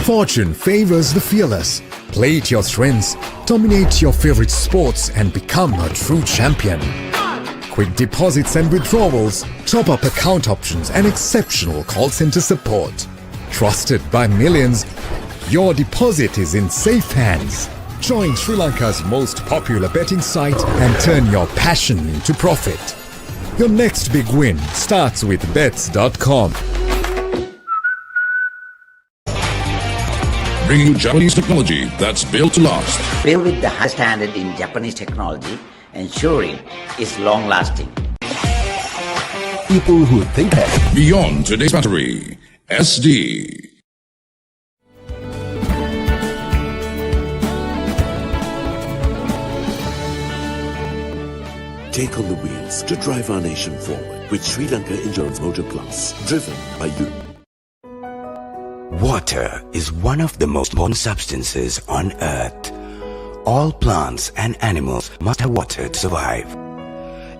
Fortune favors the fearless. Play to your strengths, dominate your favorite sports and become a true champion. Quick deposits and withdrawals, top-up account options and exceptional call center support. Trusted by millions, your deposit is in safe hands. Join Sri Lanka's most popular betting site and turn your passion into profit. Your next big win starts with bets.com. Bringing you Japanese technology that's built to last. Built with the high standard in Japanese technology, ensuring it's long-lasting. People who think ahead. Beyond today's battery. SD. Take on the wheels to drive our nation forward with Sri Lanka Endurance Motor Plus, driven by you. Water is one of the most important substances on earth. All plants and animals must have water to survive.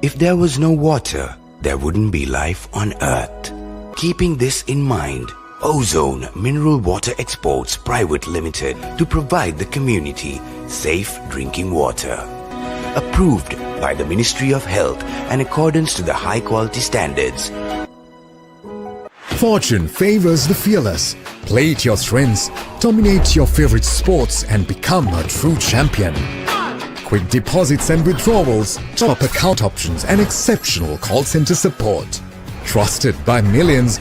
If there was no water, there wouldn't be life on earth. Keeping this in mind, Ozone Mineral Water Exports Private Limited to provide the community safe drinking water. Approved by the Ministry of Health in accordance to the high quality standards. Fortune favors the fearless. Play to your strengths, dominate your favorite sports and become a true champion. Quick deposits and withdrawals, top-up account options and exceptional call center support. Trusted by millions,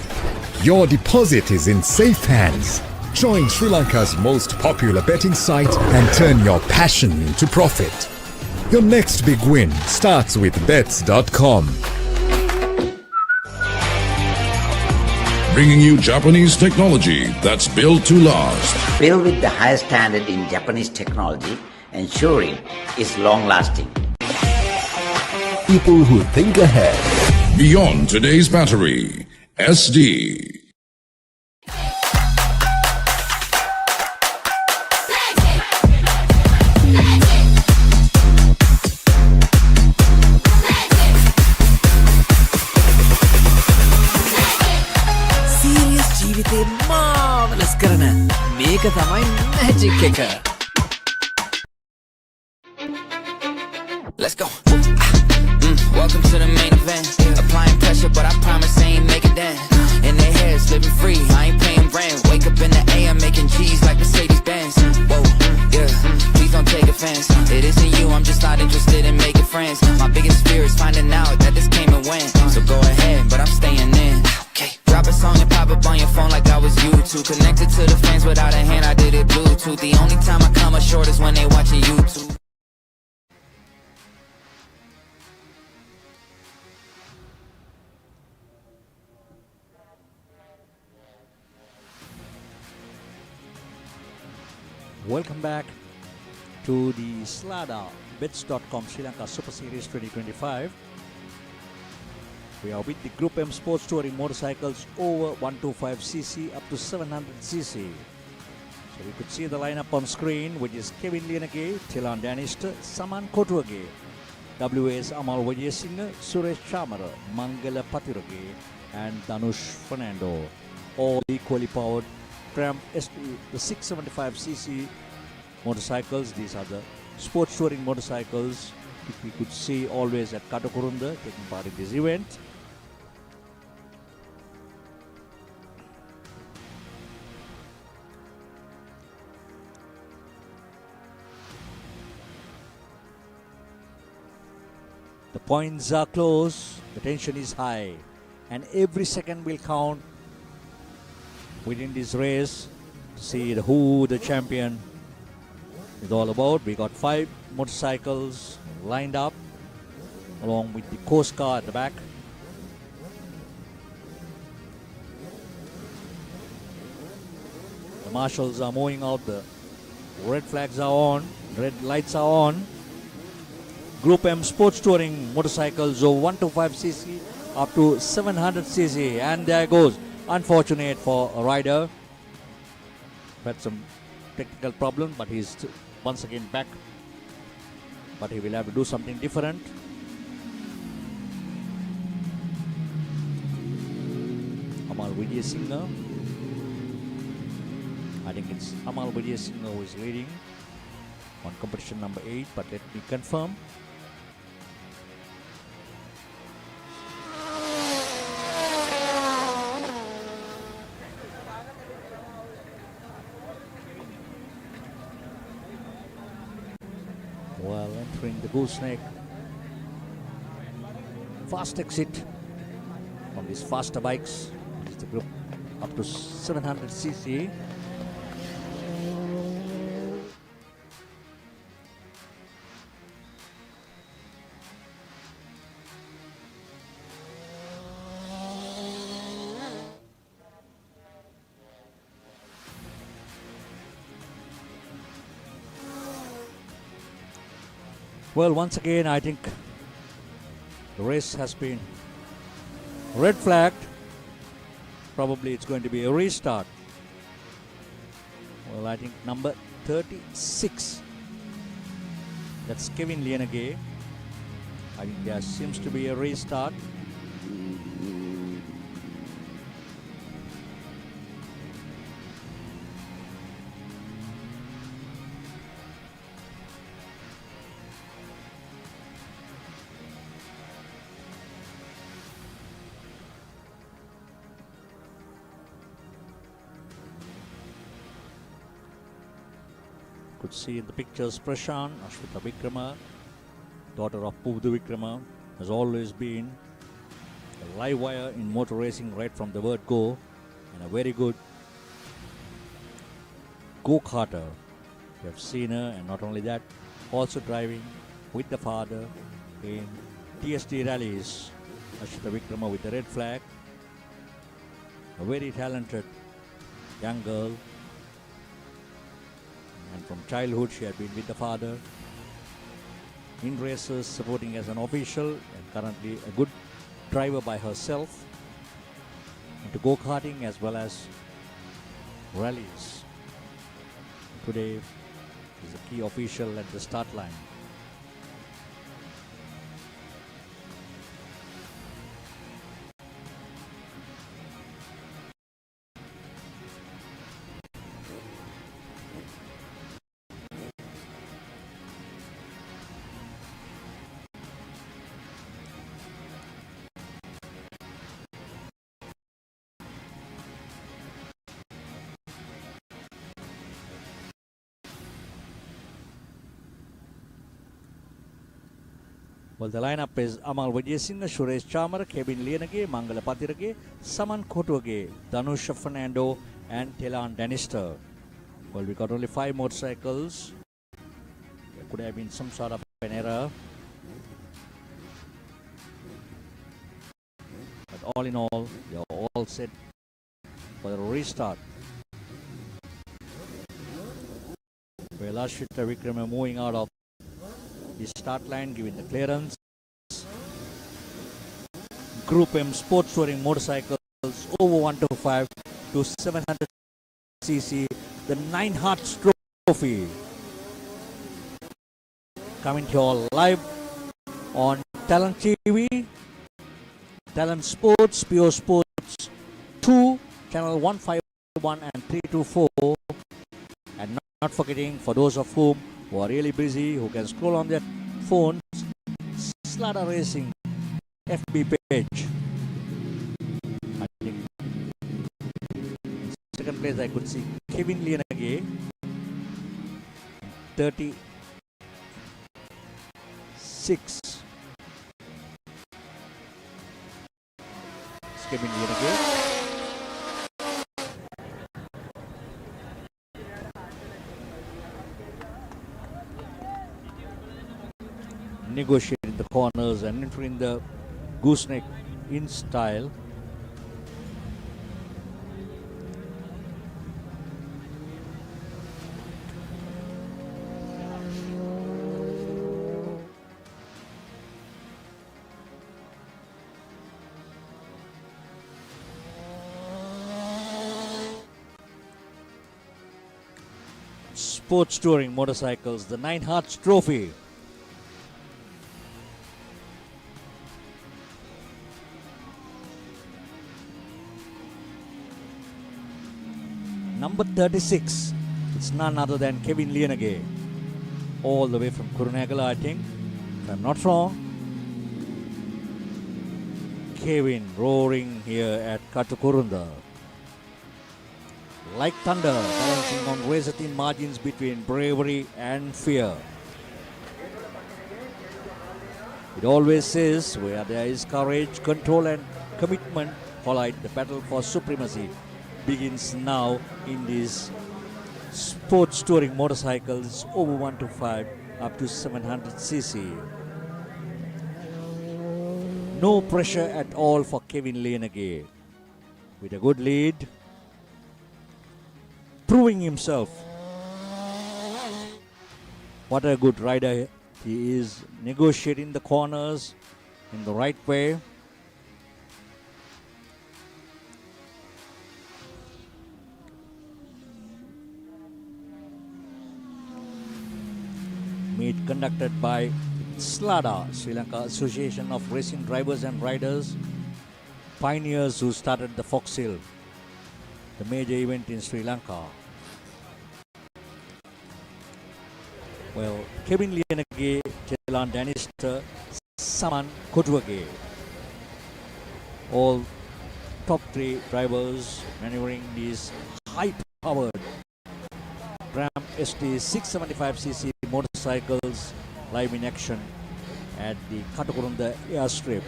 your deposit is in safe hands. Join Sri Lanka's most popular betting site and turn your passion into profit. Your next big win starts with bets.com. Bringing you Japanese technology that's built to last. Built with the highest standard in Japanese technology, ensuring it's long-lasting. People who think ahead. Beyond today's battery. SD. marvelous කරන මේක තමයි magic එක. Let's go. Welcome to the main event. Applying pressure, but I promise I ain't make it then. In their heads, living free, I ain't paying rent. Wake up in the AM, making G's like Mercedes Benz. Whoa, yeah, please don't take offense. It isn't you, I'm just not interested in making friends. My biggest fear is finding out that this came and went. So go ahead, but I'm staying in. Okay, drop a song and pop up on your phone like I was YouTube. Connected to the fans without a hand, I did it Bluetooth. The only time I come up short is when they watching YouTube. Welcome back to the Slada Bets.com Sri Lanka Super Series 2025. We are with the Group M Sports Touring motorcycles over 125cc up to 700cc. So we could see the lineup on screen, which is Kevin Lienage, Tilan Danister, Saman Kotuage, WS Amal Vajayasinghe, Suresh Chamara, Mangala Patirage, and Danush Fernando. All equally powered Tram SP, the 675cc motorcycles. These are the sports touring motorcycles which we could see always at Katukurunda taking part in this event. The points are close, the tension is high, and every second will count within this race to see who the champion is all about. We got 5 motorcycles lined up along with the coast car at the back. The marshals are moving out, the red flags are on, red lights are on. Group M Sports Touring motorcycles of 125cc up to 700cc, and there goes. Unfortunate for a rider. Had some technical problem, but he's once again back. But he will have to do something different. Amal Vijayasinghe I think it's Amal Vijay Singh who is leading on competition number 8, but let me confirm. While entering the gooseneck, fast exit from these faster bikes, which is the group up to 700cc. Well, once again, I think the race has been red flagged. Probably it's going to be a restart. Well, I think number 36. That's Kevin Lienage. I think there seems to be a restart. Could see in the pictures Prashant, Ashwita Vikrama, daughter of Puvdu Vikrama, has always been a live wire in motor racing right from the word go, and a very good go-karter. You have seen her, and not only that, also driving with the father in TSD rallies. Ashwita Vikrama with the red flag, a very talented young girl. And from childhood she had been with the father in races, supporting as an official, and currently a good driver by herself into go-karting as well as rallies. Today is a key official at the start line. Well, the lineup is Amal Vijay Singh, Suresh Chamar, Kevin Lienage, Mangala Patirage, Saman Kotuage, Danusha Fernando, and Telan Danister. Well, we got only 5 motorcycles. There could have been some sort of an error. But all in all, they are all set for the restart. Well, Ashwita Vikrama moving out of the start line, giving the clearance. Group M sports touring motorcycles over 125 to 700cc, the 9 Hearts Trophy. Coming to you all live on Talent TV, Talent Sports, Pure Sports 2, channel 151 and 324. And not forgetting, for those of whom who are really busy, who can scroll on their phones, Slada Racing FB page. I think in second place I could see Kevin Lienage, 36. It's Kevin Lienage. Negotiating the corners and entering the gooseneck in style. Sports touring motorcycles, the 9 Hearts Trophy. number 36. It's none other than Kevin Lienage, all the way from Kurunegala, I think, if I'm not wrong. Kevin roaring here at Katukurunda. Like thunder, balancing on razor-thin margins between bravery and fear. It always says, where there is courage, control and commitment collide, the battle for supremacy begins now in these sports touring motorcycles over 125 up to 700cc. No pressure at all for Kevin Lienage. With a good lead, proving himself. What a good rider he is, negotiating the corners in the right way. Meet conducted by SLADA, Sri Lanka Association of Racing Drivers and Riders, pioneers who started the Foxhill, the major event in Sri Lanka. Well, Kevin Lienage, Telan Danister, Saman Kotwage, all top 3 drivers maneuvering these high-powered Ram ST 675cc motorcycles live in action at the Katukurunda airstrip.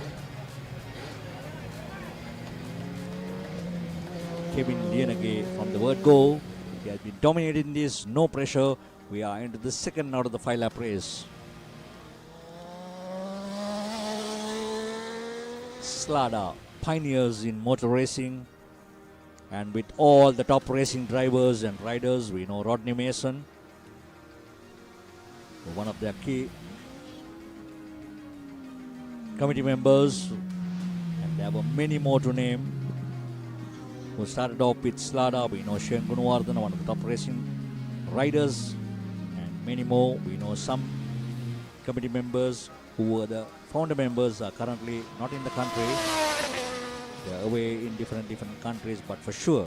Kevin Lienage from the word go. He has been dominating this, no pressure. We are into the second out of the 5-lap race. SLADA, pioneers in motor racing, and with all the top racing drivers and riders. We know Rodney Mason, one of their key committee members, and there were many more to name who started off with SLADA. We know Shane Gunawardhan, one of the top racing riders, and many more. We know some committee members who were the founder members are currently not in the country. They are away in different countries, but for sure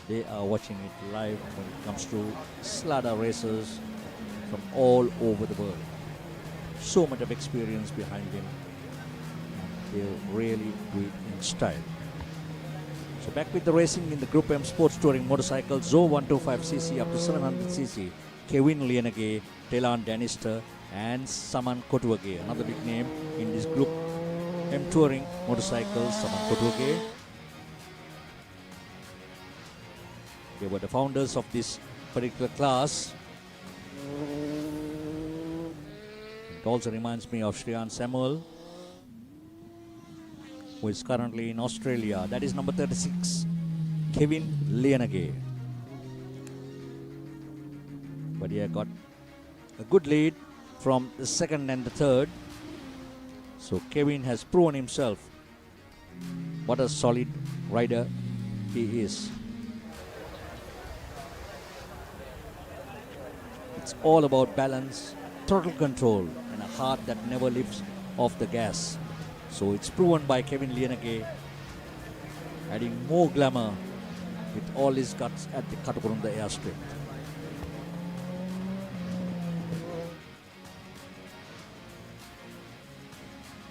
they are watching it live when it comes to SLADA races from all over the world. So much of experience behind them. They'll really do it in style. So back with the racing in the Group M Sports Touring Motorcycles, 125cc up to 700cc. Kevin Lienage, Telan Danister and Saman Kotwage, another big name in this Group M Touring Motorcycles, Saman Kotwage. They were the founders of this particular class. It also reminds me of Shriyan Samuel, who is currently in Australia. That is number 36, Kevin Lienage. But he had got a good lead from the second and the third. So Kevin has proven himself. What a solid rider he is. It's all about balance, throttle control, and a heart that never lifts off the gas. So it's proven by Kevin Lienage, adding more glamour with all his guts at the Katukurunda airstrip.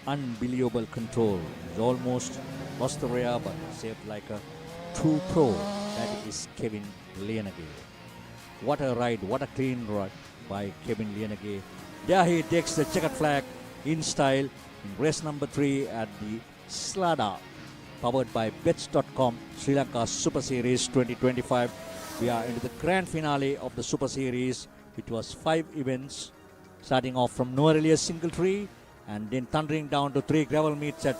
Unbelievable control. He's almost lost the rear, but saved like a true pro. That is Kevin Lienage. What a ride, what a clean ride by Kevin Lienage. There he takes the checkered flag in style in race number 3 at the SLADA, powered by bets.com Sri Lanka Super Series 2025. We are into the grand finale of the Super Series. It was 5 events, starting off from Nuwara Single Tree, and then thundering down to 3 gravel meets at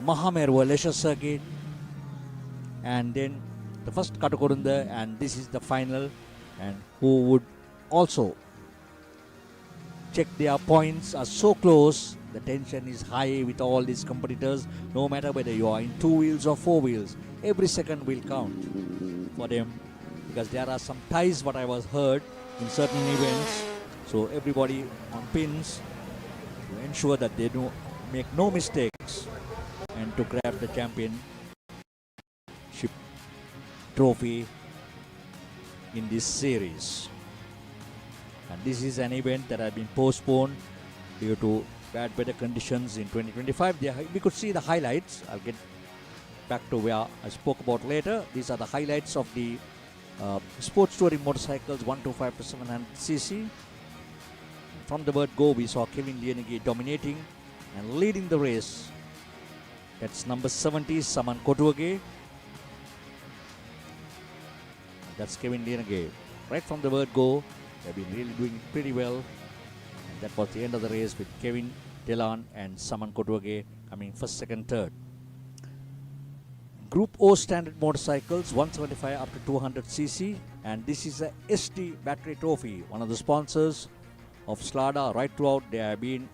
Mahamerwa Leisure Circuit, and then the first Katukurunda, and this is the final. And who would also check their points are so close. The tension is high with all these competitors. No matter whether you are in 2 wheels or 4 wheels, every second will count for them, because there are some ties, what I was heard in certain events. So everybody on pins to ensure that they do make no mistakes and to grab the championship trophy in this series. And this is an event that has been postponed due to bad weather conditions in 2025. We could see the highlights. I'll get back to where I spoke about later. These are the highlights of the sports touring motorcycles 125 to 700cc. From the word go, we saw Kevin Lienege dominating and leading the race. That's number 70, Saman Kotuage. That's Kevin Lienege. Right from the word go, they've been really doing pretty well. And that was the end of the race with Kevin, Delan and Saman Kotuage coming first, second, third. Group O standard motorcycles 175 up to 200cc, and this is a SD battery trophy, one of the sponsors of Slada. Right throughout they have been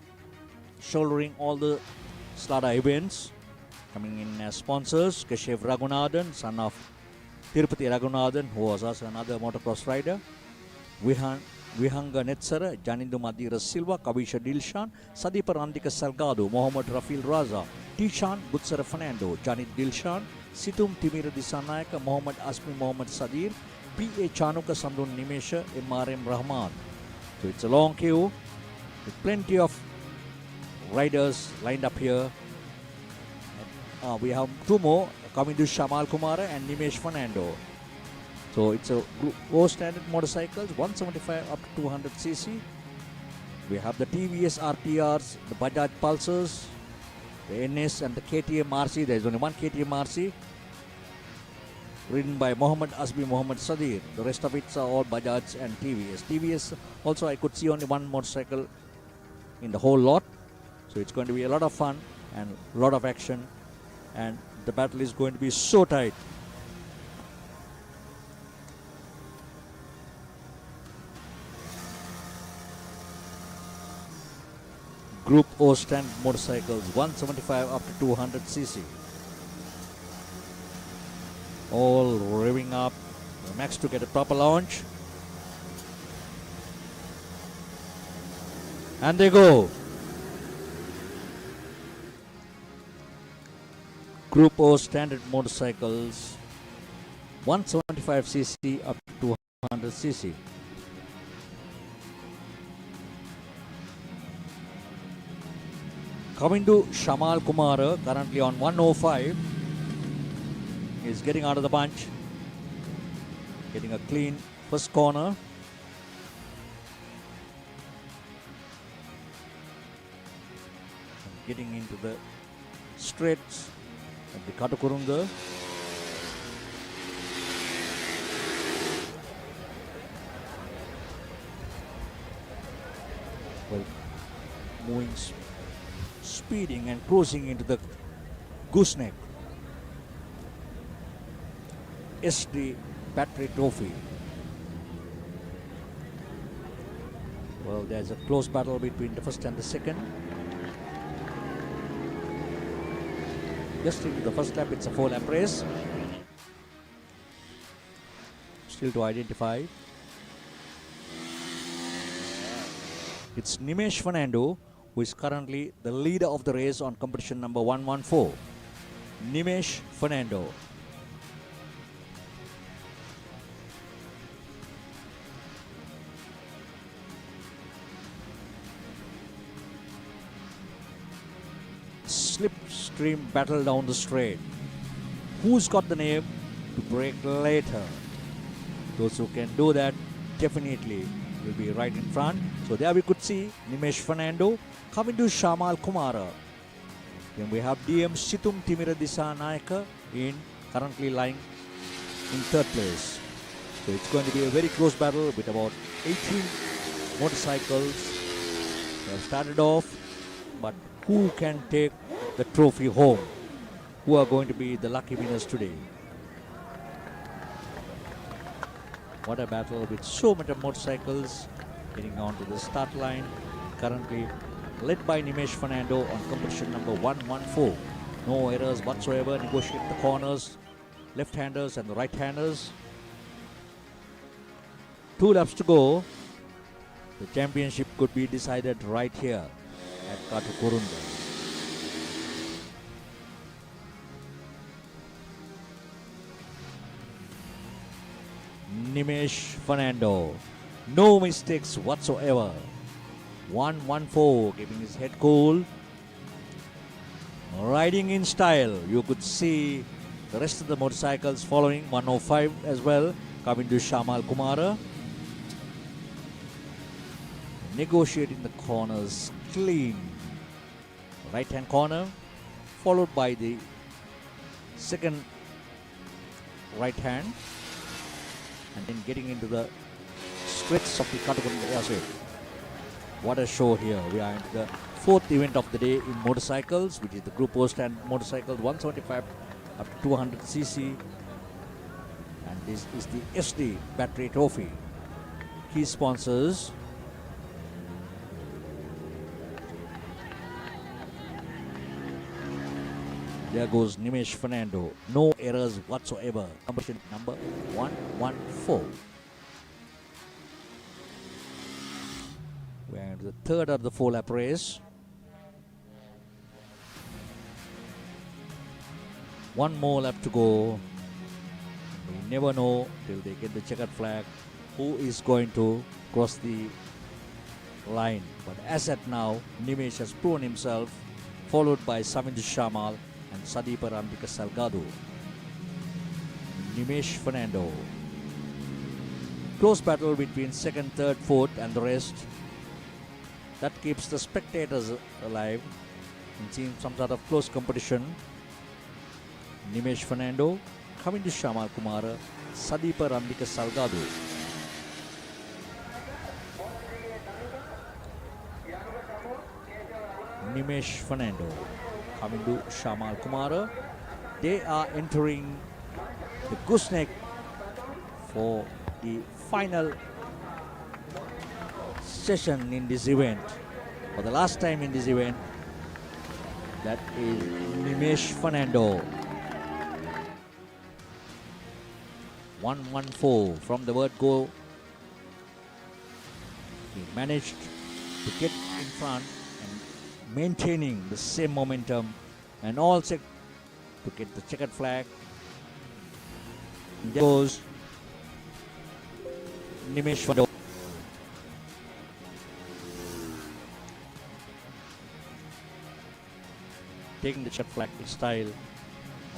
shouldering all the Slada events. Coming in as sponsors, Keshav Raghunathan, son of Tirupati Raghunathan, who was also another motocross rider. Vihanga Netsara, Janindu Madira Silva, Kavisha Dilshan, Sadipa Randika Salgado, Mohammad Rafil Raza, Tishan Butsara Fernando, Janit Dilshan, Situm Timira Disanayaka, Mohammad Asmi Mohammad Sadir, P.A. Chanuka Sandun Nimesha, M.R.M. Rahman. So it's a long queue with plenty of riders lined up here. We have two more coming to Shamal Kumara and Nimesh Fernando. So it's a Group O standard motorcycles 175 up to 200cc. We have the TVS RTRs, the Bajaj Pulsars, the NS and the KTM RC. There is only one KTM RC ridden by Mohammad Asbi Mohammad Sadir. The rest of it are all Bajaj and TVS. TVS also I could see only one motorcycle in the whole lot. So it's going to be a lot of fun and a lot of action, and the battle is going to be so tight. Group O standard motorcycles 175 up to 200cc. All revving up the max to get a proper launch. And they go. Group O standard motorcycles 175cc up to 200cc. Coming to Shamal Kumara, currently on 105. He's getting out of the bunch, getting a clean first corner. Getting into the straights at the Katukurunda. Well, moving, speeding and cruising into the gooseneck. SD battery trophy. Well, there's a close battle between the first and the second. Just into the first lap, it's a 4-lap race. Still to identify. It's Nimesh Fernando, who is currently the leader of the race on competition number 114. Nimesh Fernando. Slipstream battle down the straight. Who's got the name to break later? Those who can do that definitely will be right in front. So there we could see Nimesh Fernando coming to Shamal Kumara. Then we have DM Situm Timira Disanayaka in currently lying in third place. So it's going to be a very close battle with about 18 motorcycles. They have started off, but who can take the trophy home? Who are going to be the lucky winners today? What a battle with so many motorcycles getting onto the start line. Currently led by Nimesh Fernando on competition number 114. No errors whatsoever. Negotiate the corners, left-handers and the right-handers. 2 laps to go. The championship could be decided right here at Katukurunda. Nimesh Fernando. No mistakes whatsoever. 114, keeping his head cool. Riding in style. You could see the rest of the motorcycles following. 105 as well, coming to Shamal Kumara. Negotiating the corners clean. Right hand corner, followed by the second right hand, and then getting into the stretch of the Katukurunda Circuit. What a show here. We are in the fourth event of the day in motorcycles, which is the group post and motorcycles 175 up to 200cc. And this is the SD Battery Trophy. Key sponsors: there goes Nimesh Fernando. No errors whatsoever. Competition number 114. We are into the third of the 4-lap race. One more lap to go. We never know till they get the checkered flag who is going to cross the line. But as at now, Nimesh has proven himself, followed by Samindu Shamal and Sadipa Rambika Salgado. Nimesh Fernando. Close battle between second, third, fourth and the rest. That keeps the spectators alive and seeing some sort of close competition. Nimesh Fernando coming to Shamal Kumara, Sadipa Rambika Salgado. Nimesh Fernando coming to Shamal Kumara. They are entering the gooseneck for the final session in this event. For the last time in this event, that is Nimesh Fernando. 114 from the word go. He managed to get in front and maintaining the same momentum and all set to get the checkered flag. There goes Nimesh Fernando. Taking the checkered flag in style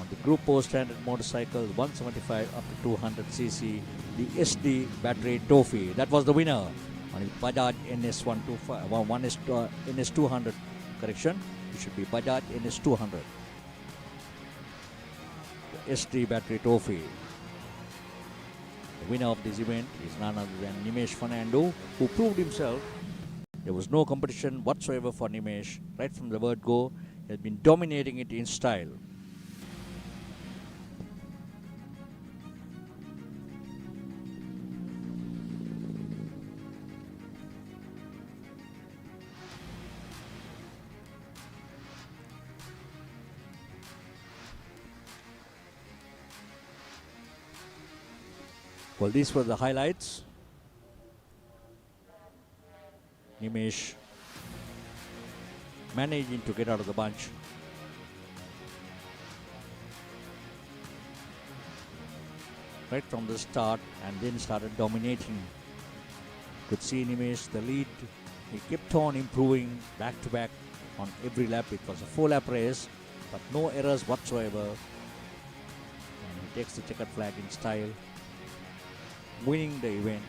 on the group post standard motorcycles 175 up to 200cc, the SD Battery Trophy. That was the winner on the Bajaj NS125, NS200 correction. It should be Bajaj NS200. The SD Battery Trophy. The winner of this event is none other than Nimesh Fernando, who proved himself. There was no competition whatsoever for Nimesh. Right from the word go, he has been dominating it in style. Well, these were the highlights. Nimesh managing to get out of the bunch. Right from the start and then started dominating. Could see Nimesh the lead. He kept on improving back to back on every lap. It was a 4-lap race, but no errors whatsoever. And he takes the checkered flag in style, winning the event.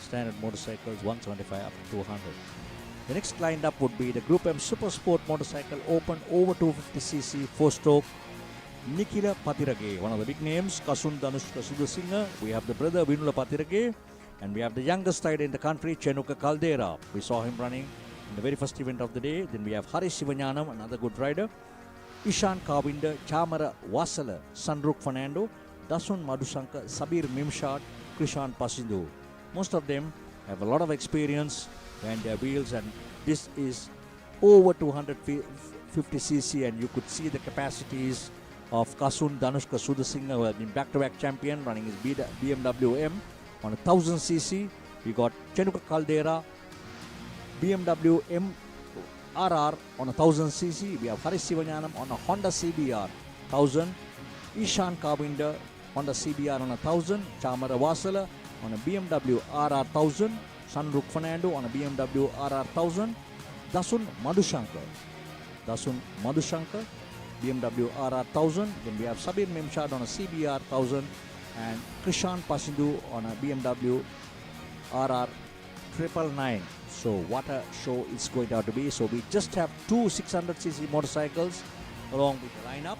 Standard motorcycles 175 up to 200. The next lined up would be the Group M Super Sport Motorcycle Open over 250cc 4-stroke Nikila Patirage, one of the big names. Katukurunda Racing. We have the brother Vinula Patirage, and we have the youngest rider in the country, Chenuka Caldera. We saw him running in the very first event of the day. Then we have Hari Sivanyanam, another good rider. Ishan Kavinda, Chamara Wasala, Sunruk Fernando, Dasun Madhusanka, Sabir Mimshat, Krishan Pasindu. Most of them have a lot of experience behind their wheels, and this is over 250cc, and you could see the capacities of Kasun Danushka Sudasinghe, who has been back-to-back champion running his BMW M on 1000cc. We got Chenuka Caldera, BMW M RR on 1000cc. We have Hari Sivanyanam on a Honda CBR 1000. Ishan Kavinda Honda CBR on a 1000, Chamara Vasala on a BMW RR 1000, Sunroof Fernando on a BMW RR 1000, Dasun Madhushankar, BMW RR 1000. Then we have Sabir Memshad on a CBR 1000 and Krishan Pasindu on a BMW RR 999. So what a show it's going out to be. So we just have two 600cc motorcycles along with the lineup.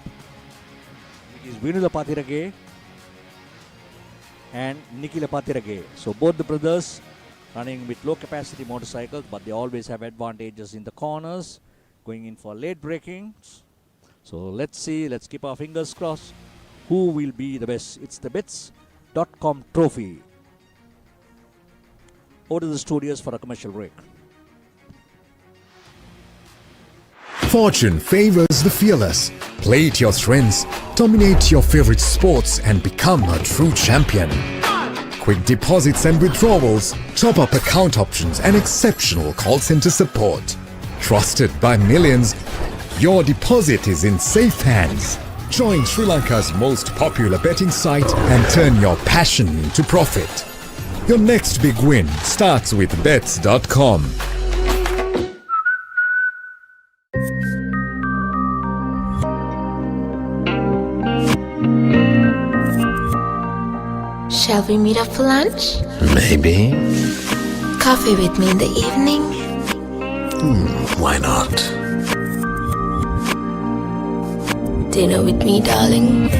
It is Vinula Patirage and Nikila Patirage. So both the brothers running with low capacity motorcycles, but they always have advantages in the corners, going in for late braking. So let's see, let's keep our fingers crossed who will be the best. It's the bets.com trophy. Over to the studios for a commercial break. Fortune favors the fearless. Play to your strengths, dominate your favorite sports and become a true champion. Quick deposits and withdrawals, top-up account options and exceptional call center support. Trusted by millions, your deposit is in safe hands. Join Sri Lanka's most popular betting site and turn your passion into profit. Your next big win starts with bets.com. Shall we meet up for lunch? Maybe. Coffee with me in the evening? Why not? Dinner with me, darling?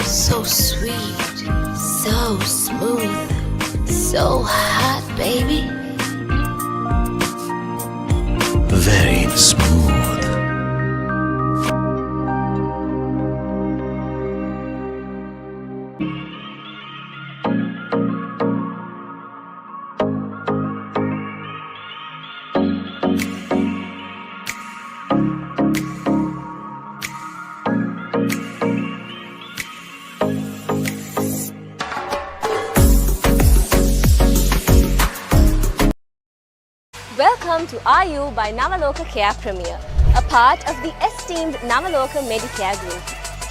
So sweet, so smooth, so hot, baby. Very smooth. Welcome to RU by Navaloka Care Premier, a part of the esteemed Navaloka Medicare Group.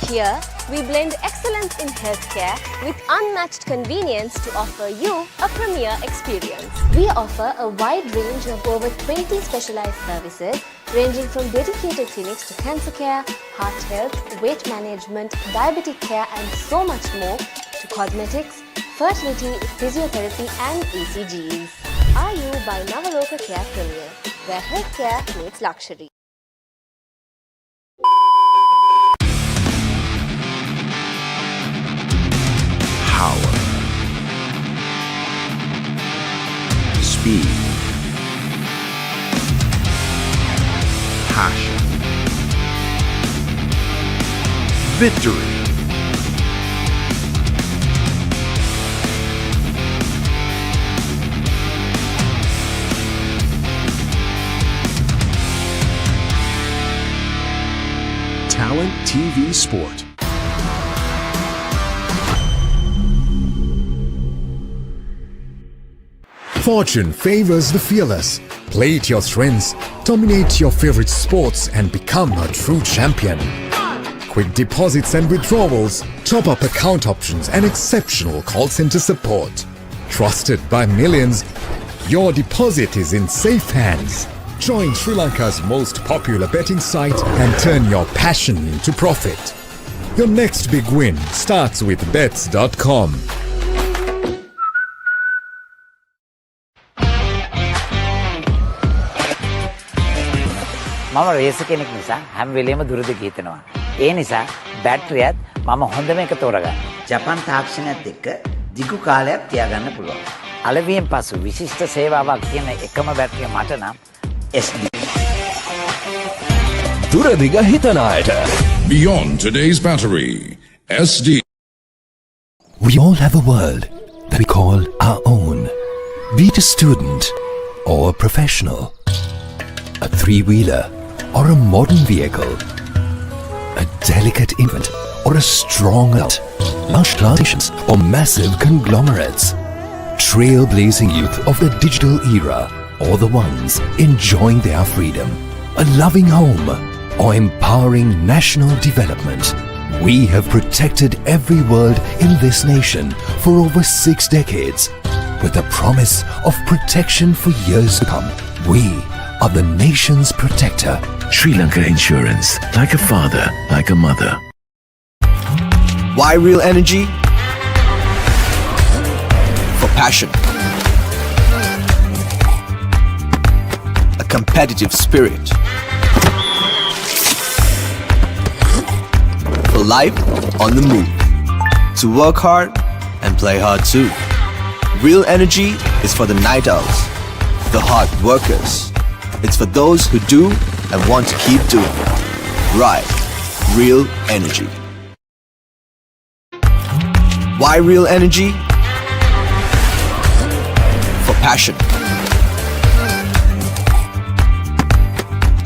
Here, we blend excellence in healthcare with unmatched convenience to offer you a premier experience. We offer a wide range of over 20 specialized services ranging from dedicated clinics to cancer care, heart health, weight management, diabetic care and so much more, to cosmetics, fertility, physiotherapy and ECGs. RU by Navaloka Care Premier, where healthcare meets luxury. Power, speed, passion, victory. Talent TV Sport. Fortune favors the fearless. Play to your strengths, dominate your favorite sports and become a true champion. Quick deposits and withdrawals, top-up account options and exceptional call center support. Trusted by millions, your deposit is in safe hands. Join Sri Lanka's most popular betting site and turn your passion into profit. Your next big win starts with bets.com. මම raise කෙනෙක් නිසා හැම වෙලේම දුරද ගිහිනවා. ඒ නිසා බැටරියත් මම හොඳම එක තෝරගන්න. ජපාන් තාක්ෂණයත් එක්ක දිගු කාලයක් තියාගන්න පුළුවන්. අලවියෙන් පසු විශිෂ්ට සේවාවක් කියන එකම බැටරිය මට නම් SD. දුරදිග හිතන අයට. Beyond today's battery, SD. We all have a world that we call our own. Be it a student or a professional, a three-wheeler or a modern vehicle, a delicate infant or a strong adult, lush plantations or massive conglomerates, trailblazing youth of the digital era or the ones enjoying their freedom, a loving home, or empowering national development. We have protected every world in this nation for over 6 decades with the promise of protection for years to come. We are the nation's protector. Sri Lanka Insurance, like a father, like a mother. Why real energy? For passion. A competitive spirit. For life on the move. To work hard and play hard too. Real energy is for the night owls, the hard workers. It's for those who do and want to keep doing. Right. Real energy. Why real energy? For passion.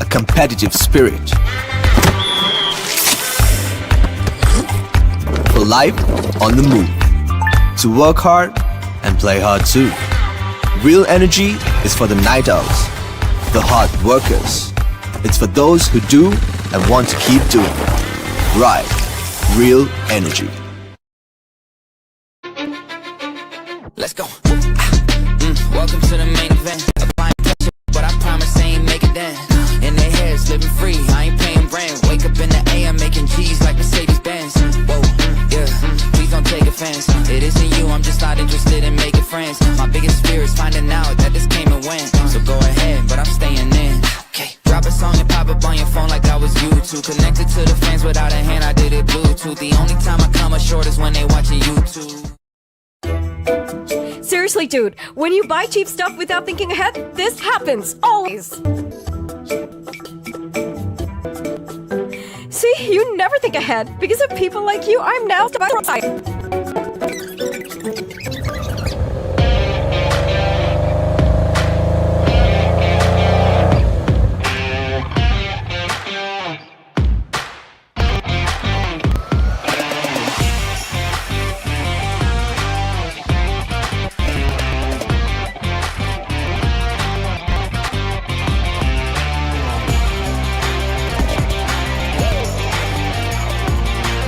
A competitive spirit. For life on the move. To work hard and play hard too. Real energy is for the night owls, the hard workers. It's for those who do and want to keep doing. Right. Real energy. Let's go. Welcome to the main event. Applying pressure, but I promise I ain't make it then. In their heads, living free, I ain't paying rent. Wake up in the AM, making G's like Mercedes Benz. Whoa, yeah, please don't take offense. It isn't you, I'm just not interested in making friends. My biggest fear is finding out that this came and went. So go ahead, but I'm staying in. Okay, drop a song and pop up on your phone like I was YouTube. Connected to the fans without a hand, I did it Bluetooth. The only time I come up short is when they watching YouTube. Seriously, dude, when you buy cheap stuff without thinking ahead, this happens always. See, you never think ahead. Because of people like you, I'm now stuck outside.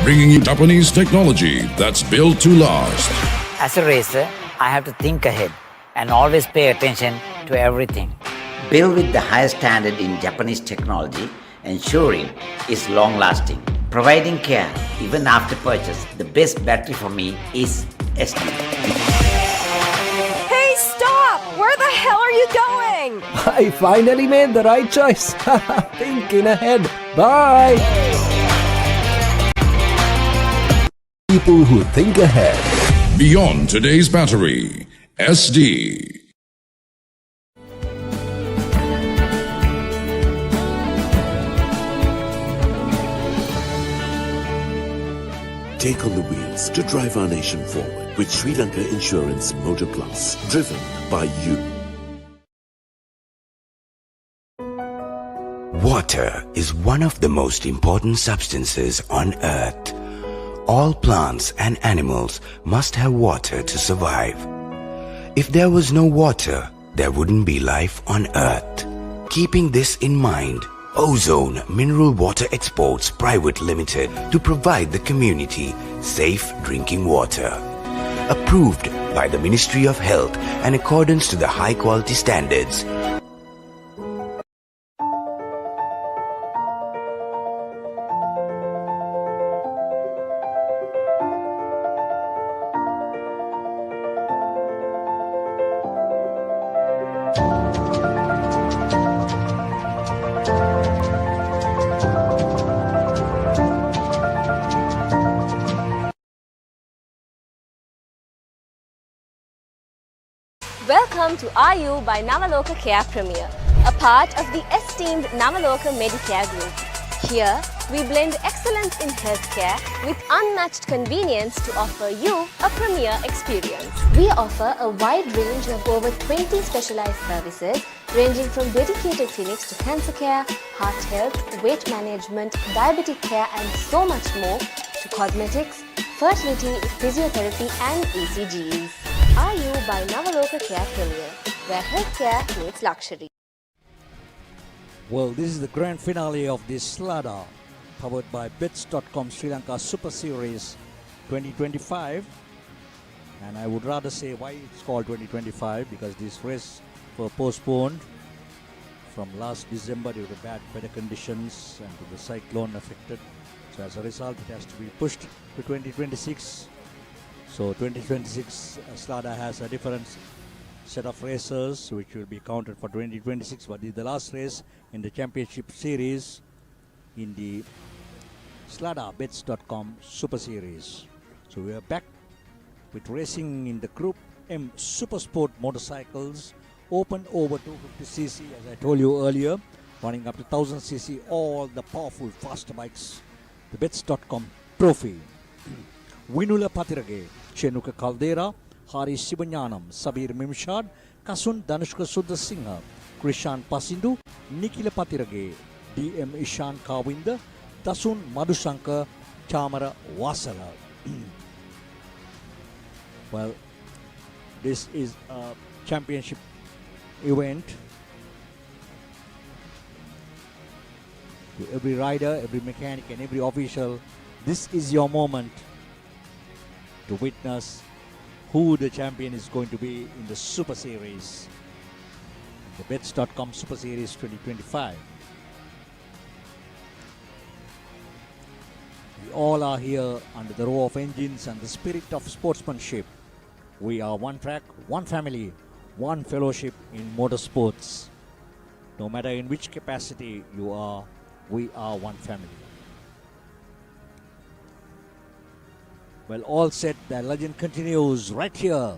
Bringing you Japanese technology that's built to last. As a racer, I have to think ahead and always pay attention to everything. Built with the highest standard in Japanese technology, ensuring it's long-lasting. Providing care even after purchase. The best battery for me is SD. Hey, stop! Where the hell are you going? I finally made the right choice. Thinking ahead. Bye. People who think ahead. Beyond today's battery, SD. Take on the wheels to drive our nation forward with Sri Lanka Insurance Motor Plus, driven by you. Water is one of the most important substances on Earth. All plants and animals must have water to survive. If there was no water, there wouldn't be life on Earth. Keeping this in mind, Ozone Mineral Water Exports Private Limited to provide the community safe drinking water. Approved by the Ministry of Health in accordance to the high quality standards. Welcome to RU by Navaloka Care Premier, a part of the esteemed Navaloka Medicare Group. Here, we blend excellence in healthcare with unmatched convenience to offer you a premier experience. We offer a wide range of over 20 specialized services ranging from dedicated clinics to cancer care, heart health, weight management, diabetic care and so much more, to cosmetics, fertility, physiotherapy and ECGs. RU by Navaloka Care Premier, where healthcare meets luxury. Well, this is the grand finale of this Slada, powered by Bits.com Sri Lanka Super Series 2025. And I would rather say why it's called 2025, because this race was postponed from last December due to bad weather conditions and to the cyclone affected. So as a result, it has to be pushed to 2026. So 2026 Slada has a different set of racers which will be counted for 2026, but this is the last race in the championship series in the Slada Bits.com Super Series. So we are back with racing in the Group M Super Sport motorcycles, open over 250cc as I told you earlier, running up to 1000cc, all the powerful faster bikes. The Bits.com Trophy. Vinula Patirage, Chenuka Caldera, Hari Sibanyanam, Sabir Mimshad, Kasun Danushka Sudasingha, Krishan Pasindu, Nikila Patirage, DM Ishan Kawinda, Dasun Madhusankar, Chamara Wasala. Well, this is a championship event. To every rider, every mechanic and every official, this is your moment to witness who the champion is going to be in the Super Series, the Bits.com Super Series 2025. We all are here under the row of engines and the spirit of sportsmanship. We are one track, one family, one fellowship in motorsports. No matter in which capacity you are, we are one family. Well, all set, the legend continues right here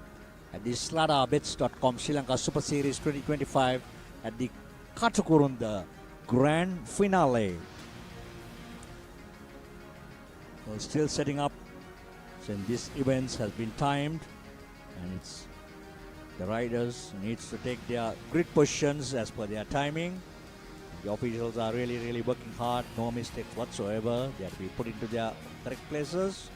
at the Slada Bits.com Sri Lanka Super Series 2025 at the Katukurunda Grand Finale. Well, still setting up, since this event has been timed, and it's the riders needs to take their grid positions as per their timing. The officials are really working hard, no mistakes whatsoever. They have to be put into their correct places.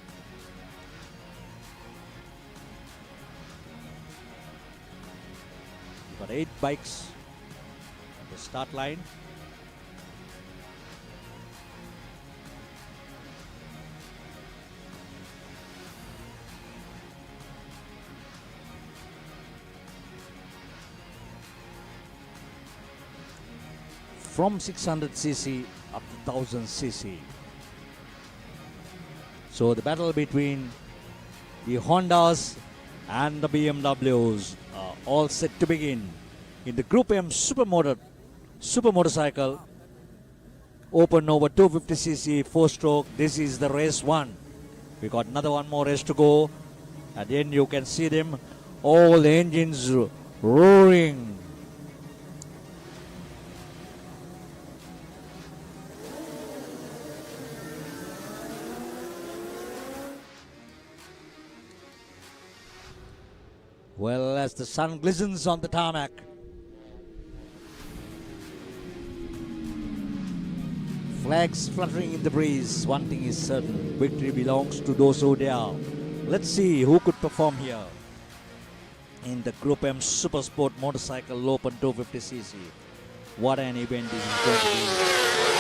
We've got 8 bikes at the start line. From 600cc up to 1000cc. So the battle between the Hondas and the BMWs are all set to begin in the Group M Super Motorcycle, open over 250cc 4-stroke. This is the race 1. We got another one more race to go. At the end you can see them, all the engines roaring. Well, as the sun glistens on the tarmac, flags fluttering in the breeze, one thing is certain, victory belongs to those who dare. Let's see who could perform here in the Group M Super Sport Motorcycle Open 250cc. What an event this is going to be.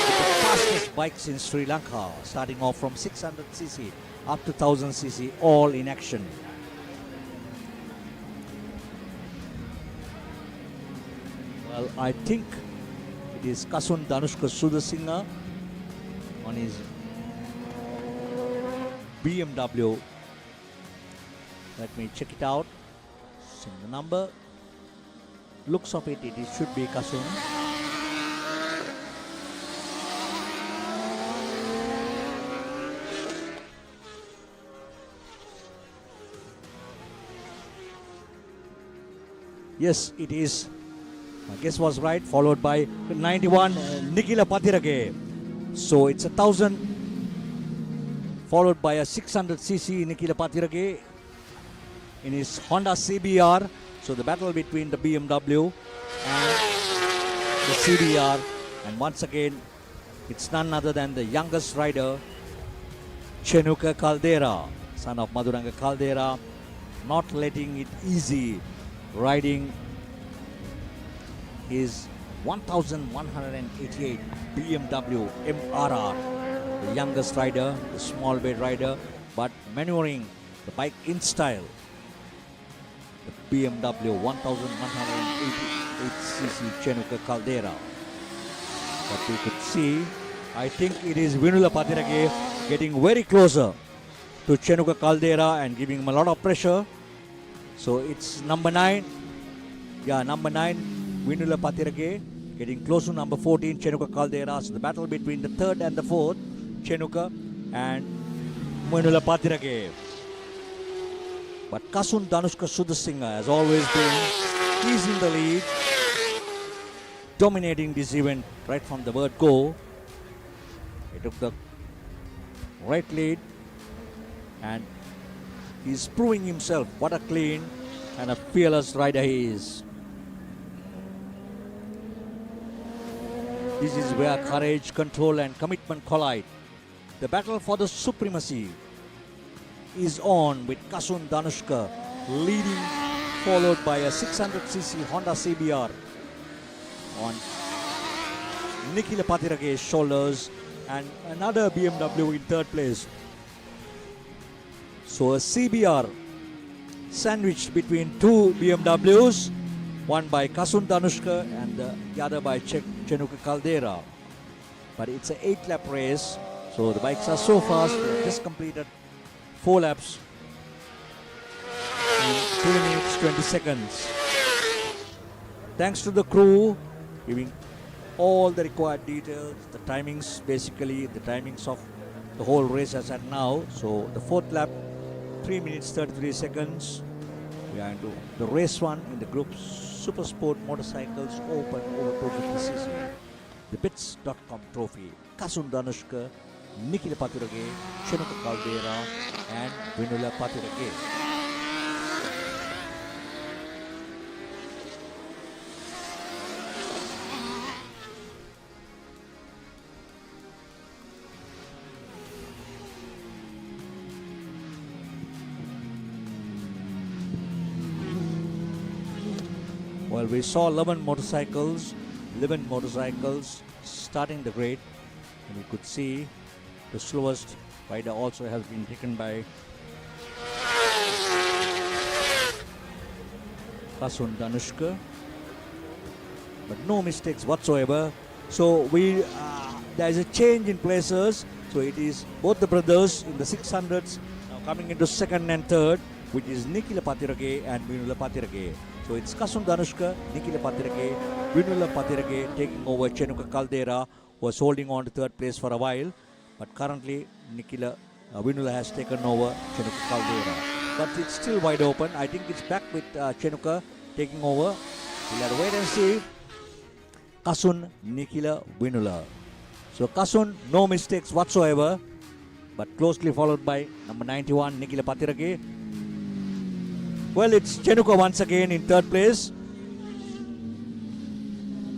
With the fastest bikes in Sri Lanka, starting off from 600cc up to 1000cc, all in action. Well, I think it is Kasun Danushka Sudasingha on his BMW. Let me check it out. See the number. Looks of it, it should be Kasun. Yes, it is. My guess was right, followed by 91 Nikila Patirage. So it's 1000, followed by a 600cc Nikila Patirage in his Honda CBR. So the battle between the BMW and the CBR. And once again, it's none other than the youngest rider, Chenuka Caldera, son of Madhuranga Caldera, not letting it easy, riding his 1188 BMW MRR, the youngest rider, the small weight rider, but maneuvering the bike in style. The BMW 1188cc Chenuka Caldera. But we could see, I think it is Vinula Patirage getting very closer to Chenuka Caldera and giving him a lot of pressure. So it's number 9. Yeah, number 9, Vinula Patirage getting close to number 14, Chenuka Caldera. So the battle between the 3rd and the 4th, Chenuka and Vinula Patirage. But Kasun Danushka Sudhasingha has always been, he's in the lead, dominating this event right from the word go. He took the right lead and he's proving himself what a clean and a fearless rider he is. This is where courage, control and commitment collide. The battle for the supremacy is on with Kasun Danushka leading, followed by a 600cc Honda CBR on Nikhila Patirage's shoulders and another BMW in 3rd place. So a CBR sandwiched between 2 BMWs, one by Kasun Danushka and the other by Chenuka Caldera. But it's an 8-lap race, so the bikes are so fast. They just completed 4 laps in 2 minutes 20 seconds. Thanks to the crew giving all the required details, the timings, basically the timings of the whole race as at now. So the 4th lap, 3 minutes 33 seconds. We are into the race 1 in the group Super Sport Motorcycles Open over 250cc. The Bits.com Trophy, Kasun Danushka, Nikhila Patirage, Chenuka Caldera and Vinula Patirage. Well, we saw 11 motorcycles starting the grade, and we could see the slowest rider also has been taken by Kasun Danushka, but no mistakes whatsoever. So there is a change in places. So it is both the brothers in the 600s now coming into 2nd and 3rd, which is Nikhila Patirage and Vinula Patirage. So it's Kasun Danushka, Nikhila Patirage, Vinula Patirage taking over Chenuka Caldera, who was holding on to 3rd place for a while. But currently, Vinula has taken over Chenuka Caldera. But it's still wide open. I think it's back with Chenuka taking over. We'll have to wait and see. Kasun, Nikhila, Vinula. So Kasun, no mistakes whatsoever, but closely followed by number 91, Nikhila Patirage. Well, it's Chenuka once again in 3rd place.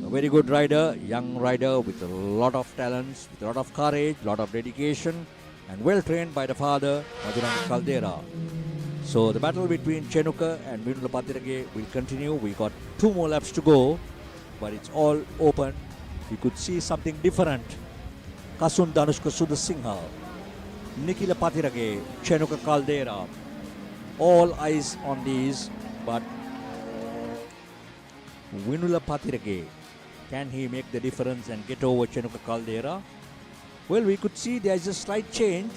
A very good rider, young rider with a lot of talents, with a lot of courage, a lot of dedication, and well trained by the father, Madhuranga Caldera. So the battle between Chenuka and Vinula Patirage will continue. We got 2 more laps to go, but it's all open. We could see something different. Kasun Danushka Sudhasingha, Nikhila Patirage, Chenuka Caldera. All eyes on these, but Vinula Patirage, can he make the difference and get over Chenuka Caldera? Well, we could see there is a slight change.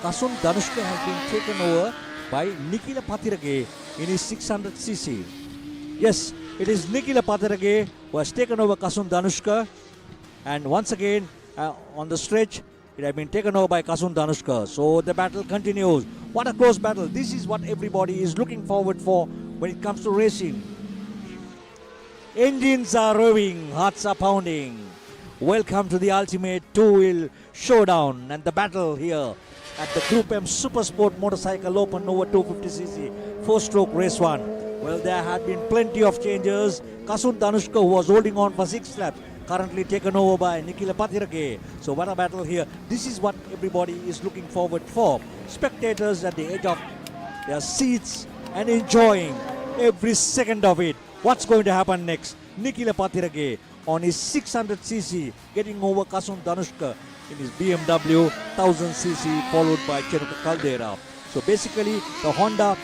Kasun Danushka has been taken over by Nikhila Patirage in his 600cc. Yes, it is Nikhila Patirage who has taken over Kasun Danushka, and once again on the stretch it has been taken over by Kasun Danushka. So the battle continues. What a close battle. This is what everybody is looking forward for when it comes to racing. Engines are revving, hearts are pounding. Welcome to the ultimate two-wheel showdown and the battle here at the Group M Super Sport Motorcycle Open over 250cc 4-stroke race 1. Well, there had been plenty of changes. Kasun Danushka, who was holding on for 6 laps, currently taken over by Nikhila Patirage. So what a battle here. This is what everybody is looking forward for. Spectators at the edge of their seats and enjoying every second of it. What's going to happen next? Nikila Patirage on his 600cc, getting over Kasun Danushka in his BMW 1000cc, followed by Chenuka Caldera. So basically, the Honda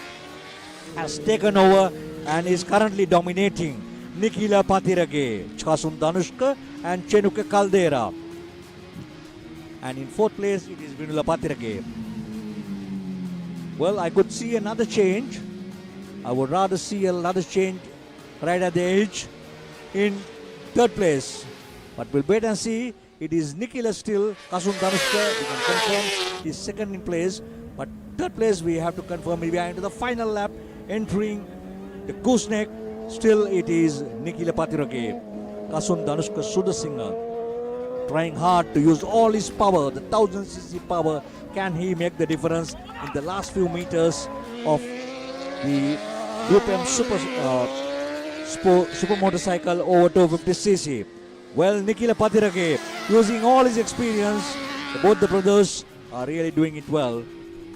has taken over and is currently dominating Nikila Patirage, Kasun Danushka and Chenuka Caldera. And in fourth place, it is Vinula Patirage. Well, I could see another change. I would rather see another change right at the edge in third place. But we'll wait and see. It is Nikila still, Kasun Danushka, we can confirm he's second in place. But third place we have to confirm. We are into the final lap, entering the gooseneck. Still it is Nikila Patirage, Kasun Danushka Sudasingha, trying hard to use all his power, the 1000cc power. Can he make the difference in the last few meters of the Group M Super Motorcycle over 250cc? Well, Nikila Patirage, using all his experience, both the brothers are really doing it well.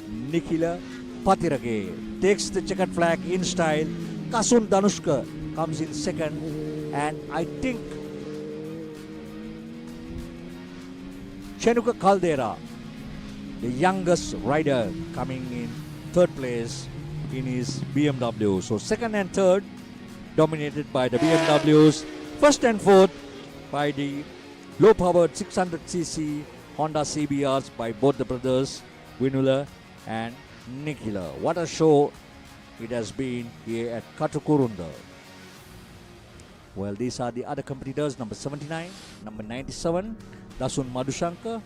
Nikila Patirage takes the checkered flag in style. Kasun Danushka comes in second, and I think Chenuka Caldera, the youngest rider, coming in third place in his BMW. So second and third dominated by the BMWs. First and fourth by the low-powered 600cc Honda CBRs by both the brothers, Vinula and Nikila. What a show it has been here at Katukurunda. Well, these are the other competitors. Number 79, number 97, Dasun Madhushankar.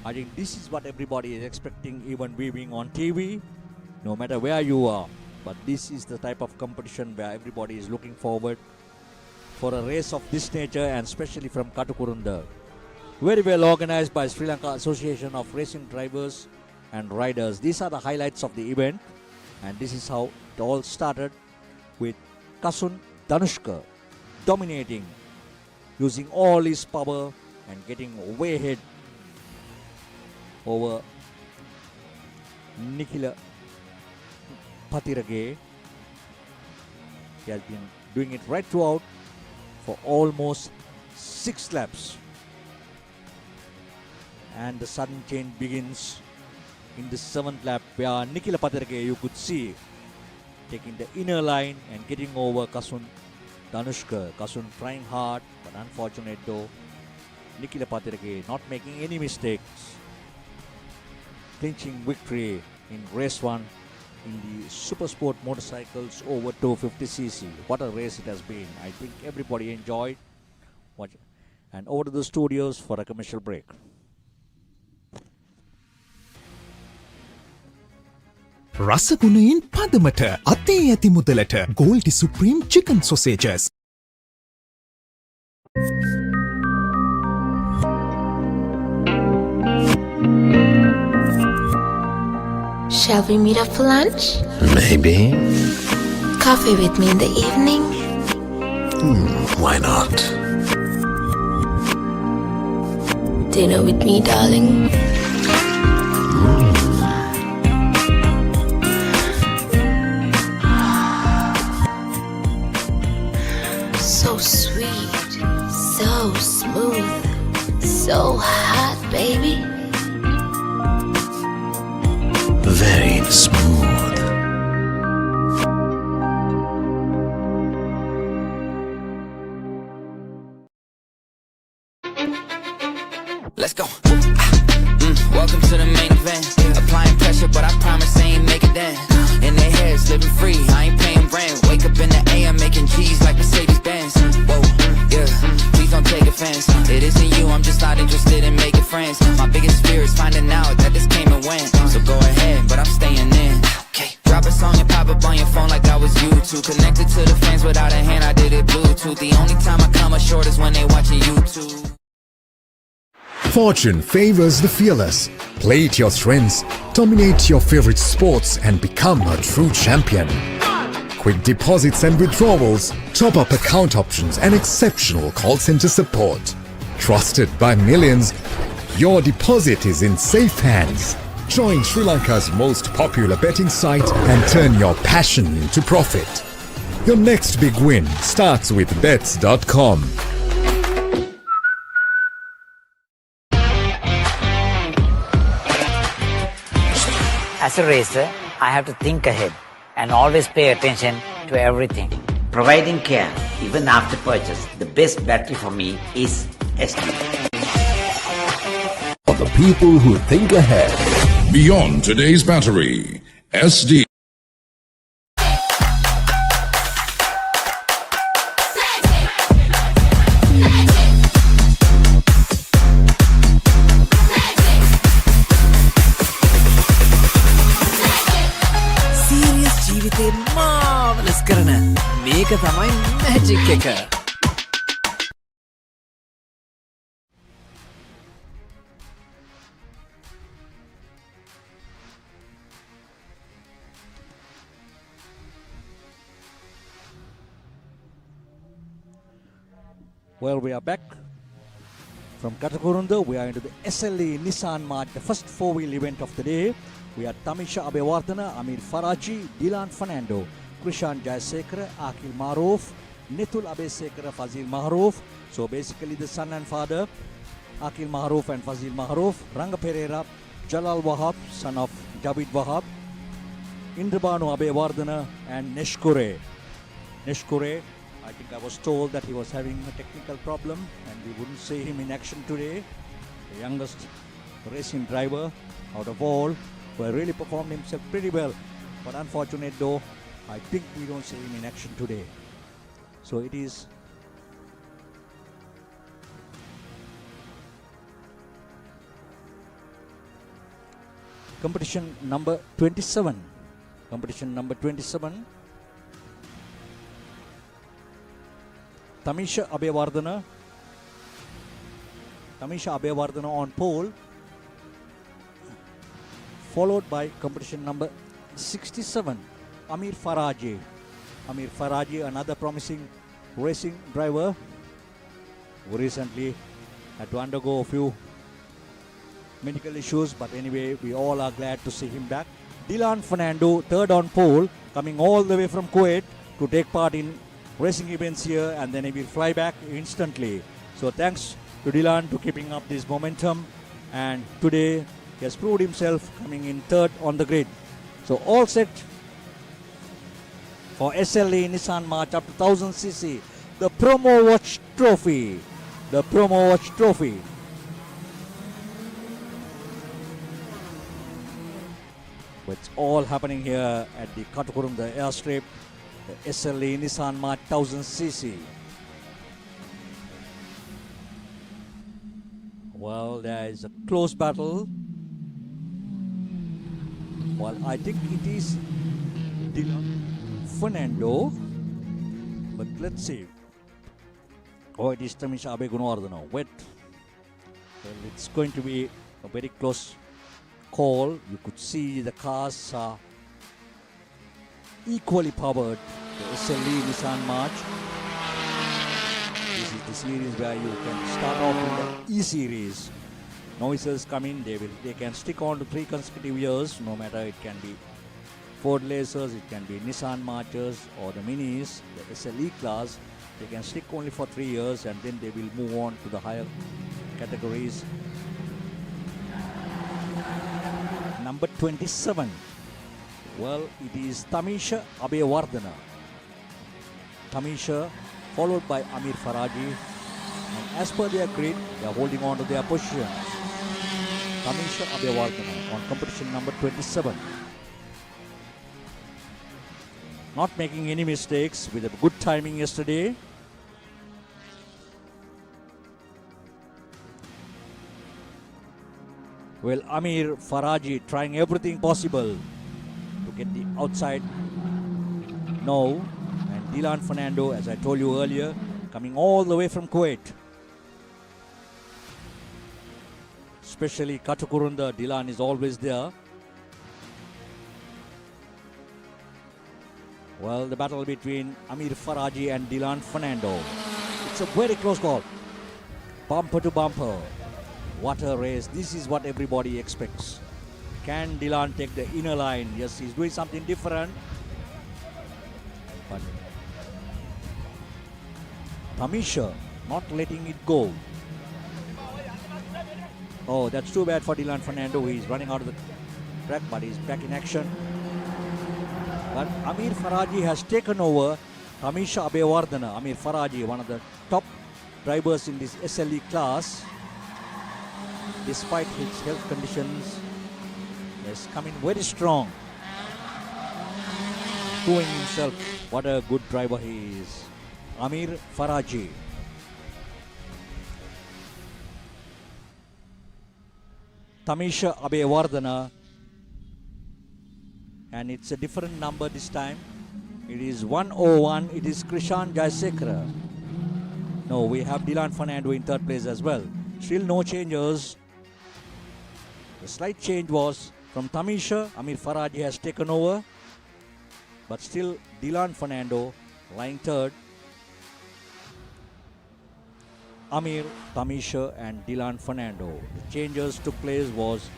I think this is what everybody is expecting, even viewing on TV, no matter where you are. But this is the type of competition where everybody is looking forward for a race of this nature, and especially from Katukurunda. Very well organized by Sri Lanka Association of Racing Drivers and Riders. These are the highlights of the event, and this is how it all started, with Kasun Danushka dominating, using all his power and getting way ahead over Nikila Patirage. He has been doing it right throughout for almost 6 laps. And the sudden change begins in the 7th lap, where Nikila Patirage, you could see, taking the inner line and getting over Kasun Danushka. Kasun trying hard, but unfortunate though. Nikila Patirage not making any mistakes, clinching victory in race 1 in the Super Sport motorcycles over 250cc. What a race it has been. I think everybody enjoyed. And over to the studios for a commercial break. රසගුණයෙන් පදමට අතේ ඇති මුදලට Goldie Supreme Chicken Sausages. Shall we meet up for lunch? Maybe. Coffee with me in the evening? Why not? Dinner with me, darling? So sweet, so smooth, so hot, baby. Very smooth. Let's go. Welcome to the main event. Applying pressure, but I promise I ain't make it then. In their heads, living free, I ain't paying rent. Wake up in the AM, making G's like Mercedes Benz. Whoa, yeah, please don't take offense. It isn't you, I'm just not interested in making friends. My biggest fear is finding out that this came and went. So go ahead, but I'm staying in. Okay, drop a song and pop up on your phone like I was YouTube. Connected to the fans without a hand, I did it Bluetooth. The only time I come up short is when they watching YouTube. Fortune favors the fearless. Play to your strengths, dominate your favorite sports, and become a true champion. Quick deposits and withdrawals, top-up account options, and exceptional call center support. Trusted by millions, your deposit is in safe hands. Join Sri Lanka's most popular betting site and turn your passion into profit. Your next big win starts with bets.com. As a racer, I have to think ahead and always pay attention to everything. Providing care even after purchase, the best battery for me is SD. For the people who think ahead. Beyond today's battery, SD. මාවලස් කරන මේක තමයි magic එක. Well, we are back from Katukurunda. We are into the SLE Nissan March, the first four-wheel event of the day. We are Tamisha Abewardana, Amir Faraji, Dilan Fernando, Krishan Jayasekara, Akil Maroof, Nitul Abesekara, Fazil Maharoof. So basically the son and father, Akil Maharoof and Fazil Maharoof, Ranga Pereira, Jalal Wahab, son of Javid Wahab, Indrabanu Abewardana and Neshkure. Neshkure, I think I was told that he was having a technical problem and we wouldn't see him in action today. The youngest racing driver out of all, who really performed himself pretty well. But unfortunate though, I think we don't see him in action today. So it is competition number 27. Competition number 27. Tamisha Abewardana on pole, followed by competition number 67, Amir Faraji. Amir Faraji, another promising racing driver who recently had to undergo a few medical issues, but anyway, we all are glad to see him back. Dilan Fernando, third on pole, coming all the way from Kuwait to take part in racing events here, and then he will fly back instantly. So thanks to Dilan to keeping up this momentum, and today he has proved himself coming in third on the grid. So all set for SLE Nissan March up to 1000cc, the Promo Watch Trophy. The Promo Watch Trophy. It's all happening here at the Katukurunda airstrip, the SLE Nissan March 1000cc. Well, there is a close battle. Well, I think it is Dilan Fernando, but let's see. Oh, it is Tamisha Abewardana. Wait. Well, it's going to be a very close call. You could see the cars are equally powered. The SLE Nissan March. This is the series where you can start off in the E-series. Novices come in, they can stick on to 3 consecutive years, no matter it can be Ford Lacers, it can be Nissan Marchers or the Minis, the SLE class. They can stick only for 3 years and then they will move on to the higher categories. Number 27. Well, it is Tamisha Abewardana. Tamisha, followed by Amir Faraji. And as per their grid, they are holding on to their positions. Tamisha Abewardana on competition number 27. Not making any mistakes with a good timing yesterday. Well, Amir Faraji trying everything possible to get the outside. No. And Dilan Fernando, as I told you earlier, coming all the way from Kuwait. Especially Katukurunda, Dilan is always there. Well, the battle between Amir Faraji and Dilan Fernando. It's a very close call. Bumper to bumper. What a race. This is what everybody expects. Can Dilan take the inner line? Yes, he's doing something different. But Tamisha not letting it go. Oh, that's too bad for Dilan Fernando. He's running out of the track, but he's back in action. But Amir Faraji has taken over Tamisha Abewardhana. Amir Faraji, one of the top drivers in this SLE class. Despite his health conditions, has come in very strong, proving himself what a good driver he is. Amir Faraji. Tamisha Abewardhana, and it's a different number this time. It is 101. It is Krishan Jaisekara. No, we have Dilan Fernando in third place as well. Still no changes. The slight change was from Tamisha. Amir Faraji has taken over, but still Dilan Fernando lying third. Amir, Tamisha and Dilan Fernando. The changes took place was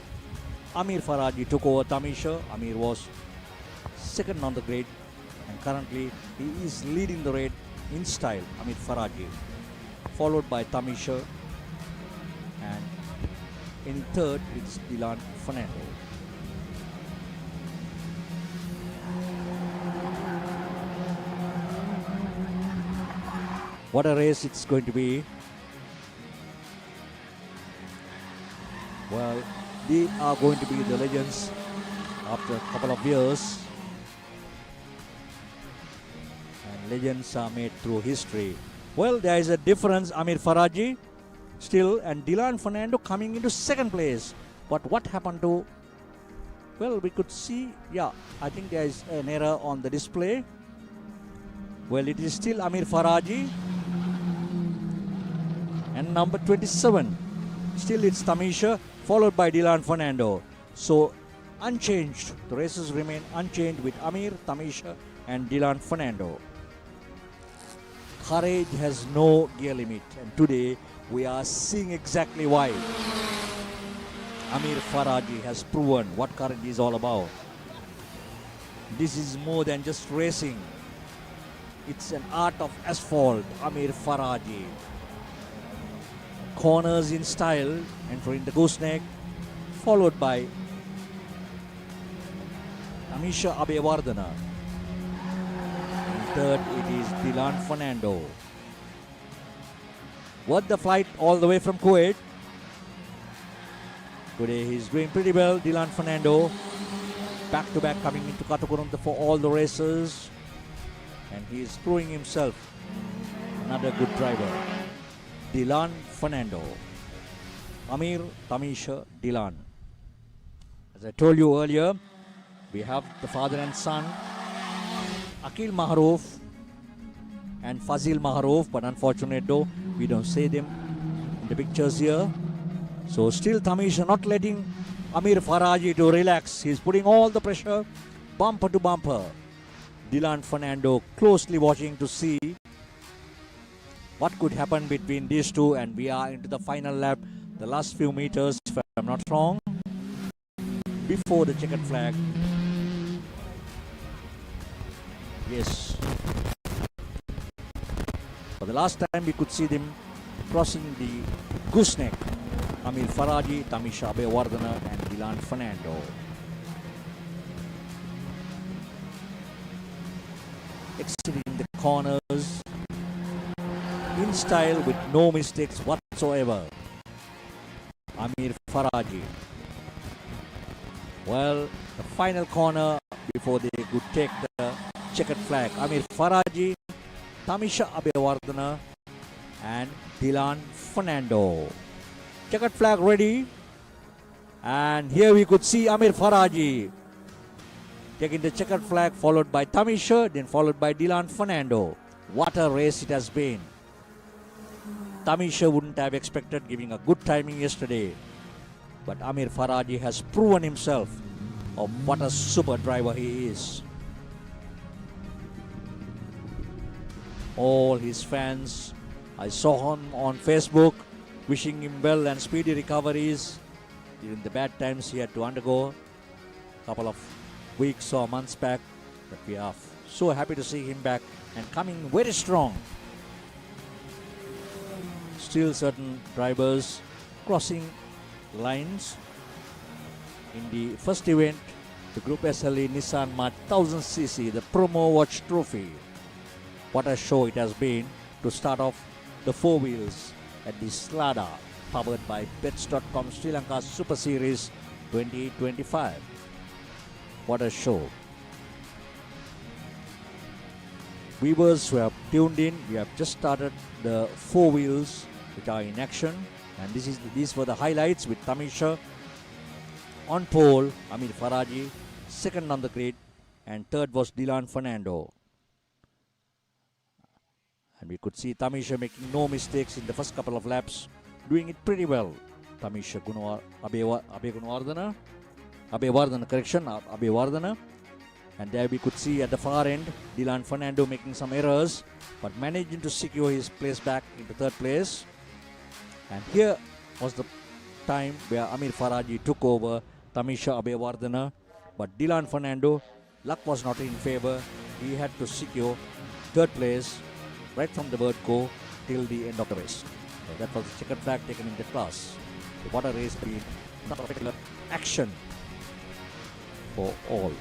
Amir Faraji took over Tamisha. Amir was second on the grid, and currently he is leading the race in style, Amir Faraji, followed by Tamisha, and in third it's Dilan Fernando. What a race it's going to be. Well, they are going to be the legends after a couple of years. And legends are made through history. Well, there is a difference. Amir Faraji still and Dilan Fernando coming into second place. But what happened to... Well, we could see... Yeah, I think there is an error on the display. Well, it is still Amir Faraji. And number 27. Still it's Tamisha, followed by Dilan Fernando. So unchanged. The races remain unchanged with Amir, Tamisha and Dilan Fernando. Courage has no gear limit, and today we are seeing exactly why. Amir Faraji has proven what courage is all about. This is more than just racing. It's an art of asphalt. Amir Faraji. Corners in style, entering the gooseneck, followed by Tamisha Abewardhana. In third, it is Dilan Fernando. What the flight all the way from Kuwait. Today he's doing pretty well, Dilan Fernando. Back to back coming into Katukurunda for all the races. And he is proving himself another good driver. Dilan Fernando. Amir, Tamisha, Dilan. As I told you earlier, we have the father and son, Akil Maharouf and Fazil Maharouf, but unfortunately though, we don't see them in the pictures here. So still Tamisha not letting Amir Faraji to relax. He's putting all the pressure, bumper to bumper. Dilan Fernando closely watching to see what could happen between these two, and we are into the final lap, the last few meters, if I'm not wrong, before the checkered flag. Yes. For the last time we could see them crossing the gooseneck. Amir Faraji, Tamisha Abewardhana and Dilan Fernando. Exiting the corners in style with no mistakes whatsoever. Amir Faraji. Well, the final corner before they could take the checkered flag. Amir Faraji, Tamisha Abewardhana and Dilan Fernando. Checkered flag ready. And here we could see Amir Faraji taking the checkered flag, followed by Tamisha, then followed by Dilan Fernando. What a race it has been. Tamisha wouldn't have expected giving a good timing yesterday. But Amir Faraji has proven himself of what a super driver he is. All his fans, I saw him on Facebook, wishing him well and speedy recoveries during the bad times he had to undergo. couple of weeks or months back, but we are so happy to see him back and coming very strong. Still certain drivers crossing lines. In the first event, the Group SLE Nissan March 1000cc, the Promo Watch Trophy. What a show it has been to start off the four wheels at the Slada, powered by Bets.com Sri Lanka Super Series 2025. What a show. Viewers who have tuned in, we have just started the four wheels which are in action, and these were the highlights with Tamisha on pole, Amir Faraji second on the grid, and third was Dylan Fernando. And we could see Tamisha making no mistakes in the first couple of laps, doing it pretty well. Tamisha Abhevardhana, and there we could see at the far end Dylan Fernando making some errors, but managing to secure his place back into third place. And here was the time where Amir Faraji took over Tamisha Abhevardhana, but Dylan Fernando, luck was not in favor. He had to secure third place right from the word go till the end of the race. So that was the checkered flag taken in the class. So what a race been. Not a particular action for all.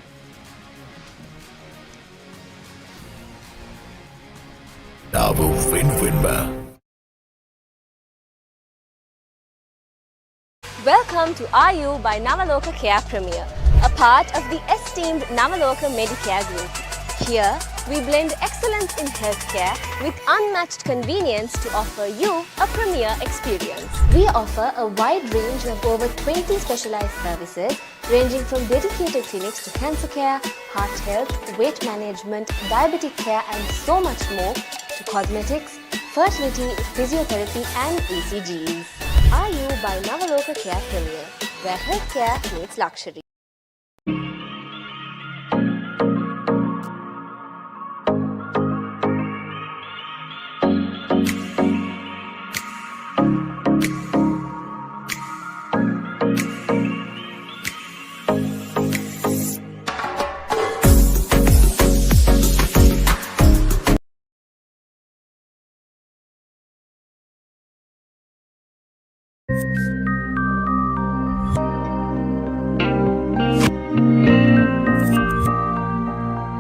Welcome to RU by Navaloka Care Premier, a part of the esteemed Navaloka Medicare Group. Here, we blend excellence in healthcare with unmatched convenience to offer you a premier experience. We offer a wide range of over 20 specialized services ranging from dedicated clinics to cancer care, heart health, weight management, diabetic care and so much more, to cosmetics, fertility, physiotherapy and ECGs. RU by Navaloka Care Premier, where healthcare meets luxury.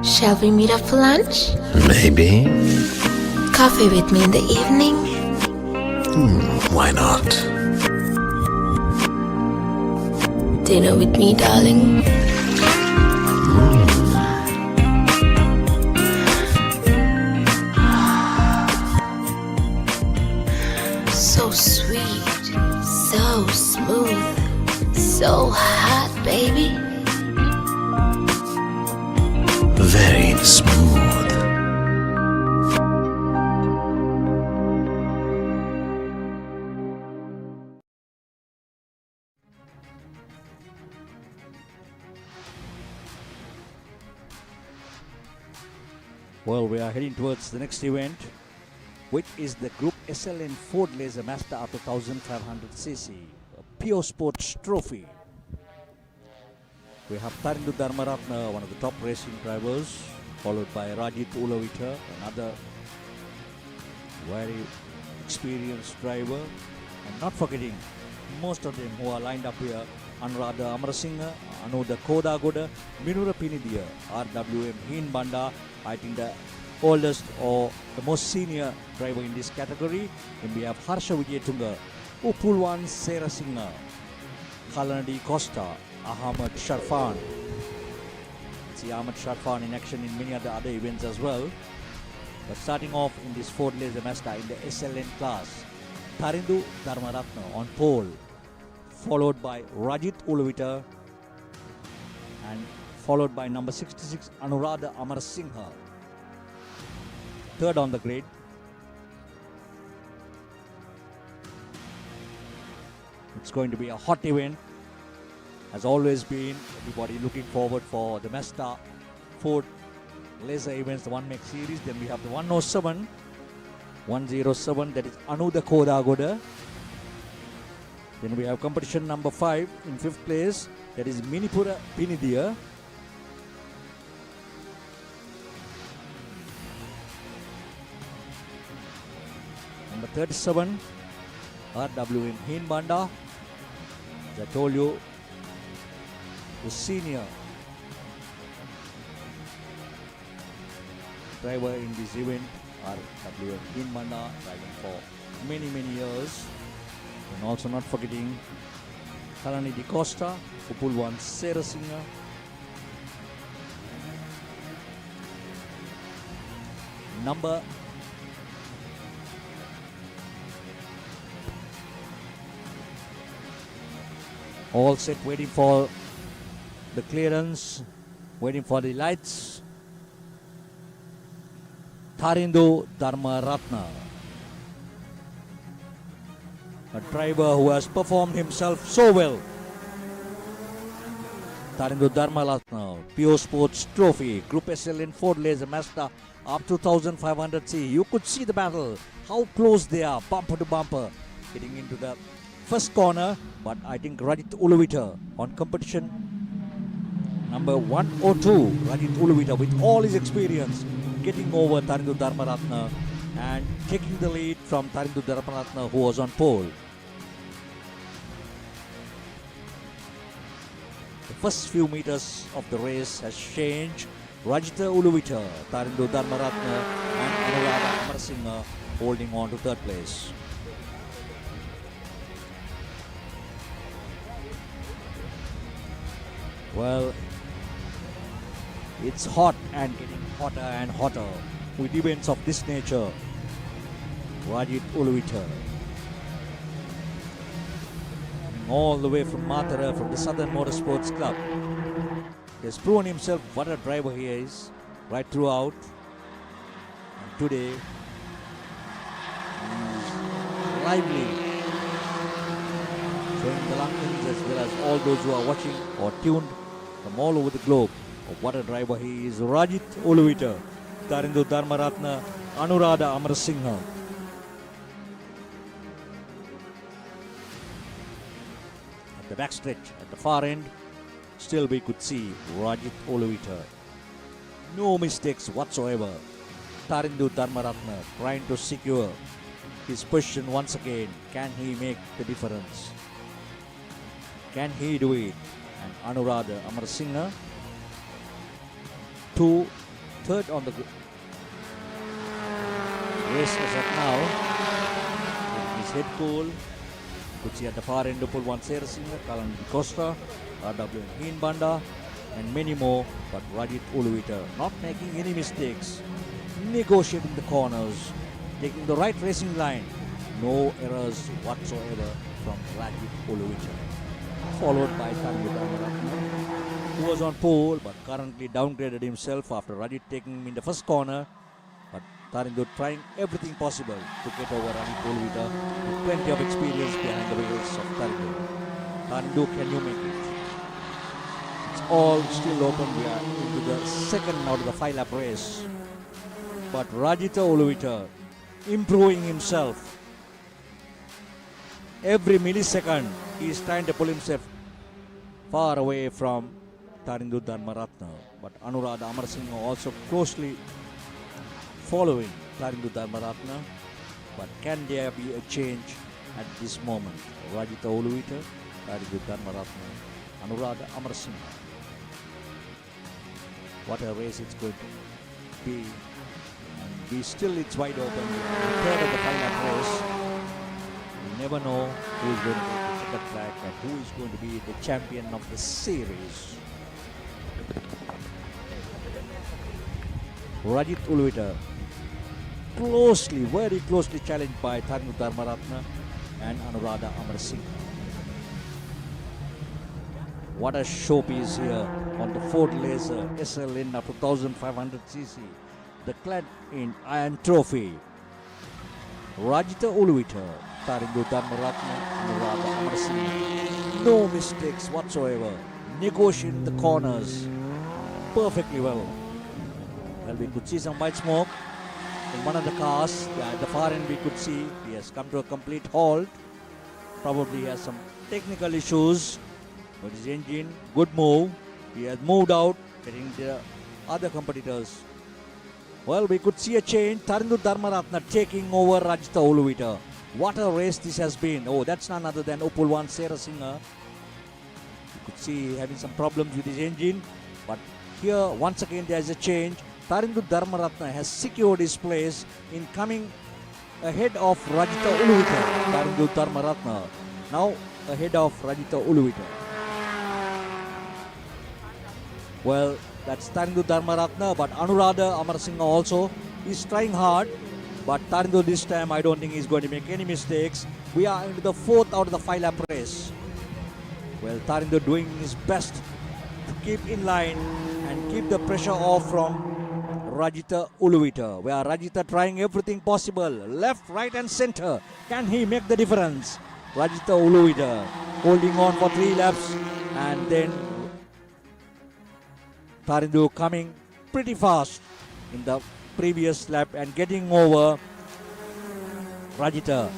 Shall we meet up for lunch? Maybe. Coffee with me in the evening? Why not? Dinner with me, darling? So sweet, so smooth, so hot, baby. Very smooth. Well, we are heading towards the next event, which is the Group SLN Ford Laser Mazda up to 1500cc, a Pure Sports Trophy. We have Tarindu Dharmaratna, one of the top racing drivers, followed by Rajit Ulavita, another very experienced driver, and not forgetting most of them who are lined up here: Anuradha Amarasinghe, Anuda Kodagoda, Minura Pinidia, RWM Heen Banda, I think the oldest or the most senior driver in this category. Then we have Harsha Wijetunga, Upulwan Serasinghe, Kalanadi Costa, Ahmad Sharfan. See Ahmad Sharfan in action in many other events as well. But starting off in this Ford Laser Mazda in the SLN class, Tarindu Dharmaratna on pole, followed by Rajit Ulavita, and followed by number 66 Anuradha Amarasinghe. Third on the grid. It's going to be a hot event. Has always been, everybody looking forward for the Mazda Ford Laser events, the One Make series. Then we have the 107, that is Anuda Kodagoda. Then we have competition number 5 in 5th place. That is Minipura Pinidia. Number 37, RWM Hinbanda. As I told you, the senior driver in this event, RWM Hinbanda, driving for many years. And also not forgetting Kalani Di Costa, for Pool 1 Sarah Singer. Number all set, waiting for the clearance, waiting for the lights. Tharindo Dharmaratna, a driver who has performed himself so well. Tharindo Dharmaratna, Pure Sports Trophy, Group SL in Ford Laser Mazda up to 1500C. You could see the battle, how close they are, bumper to bumper, getting into the first corner. But I think Rajit Uluvita on competition number 102, Rajit Uluvita with all his experience, getting over Tharindo Dharmaratna and taking the lead from Tharindo Dharmaratna, who was on pole. The first few meters of the race has changed. Rajita Uluvita, Tharindo Dharmaratna and Anuradha Amarasinghe holding on to third place. Well, it's hot and getting hotter and hotter with events of this nature. Rajit Uluvita, all the way from Matara, from the Southern Motorsports Club. He has proven himself what a driver he is right throughout. And today, he's lively, showing the Lankans as well as all those who are watching or tuned from all over the globe of what a driver he is. Rajit Uluvita, Tharindo Dharmaratna, Anuradha Amarasinghe. At the backstretch, at the far end, still we could see Rajit Uluvita. No mistakes whatsoever. Tharindo Dharmaratna trying to secure his position once again. Can he make the difference? Can he do it? And Anuradha Amarasinghe, third on the race as of now. His head pole. Could see at the far end Pool 1 Sarah Singer, Kalani Di Costa, RWM Hinbanda, and many more. But Rajit Uluvita not making any mistakes, negotiating the corners, taking the right racing line. No errors whatsoever from Rajit Uluvita. Followed by Tharindo Dharmaratna, who was on pole but currently downgraded himself after Rajit taking him in the first corner. But Tharindo trying everything possible to get over Rajit Uluvita with plenty of experience behind the wheels of Tharindo. Tharindo, can you make it? It's all still open. We are into the second out of the 5-lap race. But Rajita Uluvita improving himself. Every millisecond he is trying to pull himself far away from Tharindo Dharmaratna. But Anuradha Amarasinghe also closely following Tharindo Dharmaratna. But can there be a change at this moment? Rajita Uluvita, Tharindo Dharmaratna, Anuradha Amarasinghe. What a race it's going to be. And it's wide open. The third of the 5-lap race. You never know who is going to take the second track and who is going to be the champion of the series. Rajit Uluvita very closely challenged by Tharindo Dharmaratna and Anuradha Amarasinghe. What a showpiece here on the Ford Laser SLN up to 1500cc. The clad in iron trophy. Rajita Uluvita, Tharindo Dharmaratna, Anuradha Amarasinghe. No mistakes whatsoever. Negotiating the corners perfectly well. Well, we could see some white smoke in one of the cars. At the far end we could see he has come to a complete halt. probably has some technical issues. But his engine, good move. He has moved out, getting the other competitors. Well, we could see a change. Tarindu Dharmaratna taking over Rajita Uluvita. What a race this has been. Oh, that's none other than Upulwan Serasinghe. You could see having some problems with his engine. But here, once again, there is a change. Tarindu Dharmaratna has secured his place in coming ahead of Rajita Uluvita. Tarindu Dharmaratna now ahead of Rajita Uluvita. Well, that's Tarindu Dharmaratna, but Anuradha Amarasinghe also is trying hard. But Tarindu this time, I don't think he's going to make any mistakes. We are into the 4th out of the 5-lap race. Well, Tarindu doing his best to keep in line and keep the pressure off from Rajita Uluvita. Where Rajita trying everything possible. Left, right and center. Can he make the difference? Rajita Uluvita holding on for 3 laps, and then Tarindu coming pretty fast in the previous lap and getting over Rajita.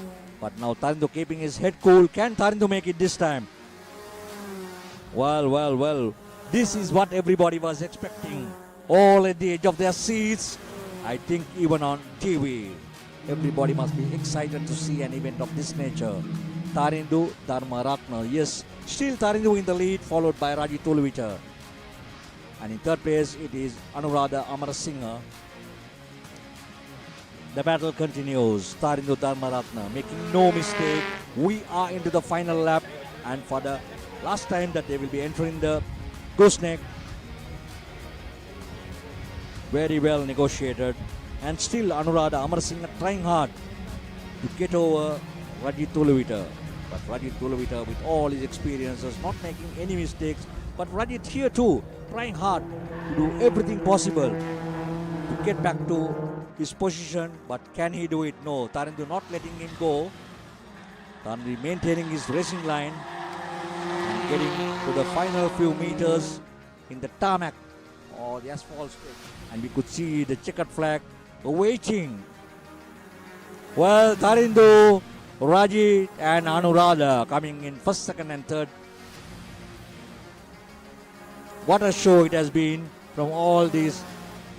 But now Tarindu keeping his head cool. Can Tarindu make it this time? Well. This is what everybody was expecting. All at the edge of their seats. I think even on TV, everybody must be excited to see an event of this nature. Tarindu Dharmaratna. Yes, still Tarindu in the lead, followed by Rajita Uluvita. And in 3rd place, it is Anuradha Amarasinghe. The battle continues. Tarindu Dharmaratna making no mistake. We are into the final lap. And for the last time that they will be entering the gooseneck. Very well negotiated. And still Anuradha Amarasinghe trying hard to get over Rajita Uluvita. But Rajita Uluvita, with all his experiences, not making any mistakes. But Rajit here too, trying hard to do everything possible to get back to his position. But can he do it? No. Tarindu not letting him go. Tarindu maintaining his racing line and getting to the final few meters in the tarmac or the asphalt strip. And we could see the checkered flag waiting. Well, Tarindu, Rajit and Anuradha coming in 1st, 2nd and 3rd. What a show it has been from all these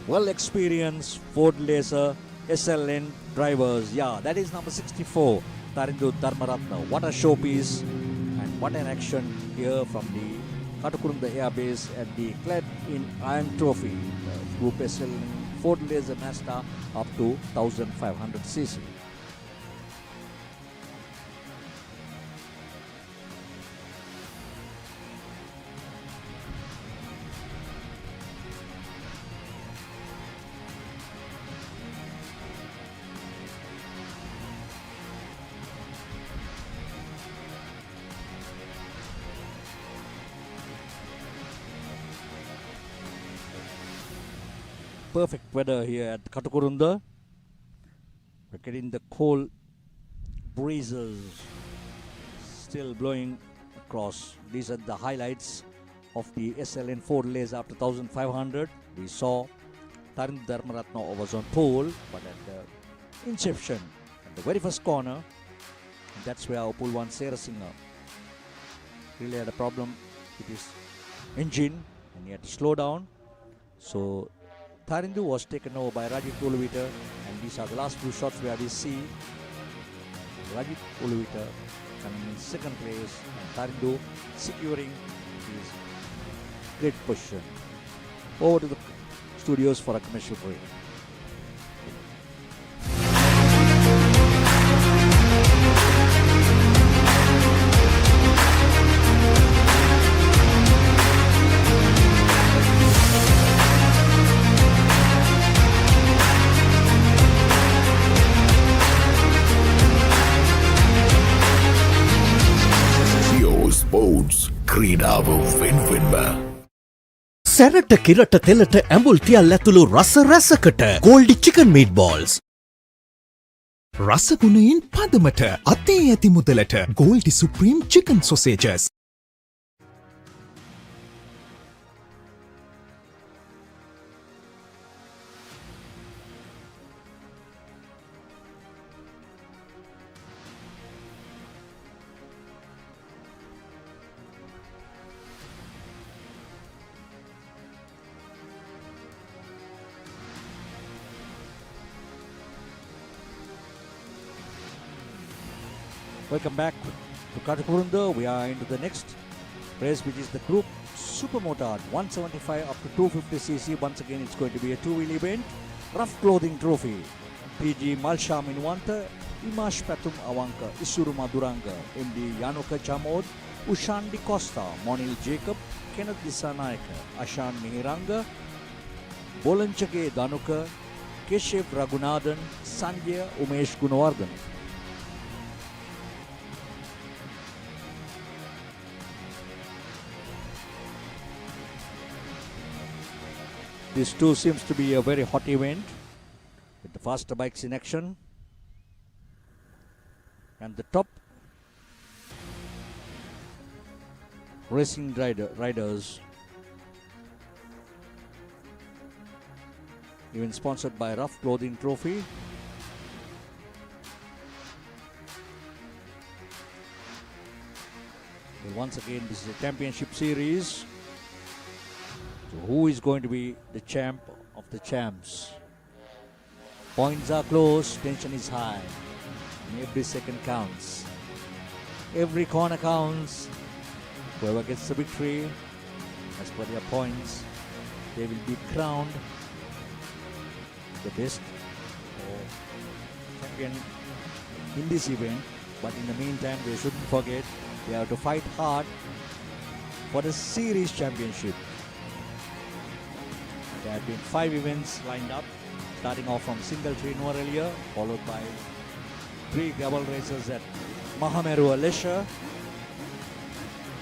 well-experienced Ford Laser SLN drivers. Yeah, that is number 64, Tarindu Dharmaratna. What a showpiece and what an action here from the Katukurunda Air Base at the Clad in Iron Trophy. Group SLN Ford Laser Mazda up to 1500cc. Perfect weather here at Katukurunda. We're getting the cold breezes still blowing across. These are the highlights of the SLN Ford Laser after 1500. We saw Tarindu Dharmaratna was on pole, but at the inception, at the very first corner, that's where Upulwan Serasinghe really had a problem with his engine and he had to slow down. So Tarindu was taken over by Rajita Uluvita, and these are the last few shots where we see Rajita Uluvita coming in 2nd place and Tarindu securing his great position. Over to the studios for a commercial break. Sports ක්‍රීඩාව වෙන්වෙන්ම සැරට කිරට තෙලට ඇඹුල් තියල් ඇතුළු රස රැසකට Goldi chicken meat balls රසගුණයෙන් පදමට අතේ ඇති මුදලට Goldi supreme chicken sausages Welcome back to Katukurunda. We are into the next race, which is the Group Super Motard 175 up to 250cc. Once again, it's going to be a two-wheel event. Rough Clothing Trophy. PG Malsha Minwanta, Imash Patum Awanka, Isuru Maduranga, MD Yanuka Chamod, Ushan Di Costa, Monil Jacob, Kenneth Disanayaka, Ashan Mihiranga, Bolanchage Danuka, Keshev Raghunathan, Sanjay Umesh Gunawardhan. This too seems to be a very hot event with the faster bikes in action. And the top racing riders, even sponsored by Rough Clothing Trophy. Well, once again, this is a championship series. So who is going to be the champ of the champs? Points are close, tension is high. And every second counts. Every corner counts. Whoever gets the victory, as per their points, they will be crowned the best champion in this event. But in the meantime, they shouldn't forget they have to fight hard for the series championship. There have been 5 events lined up, starting off from Single Tree Nuwara, followed by 3 gravel races at Mahameru Leisure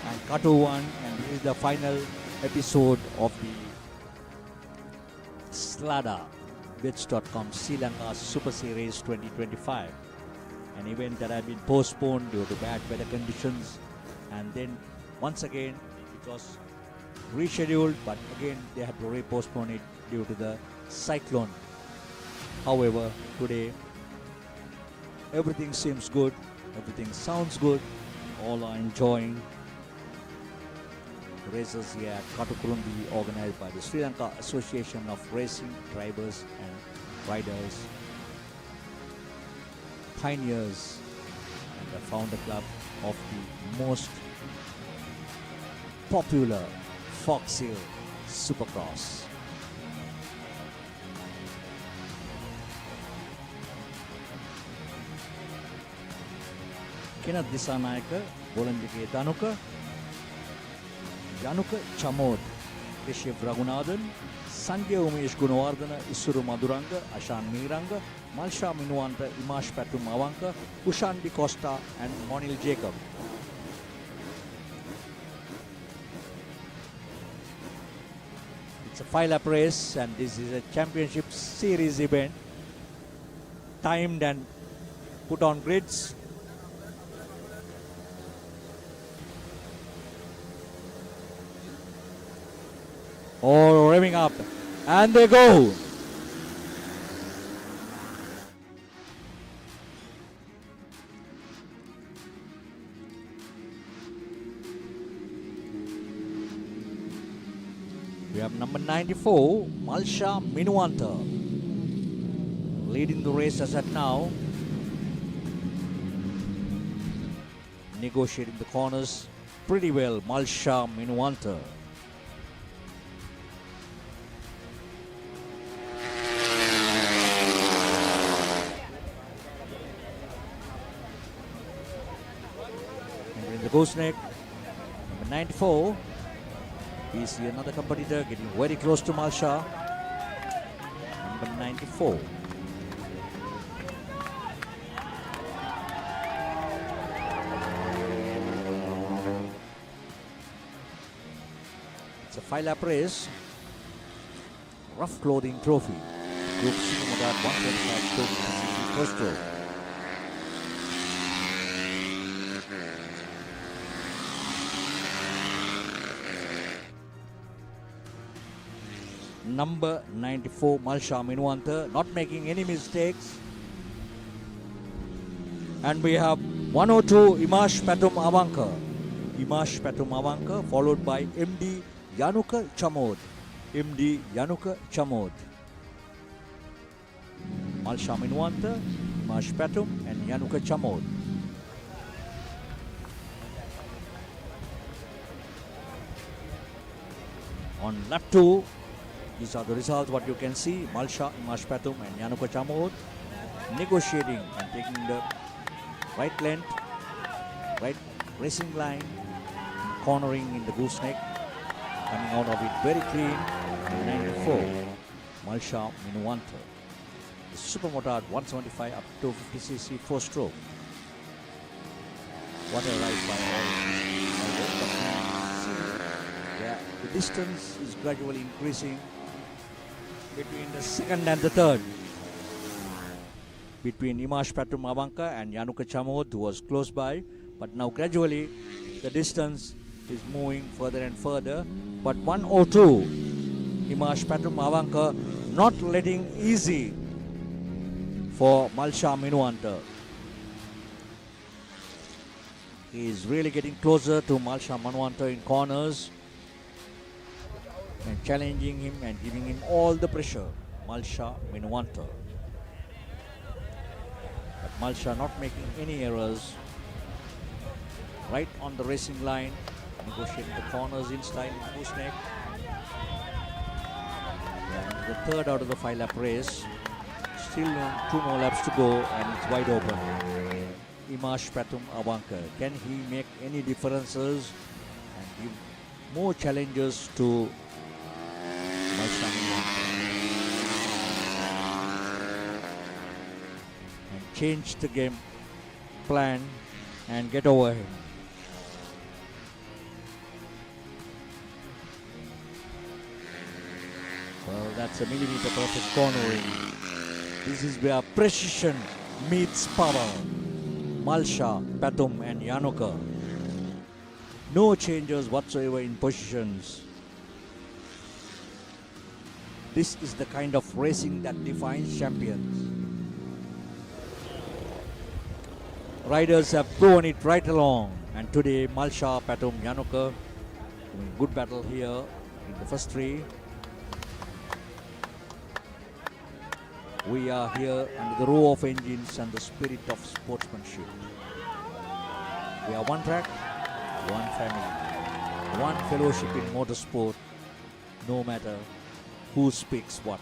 and Katu 1, and this is the final episode of the Slada Bits.com Sri Lanka Super Series 2025, an event that had been postponed due to bad weather conditions, and then once again it was rescheduled, but again they had to repostpone it due to the cyclone. However, today everything seems good, everything sounds good, all are enjoying the races here at Katukurundi, organized by the Sri Lanka Association of Racing Drivers and Riders, pioneers and the founder club of the most popular Fox Hill Supercross. Kenneth Disanayaka, Bolanchage Danuka, Yanuka Chamod, Keshev Raghunathan, Sanjay Umesh Gunawardhana, Isuru Maduranga, Ashan Mihiranga, Malsha Minwanta, Imash Patum Awanka, Ushan Di Costa and Monil Jacob. It's a 5-lap race, and this is a championship series event, timed and put on grids. All revving up, and they go. We have number 94, Malsha Minwanta, leading the race as at now, negotiating the corners pretty well. Malsha Minwanta. The gooseneck, number 94. We see another competitor getting very close to Malsha, number 94. It's a 5-lap race. Rough Clothing Trophy. Group Super Motard 125 first row. Number 94, Malsha Minwanta, not making any mistakes. And we have 102, Imash Patum Awanka. Imash Patum Awanka, followed by MD Yanuka Chamod. MD Yanuka Chamod. Malsha Minwanta, Imash Patum and Yanuka Chamod. On lap 2, these are the results what you can see. Malsha, Imash Patum and Yanuka Chamod negotiating and taking the right length, right racing line, cornering in the gooseneck, coming out of it very clean. 94, Malsha Minuanta. The Supermotard 175 up to 250cc 4-stroke. What a ride by all. The distance is gradually increasing between the second and the third. Between Imash Patum Avanka and Yanuka Chamod, who was close by, but now gradually the distance is moving further and further. But 102, Imash Patum Avanka not letting easy for Malsha Minuanta. He is really getting closer to Malsha Minuanta in corners and challenging him and giving him all the pressure. Malsha Minuanta. But Malsha not making any errors. Right on the racing line, negotiating the corners in style in gooseneck. The third out of the 5-lap race. Still 2 more laps to go and it's wide open. Imash Patum Avanka. Can he make any differences and give more challenges to Malsha Minuanta? And change the game plan and get over him. Well, that's a millimeter perfect cornering. This is where precision meets power. Malsha, Patum and Yanuka. No changes whatsoever in positions. This is the kind of racing that defines champions. Riders have proven it right along. And today, Malsha, Patum, Yanuka doing good battle here in the first 3. We are here under the row of engines and the spirit of sportsmanship. We are one track, one family, one fellowship in motorsport, no matter who speaks what.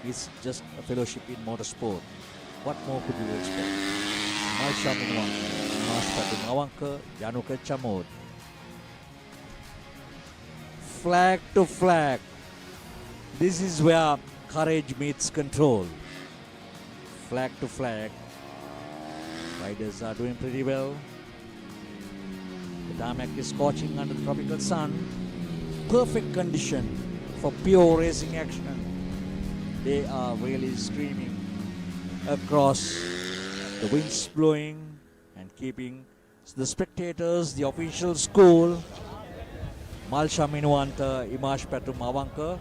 It's just a fellowship in motorsport. What more could you expect? Malsha Minuanta, Imash Patum Avanka, Yanuka Chamod. Flag to flag. This is where courage meets control. Flag to flag. Riders are doing pretty well. The tarmac is scorching under the tropical sun. Perfect condition for pure racing action. They are really screaming across. The winds blowing and keeping the spectators, the officials cool. Malsha Minuanta, Imash Patum Avanka.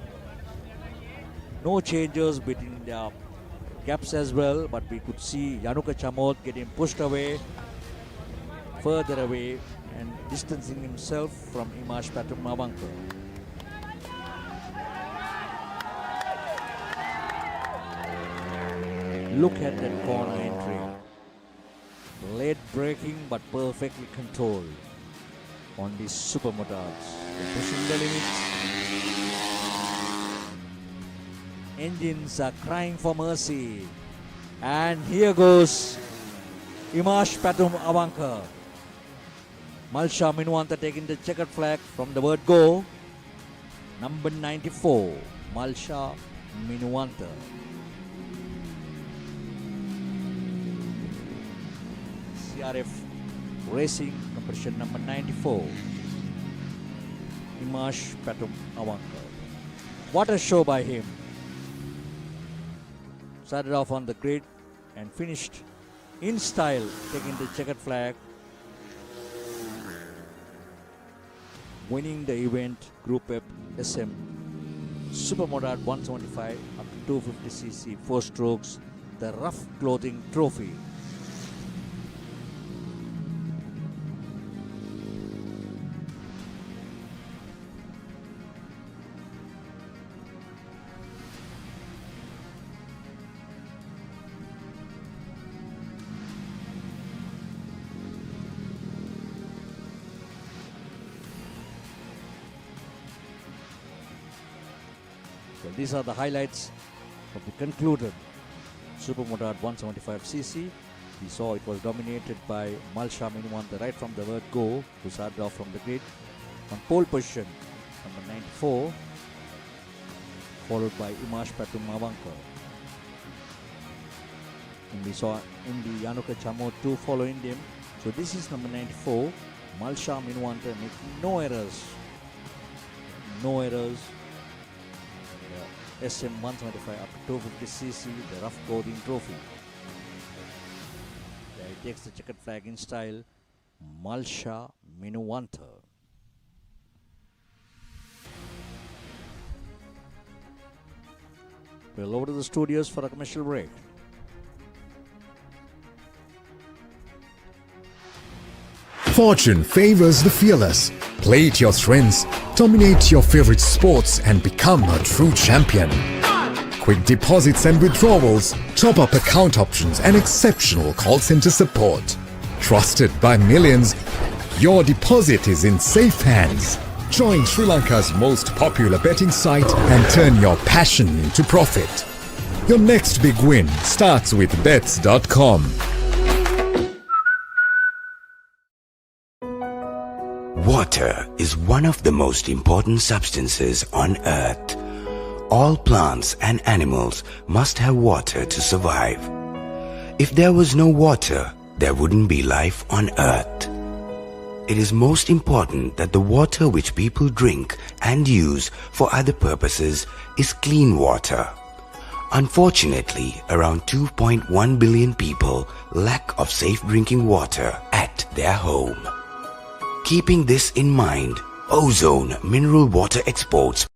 No changes between their gaps as well, but we could see Yanuka Chamod getting pushed away, further away and distancing himself from Imash Patum Avanka. Look at that corner entry. Late braking but perfectly controlled on these supermotards. They're pushing the limits. Engines are crying for mercy. And here goes Imash Patum Avanka. Malsha Minuanta taking the checkered flag from the word go. Number 94, Malsha Minuanta. CRF Racing competition number 94. Imash Patum Avanka. What a show by him. Started off on the grid and finished in style, taking the checkered flag, winning the event Group F SM Supermotard 175 up to 250cc 4 strokes, the Rough Clothing Trophy. Well, these are the highlights of the concluded Supermoto at 175cc. We saw it was dominated by Malsha Minuwanta right from the word go, who started off from the grid. On pole position, number 94, followed by Imash Patum Mavanka. And we saw Indi Yanuka Chamo 2 following them. So this is number 94, Malsha Minuwanta, making no errors. No errors. SM 175 up to 250cc, the rough clothing trophy. There he takes the checkered flag in style, Malsha Minuwanta. We'll over to the studios for a commercial break. Fortune favors the fearless. Play to your strengths, dominate your favorite sports, and become a true champion. Quick deposits and withdrawals, top-up account options, and exceptional call center support. Trusted by millions, your deposit is in safe hands. Join Sri Lanka's most popular betting site and turn your passion into profit. Your next big win starts with bets.com. Water is one of the most important substances on Earth. All plants and animals must have water to survive. If there was no water, there wouldn't be life on Earth. It is most important that the water which people drink and use for other purposes is clean water. Unfortunately, around 2.1 billion people lack of safe drinking water at their home. Keeping this in mind, Ozone Mineral Water Exports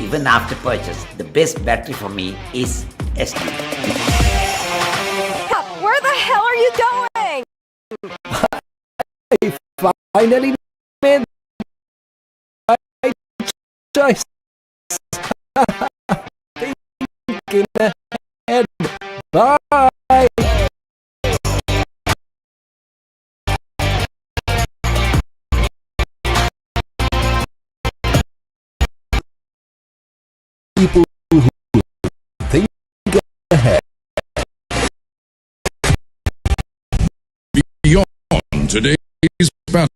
even after purchase, the best battery for me is SD. Where the hell are you going? I finally made the right choice. Thinking ahead. Bye. People who think ahead. Beyond today's battery,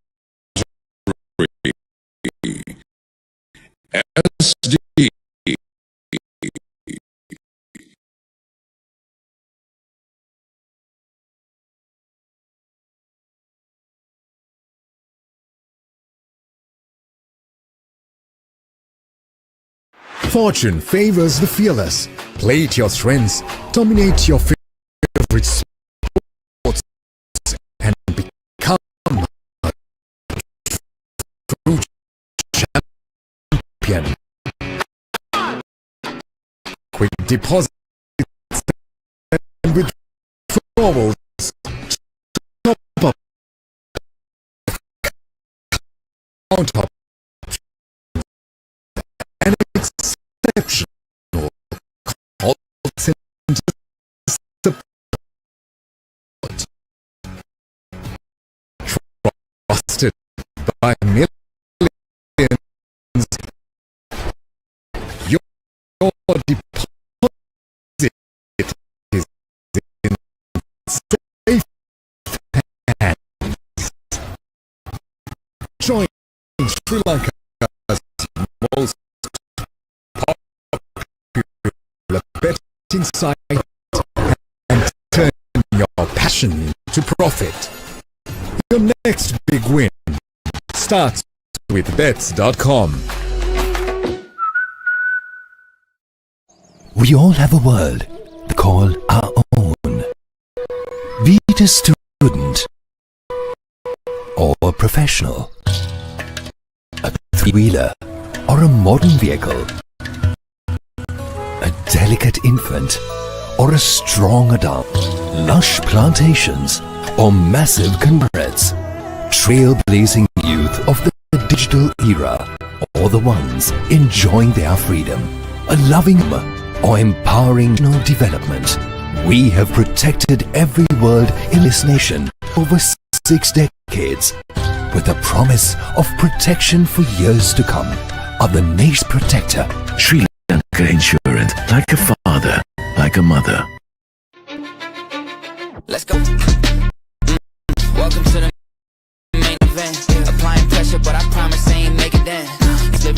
SD. Fortune favors the fearless. Play to your strengths, dominate your favorite sports, and become a true champion. Quick deposits and withdrawals. Top up account options and exceptional call center support. Trusted by millions. Your deposit is in safe hands. Join Sri Lanka's most popular betting site and turn your passion to profit. Your next big win starts with bets.com. We all have a world we call our own. Be it a student or a professional, a three-wheeler or a modern vehicle, a delicate infant or a strong adult, lush plantations or massive conglomerates, trailblazing youth of the digital era or the ones enjoying their freedom, a loving or empowering national development. We have protected every world in this nation over 6 decades with the promise of protection for years to come. Are the nation's protector, Sri Lanka Insurance, like a father, like a mother. Let's go. Welcome to the main event. Applying pressure, but I promise I ain't make it dance.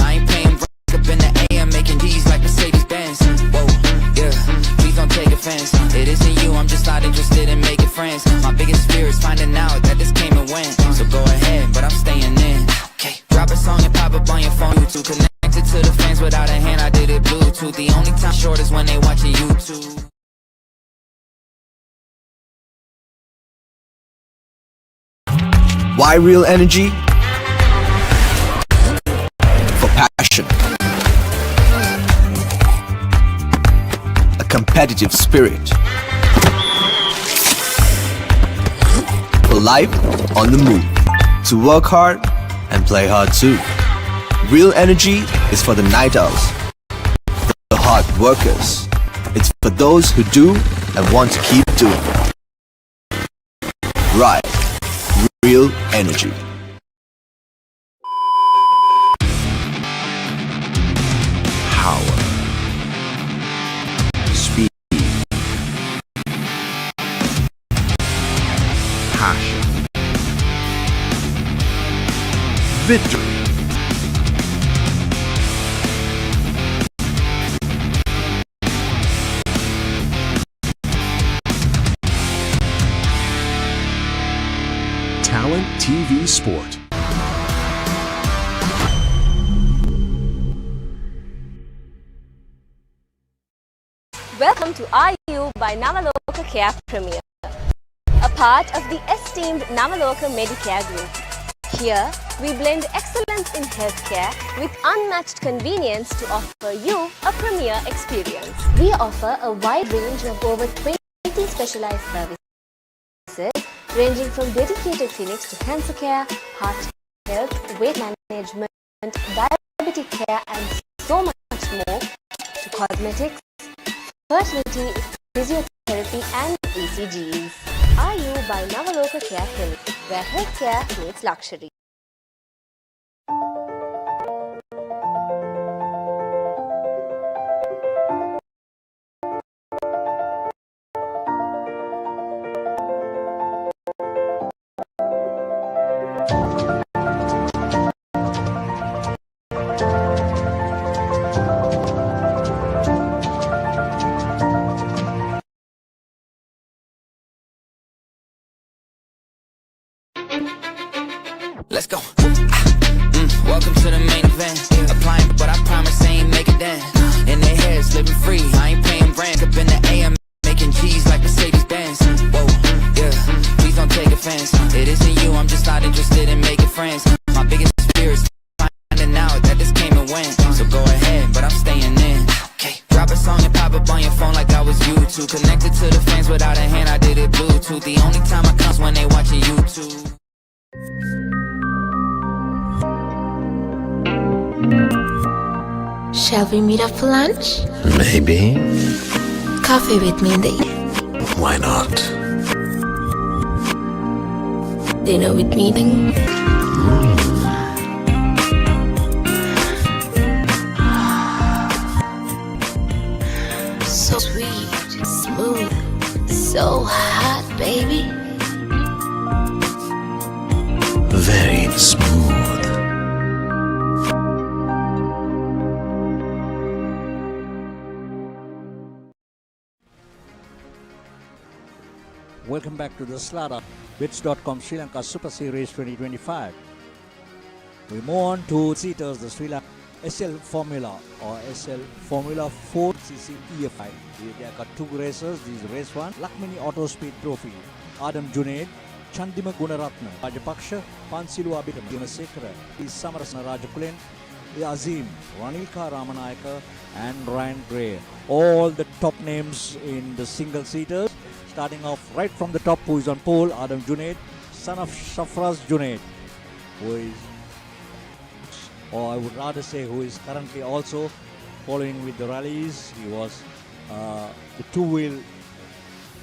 I ain't paying break up in the AM, making D's like Mercedes Benz. Whoa, yeah, please don't take offense. It isn't you, I'm just not interested in making friends. My biggest fear is finding out that this came and went. So go ahead, but I'm staying in. Okay, drop a song and pop up on your phone. YouTube connected to the fans without a hand, I did it Bluetooth. The only time short is when they watching YouTube. Why real energy? For passion. A competitive spirit. For life on the move. To work hard and play hard too. Real energy is for the night owls. The hard workers. It's for those who do and want to keep doing. Right. Real energy. Power. Speed. Passion. Victory. Talent TV Sport. Welcome to IU by Navaloka Care Premier, a part of the esteemed Navaloka Medicare Group. Here, we blend excellence in healthcare with unmatched convenience to offer you a premier experience. We offer a wide range of over 20 specialized services ranging from dedicated clinics to cancer care, heart health, weight management, diabetic care and so much more, to cosmetics, fertility, physiotherapy and ECGs. Are you by Navaloka Care Clinic, where healthcare meets luxury. Let's go. Welcome to the main event. Applying, but I promise I ain't make it then. In their heads, living free. I ain't paying rent. Up in the AM, making G's like Mercedes Benz. Whoa, yeah. Please don't take offense. It isn't you. I'm just not interested in making friends. My biggest fear is finding out that this came and went. So go ahead, but I'm staying in. Okay. Drop a song and pop up on your phone like I was YouTube. Connected to the fans without a hand. I did it Bluetooth. The only time I cuss when they watching YouTube. Shall we meet up for lunch? Maybe. Coffee with me in the evening. Why not? Dinner with me then. So sweet, smooth, so hot, baby. Very smooth. Welcome back to the Slada Bits.com Sri Lanka Super Series 2025. We move on to seaters, the Sri Lanka SL Formula or SL Formula 4cc EFI. They got two races. These race one, Lakmini Auto Speed Trophy. Adam Junaid, Chandima Gunaratna, Rajapaksha, Pansilu Abhitama, Gunasekara, Samarasana Rajakulen, Azim, Ranilka Ramanayaka and Ryan Gray. All the top names in the single seaters. Starting off right from the top, who is on pole, Adam Junaid, son of Shafraz Junaid, who is, or I would rather say, who is currently also following with the rallies. He was the two-wheel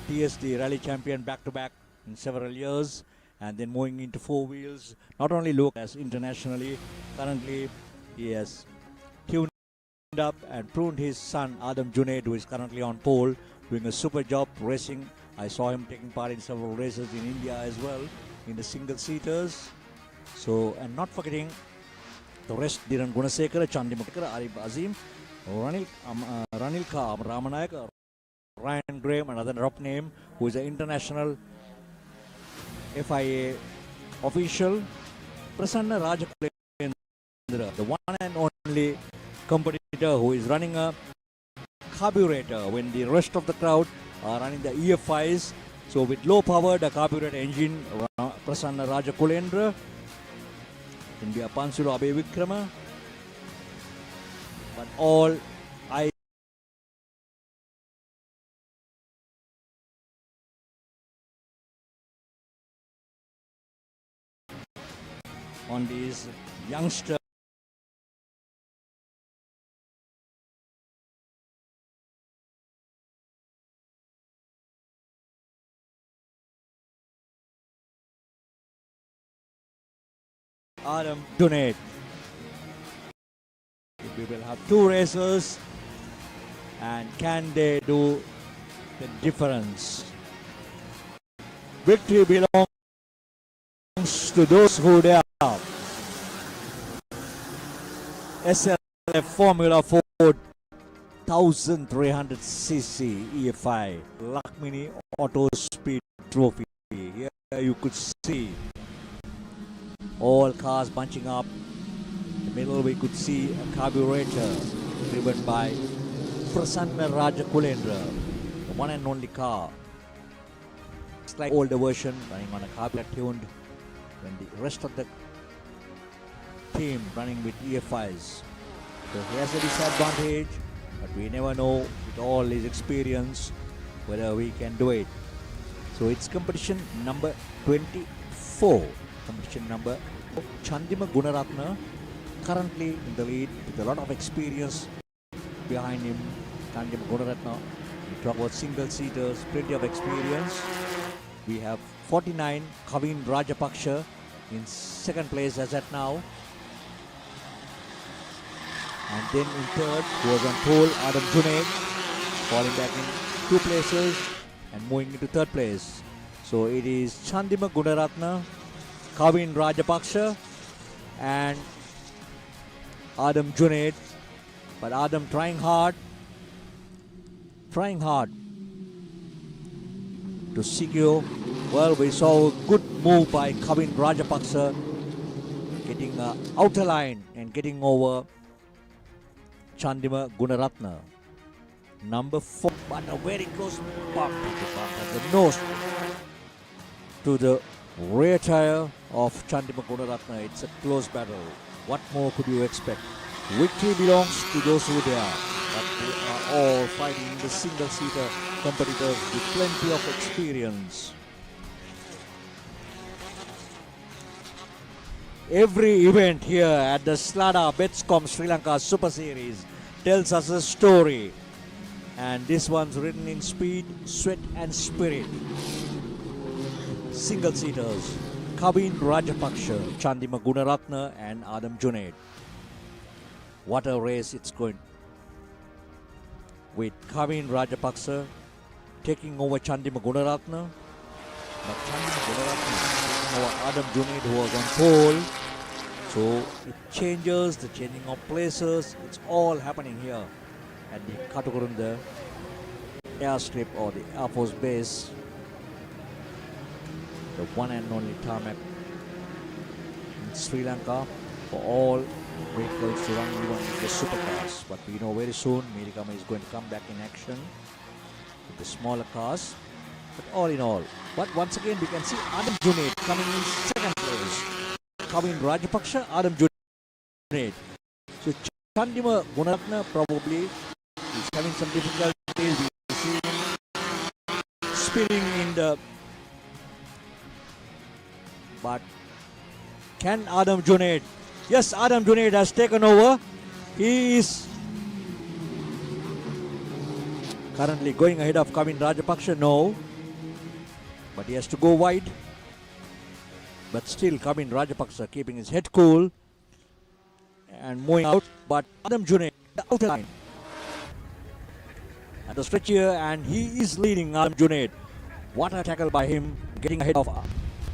TSD rally champion back-to-back in several years, and then moving into four wheels, not only local as internationally. Currently, he has tuned up and pruned his son, Adam Junaid, who is currently on pole, doing a super job racing. I saw him taking part in several races in India as well, in the single-seaters. So, and not forgetting the rest, Dhiran Gunasekara, Chandimakara, Arif Azim, Ranilka Ramanayak, Ryan Graham, another drop name, who is an international FIA official, Prasanna Rajakulendra, the one and only competitor who is running a carburetor when the rest of the crowd are running the EFIs. So with low power, the carburetor engine, Prasanna Rajakulendra, India Pansulu Abe Vikrama, but all I on these youngsters. Adam Junaid. We will have two races, and can they do the difference? Victory belongs to those who dare. SLF Formula 4 1300cc EFI Lakmini Auto Speed Trophy. Here you could see all cars bunching up. In the middle we could see a carburetor driven by Prasanna Rajakulendra, the one and only car. It's like older version running on a carburetor tuned when the rest of the team running with EFIs. So he has a disadvantage, but we never know with all his experience whether we can do it. So it's competition number 24. Competition number Chandima Gunaratna currently in the lead with a lot of experience behind him. Chandima Gunaratna, we talk about single seaters, plenty of experience. We have 49 Kavin Rajapaksha in second place as at now. And then in third was on pole Adam Junaid, falling back in 2 places and moving into third place. So it is Chandima Gunaratna, Kavin Rajapaksha and Adam Junaid. But Adam trying hard to secure. Well, we saw a good move by Kavin Rajapaksa, getting outer line and getting over Chandima Gunaratna. Number 4, but a very close bump at the nose to the rear tire of Chandima Gunaratna. It's a close battle. What more could you expect? Victory belongs to those who dare, but they are all fighting in the single-seater competitors with plenty of experience. Every event here at the Slada Betscom Sri Lanka Super Series tells us a story, and this one's written in speed, sweat and spirit. Single seaters, Kavin Rajapaksha, Chandima Gunaratna and Adam Junaid. What a race it's going, with Kavin Rajapaksa taking over Chandima Gunaratna, but Chandima Gunaratna over Adam Junaid, who was on pole. So it changes, the changing of places, it's all happening here at the Katukurunda airstrip or the Air Force base, the one and only tarmac in Sri Lanka for all vehicles to run even with the supercars. But we know very soon Mirikama is going to come back in action with the smaller cars. But all in all, but once again we can see Adam Junaid coming in second place. Kavin Rajapaksha, Adam Junaid. So Chandima Gunaratna probably is having some difficulties. We see him spinning in the... But can Adam Junaid? Yes, Adam Junaid has taken over. He is currently going ahead of Kavin Rajapaksha. No. But he has to go wide. But still Kavin Rajapaksa keeping his head cool and moving out. But Adam Junaid, the outer line at the stretch here, and he is leading Adam Junaid. What a tackle by him, getting ahead of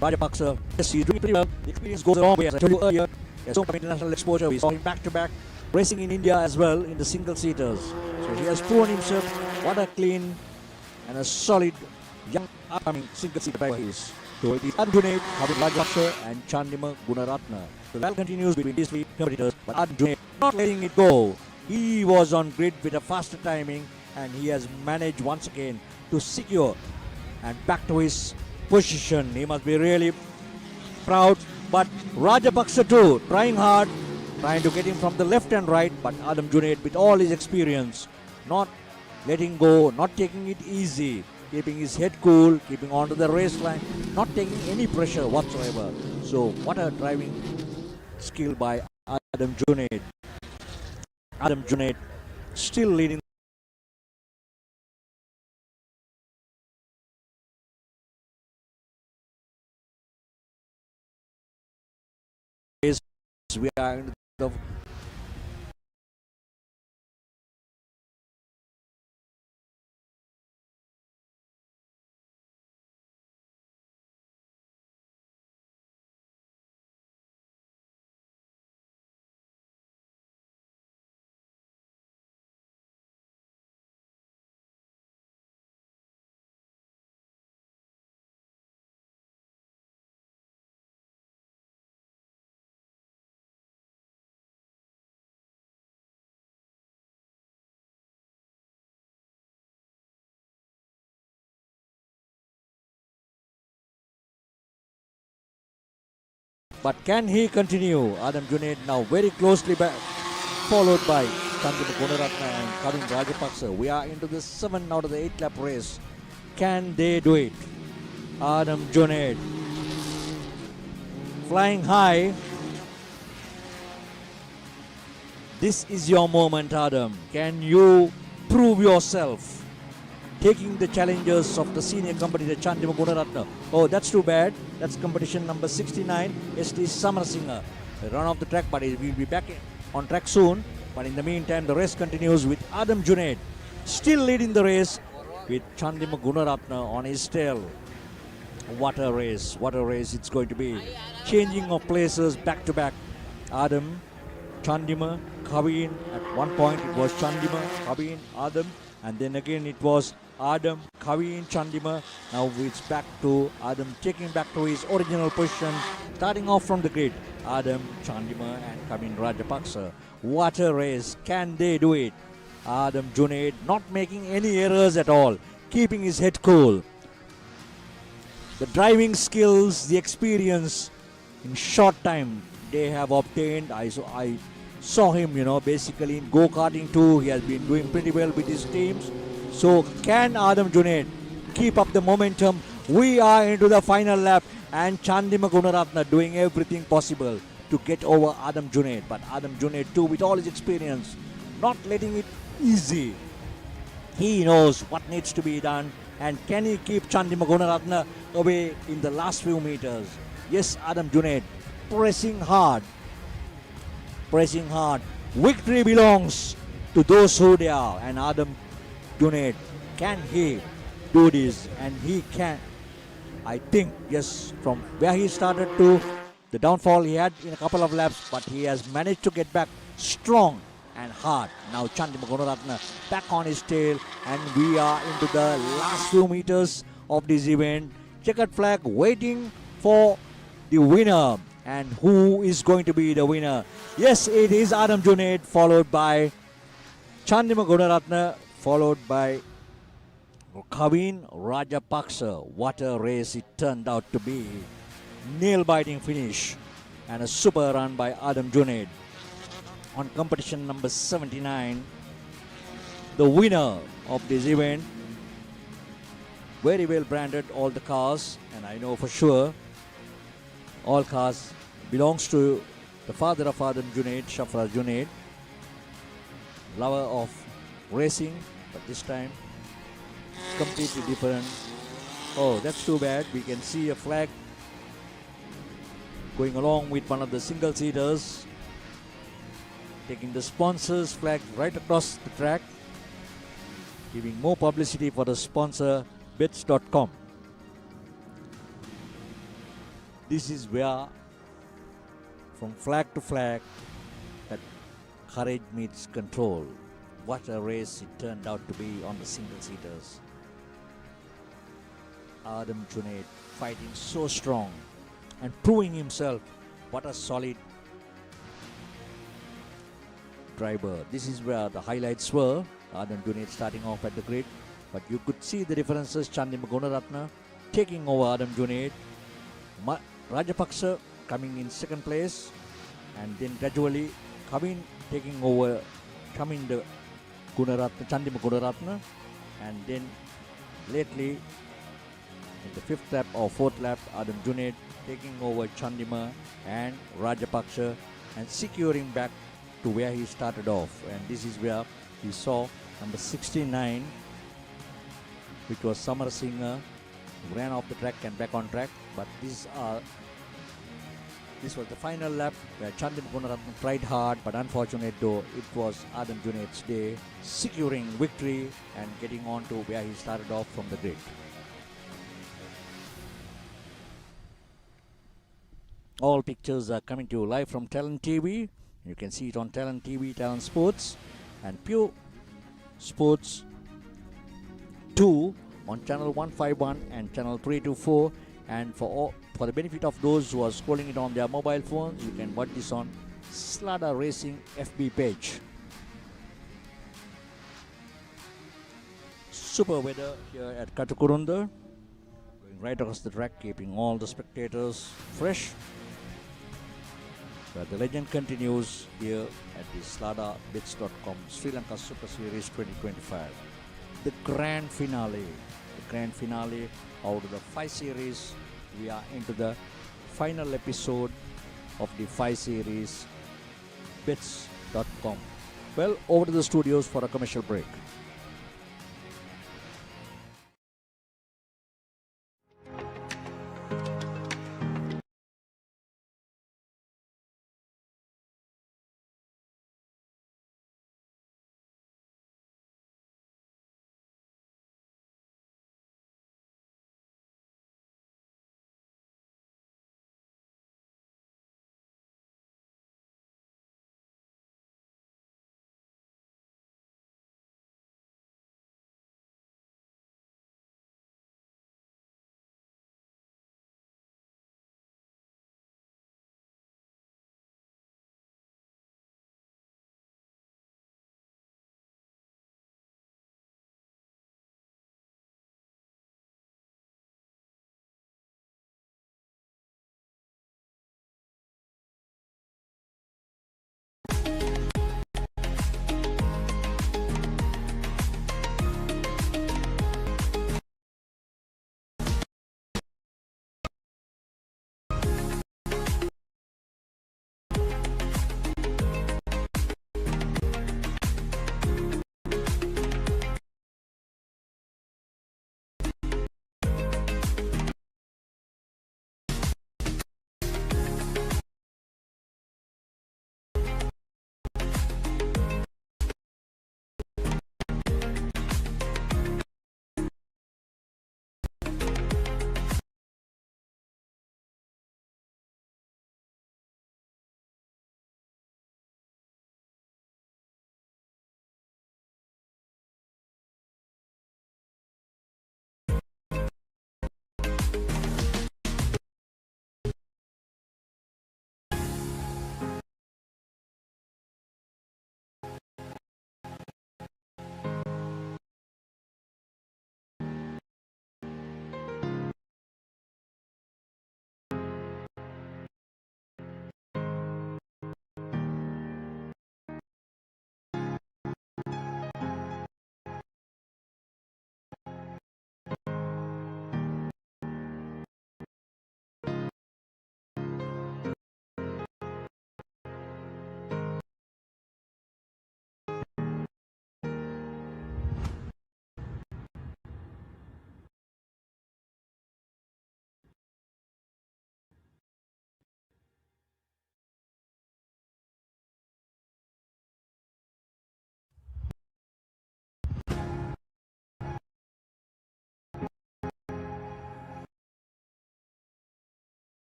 Rajapaksa. Yes, he's doing pretty well. The experience goes a long way, as I told you earlier. He has so much international exposure. We saw him back-to-back racing in India as well in the single-seaters. So he has proven himself. What a clean and a solid young upcoming single-seater driver he is. So it is Adam Junaid, Kavin Rajapaksha and Chandima Gunaratna. So that continues between these 3 competitors. But Adam Junaid not letting it go. He was on grid with a faster timing, and he has managed once again to secure and back to his position. He must be really proud. But Rajapaksa too, trying hard, trying to get him from the left and right. But Adam Junaid, with all his experience, not letting go, not taking it easy, keeping his head cool, keeping on to the race line, not taking any pressure whatsoever. So what a driving skill by Adam Junaid. Adam Junaid still leading the race. We are in the But can he continue? Adam Junaid now very closely back, followed by Chandima Gunaratna and Karun Rajapaksa. We are into the 7 out of the 8 lap race. Can they do it? Adam Junaid flying high. This is your moment, Adam. Can you prove yourself? Taking the challenges of the senior competitor Chandima Gunaratna. Oh, that's too bad. That's competition number 69, ST Samarasinghe. Run off the track, but he will be back on track soon. But in the meantime, the race continues with Adam Junaid still leading the race with Chandima Gunaratna on his tail. What a race it's going to be. Changing of places back to back. Adam, Chandima, Kavin. At one point it was Chandima, Kavin, Adam. And then again it was Adam, Kavin, Chandima. Now it's back to Adam taking back to his original position. Starting off from the grid. Adam, Chandima and Kavin Rajapaksa. What a race. Can they do it? Adam Junaid not making any errors at all. Keeping his head cool. The driving skills, the experience in short time they have obtained. I saw him, basically in go-karting too. He has been doing pretty well with his teams. So can Adam Junaid keep up the momentum? We are into the final lap and Chandima Gunaratna doing everything possible to get over Adam Junaid. But Adam Junaid too, with all his experience, not letting it easy. He knows what needs to be done. And can he keep Chandima Gunaratna away in the last few meters? Yes, Adam Junaid pressing hard. Victory belongs to those who dare. And Adam Junaid, can he do this? And he can. I think, yes, from where he started to the downfall he had in a couple of laps, but he has managed to get back strong and hard. Now Chandima Gunaratna back on his tail, and we are into the last few meters of this event. Checkered flag waiting for the winner. And who is going to be the winner? Yes, it is Adam Junaid, followed by Chandima Gunaratna, followed by Kavin Rajapaksa. What a race it turned out to be. Nail-biting finish and a super run by Adam Junaid. On competition number 79, the winner of this event, very well branded all the cars, and I know for sure all cars belongs to the father of Adam Junaid, Shafraz Junaid, lover of racing, but this time completely different. Oh, that's too bad. We can see a flag going along with one of the single seaters, taking the sponsor's flag right across the track, giving more publicity for the sponsor bits.com. This is where, from flag to flag, that courage meets control. What a race it turned out to be on the single seaters. Adam Junaid fighting so strong and proving himself what a solid driver. This is where the highlights were. Adam Junaid starting off at the grid, but you could see the differences. Chandima Gunaratna taking over Adam Junaid. Rajapaksa coming in second place, and then gradually Kavin taking over Chandima Gunaratna, and then lately in the 5th lap or 4th lap, Adam Junaid taking over Chandima and Rajapaksa and securing back to where he started off. And this is where we saw number 69, which was Samarasinghe, who ran off the track and back on track. But this was the final lap where Chandima Gunaratna tried hard, but unfortunate though, it was Adam Junaid's day, securing victory and getting on to where he started off from the grid. All pictures are coming to you live from Talent TV. You can see it on Talent TV, Talent Sports, and Pure Sports 2 on channel 151 and channel 324. And for the benefit of those who are scrolling it on their mobile phones, you can watch this on Slada Racing FB page. Super weather here at Katukurunda, going right across the track, keeping all the spectators fresh. where the legend continues here at the SladaBits.com Sri Lanka Super Series 2025. The grand finale. The grand finale out of the 5 series. We are into the final episode of the 5 series bits.com. Well, over to the studios for a commercial break.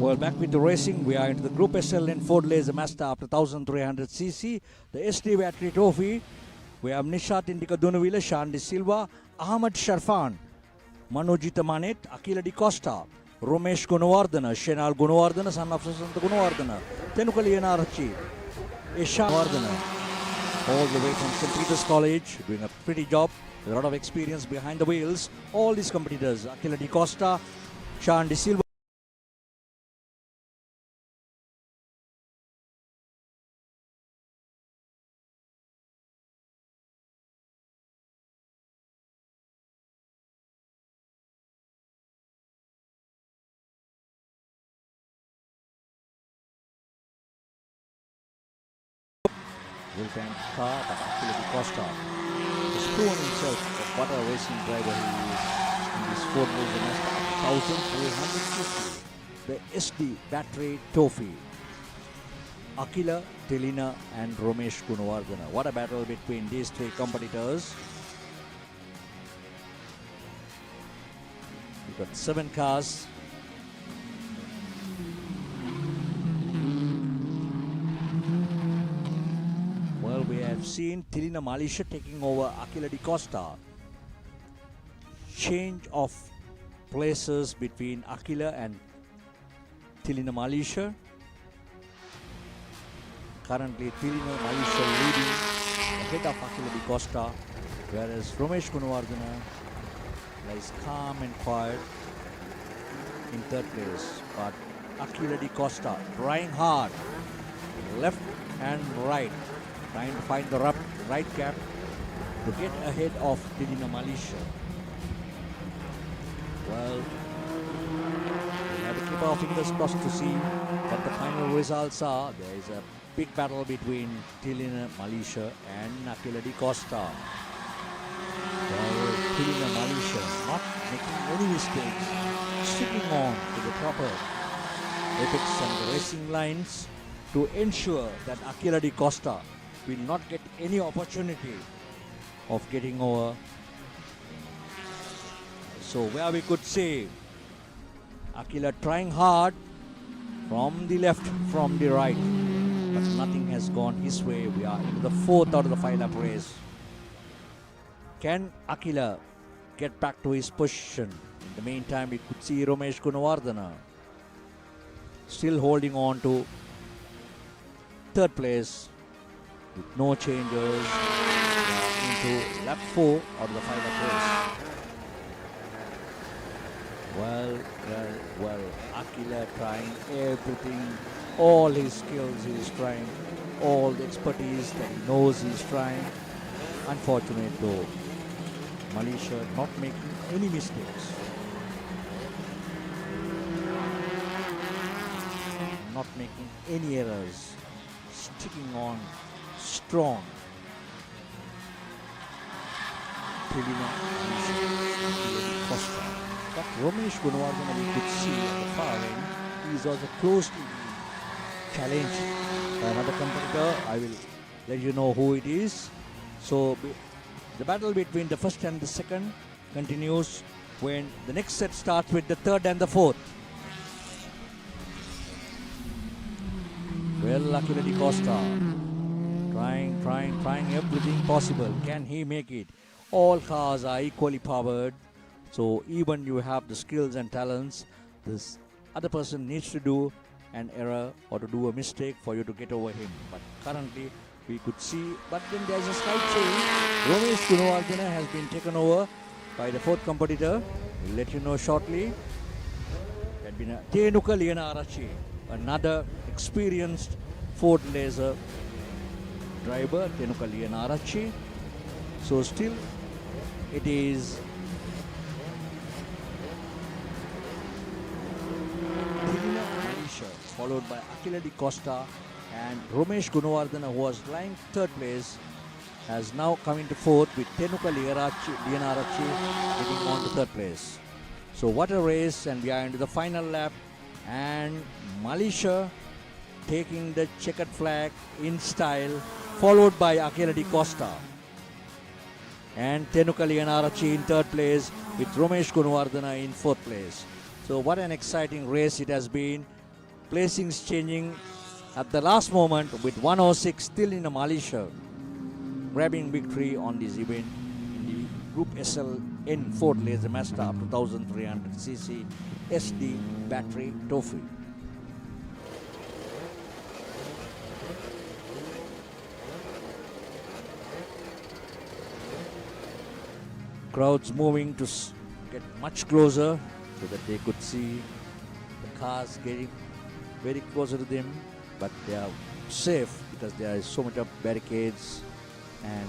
Well, back with the racing, we are into the Group SL in Ford Laser Mazda after 1300cc. The SD Battery Trophy. We have Nishat Indica Dunavila, Shandi Silva, Ahmad Sharfan, Manojita Manet, Akila Di Costa, Romesh Gunawardana, Shenal Gunawardana, son of Sasanta Gunawardana, Tenukali Enarachi, Isha Wardana, all the way from St. Peter's College, doing a pretty job, with a lot of experience behind the wheels. All these competitors, Akila Di Costa, Shandi Silva, Wolfgang car, but Akila Di Costa has proven himself of what a racing driver he is in this Ford Laser Mazda 1350. The SD Battery Trophy. Akila, Telina and Romesh Gunawardana. What a battle between these three competitors. We've got 7 cars. Well, we have seen Telina Malisha taking over Akila Di Costa. Change of places between Akila and Telina Malisha. Currently, Telina Malisha leading ahead of Akila Di Costa, whereas Romesh Gunawardana lies calm and quiet in third place. But Akila Di Costa trying hard, left and right, trying to find the right gap to get ahead of Telina Malisha. Well, we have to keep our fingers crossed to see what the final results are. There is a big battle between Telina Malisha and Akila Di Costa. Well, Telina Malisha not making any mistakes, sticking on to the proper apex and the racing lines to ensure that Akila Di Costa will not get any opportunity of getting over. So where we could say Akila trying hard from the left, from the right, but nothing has gone his way. We are into the 4th out of the 5-lap race. Can Akila get back to his position? In the meantime, we could see Romesh Gunawardana still holding on to 3rd place with no changes. Into lap 4 out of the 5-lap race. Well, Akila trying everything, all his skills he is trying, all the expertise that he knows he is trying. Unfortunate though, Malisha not making any mistakes. Not making any errors, sticking on strong. Telina Malisha, Costa. But Romesh Gunawardana, we could see at the far end, he is also close to the challenge by another competitor. I will let you know who it is. So the battle between the 1st and the 2nd continues when the next set starts with the 3rd and the 4th. Well, Akila Di Costa trying everything possible. Can he make it? All cars are equally powered. So even you have the skills and talents, this other person needs to do an error or to do a mistake for you to get over him. But currently we could see, but then there's a slight change. Romesh Gunawardana has been taken over by the 4th competitor. We'll let you know shortly. It had been Tenukali Enarachi, another experienced Ford Laser driver, Tenukali Enarachi. So still it is followed by Akila Di Costa, and Romesh Gunawardana, who was lying 3rd place, has now come into 4th with Tenukali Enarachi getting on to 3rd place. So what a race, and we are into the final lap, and Malisha taking the checkered flag in style, followed by Akila Di Costa. And Tenukali Enarachi in 3rd place with Romesh Gunawardana in 4th place. So what an exciting race it has been. placings changing at the last moment with 106 still in Malaysia, grabbing victory on this event in the Group SLN Ford Laser Mazda up to 1300cc SD battery trophy. Crowds moving to get much closer so that they could see the cars getting very closer to them, but they are safe because there is so much of barricades and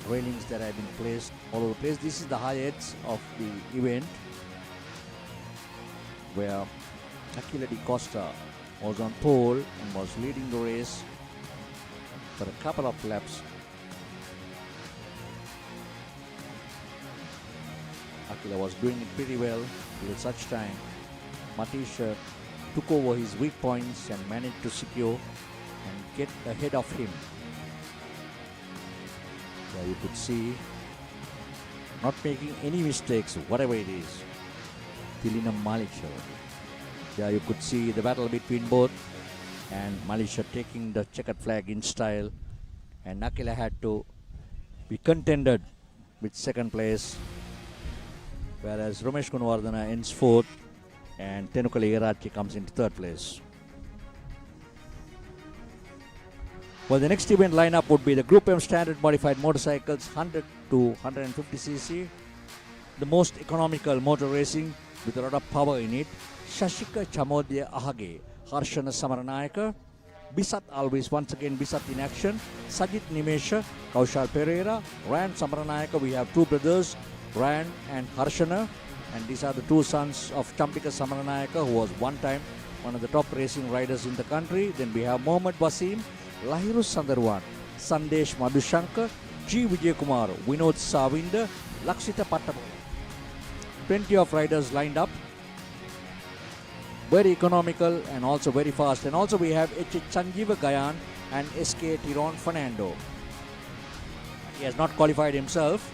railings that have been placed all over the place. This is the highlights of the event where Aquila Di Costa was on pole and was leading the race for a couple of laps. Aquila was doing it pretty well till such time Matisha took over his weak points and managed to secure and get ahead of him. There you could see not making any mistakes, whatever it is. Tilina Malaysia. There you could see the battle between both, and Malaysia taking the checkered flag in style, and Aquila had to be contended with second place, whereas Ramesh Gunawardana ends fourth and Tenukali Irachi comes into third place. Well, the next event lineup would be the Group M Standard Modified Motorcycles 100 to 150cc, the most economical motor racing with a lot of power in it. Shashika Chamodya Ahage, Harshana Samaranayaka, Bisat always, once again Bisat in action, Sajit Nimesha, Kaushal Pereira, Ryan Samaranayaka. We have two brothers, Ryan and Harshana, and these are the two sons of Champika Samaranayaka, who was one time one of the top racing riders in the country. Then we have Mohammad Wasim, Lahiru Sandarwan, Sandesh Madhushankar, G. Vijayakumar, Vinod Savinda, Lakshita Pattam. Plenty of riders lined up. Very economical and also very fast. And also we have H. Sanjeeva Gayan and S.K. Tiron Fernando. He has not qualified himself.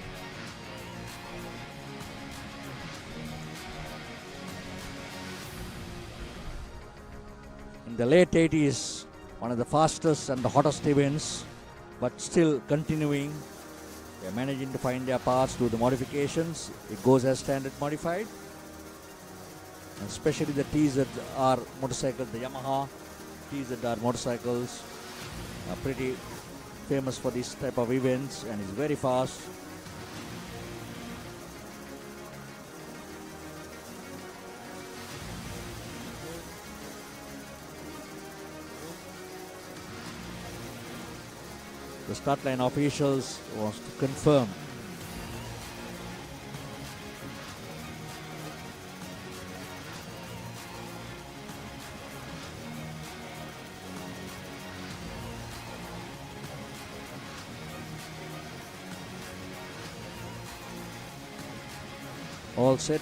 In the late 80s, one of the fastest and the hottest events, but still continuing. They are managing to find their paths through the modifications. It goes as standard modified. And especially the TZR motorcycles, the Yamaha TZR motorcycles are pretty famous for this type of events and is very fast. The start line officials wants to confirm all set.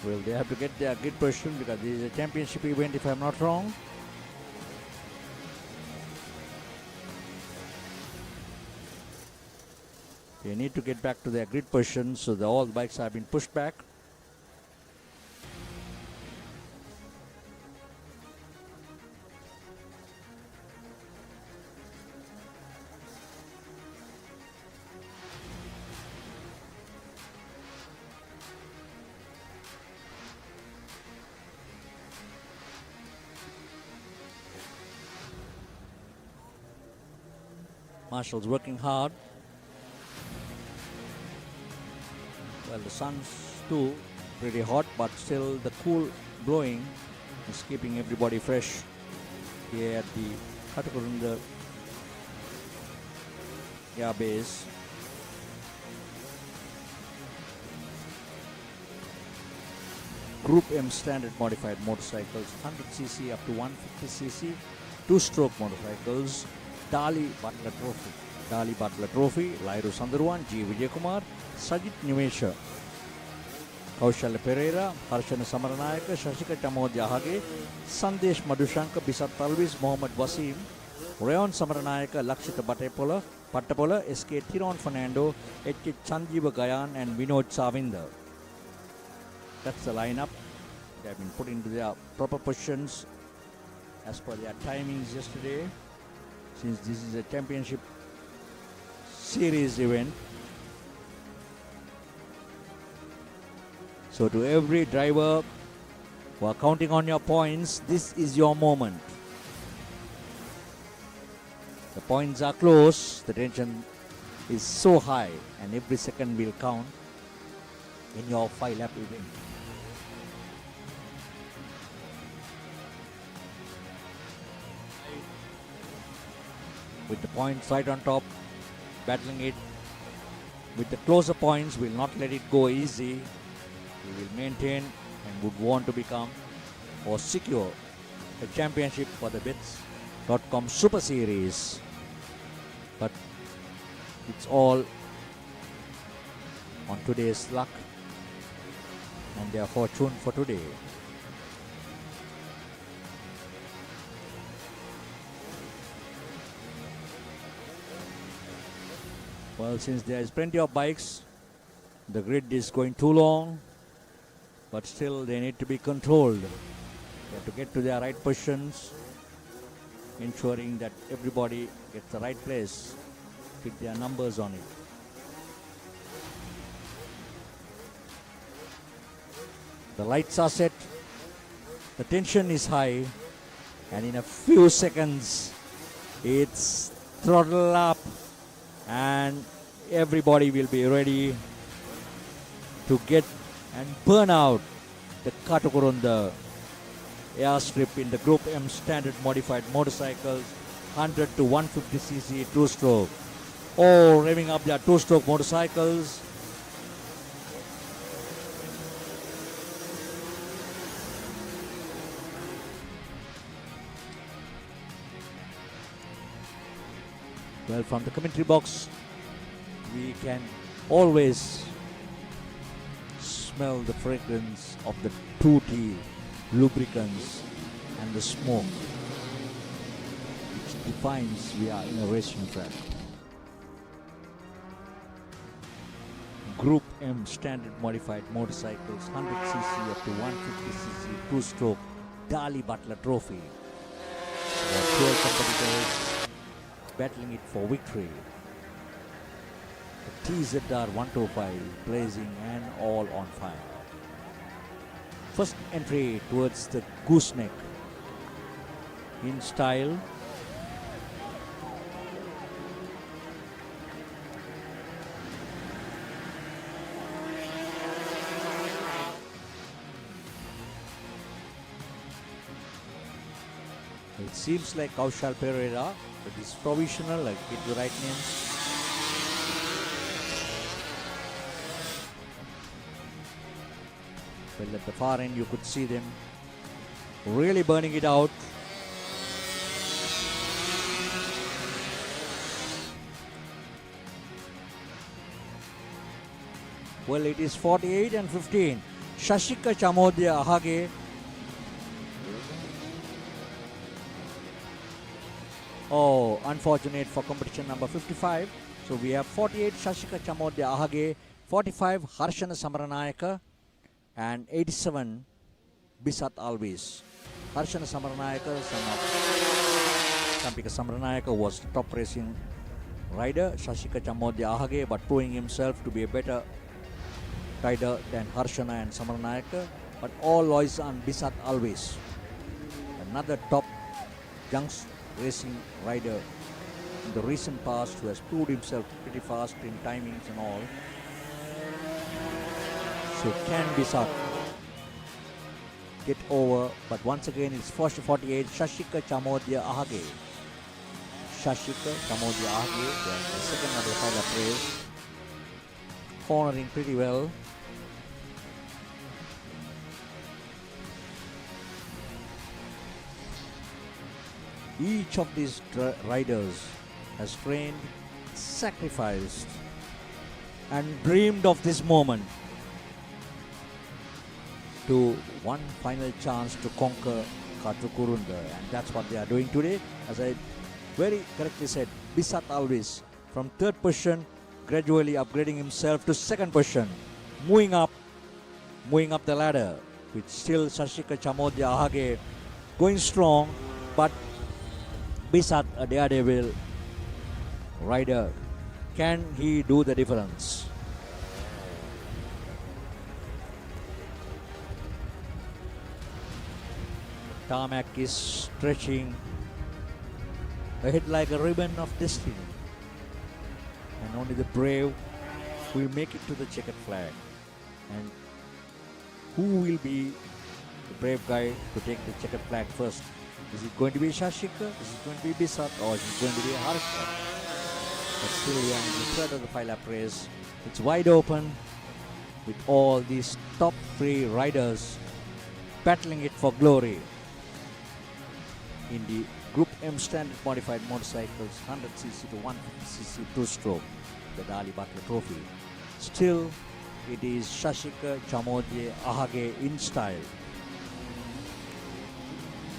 Well, they have to get their grid position because this is a championship event, if I'm not wrong. They need to get back to their grid position, so all the bikes have been pushed back. Marshall's working hard. Well, the sun's too pretty hot, but still the cool blowing is keeping everybody fresh here at the Katukurunda Air Base. Group M Standard Modified Motorcycles, 100cc up to 150cc, two-stroke motorcycles, Dali Butler Trophy, Lairu Sandarwan, G. Vijayakumar, Sajit Nimesha. Kaushalya Pereira, Harshana Samaranayaka, Shashika Chamodya, Sandesh Madhushanka, Bisat Talvis, Mohammad Wasim, Rayon Samaranayaka, Lakshita Pattapola, SK Thiron Fernando, HK Chanjiva Gayan and Vinod Savinder. That's the lineup. They have been put into their proper positions as per their timings yesterday, since this is a championship series event. So to every driver who are counting on your points, this is your moment. The points are close, the tension is so high, and every second will count in your 5-lap event. With the points right on top, battling it with the closer points, will not let it go easy. We will maintain and would want to become or secure a championship for the Bits.com Super Series. But it's all on today's luck and their fortune for today. Well, since there is plenty of bikes, the grid is going too long, but still they need to be controlled. They have to get to their right positions, ensuring that everybody gets the right place, with their numbers on it. The lights are set, the tension is high, and in a few seconds it's throttle up and everybody will be ready to get and burn out the Katukurunda airstrip in the Group M standard modified motorcycles, 100 to 150cc two-stroke. All revving up their two-stroke motorcycles. Well, from the commentary box, we can always smell the fragrance of the 2T lubricants and the smoke, which defines we are in a racing track. Group M standard modified motorcycles, 100cc up to 150cc two-stroke Dali Butler Trophy. There are 12 competitors battling it for victory. The TZR 125 blazing and all on fire. First entry towards the gooseneck in style. It seems like Kaushal Pereira, but it's provisional, like get the right names. Well, at the far end you could see them really burning it out. Well, it is 48 and 15. Shashika Chamodya Ahage. Oh, unfortunate for competition number 55. So we have 48 Shashika Chamodya Ahage, 45 Harshana Samaranayaka, and 87 Bisat Alvis. Harshana Samaranayaka, son of Champika Samaranayaka, was the top racing rider. Shashika Chamodya Ahage, but proving himself to be a better rider than Harshana and Samaranayaka. But all eyes on Bisat Alvis, another top young racing rider in the recent past who has proved himself pretty fast in timings and all. So can Bisat get over? But once again it's 48 Shashika Chamodya Ahage. Shashika Chamodya Ahage, the second of the final race, cornering pretty well. Each of these riders has trained, sacrificed, and dreamed of this moment. to one final chance to conquer Katukurunda, and that's what they are doing today. As I very correctly said, Bisat Alvis from third position, gradually upgrading himself to second position, moving up the ladder, with still Shashika Chamodia Ahage going strong, but Bisat, a daredevil rider, can he do the difference? Tarmac is stretching ahead like a ribbon of destiny, and only the brave will make it to the checkered flag. And who will be the brave guy to take the checkered flag first? Is it going to be Shashika? Is it going to be Bisat? Or is it going to be Harsha? But still we are in the third of the 5-lap race. It's wide open with all these top 3 riders battling it for glory. In the Group M standard modified motorcycles, 100cc to 150cc 2-stroke, the Dali Butler Trophy. Still, it is Shashika Chamodia Ahage in style.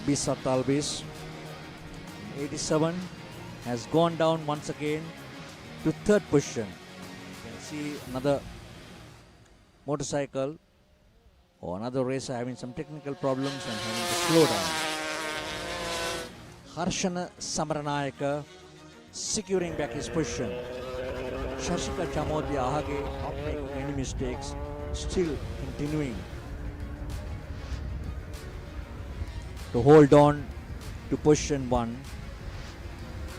Bisat Alvis, 87, has gone down once again to third position. You can see another motorcycle or another racer having some technical problems and having to slow down. Harshana Samaranayaka securing back his position. Shashika Chamodia Ahage not making any mistakes, still continuing to hold on to position 1,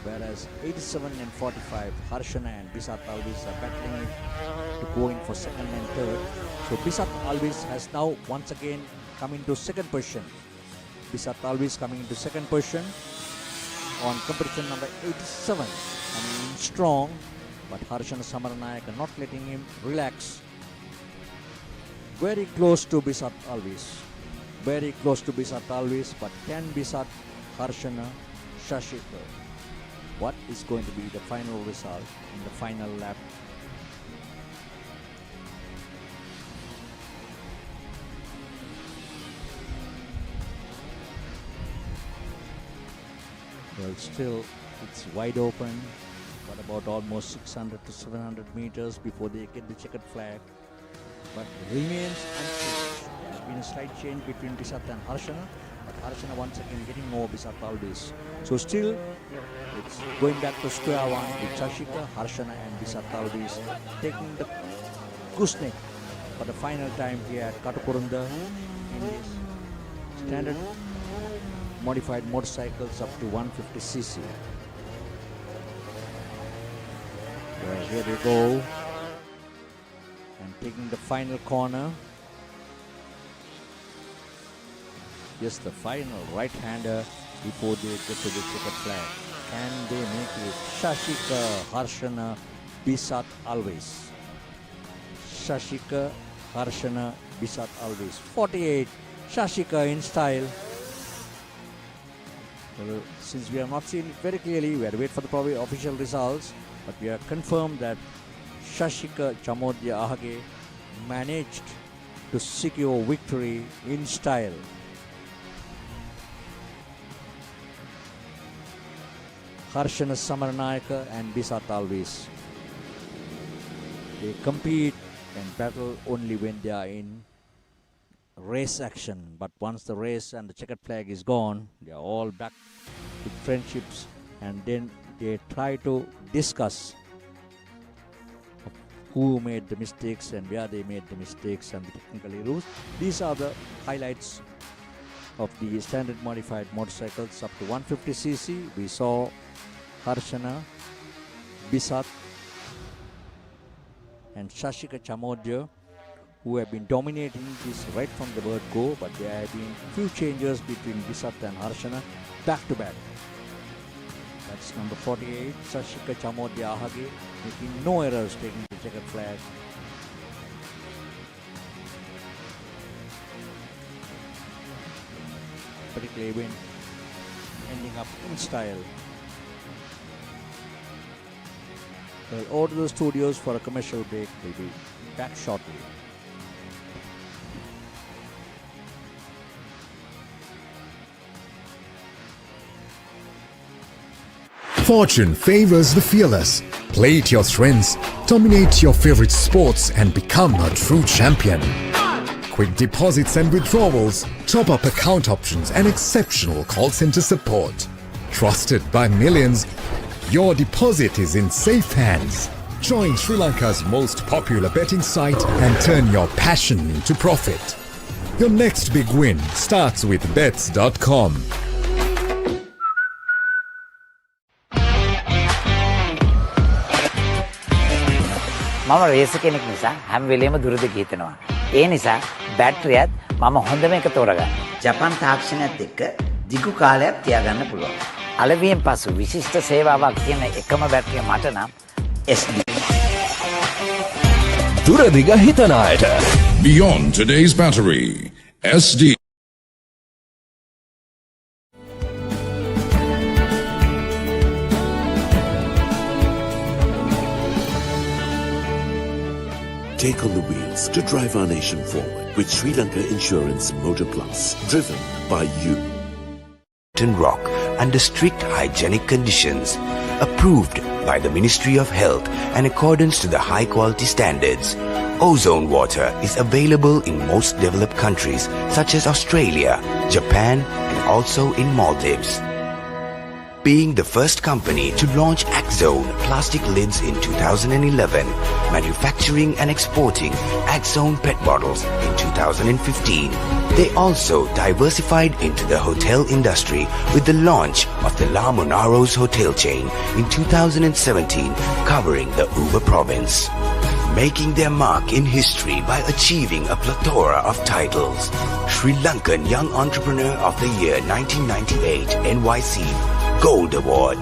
whereas 87 and 45, Harshana and Bisat Alvis are battling it to go in for second and third. So Bisat Alvis has now once again come into second position. Bisat Alvis coming into second position on competition number 87, coming in strong, but Harshana Samaranayaka not letting him relax. Very close to Bisat Alvis. Very close to Bisat Alvis, but can Bisat, Harshana, Shashika? What is going to be the final result in the final lap? Well, still it's wide open, but about almost 600 to 700 meters before they get the checkered flag, but remains unchanged. There's been a slight change between Bisat and Harshana, but Harshana once again getting over Bisat Alvis. So still it's going back to square one with Shashika, Harshana and Bisat Alvis taking the gooseneck for the final time here at Katukurunda in this standard modified motorcycles up to 150cc. Well, here they go, and taking the final corner. Just the final right-hander before they get to the checkered flag. Can they make it? Shashika, Harshana, Bisat Alvis. Shashika, Harshana, Bisat Alvis. 48, Shashika in style. Well, since we have not seen it very clearly, we have to wait for the probably official results, but we have confirmed that Shashika Chamodia Ahage managed to secure victory in style. Harshana Samaranayaka and Bisat Alvis, they compete and battle only when they are in race action, but once the race and the checkered flag is gone, they are all back with friendships, and then they try to discuss who made the mistakes and where they made the mistakes and the technical rules. These are the highlights of the standard modified motorcycles up to 150cc. We saw Harshana, Bisat and Shashika Chamodia, who have been dominating this right from the word go, but there have been few changes between Bisat and Harshana back to back. That's number 48, Shashika Chamodia Ahage, making no errors, taking the checkered flag. Particularly when ending up in style. Well, over to the studios for a commercial break. We'll be back shortly. Fortune favors the fearless. Play to your strengths, dominate your favorite sports and become a true champion. Quick deposits and withdrawals, top-up account options and exceptional call center support. Trusted by millions, your deposit is in safe hands. Join Sri Lanka's most popular betting site and turn your passion into profit. Your next big win starts with bets.com. මම රේස කෙනෙක් නිසා හැම වෙලේම දුරදිග හිතනවා. ඒ නිසා බැටරියත් මම හොඳම එක තෝරගන්න. ජපන් තාක්ෂණයත් එක්ක දිගු කාලයක් තියාගන්න පුළුවන්. අලවියෙන් පසු විශිෂ්ට සේවාවක් තියෙන එකම බැටරිය මට නම් SD. දුරදිග හිතන අයට. Beyond today's battery. SD. Take on the wheels to drive our nation forward with Sri Lanka Insurance Motor Plus, driven by you. Rock under strict hygienic conditions, approved by the Ministry of Health and accordance to the high quality standards. Ozone water is available in most developed countries such as Australia, Japan and also in Maldives. Being the first company to launch Axone plastic lids in 2011, manufacturing and exporting Axone PET bottles in 2015. They also diversified into the hotel industry with the launch of the La Monaros hotel chain in 2017, covering the Uva province. Making their mark in history by achieving a plethora of titles. Sri Lankan Young Entrepreneur of the Year 1998 NYC Gold Award.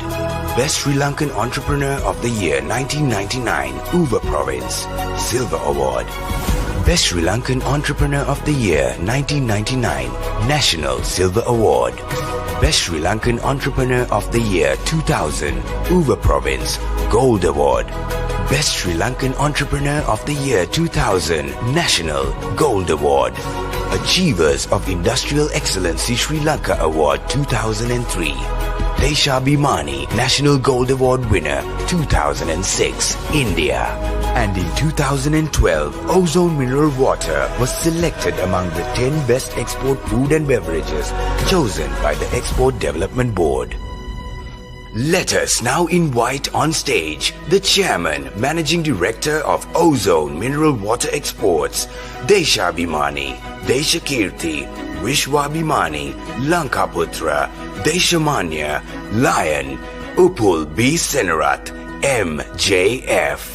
Best Sri Lankan Entrepreneur of the Year 1999 Uva Province Silver Award. Best Sri Lankan Entrepreneur of the Year 1999 National Silver Award. Best Sri Lankan Entrepreneur of the Year 2000 Uva Province Gold Award. Best Sri Lankan Entrepreneur of the Year 2000 National Gold Award. Achievers of Industrial Excellency Sri Lanka Award 2003. Desha Bhimani National Gold Award winner 2006, India. And in 2012, Ozone Mineral Water was selected among the 10 best export food and beverages chosen by the Export Development Board. Let us now invite on stage the Chairman, Managing Director of Ozone Mineral Water Exports, Desha Bhimani, Desha Kirti, Vishwabhimani, Lankaputra, Deshamanya, Lion, Upul B. Senarat, MJF.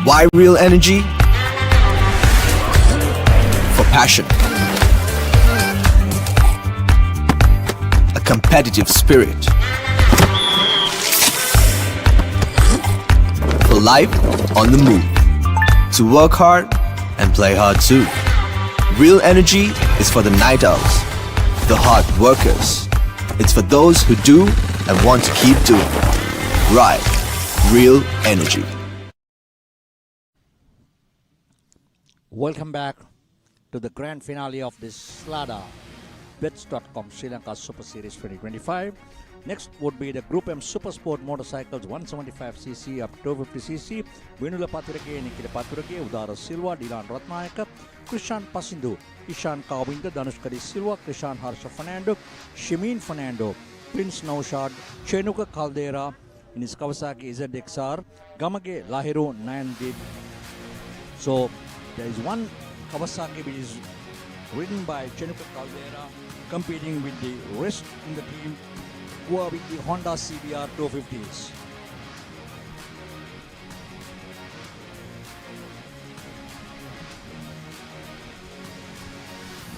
Why real energy? For passion. A competitive spirit. For life on the move. To work hard and play hard too. Real energy is for the night owls, the hard workers. It's for those who do and want to keep doing. Right. Real energy. Welcome back to the grand finale of this Slada Bets.com Sri Lanka Super Series 2025. Next would be the Group M Super Sport motorcycles 175cc up to 250cc. Venula Paturake, Nikita Paturake, Udara Silva, Dilan Ratnayaka, Krishan Pasindu, Ishan Kawinda, Danushkari Silva, Krishan Harsha Fernando, Shimin Fernando, Prince Naushad, Chenuka Caldera in his Kawasaki ZXR, Gamage Lahiro 9 did. So there is one Kawasaki which is ridden by Chenuka Caldera competing with the rest in the team who are with the Honda CBR 250s.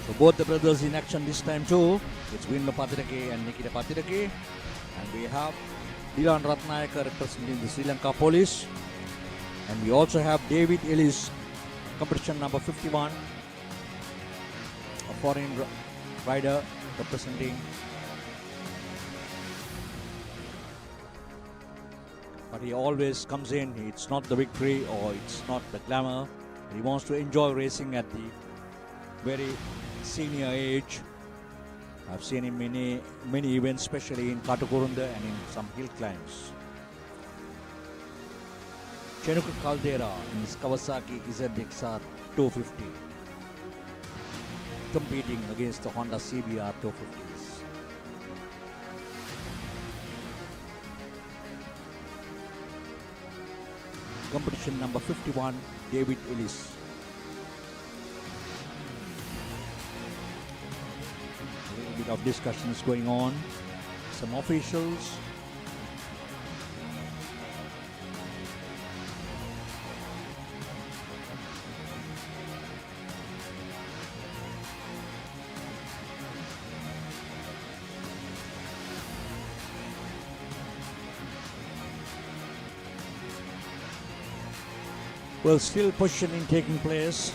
So both the brothers in action this time too. It's Vinla Patirake and Nikita Patirake. And we have Dilan Ratnayaka representing the Sri Lanka Police. And we also have David Ellis, competition number 51 foreign rider representing. But he always comes in, it's not the victory or it's not the glamour. He wants to enjoy racing at the very senior age. I've seen him in many events, especially in Katukurunda and in some hill climbs. Katukurunda in his Kawasaki ZXR 250, competing against the Honda CBR 250s. Competition number 51, David Ellis. A little bit of discussions going on. Some officials. Well, still positioning taking place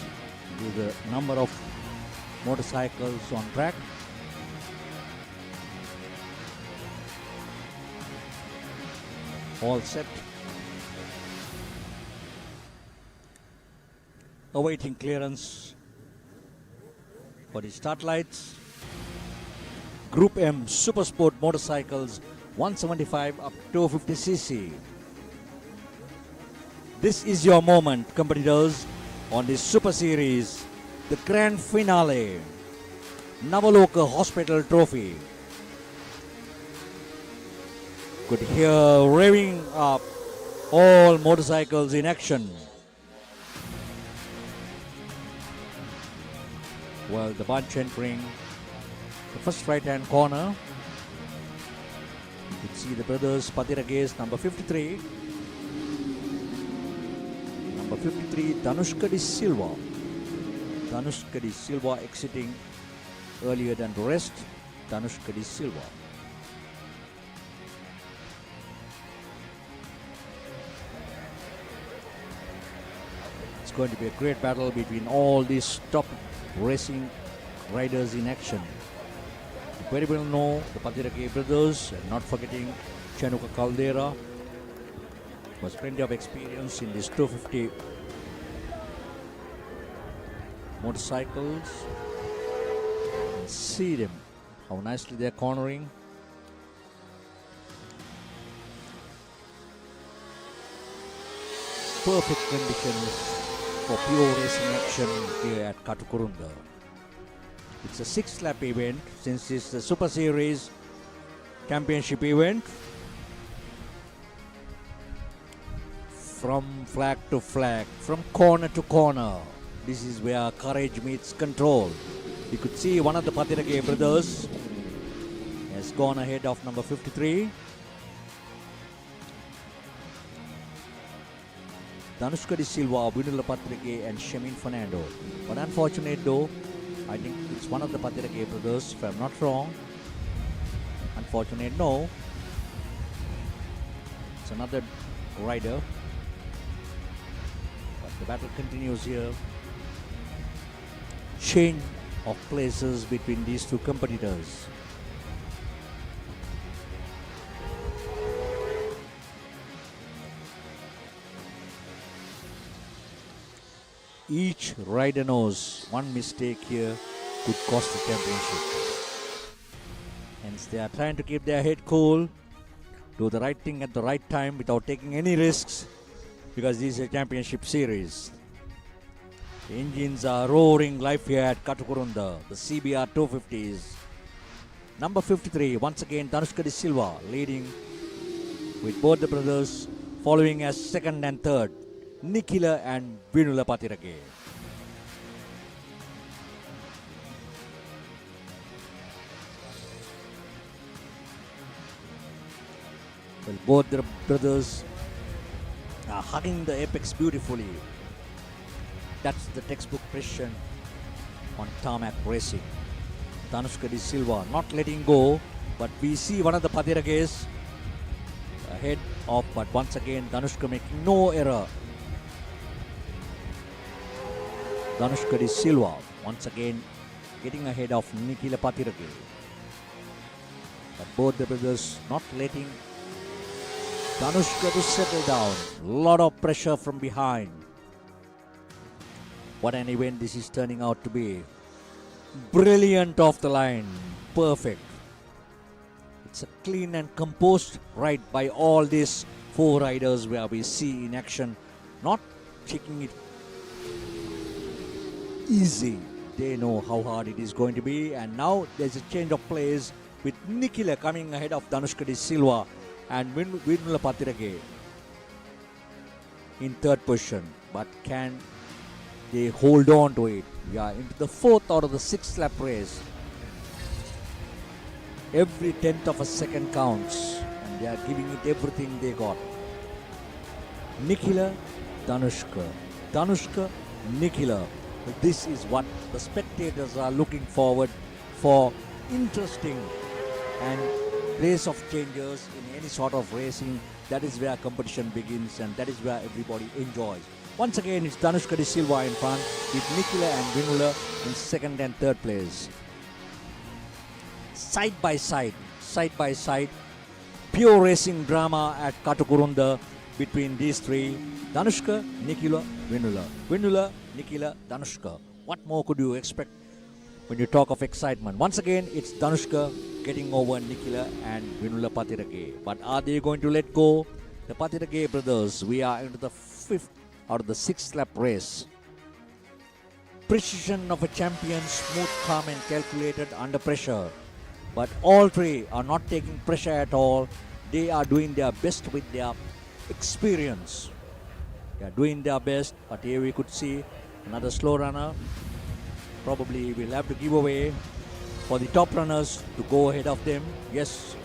with a number of motorcycles on track. All set. Awaiting clearance for the start lights. Group M Super Sport motorcycles 175 up to 250cc. This is your moment, competitors, on the Super Series, the grand finale, Navaloka Hospital Trophy. Could hear revving up all motorcycles in action. Well, the bunch entering the first right-hand corner. You could see the brothers Patirage, number 53. Number 53, Danushka de Silva. Danushka de Silva exiting earlier than the rest. Danushka de Silva. It's going to be a great battle between all these top racing riders in action. You very well know the Patirage brothers, and not forgetting Chanuka Caldera. Was plenty of experience in these 250 motorcycles. And see them, how nicely they're cornering. Perfect conditions for pure racing action here at Katukurunda. It's a 6-lap event since it's the Super Series Championship event. From flag to flag, from corner to corner. This is where courage meets control. You could see one of the Patirage brothers has gone ahead of number 53. Danushka de Silva, Vinula Patirage and Shemin Fernando. But unfortunate though, I think it's one of the Patirage brothers, if I'm not wrong. Unfortunate no. It's another rider. The battle continues here. Change of places between these two competitors. Each rider knows one mistake here could cost the championship. Hence they are trying to keep their head cool, do the right thing at the right time without taking any risks, because this is a championship series. The engines are roaring live here at Katukurunda, the CBR 250s. Number 53, once again Danushka de Silva leading with both the brothers, following as second and third, Nikila and Vinula Patirage. Well, both the brothers are hugging the apex beautifully. That's the textbook precision on tarmac racing. Danushka de Silva not letting go, but we see one of the Patirages ahead of, but once again Danushka making no error. Danushka de Silva once again getting ahead of Nikila Patirake. But both the brothers not letting Danushka to settle down. Lot of pressure from behind. What an event this is turning out to be. Brilliant off the line. Perfect. It's a clean and composed ride by all these four riders where we see in action. Not taking it easy. They know how hard it is going to be. And now there's a change of place with Nikila coming ahead of Danushka De Silva and Vinula Patirake in third position. But can they hold on to it? We are into the fourth out of the sixth lap race. Every tenth of a second counts and they are giving it everything they got. Nikila, Danushka. Danushka, Nikila. This is what the spectators are looking forward for. Interesting and race of changers in any sort of racing. That is where competition begins and that is where everybody enjoys. Once again, it's Danushka De Silva in front with Nikila and Vinula in second and third place. Side by side, pure racing drama at Katukurunda between these three. Danushka, Nikila, Vinula. Vinula, Nikila, Danushka. What more could you expect when you talk of excitement? Once again, it's Danushka getting over Nikila and Vinula Patirake. But are they going to let go? The Patirake brothers, we are into the fifth out of the sixth lap race. Precision of a champion, smooth, calm and calculated under pressure. But all three are not taking pressure at all. They are doing their best with their experience. They are doing their best, but here we could see another slow runner. Probably we'll have to give away for the top runners to go ahead of them. Yes,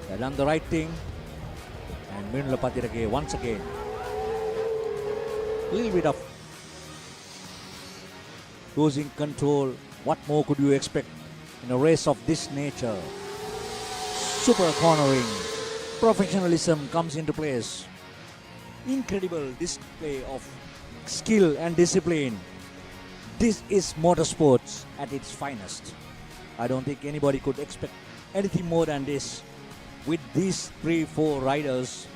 they've done the right thing. And Vinula Patirake once again. A little bit of losing control. What more could you expect in a race of this nature? Super cornering. Professionalism comes into place. Incredible display of skill and discipline. This is motorsports at its finest. I don't think anybody could expect anything more than this. With these 3-4 riders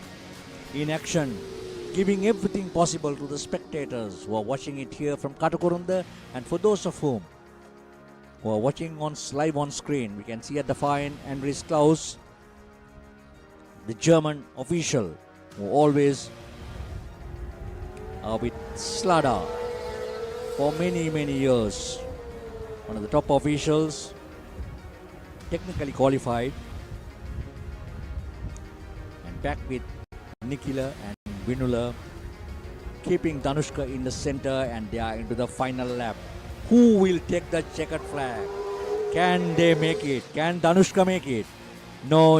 in action, giving everything possible to the spectators who are watching it here from Katukurunda, and for those of whom who are watching live on screen, we can see at the far end Andres Klaus, the German official who always are with Slada for many years. One of the top officials, technically qualified, and back with Nikila and Vinula, keeping Danushka in the center, and they are into the final lap. Who will take the checkered flag? Can they make it? Can Danushka make it? No.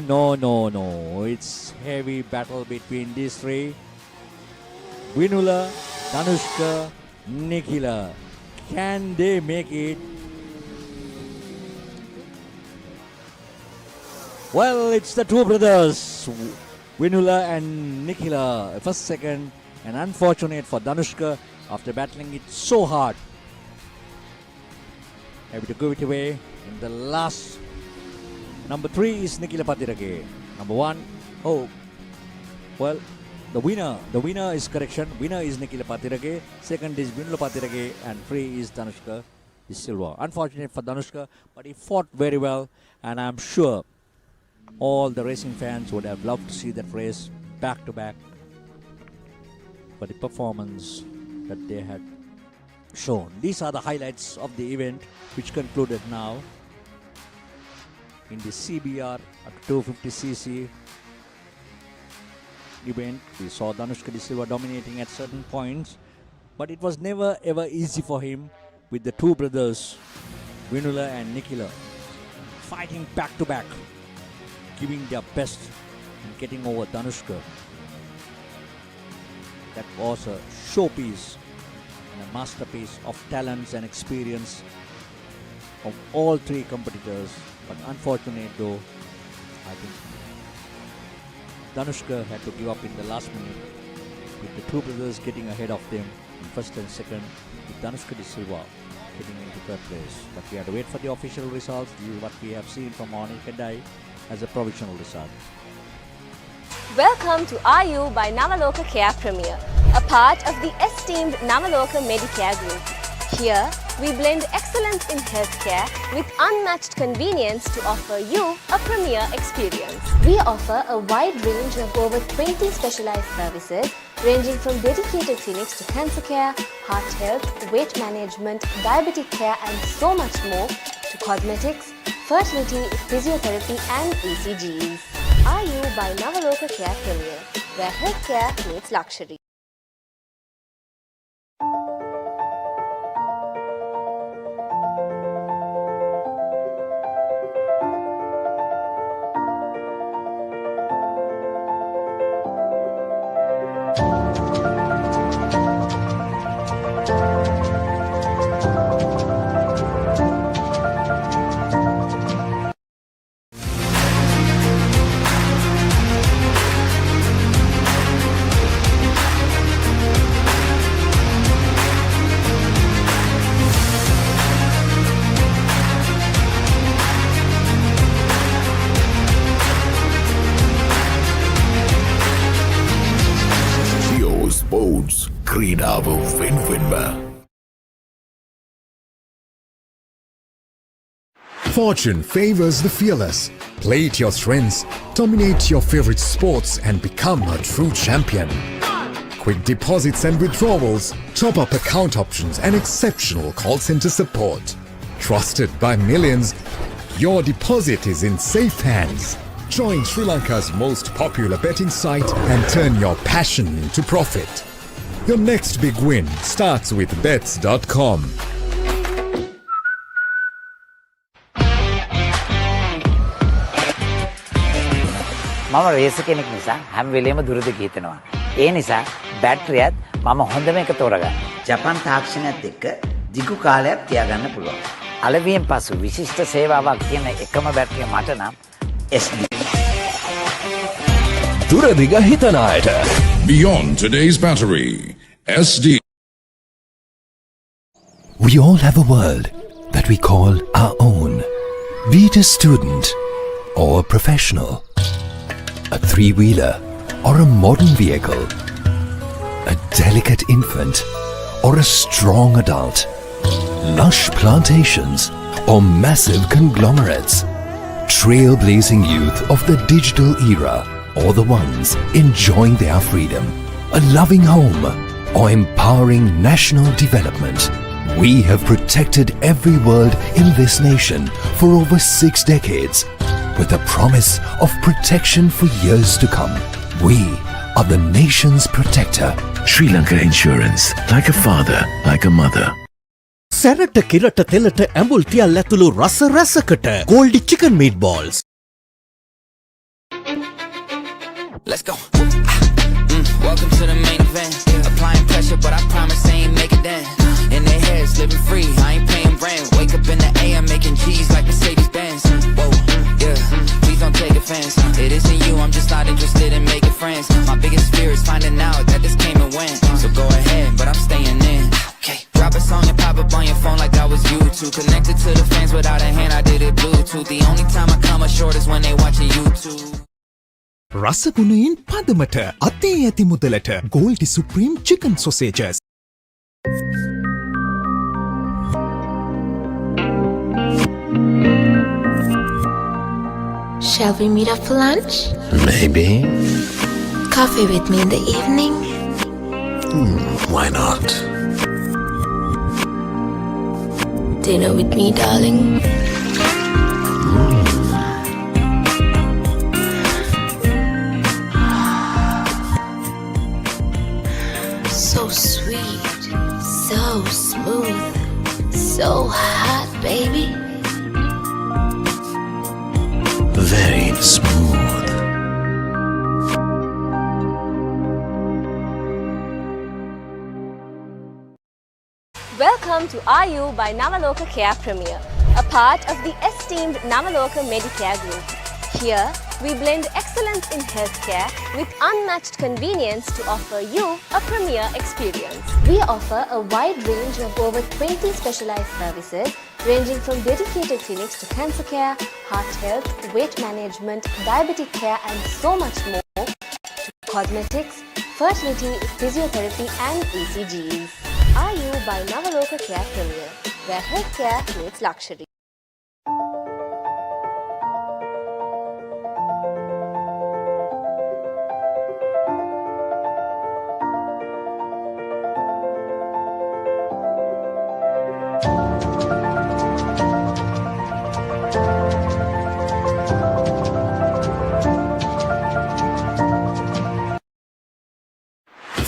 It's heavy battle between these three. Vinula, Danushka, Nikila. Can they make it? Well, it's the two brothers, Vinula and Nikila. First, second, and unfortunate for Danushka after battling it so hard. Happy to give it away in the last. Number 3 is Nikila Patirake. Number 1, the winner is correction. Winner is Nikila Patirake. Second is Vinula Patirake, and 3 is Danushka De Silva. Unfortunate for Danushka, but he fought very well, and I'm sure all the racing fans would have loved to see that race back to back. For the performance that they had shown. These are the highlights of the event, which concluded now in the CBR at 250cc event. We saw Danushka De Silva dominating at certain points, but it was never ever easy for him with the two brothers, Vinula and Nikila, fighting back to back, giving their best and getting over Danushka. That was a showpiece and a masterpiece of talents and experience of all three competitors. But unfortunate though, I think Danushka had to give up in the last minute, with the two brothers getting ahead of them in first and second, with Danushka De Silva getting into third place. But we have to wait for the official results. This is what we have seen from our naked eye as a provisional result. Welcome to RU by Navaloka Care Premier, a part of the esteemed Navaloka Medicare Group. Here, we blend excellence in healthcare with unmatched convenience to offer you a premier experience. We offer a wide range of over 20 specialized services ranging from dedicated clinics to cancer care, heart health, weight management, diabetic care and so much more, to cosmetics, fertility, physiotherapy and ECGs. RU by Navaloka Care Premier, where healthcare meets luxury. Sports ක්‍රීඩාව වෙනුවෙන්ම. Fortune favors the fearless. Play to your strengths, dominate your favorite sports and become a true champion. Quick deposits and withdrawals, top-up account options and exceptional call center support. Trusted by millions, your deposit is in safe hands. Join Sri Lanka's most popular betting site and turn your passion into profit. Your next big win starts with bets.com. මම රේස කෙනෙක් නිසා හැම වෙලේම දුරදිග හිතනවා. ඒ නිසා බැටරියත් මම හොඳම එක තෝරගන්න. ජපන් තාක්ෂණයත් එක්ක දිගු කාලයක් තියාගන්න පුළුවන්. අලවියෙන් පසු විශිෂ්ට සේවාවක් කියන එකම බැටරිය මට නම් SD. දුරදිග හිතන අයට. Beyond today's battery, SD. We all have a world that we call our own. Be it a student or a professional, a three-wheeler or a modern vehicle, a delicate infant or a strong adult, lush plantations or massive conglomerates, trailblazing youth of the digital era or the ones enjoying their freedom, a loving home or empowering national development. We have protected every world in this nation for over 6 decades with the promise of protection for years to come. We are the nation's protector. Sri Lanka Insurance, like a father, like a mother. සැරට කිරට තෙලට ඇඹුල් තියල් ඇතුළු රස රැසකට Goldie chicken meatballs. Let's go. Welcome to the main event. Applying pressure, but I promise I ain't making that. In their heads, living free, I ain't paying rent. Wake up in the AM, making G's like Mercedes Benz. Whoa, yeah, please don't take offense. It isn't you, I'm just not interested in making friends. My biggest fear is finding out that this came and went. So go ahead, but I'm staying in. Okay, drop a song and pop up on your phone like I was YouTube. Connected to the fans without a hand, I did it Bluetooth. The only time I come up short is when they watching YouTube. රසගුණයෙන් පදමට අතේ ඇති මුදලට Goldie Supreme Chicken Sausages. Shall we meet up for lunch? Maybe. Coffee with me in the evening? Why not? Dinner with me, darling? So sweet, so smooth, so hot, baby. Very smooth. Welcome to RU by Navaloka Care Premier, a part of the esteemed Navaloka Medicare Group. Here, we blend excellence in healthcare with unmatched convenience to offer you a premier experience. We offer a wide range of over 20 specialized services ranging from dedicated clinics to cancer care, heart health, weight management, diabetic care and so much more, to cosmetics, fertility, physiotherapy and ECGs. Are you by Navaloka Care Premier, where healthcare meets luxury.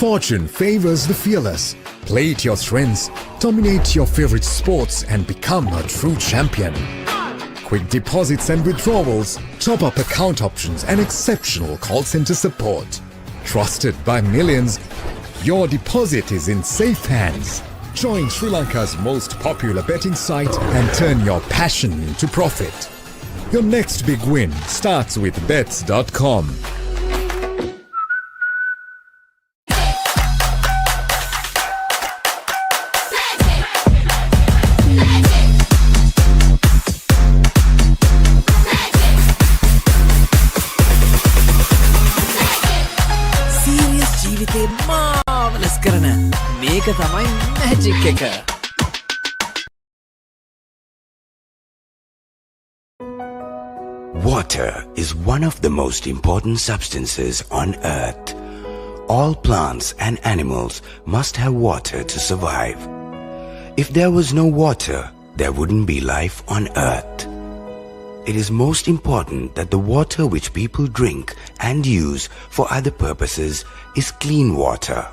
Fortune favors the fearless. Play to your strengths, dominate your favorite sports and become a true champion. Quick deposits and withdrawals, top-up account options and exceptional call center support. Trusted by millions, your deposit is in safe hands. Join Sri Lanka's most popular betting site and turn your passion into profit. Your next big win starts with bets.com. Water is one of the most important substances on Earth. All plants and animals must have water to survive. If there was no water, there wouldn't be life on Earth. It is most important that the water which people drink and use for other purposes is clean water.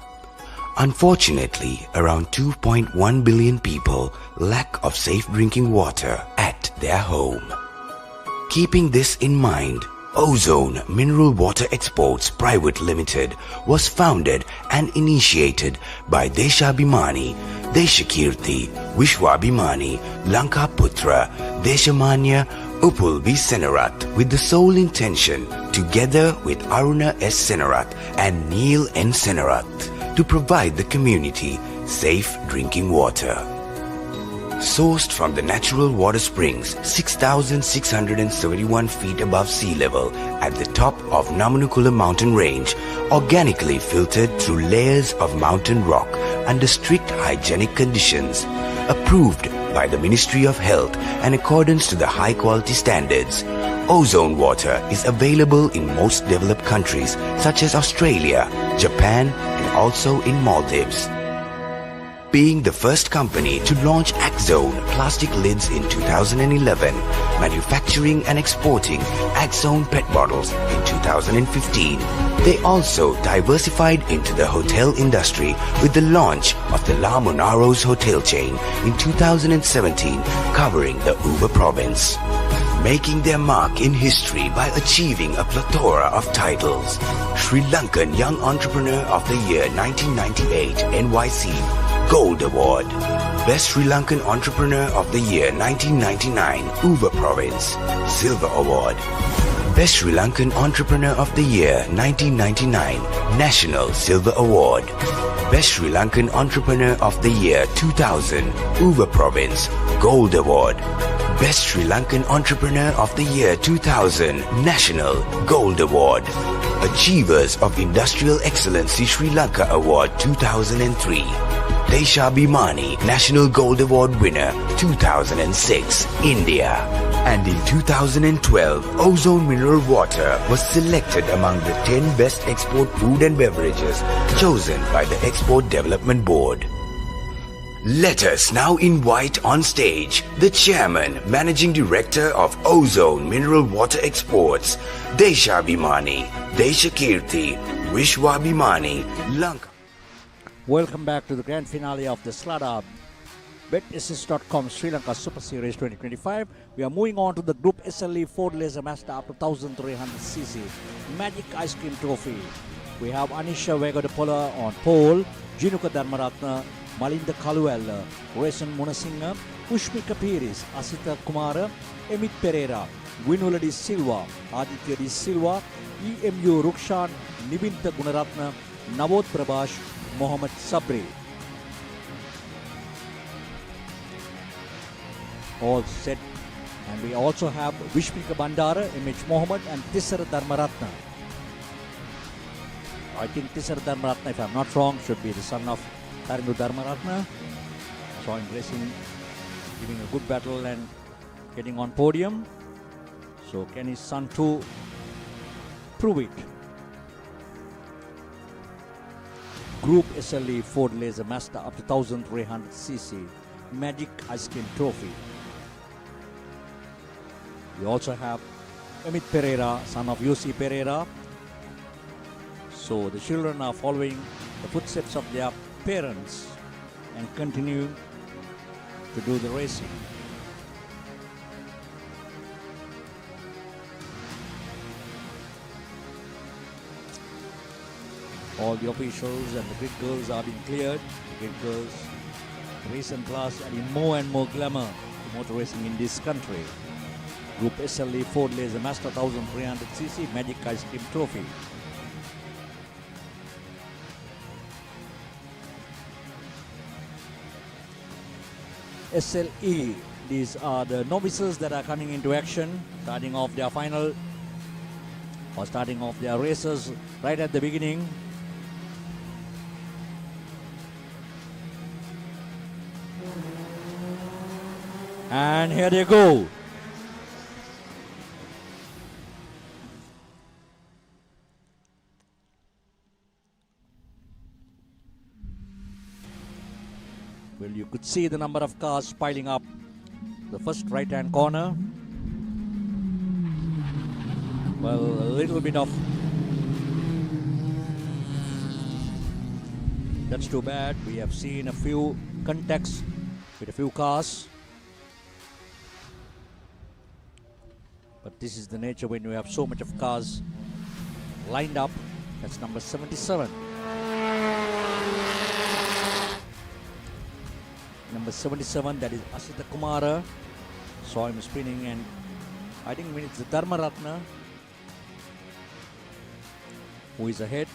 Unfortunately, around 2.1 billion people lack of safe drinking water at their home. Keeping this in mind, Ozone Mineral Water Exports Private Limited was founded and initiated by Deshabhimani, Deshakirti, Vishwabhimani, Lankaputra, Deshamanya, Upul V. Senarat with the sole intention, together with Aruna S. Senarat and Neil N. Senarat, to provide the community safe drinking water. Sourced from the natural water springs 6,671 feet above sea level at the top of Namanukula mountain range, organically filtered through layers of mountain rock under strict hygienic conditions, approved by the Ministry of Health and accordance to the high quality standards. Ozone water is available in most developed countries such as Australia, Japan and also in Maldives. Being the first company to launch Axone plastic lids in 2011, manufacturing and exporting Axone PET bottles in 2015, they also diversified into the hotel industry with the launch of the La Monaros hotel chain in 2017, covering the Uva province. Making their mark in history by achieving a plethora of titles. Sri Lankan Young Entrepreneur of the Year 1998 NYC Gold Award. Best Sri Lankan Entrepreneur of the Year 1999 Uva Province Silver Award. Best Sri Lankan Entrepreneur of the Year 1999 National Silver Award. Best Sri Lankan Entrepreneur of the Year 2000 Uva Province Gold Award. Best Sri Lankan Entrepreneur of the Year 2000 National Gold Award. Achievers of Industrial Excellency Sri Lanka Award 2003. Deshabhimani National Gold Award winner 2006, India. And in 2012, Ozone Mineral Water was selected among the 10 best export food and beverages chosen by the Export Development Board. Let us now invite on stage the Chairman, Managing Director of Ozone Mineral Water Exports, Deshabhimani, Deshakirti, Vishwabhimani, Lanka. Welcome back to the grand finale of the Slada BetAssist.com Sri Lanka Super Series 2025. We are moving on to the Group SLE Ford Laser Mazda up to 1300cc Magic Ice Cream Trophy. We have Anisha Vega de Pola on pole, Jinuka Dharmaratna, Malinda Kaluella, Rayson Munasinghe, Ushmika Piris, Asita Kumara, Emit Pereira, Vinula de Silva, Aditya de Silva, EMU Rukshan, Nibinta Gunaratna, Navod Prabhash, Mohammad Sabri. All set. And we also have Vishmika Bandara, MH Mohammed and Tisara Dharmaratna. I think Tisara Dharmaratna, if I'm not wrong, should be the son of Tarindu Dharmaratna. Saw him racing, giving a good battle and getting on podium. So can his son too prove it? Group SLE Ford Laser Mazda up to 1300cc Magic Ice Cream Trophy. We also have Amit Pereira, son of UC Pereira. So the children are following the footsteps of their parents and continue to do the racing. All the officials and the grid girls are being cleared. The grid girls, race and class, adding more and more glamour to motor racing in this country. Group SLE Ford Laser Mazda 1300cc Magic Ice Cream Trophy. SLE, these are the novices that are coming into action, starting off their final or starting off their races right at the beginning. And here they go. Well, you could see the number of cars piling up the first right-hand corner. Well, a little bit of... That's too bad. We have seen a few contacts with a few cars. But this is the nature when you have so much of cars lined up. That's number 77. Number 77, that is Asita Kumara. Saw him spinning, and I think when it's the Dharmaratna who is ahead.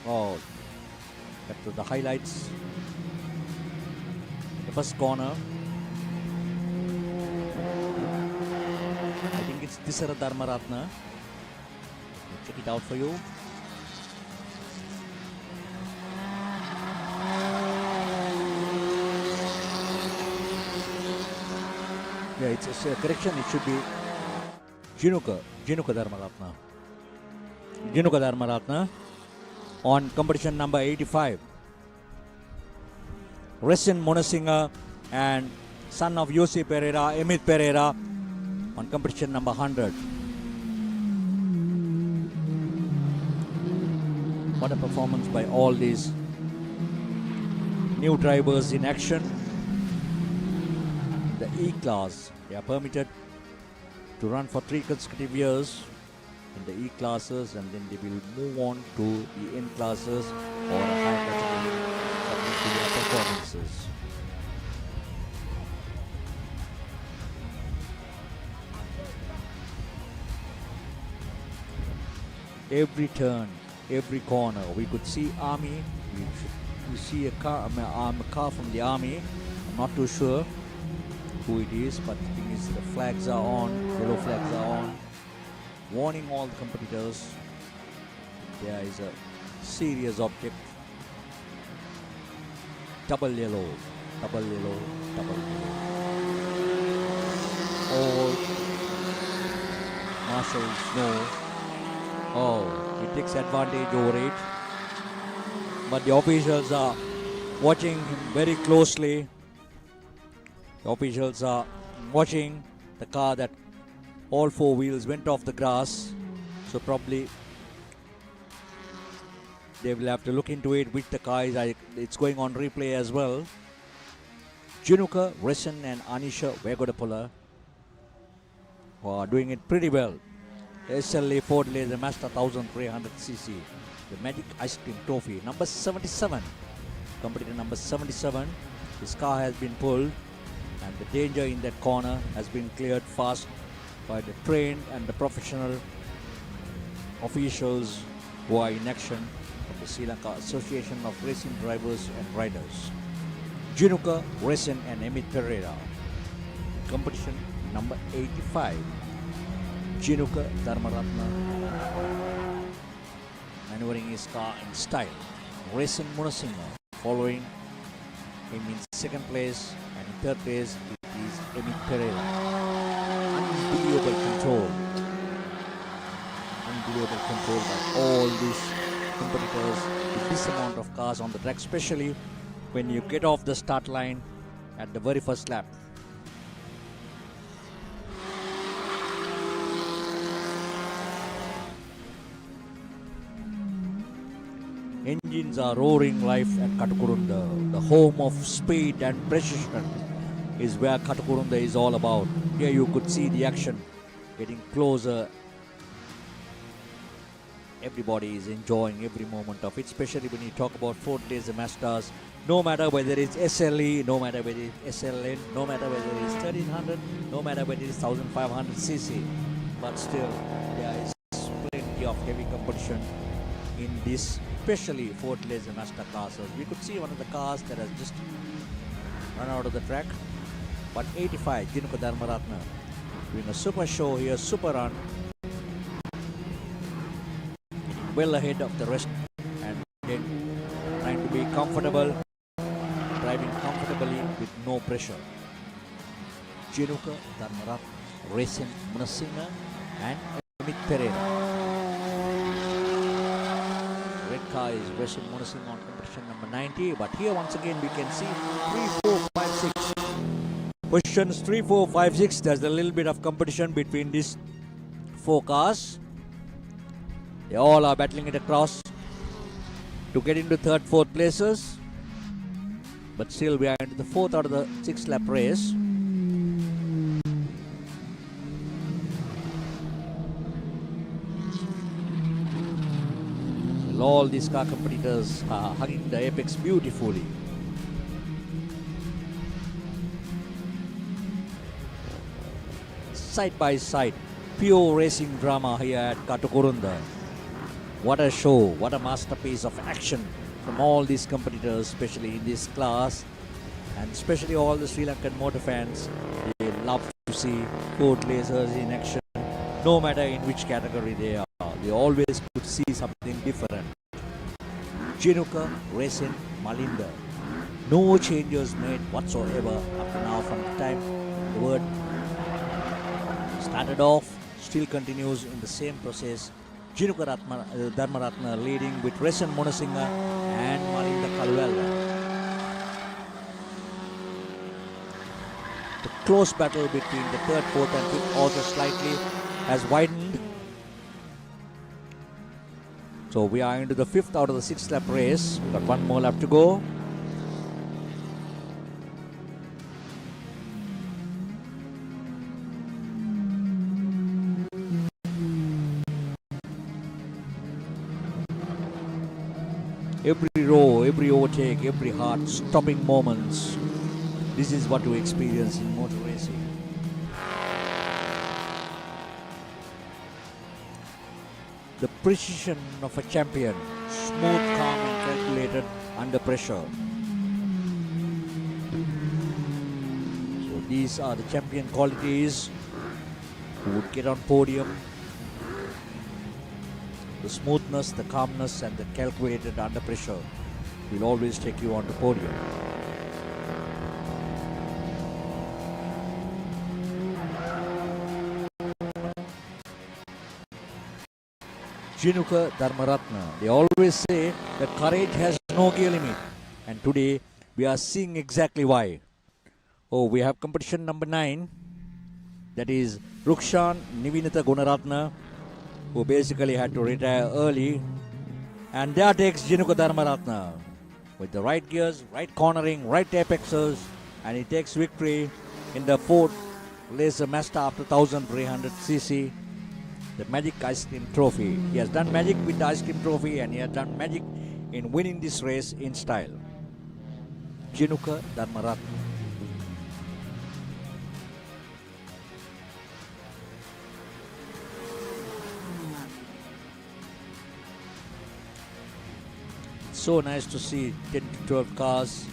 Oh, back to the highlights. The first corner. I think it's Tisara Dharmaratna. I'll check it out for you. Yeah, it's a correction. It should be Jinuka Dharmaratna. Jinuka Dharmaratna on competition number 85. Resin Monasinghe and son of Yosi Pereira, Amit Pereira on competition number 100. What a performance by all these new drivers in action. The E-class, they are permitted to run for 3 consecutive years in the E-classes, and then they will move on to the N-classes or a higher category subject to their performances. Every turn, every corner, we could see army. We see a car from the army. I'm not too sure who it is, but the thing is the flags are on, yellow flags are on, warning all the competitors there is a serious object. Double yellow, double yellow, double yellow. All marshals know. Oh, he takes advantage over it. But the officials are watching him very closely. The officials are watching the car that all 4 wheels went off the grass. So probably they will have to look into it with the car. It's going on replay as well. Jinuka, Resin and Anisha Vegodapula are doing it pretty well. SLE Ford Laser Mazda 1300cc, the Magic Ice Cream Trophy, number 77. Competitor number 77. His car has been pulled. And the danger in that corner has been cleared fast by the trained and the professional officials who are in action from the Sri Lanka Association of Racing Drivers and Riders. Jinuka, Racing and Amit Pereira. Competition number 85. Jinuka Dharmaratna maneuvering his car in style. Racing Munasinga following him in second place, and in third place it is Amit Pereira. Unbelievable control. Unbelievable control by all these competitors with this amount of cars on the track, especially when you get off the start line at the very first lap. Engines are roaring life at Katukurunda. The home of speed and precision is where Katukurunda is all about. Here you could see the action getting closer. Everybody is enjoying every moment of it, especially when you talk about Ford Laser Mazdas. No matter whether it's SLE, no matter whether it's SLN, no matter whether it's 1300, no matter whether it's 1500cc, but still there is plenty of heavy competition in this, especially Ford Laser Mazda classes. We could see one of the cars that has just run out of the track, but 85, Jinuka Dharmaratna doing a super show here, super run, well ahead of the rest, and again trying to be comfortable, driving comfortably with no pressure. Jinuka Dharmaratna, Racing Munasinga and Amit Pereira. Red car is Racing Munasinga on competition number 90, but here once again we can see 3, 4, 5, 6. Positions 3, 4, 5, 6. There's a little bit of competition between these 4 cars. They all are battling it across to get into 3rd, 4th places. But still we are into the 4th out of the 6th lap race. Well, all these car competitors are hugging the apex beautifully. Side by side, pure racing drama here at Katukurunda. What a show, what a masterpiece of action from all these competitors, especially in this class, and especially all the Sri Lankan motor fans. They love to see Ford lasers in action, no matter in which category they are. They always could see something different. Jinuka, Racing, Malinda. No changes made whatsoever up to now from the time the word started off, still continues in the same process. Jinuka Dharmaratna leading with Racing Munasinga and Malinda Kalwella. The close battle between the 3rd, 4th and 5th also slightly has widened. So we are into the 5th out of the 6th lap race. We've got one more lap to go. Every row, every overtake, every heart-stopping moments. This is what we experience in motor racing. The precision of a champion, smooth, calm and calculated under pressure. So these are the champion qualities who would get on podium. The smoothness, the calmness and the calculated under pressure will always take you on the podium. Jinuka Dharmaratna. They always say that courage has no gear limit, and today we are seeing exactly why. Oh, we have competition number 9. That is Rukshan Nivinita Gunaratna, who basically had to retire early. And there takes Jinuka Dharmaratna with the right gears, right cornering, right apexes, and he takes victory in the Ford Laser Mazda after 1300cc, the Magic Ice Cream Trophy. He has done magic with the Ice Cream Trophy, and he has done magic in winning this race in style. Jinuka Dharmaratna. so nice to see 10 to 12 cars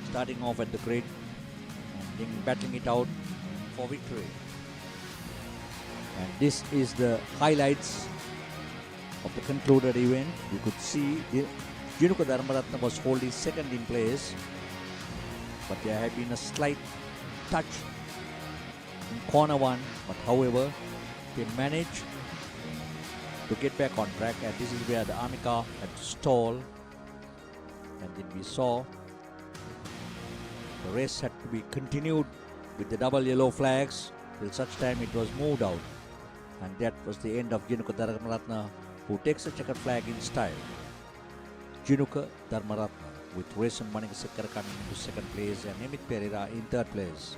starting off at the grid and then battling it out for victory. And this is the highlights of the concluded event. You could see Jinuka Dharmaratna was holding second in place, but there had been a slight touch in corner one, but however they managed to get back on track, and this is where the army car had to stall, and then we saw the race had to be continued with the double yellow flags till such time it was moved out, and that was the end of Jinuka Dharmaratna, who takes a checkered flag in style. Jinuka Dharmaratna with Racing Manigasekkara coming into second place and Emit Pereira in third place.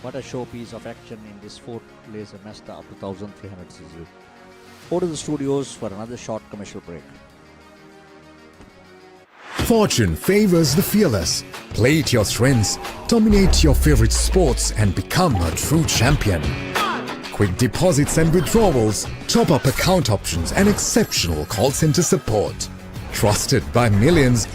What a showpiece of action in this fourth laser Mazda up to 1300cc. Over to the studios for another short commercial break. Fortune favors the fearless. Play to your strengths, dominate your favorite sports and become a true champion. Quick deposits and withdrawals, top-up account options and exceptional call center support. Trusted by millions,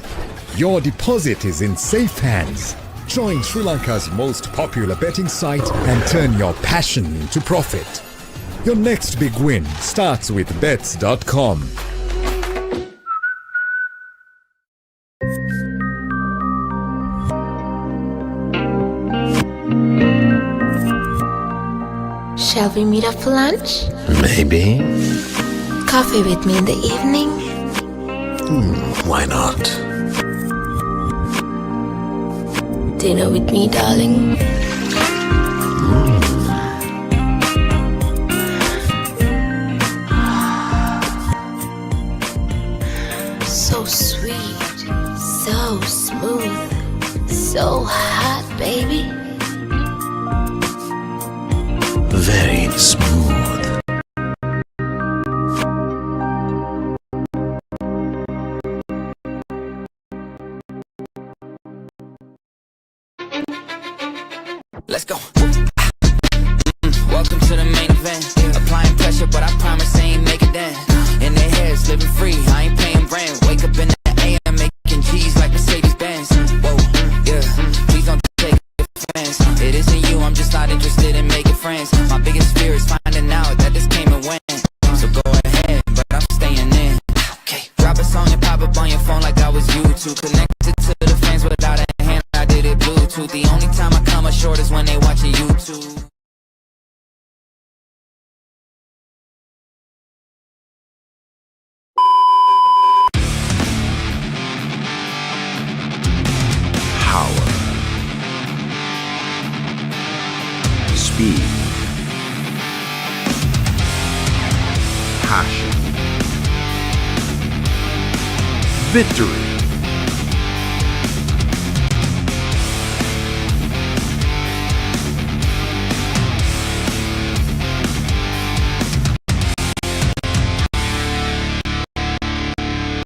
your deposit is in safe hands. Join Sri Lanka's most popular betting site and turn your passion into profit. Your next big win starts with bets.com. Shall we meet up for lunch? Maybe. Coffee with me in the evening? Why not? Dinner with me, darling? So sweet, so smooth, so hot, baby. Very smooth. Let's go. Welcome to the main event. Applying pressure, but I promise I ain't make it dance. In their heads, living free, I ain't paying rent. Wake up in the AM, making G's like Mercedes Benz. Whoa, yeah, please don't take offense. It isn't you, I'm just not interested in making friends. My biggest fear is finding out that this came and went. So go ahead, but I'm staying in. Okay, drop a song and pop up on your phone like I was YouTube. Connected to the fans without a hand, I did it Bluetooth. The only time I come up short is when they watching YouTube. Power, speed, passion, victory.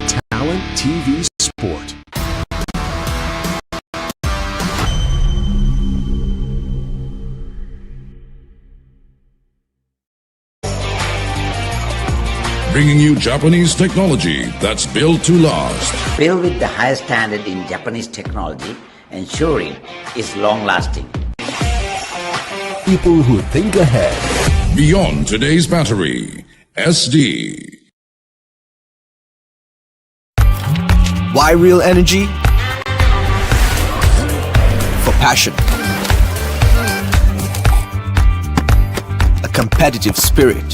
Talent TV Sport. Bringing you Japanese technology that's built to last. Built with the highest standard in Japanese technology, ensuring it's long-lasting. People who think ahead. Beyond today's battery. SD. Why real energy? For passion. A competitive spirit.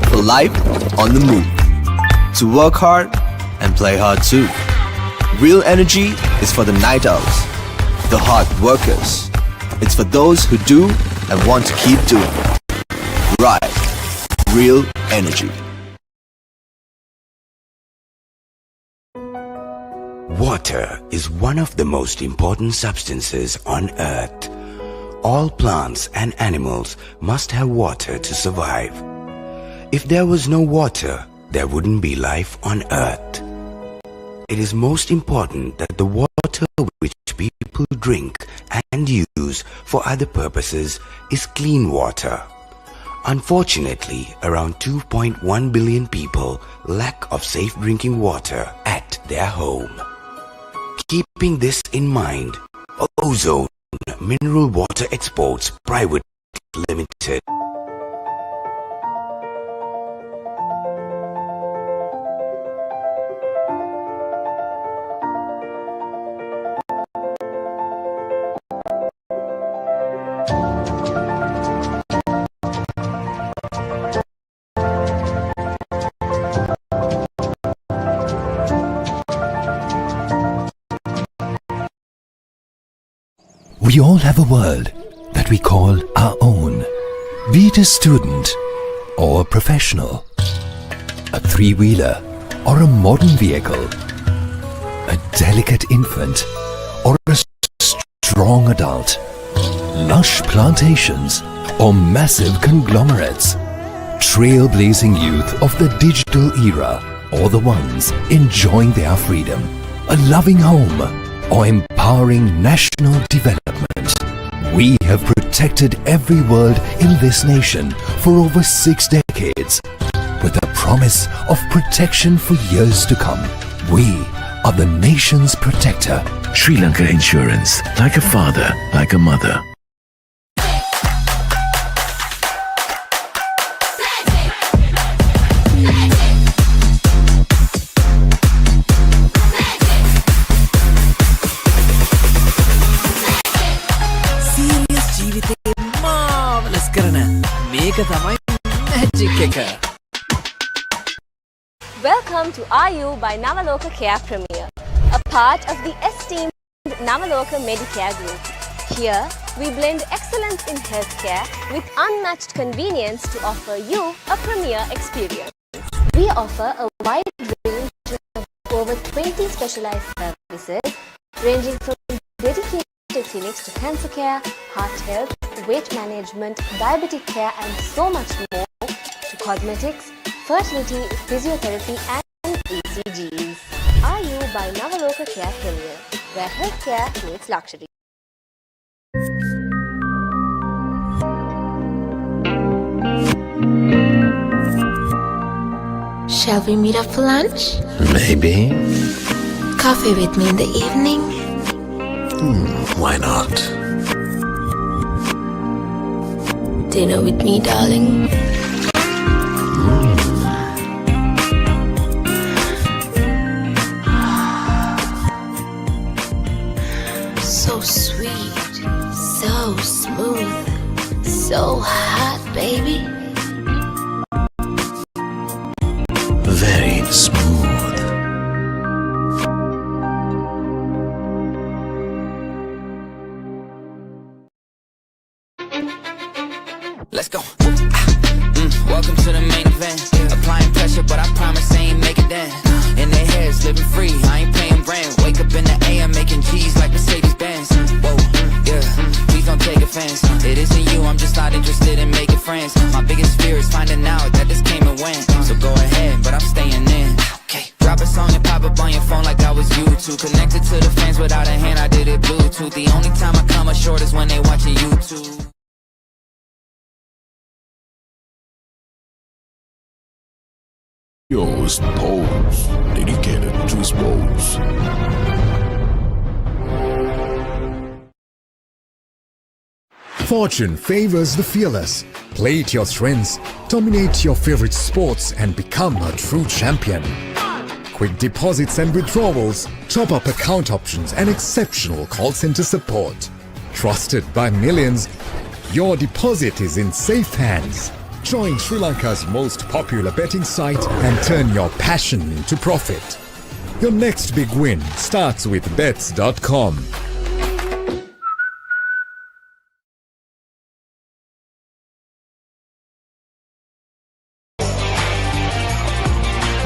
For life on the move. To work hard and play hard too. Real energy is for the night owls, the hard workers. It's for those who do and want to keep doing. Right. Real energy. Water is one of the most important substances on Earth. All plants and animals must have water to survive. If there was no water, there wouldn't be life on Earth. It is most important that the water which people drink and use for other purposes is clean water. Unfortunately, around 2.1 billion people lack of safe drinking water at their home. Keeping this in mind, Ozone Mineral Water Exports Private Limited We all have a world that we call our own. Be it a student or a professional, a three-wheeler or a modern vehicle, a delicate infant or a strong adult, lush plantations or massive conglomerates, trailblazing youth of the digital era or the ones enjoying their freedom, a loving home or empowering national development. We have protected every world in this nation for over 6 decades with the promise of protection for years to come. We are the nation's protector. Sri Lanka Insurance, like a father, like a mother. Welcome to RU by Navaloka Care Premier, a part of the esteemed Navaloka Medicare Group. Here, we blend excellence in healthcare with unmatched convenience to offer you a premier experience. We offer a wide range of over 20 specialized services, ranging from dedicated clinics to cancer care, heart health, weight management, diabetic care, and so much more, to cosmetics, fertility, physiotherapy, and ECGs. RU by Navaloka Care Premier, where healthcare meets luxury. Shall we meet up for lunch? Maybe. Coffee with me in the evening? Why not? Dinner with me, darling? So sweet, so smooth, so hot, baby. Very smooth. Let's go. Welcome to the main event. Applying pressure, but I promise I ain't make it then. In their heads, living free, I ain't paying rent. Wake up in the AM, making G's like Mercedes Benz. Whoa, yeah, please don't take offense. It isn't you, I'm just not interested in making friends. My biggest fear is finding out that this came and went. So go ahead, but I'm staying in. Okay, drop a song and pop up on your phone like I was YouTube. Connected to the fans without a hand, I did it Bluetooth. The only time I come up short is when they watching YouTube. Your sports, dedicated to sports. Fortune favors the fearless. Play to your strengths, dominate your favorite sports, and become a true champion. Quick deposits and withdrawals, top-up account options, and exceptional call center support. Trusted by millions, your deposit is in safe hands. Join Sri Lanka's most popular betting site and turn your passion into profit. Your next big win starts with bets.com.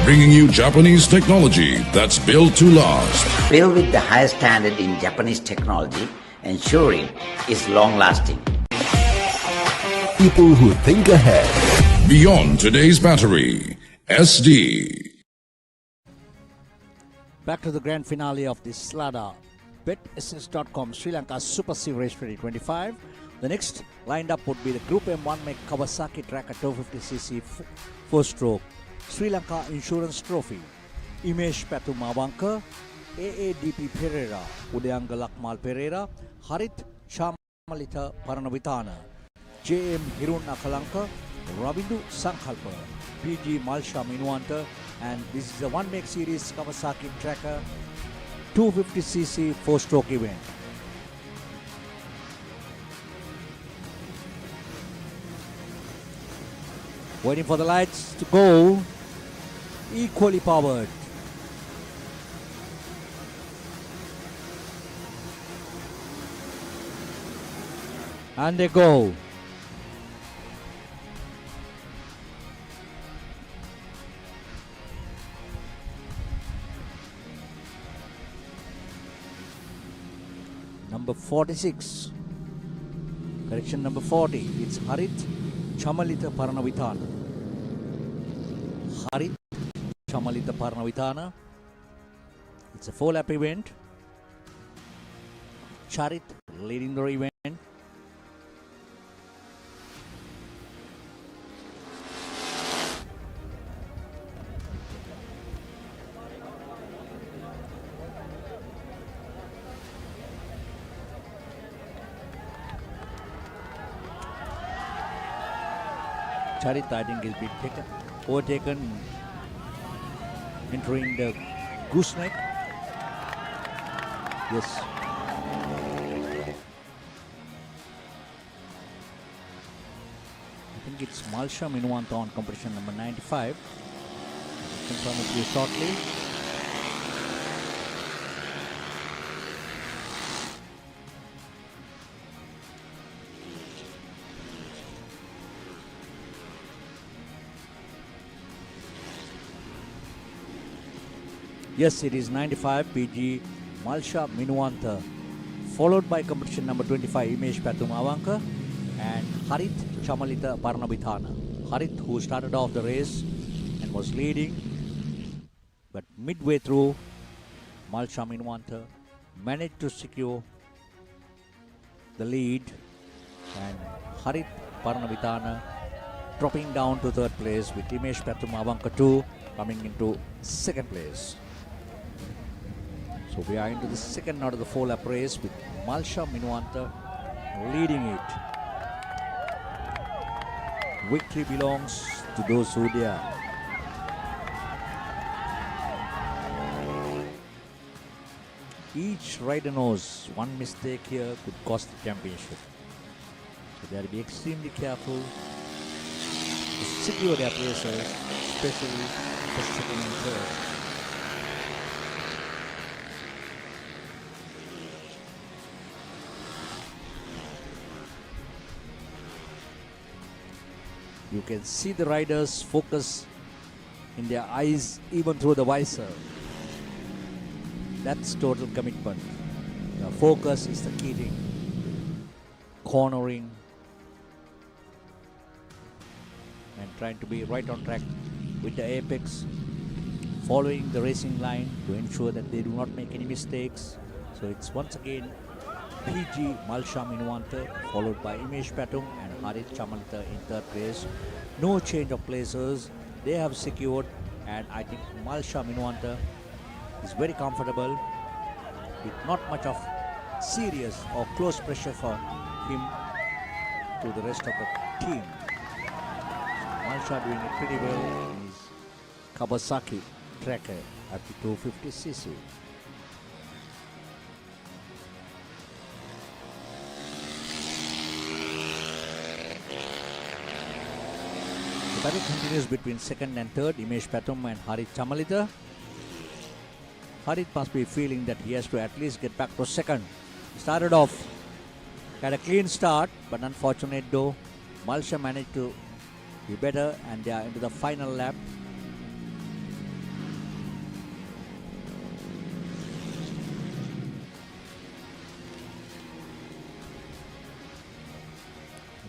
Bringing you Japanese technology that's built to last. Built with the highest standard in Japanese technology, ensuring it's long-lasting. People who think ahead. Beyond today's battery, SD. Back to the grand finale of the SLADA BetAssist.com Sri Lanka Super Series 2025. The next lined up would be the Group M1 make Kawasaki track at 250cc 4-stroke Sri Lanka Insurance Trophy. Imesh Patumawanka, AADP Pereira, Udayanga Lakmal Pereira, Harit Chamalita Paranavitana, JM Hirun Akalanka, Ravindu Sankalpa, PG Malsha Minuanta, and this is a one-make series Kawasaki tracker 250cc 4-stroke event. Waiting for the lights to go, equally powered. And they go. Number 46. Correction number 40. It's Harit Chamalita Paranavitana. Harit Chamalita Paranavitana. It's a 4-lap event. Charit leading the event. Charit, I think, will be overtaken, entering the gooseneck. Yes. I think it's Malsha Minuanta on competition number 95. I'll confirm it to you shortly. Yes, it is 95 PG Malsha Minuanta, followed by competition number 25 Imesh Patumawanka and Harit Chamalita Paranabithana. Harit, who started off the race and was leading, but midway through, Malsha Minuanta managed to secure the lead, and Harit Paranabithana dropping down to third place with Imesh Patumawanka 2 coming into second place. So we are into the second out of the 4-lap race with Malsha Minuanta leading it. Victory belongs to those who dare. Each rider knows one mistake here could cost the championship. So they have to be extremely careful to secure their places, especially for second and third. You can see the riders focus in their eyes even through the visor. That's total commitment. The focus is the key thing. Cornering and trying to be right on track with the apex, following the racing line to ensure that they do not make any mistakes. So it's once again PG Malsha Minuanta followed by Imesh Patum and Harit Chamalita in third place. No change of places. They have secured, and I think Malsha Minuanta is very comfortable with not much of serious or close pressure for him to the rest of the team. Malsha doing it pretty well in his Kawasaki tracker at the 250cc. The battle continues between second and third, Imesh Patum and Harit Chamalita. Harit must be feeling that he has to at least get back to second. Started off, had a clean start, but unfortunate though, Malsha managed to be better, and they are into the final lap.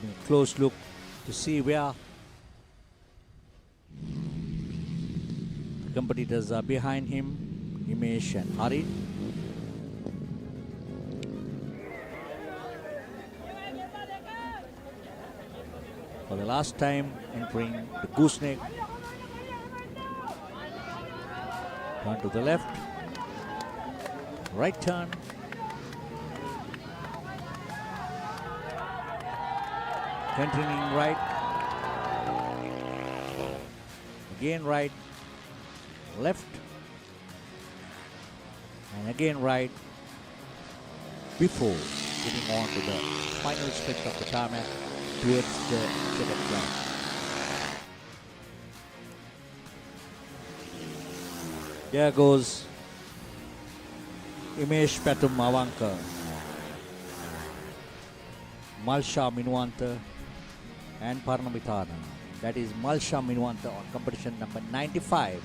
A close look to see where the competitors are behind him, Imesh and Harit. For the last time entering the gooseneck. Turn to the left. Right turn. Continuing right. Again right. Left. And again right. Before getting on to the final stretch of the tarmac towards the checkered flag. There goes Imesh Patum Mavanka, Malsha Minwanta and Parnamitana. That is Malsha Minwanta on competition number 95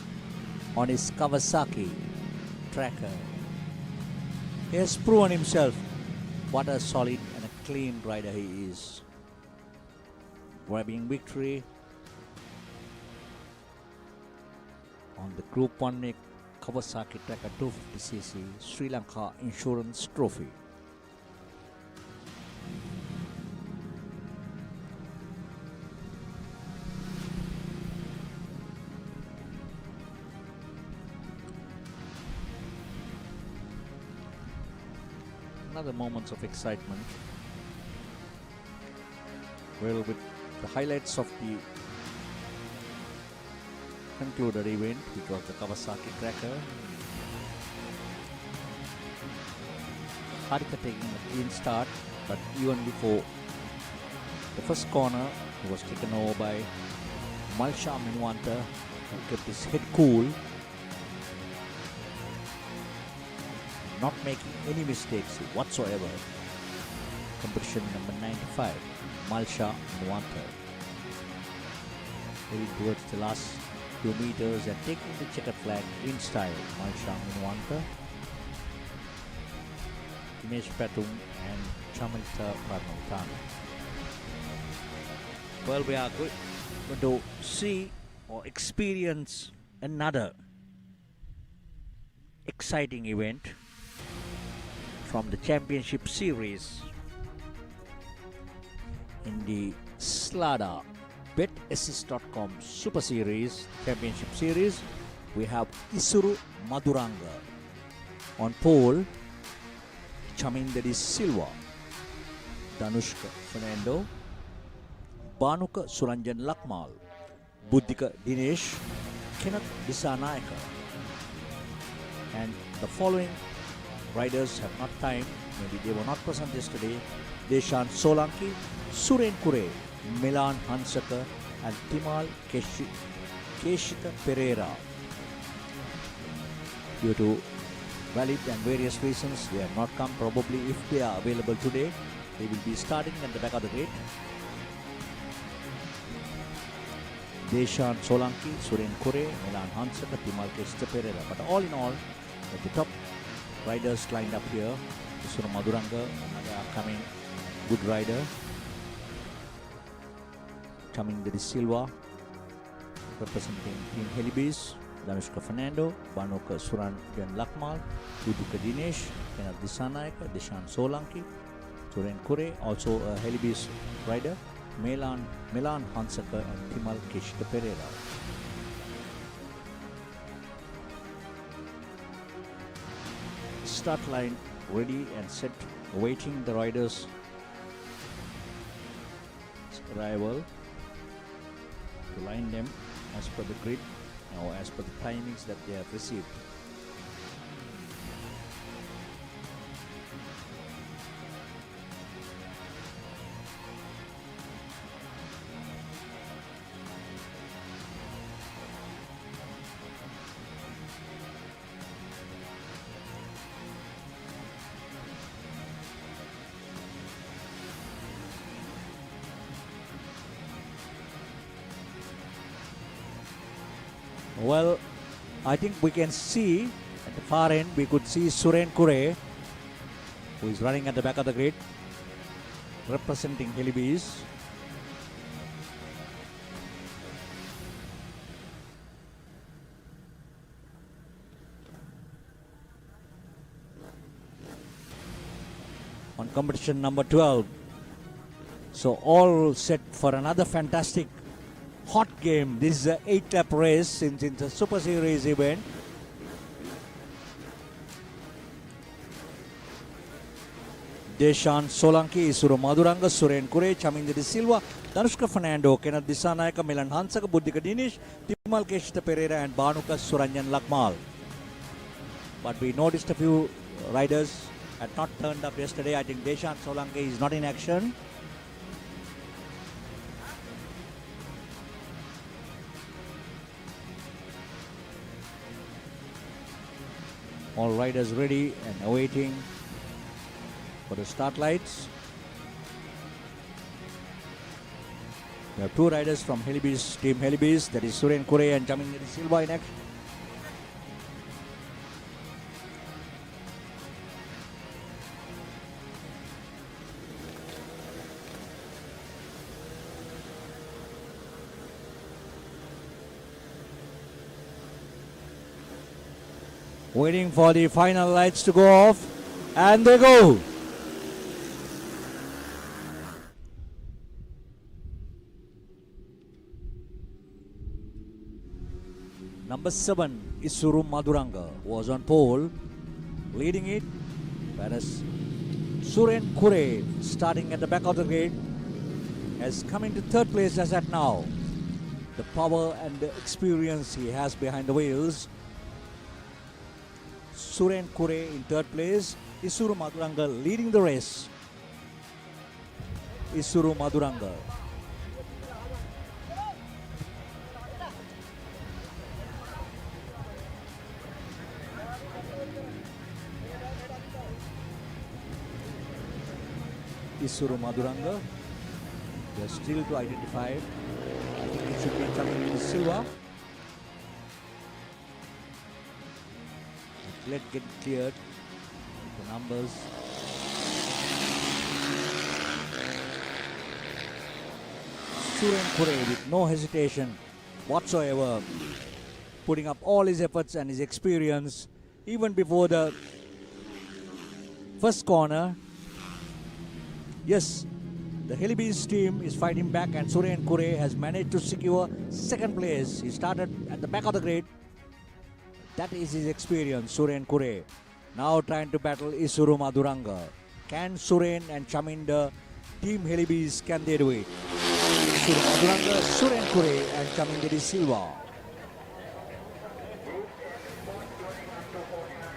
on his Kawasaki tracker. He has proven himself what a solid and a clean rider he is. Grabbing victory on the Group 1 Kawasaki Tracker 250cc Sri Lanka Insurance Trophy. Another moments of excitement. Well, with the highlights of the concluded event, which was the Kawasaki Tracker. Harika taking a clean start, but even before the first corner, he was taken over by Malsha Minwanta, who kept his head cool, not making any mistakes whatsoever. Competition number 95, Malsha Minwanta. Heading towards the last few meters and taking the checkered flag in style, Malsha Minwanta, Imesh Patum and Chamita Parnamitana. Well, we are going to see or experience another exciting event from the championship series in the Slada BetAssist.com Super Series Championship Series. We have Isuru Maduranga on pole, Chamindadi Silva, Danushka Fernando, Banuka Suranjan Lakmal, Buddhika Dinesh, Kenneth Disanayaka. And the following riders have not time, maybe they were not present yesterday: Deshan Solanki, Suren Kure, Milan Hansaka and Timal Keshika Pereira. Due to valid and various reasons, they have not come. Probably if they are available today, they will be starting at the back of the gate. Deshan Solanki, Suren Kure, Milan Hansaka, Timal Keshika Pereira. But all in all, at the top riders lined up here, Isuru Maduranga, another upcoming good rider. Chamindadi Silva, representing Team Helibis, Danushka Fernando, Banuka Suranjan Lakmal, Buddhika Dinesh, Kenneth Disanayaka, Deshan Solanki, Suren Kure, also a Helibis rider, Milan Hansaka and Timal Keshika Pereira. Start line ready and set, awaiting the riders' arrival to line them as per the grid or as per the timings that they have received. Well, I think we can see at the far end, we could see Suren Kure, who is running at the back of the grid, representing Helibis. On competition number 12, So all set for another fantastic hot game. This is an 8-lap race since it's a Super Series event. Deshan Solanki, Isuru Maduranga, Suren Kure, Chaminda de Silva, Danushka Fernando, Kenneth Disanayaka, Milan Hansaka, Buddhika Dinish, Timal Keshita Pereira and Banuka Suranjan Lakmal. But we noticed a few riders had not turned up yesterday. I think Deshan Solanki is not in action. All riders ready and awaiting for the start lights. We have two riders from Helibis, Team Helibis, that is Suren Kure and Jamin Silva in action. Waiting for the final lights to go off, and they go. Number 7, Isuru Maduranga was on pole, leading it, whereas Suren Kure, starting at the back of the grid, has come into third place as at now. The power and the experience he has behind the wheels. Suren Kure in third place, Isuru Maduranga leading the race. Isuru Maduranga. Isuru Maduranga. They are still to identify. I think it should be Chaminda Silva. Let's get cleared. The numbers. Suren Kure with no hesitation whatsoever, putting up all his efforts and his experience even before the first corner. Yes, the Helibis team is fighting back and Suren Kure has managed to secure second place. He started at the back of the grid. That is his experience, Suren Kure. Now trying to battle Isuru Maduranga. Can Suren and Chaminda, Team Helibis, can they do it? Isuru Maduranga, Suren Kure and Chaminda de Silva.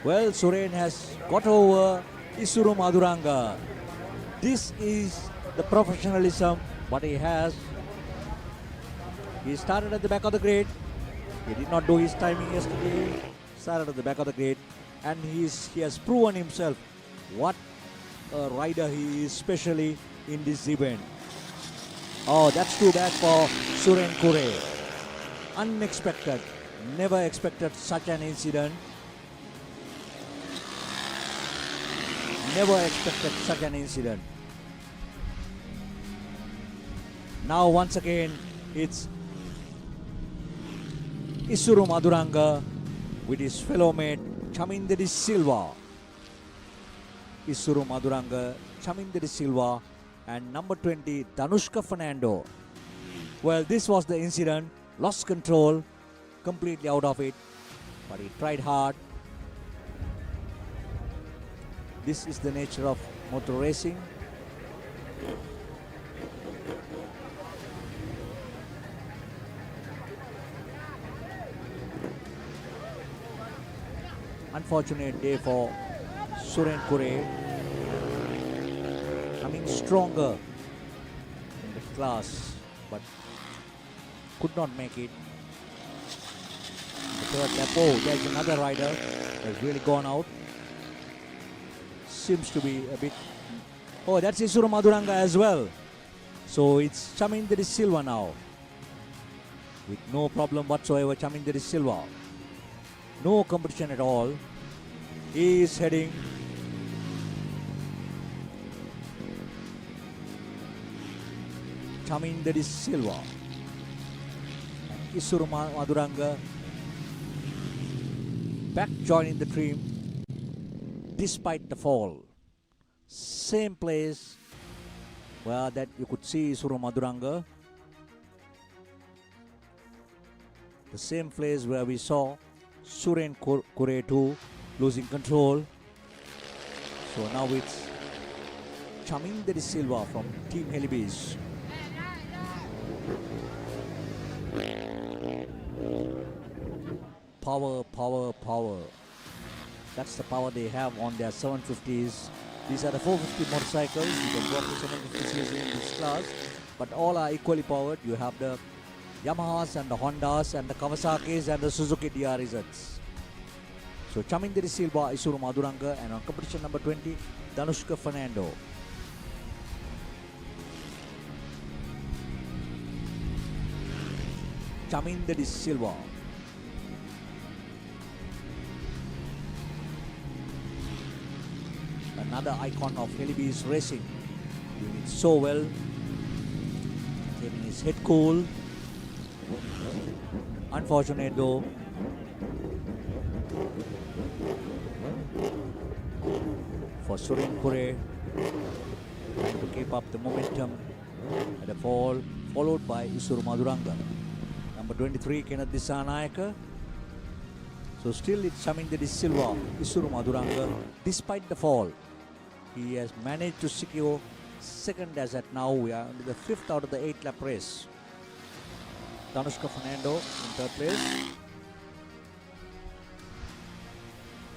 Well, Suren has got over Isuru Maduranga. This is the professionalism what he has. He started at the back of the grid. He did not do his timing yesterday. Started at the back of the grid, and he has proven himself what a rider he is, especially in this event. Oh, that's too bad for Suren Kure. Unexpected. Never expected such an incident. Never expected such an incident. Now once again, it's Isuru Maduranga with his fellow mate Chaminda de Silva. Isuru Maduranga, Chaminda de Silva and number 20 Danushka Fernando. Well, this was the incident. Lost control, completely out of it, but he tried hard. This is the nature of motor racing. Unfortunate day for Suren Kure, coming stronger in the class, but could not make it. The third lap. Oh, there's another rider that's really gone out. Seems to be a bit. Oh, that's Isuru Maduranga as well. So it's Chaminda de Silva now, with no problem whatsoever. Chaminda de Silva. No competition at all. He is heading Chaminda de Silva. Isuru Maduranga back joining the team despite the fall. Same place, where that you could see Isuru Maduranga. The same place where we saw Suren Kuretu losing control. So now it's Chaminda De Silva from Team Helibis. Power, power, power. That's the power they have on their 750s. These are the 450 motorcycles. You can go up to 750cc in this class, but all are equally powered. You have the Yamahas and the Hondas and the Kawasaki's and the Suzuki DRZs. So Chaminda De Silva, Isuru Maduranga, and on competition number 20, Danushka Fernando. Chaminda De Silva. Another icon of Helibis racing. Doing it so well. Keeping his head cool. Unfortunate though. For Suren Kure trying to keep up the momentum at a fall, followed by Isuru Maduranga. Number 23, Kenneth Disanayaka. So still it's Chaminda De Silva, Isuru Maduranga. Despite the fall, he has managed to secure second as at now. We are in the 5th out of the 8 lap race. Danushka Fernando in 3rd place.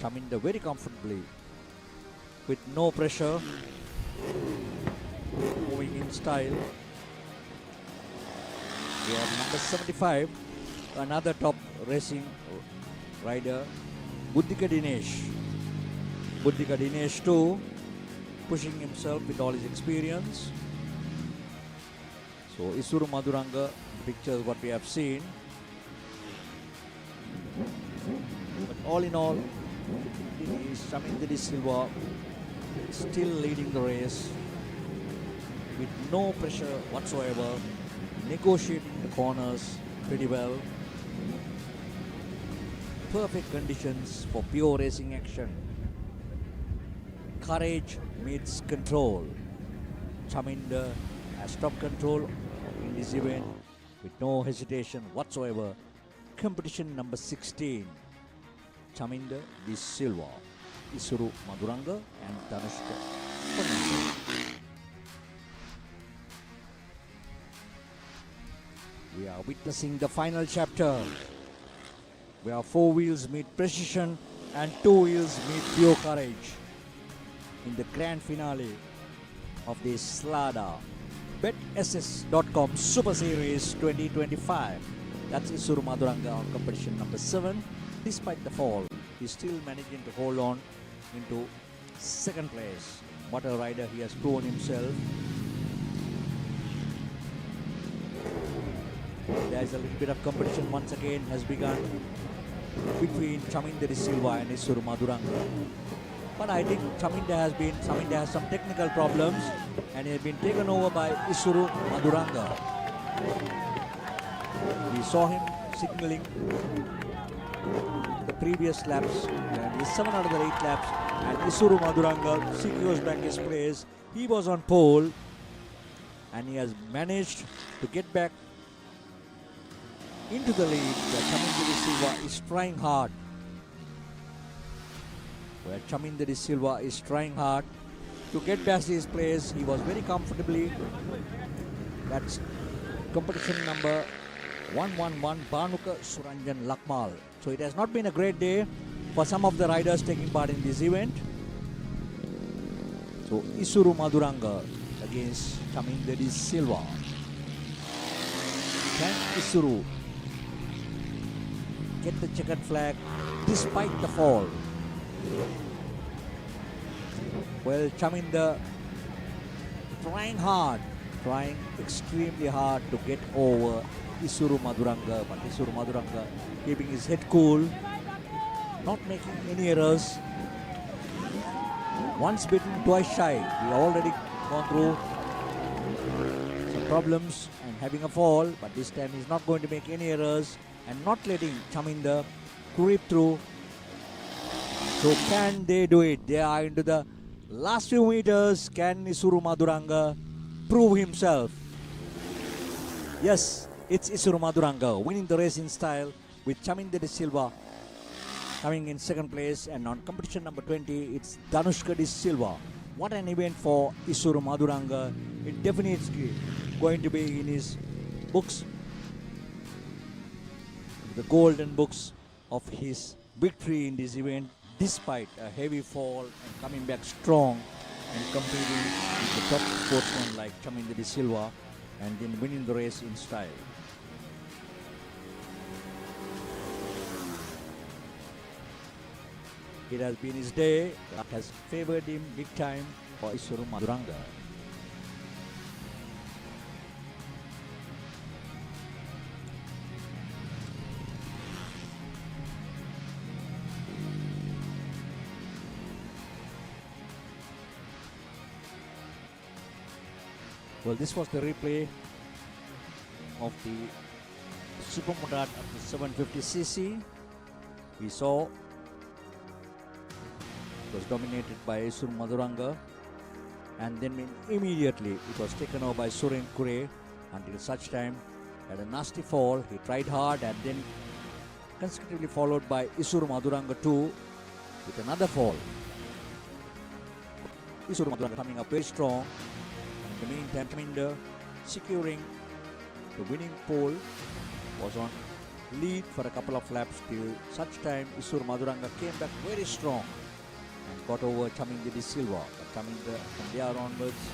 Chaminda very comfortably with no pressure, moving in style. We have number 75, another top racing rider, Buddhika Dinesh. Buddhika Dinesh too, pushing himself with all his experience. So Isuru Maduranga, pictures what we have seen. But all in all, it is Chaminda De Silva still leading the race with no pressure whatsoever, negotiating the corners pretty well. Perfect conditions for pure racing action. Courage meets control. Chaminda has top control in this event with no hesitation whatsoever. Competition number 16. Chaminda De Silva, Isuru Maduranga and Danushka Fernando. We are witnessing the final chapter where 4 wheels meet precision and 2 wheels meet pure courage in the grand finale of the Slada BetSS.com Super Series 2025. That's Isuru Maduranga on competition number 7. Despite the fall, he's still managing to hold on into second place. What a rider he has proven himself. There's a little bit of competition once again has begun between Chaminda De Silva and Isuru Maduranga. But I think Chaminda has some technical problems and he has been taken over by Isuru Maduranga. We saw him signaling the previous laps, and he's 7 out of the 8 laps, and Isuru Maduranga secures back his place. He was on pole and he has managed to get back into the lead. Chaminda De Silva is trying hard. Where Chaminda De Silva is trying hard to get back his place. He was very comfortably. That's competition number 111, Banuka Suranjan Lakmal. So it has not been a great day for some of the riders taking part in this event. So Isuru Maduranga against Chaminda De Silva. Can Isuru get the checkered flag despite the fall? Well, Chaminda trying extremely hard to get over Isuru Maduranga, but Isuru Maduranga keeping his head cool, not making any errors. Once bitten, twice shy. We already gone through some problems and having a fall, but this time he's not going to make any errors and not letting Chaminda creep through. So can they do it? They are into the last few meters. Can Isuru Maduranga prove himself. Yes, it's Isuru Maduranga winning the race in style with Chaminda De Silva coming in second place, and on competition number 20 it's Danushka De Silva. What an event for Isuru Maduranga. It definitely going to be in his books, the golden books of his victory in this event, despite a heavy fall and coming back strong and competing with the top sportsmen like Chaminda De Silva and then winning the race in style. It has been his day that has favored him big time for Isuru Maduranga. Well, this was the replay of the Supermotard of the 750cc. We saw it was dominated by Isuru Maduranga, and then immediately it was taken over by Suren Kure until such time had a nasty fall. He tried hard and then consecutively followed by Isuru Maduranga too with another fall. Isuru Maduranga coming up very strong. In the meantime, Chaminda securing the winning pole was on lead for a couple of laps till such time Isuru Maduranga came back very strong and got over Chaminda De Silva. But Chaminda from there onwards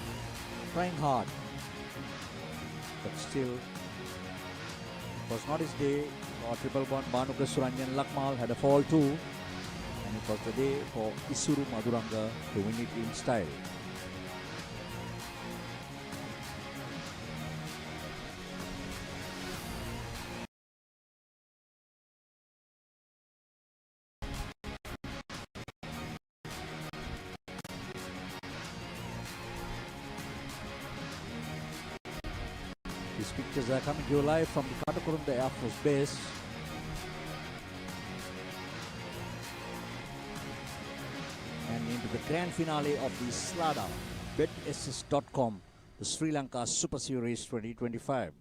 trying hard, but still it was not his day. For Triple One, Bhanuka Suranjan Lakmal had a fall too, and it was the day for Isuru Maduranga to win it in style. These pictures are coming to you live from the Katukurunda Air Force Base. And into the grand finale of the Slada, betss.com, the Sri Lanka Super Series 2025.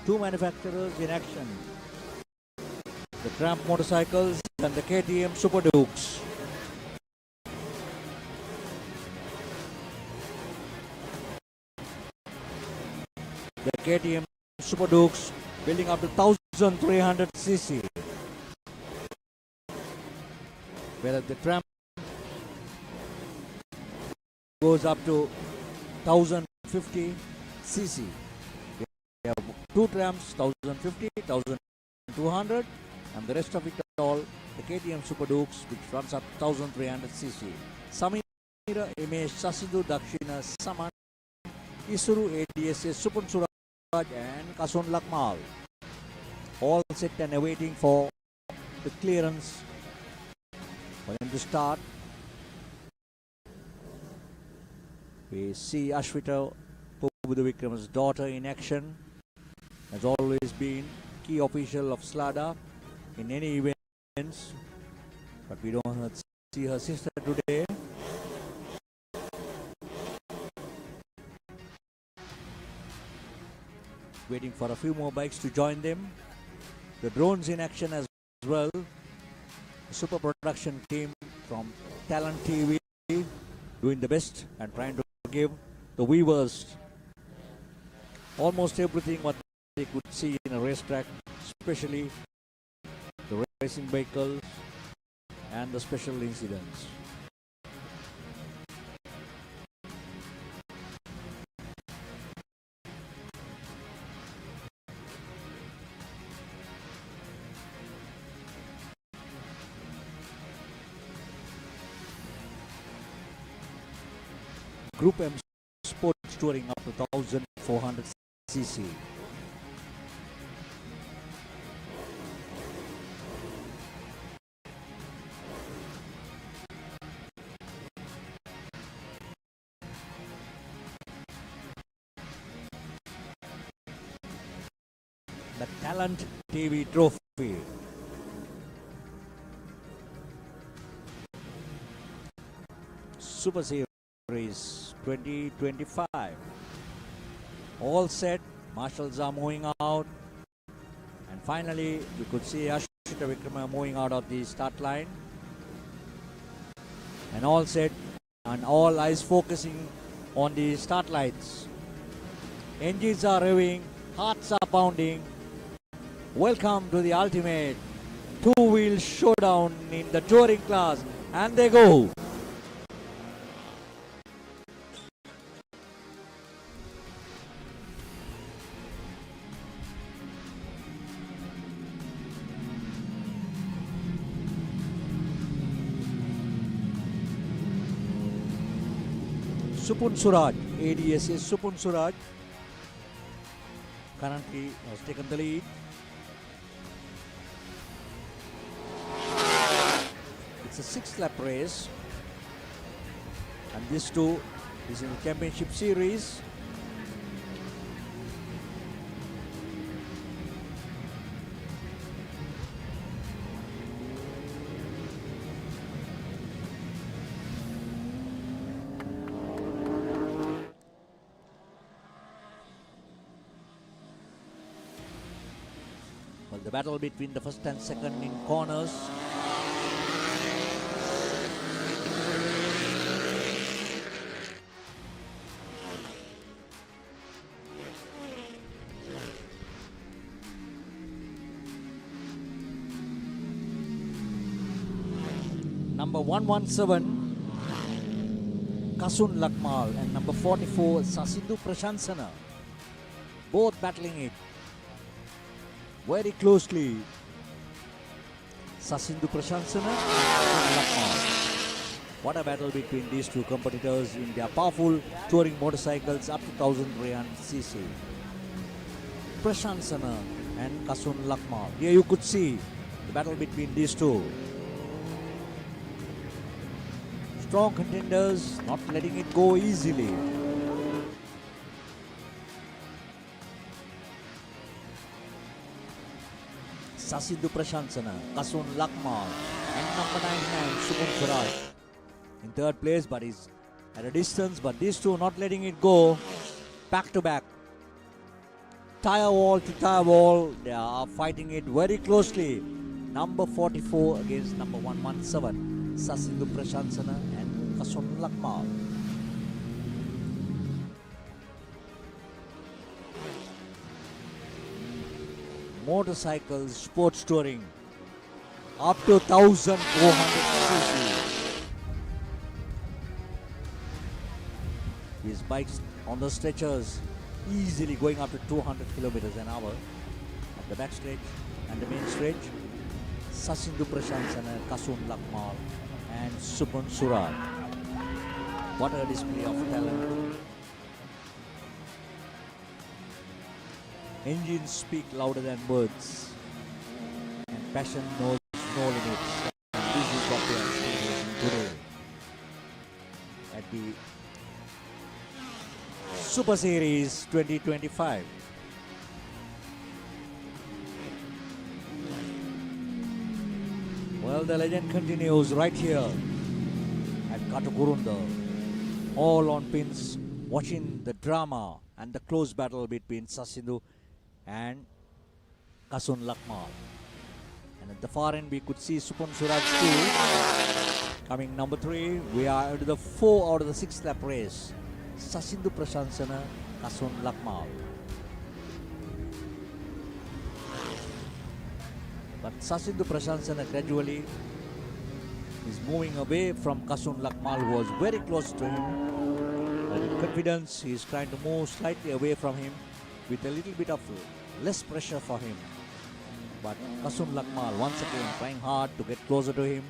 Two manufacturers in action, the Tramp motorcycles and the KTM Super Dukes. The KTM Super Dukes building up to 1300cc, whereas the Tramp goes up to 1050cc. We have two Tramps, 1050, 1200, and the rest of it all, the KTM Super Dukes, which runs up 1300cc. Samira, Imesh, Sasidu, Dakshina, Saman, Isuru, ADSA, Supun Suraj, and Kasun Lakmal. All set and awaiting for the clearance for them to start. We see Ashwita Vikram's daughter in action. Has always been key official of Slada in any events, but we don't see her sister today. waiting for a few more bikes to join them. The drones in action as well. The super production team from Talent TV doing the best and trying to give the viewers almost everything what they could see in a racetrack, especially the racing vehicles and the special incidents. Group M Sports touring up to 1400 cc. The Talent TV Trophy. Super Series 2025. All set, marshals are moving out, and finally we could see Ashita Vikrama moving out of the start line. And all set, and all eyes focusing on the start lines. Engines are revving, hearts are pounding. Welcome to the ultimate two-wheel showdown in the touring class, and they go. Supun Suraj, ADS's Supun Suraj currently has taken the lead. It's a 6-lap race, and this too is in the championship series. Well, the battle between the first and second in corners. Number 117, Kasun Lakmal, and number 44, Sasindu Prashansana. Both battling it very closely. Sasindu Prashansana and Lakmal. What a battle between these two competitors in their powerful touring motorcycles up to 1300 cc. Prashansana and Kasun Lakmal. Here you could see the battle between these two. Strong contenders, not letting it go easily. Sasindu Prashansana, Kasun Lakmal, and number 99, Supun Suraj in third place, but is at a distance. But these two not letting it go. Back to back, tire wall to tire wall. They are fighting it very closely. Number 44 against number 117, Sasindu Prashansana and Kasun Lakmal. Motorcycles, sports touring, up to 1400 cc. These bikes on the stretchers easily going up to 200 kilometers an hour. At the back stretch and the main stretch, Sasindu Prashansana, Kasun Lakmal and Supun Suraj. What a display of talent. Engines speak louder than words, and passion knows no limits. And this is what we are seeing today at the Super Series 2025. Well, the legend continues right here at Katukurunda. All on pins, watching the drama and the close battle between Sasindu and Kasun Lakmal. And at the far end we could see Supun Suraj too. Coming number 3, we are into the 4 out of the 6 lap race. Sasindu Prasansana, Kasun Lakmal. But Sasindu Prasansana gradually is moving away from Kasun Lakmal, who was very close to him. And in confidence, he is trying to move slightly away from him with a little bit of less pressure for him. But Kasun Lakmal once again trying hard to get closer to him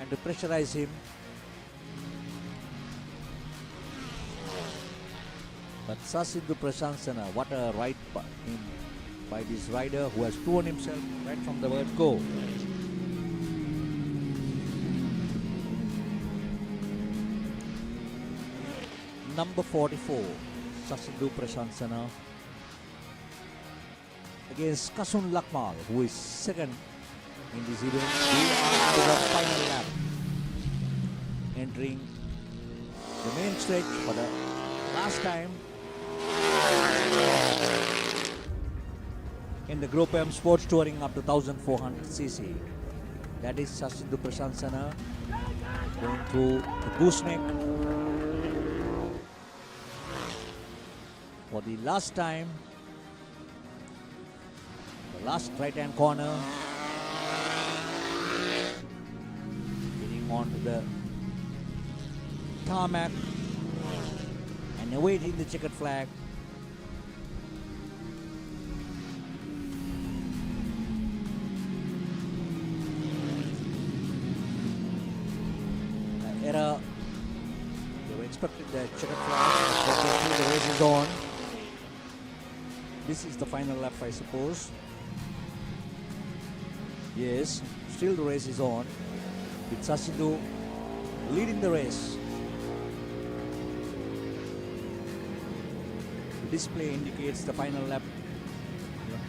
and to pressurize him. But Sasindu Prasansana, what a ride by this rider who has proven himself right from the word go. Number 44, Sasindu Prasansana against Kasun Lakmal, who is second in this event. We are to the final lap, entering the main stretch for the last time in the Group M Sports Touring up to 1400cc. That is Sasindu Prasansana going through the gooseneck for the last time. The last right hand corner, getting onto the tarmac and awaiting the checkered flag. Error. They were expecting the checkered flag, but the race is on. This is the final lap, I suppose. Yes, still the race is on, with Sasindu leading the race. The display indicates the final lap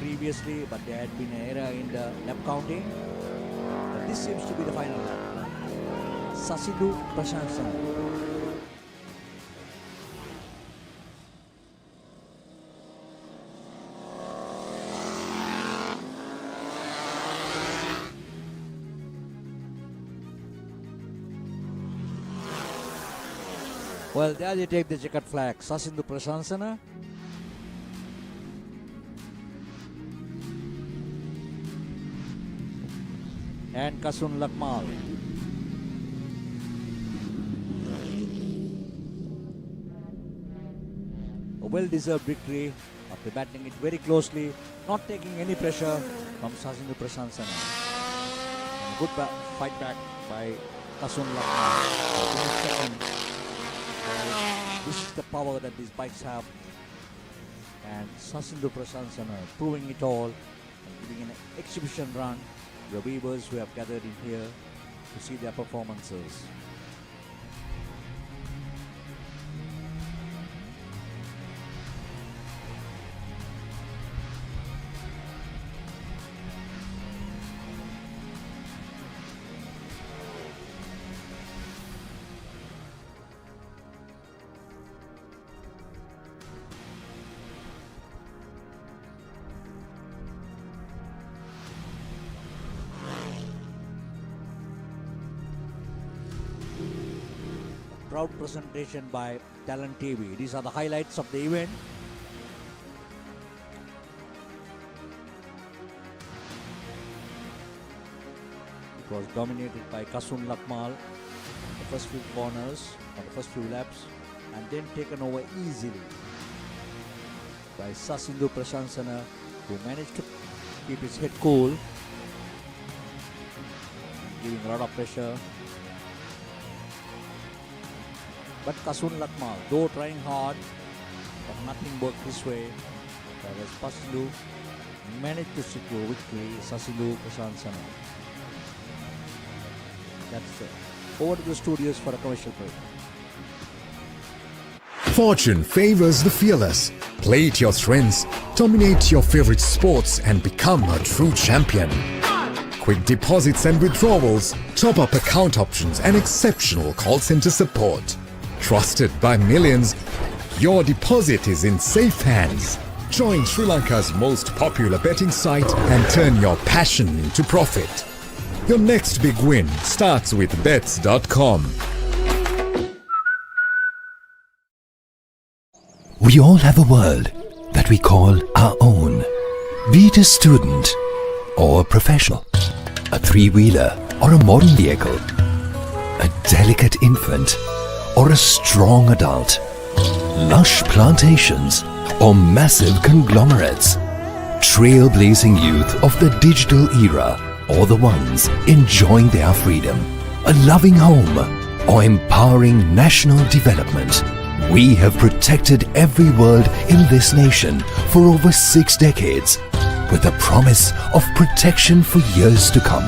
previously, but there had been an error in the lap counting. But this seems to be the final lap. Sasindu Prasansana. Well, there they take the checkered flag. Sasindu Prasansana and Kasun Lakmal. A well-deserved victory after battling it very closely, not taking any pressure from Sasindu Prasansana. And a good fight back by Kasun Lakmal. This is the power that these bikes have, and Sasindu Prasansana proving it all and giving an exhibition run to the viewers who have gathered in here to see their performances. Proud presentation by Talent TV. These are the highlights of the event. It was dominated by Kasun Lakmal the first few corners or the first few laps, and then taken over easily by Sasindu Prasansana, who managed to keep his head cool, giving a lot of pressure. But Kasun Lakmal, though trying hard, but nothing worked this way. Whereas Sasindu managed to secure victory. Sasindu Prasansana. That's it. Over to the studios for a commercial break. Fortune favors the fearless. Play to your strengths, dominate your favorite sports, and become a true champion. Quick deposits and withdrawals, top-up account options, and exceptional call center support. Trusted by millions, your deposit is in safe hands. Join Sri Lanka's most popular betting site and turn your passion into profit. Your next big win starts with bets.com. We all have a world that we call our own. Be it a student or a professional, a three-wheeler or a modern vehicle, a delicate infant or a strong adult, lush plantations or massive conglomerates, trailblazing youth of the digital era or the ones enjoying their freedom, a loving home or empowering national development. We have protected every world in this nation for over 6 decades with a promise of protection for years to come.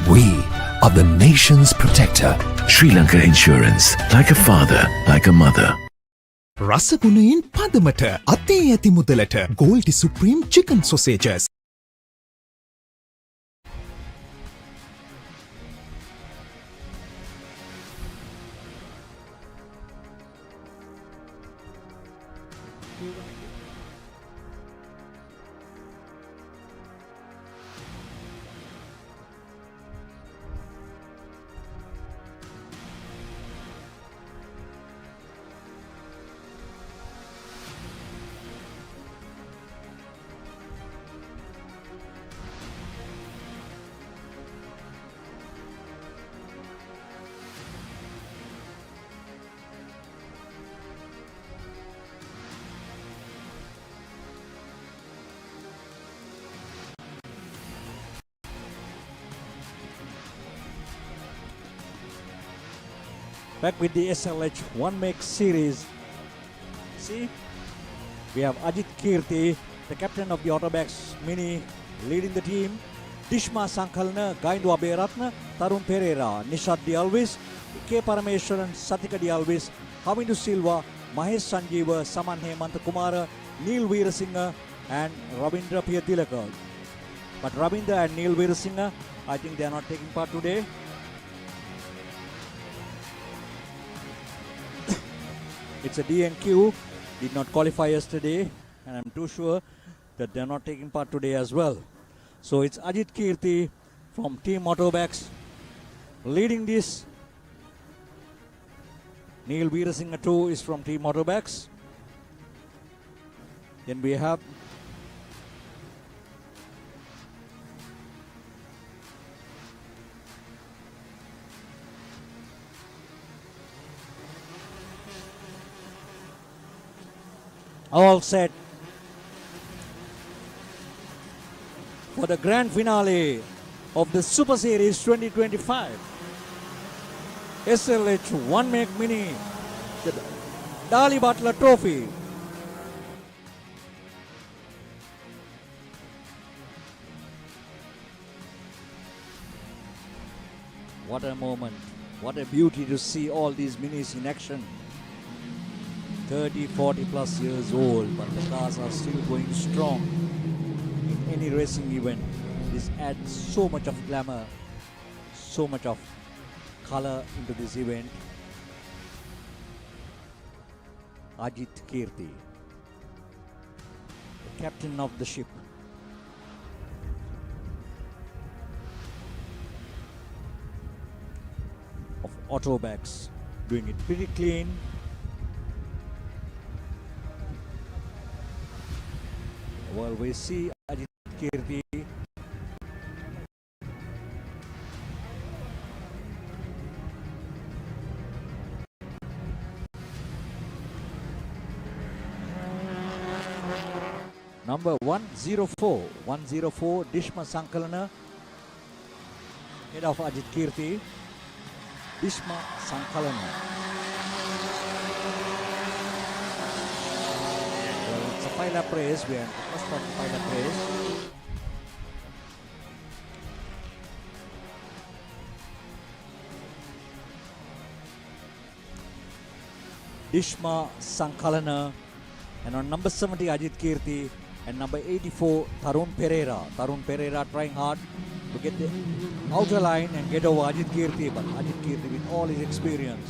We are the nation's protector. Sri Lanka Insurance, like a father, like a mother. රසගුණයෙන් පදමට අතේ ඇති මුදලට Goldie Supreme Chicken Sausages. Back with the SLH One Make series. See, we have Ajit Kirti, the captain of the Autobacks Mini, leading the team. Dishma Sankalna, Gaindu Aberatna, Tarun Pereira, Nishad Dialvis, K. Parameshwaran, Satika Dialvis, Havindu Silva, Mahesh Sanjeeva, Saman Hemanta Kumara, Neil Veerasinghe, and Ravindra Piyatilaka. But Ravindra and Neil Veerasinghe, I think they are not taking part today. It's a D&Q, did not qualify yesterday, and I'm too sure that they're not taking part today as well. So it's Ajit Kirti from Team Autobacks leading this. Neil Veerasinghe too is from Team Autobacks. Then we have all set for the grand finale of the Super Series 2025. SLH One Make Mini, the Dali Butler Trophy. What a moment, what a beauty to see all these minis in action. 30, 40 plus years old, but the cars are still going strong in any racing event. This adds so much of glamour, so much of color into this event. Ajit Kirti, the captain of the ship. Of Autobacks, doing it pretty clean. Well, we see Ajit Kirti number 104 Dishma Sankalana, head of Ajit Kirti. Dishma Sankalana. It's a 5-lap race. We are in the first part of the 5-lap race. Dishma Sankalana, and on number 70 Ajit Kirti, and number 84 Tarun Pereira. Tarun Pereira trying hard to get the outer line and get over Ajit Kirti, but Ajit Kirti with all his experience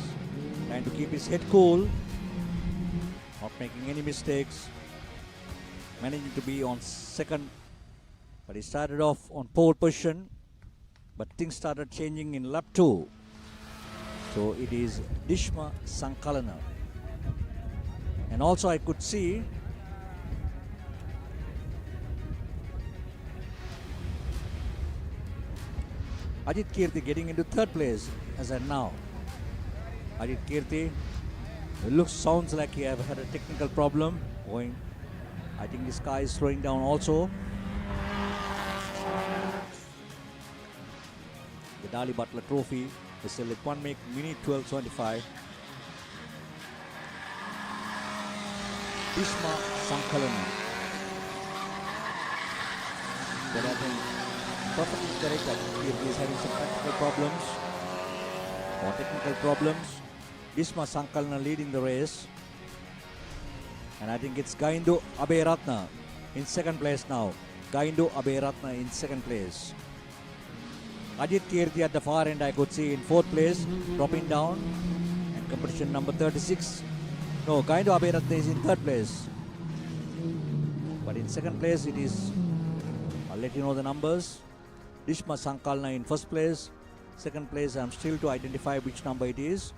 trying to keep his head cool, not making any mistakes. managing to be on second, but he started off on pole position, but things started changing in lap 2. So it is Dishma Sankalana. And also I could see Ajit Kirti getting into third place as of now. Ajit Kirti, it sounds like he have had a technical problem going. I think this car is slowing down also. The Dali Butler Trophy is still at 1 minute 12:25. Dishma Sankalana. But I think perfectly correct that he is having some practical problems or technical problems. Dishma Sankalana leading the race. And I think it's Gaindo Aberatna in second place now. Gaindo Aberatna in second place. Ajit Kirti at the far end I could see in fourth place, dropping down. And competition number 36. No, Gaindo Aberatna is in third place. But in second place it is, I'll let you know the numbers. Dishma Sankalana in first place. Second place I'm still to identify which number it is.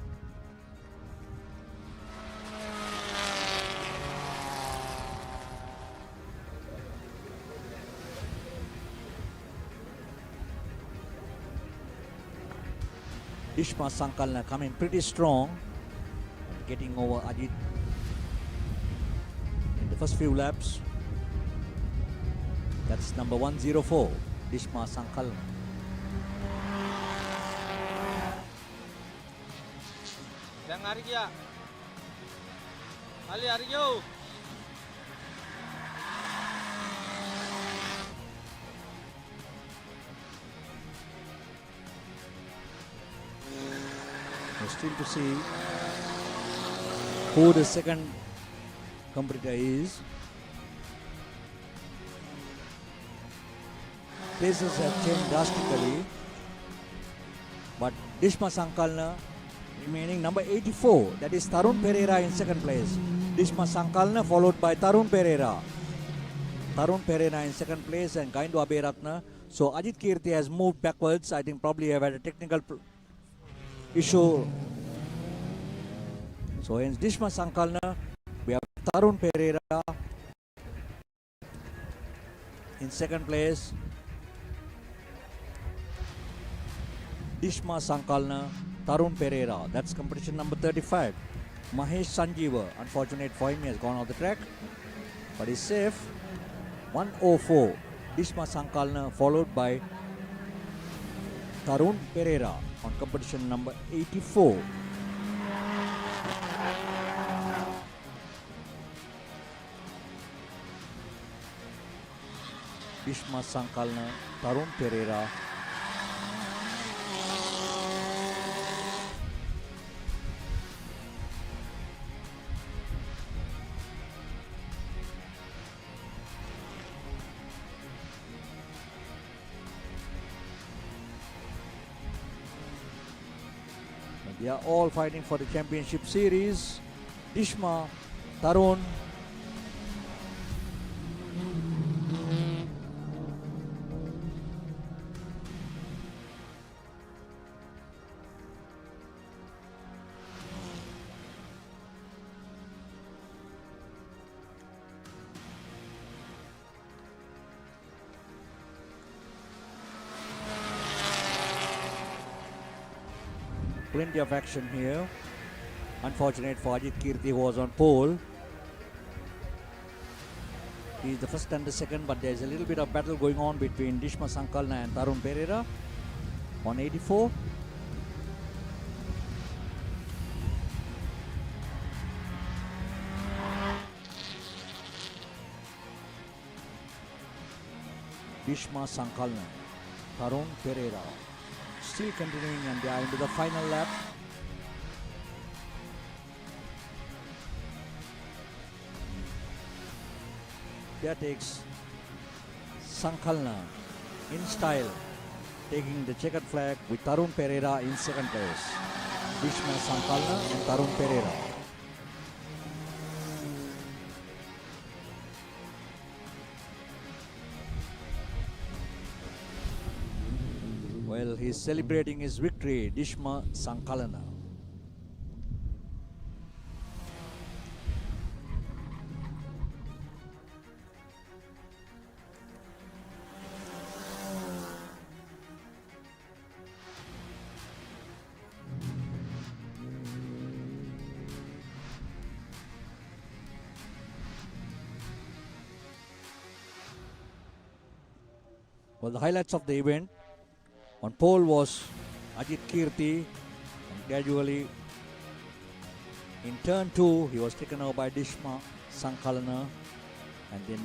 Dishma Sankalana coming pretty strong, getting over Ajit in the first few laps. That's number 104, Dishma Sankalana. Yang Arya, Ali Aryo. Still to see who the second competitor is. Places have changed drastically, but Dishma Sankalana remaining number 84, that is Tarun Pereira in second place. Dishma Sankalana followed by Tarun Pereira. Tarun Pereira in second place and Gaindo Aberatna. So Ajit Kirti has moved backwards. I think probably have had a technical issue. So in Dishma Sankalana, we have Tarun Pereira in second place. Dishma Sankalana, Tarun Pereira. That's competition number 35. Mahesh Sanjeeva, unfortunate for him, he has gone off the track, but he's safe. 104. Dishma Sankalana followed by Tarun Pereira on competition number 84. Dishma Sankalana, Tarun Pereira. They are all fighting for the championship series. Dishma, Tarun. Plenty of action here. Unfortunate for Ajit Kirti, who was on pole. He is the first and the second, but there is a little bit of battle going on between Dishma Sankalana and Tarun Pereira on 84. Dishma Sankalana, Tarun Pereira. Still continuing, and they are into the final lap. There takes Sankalana in style, taking the checkered flag with Tarun Pereira in second place. Dishma Sankalana and Tarun Pereira. while he's celebrating his victory, Dishma Sankalana. Well, the highlights of the event, on pole was Ajit Kirti, and gradually in turn 2 he was taken over by Dishma Sankalana, and then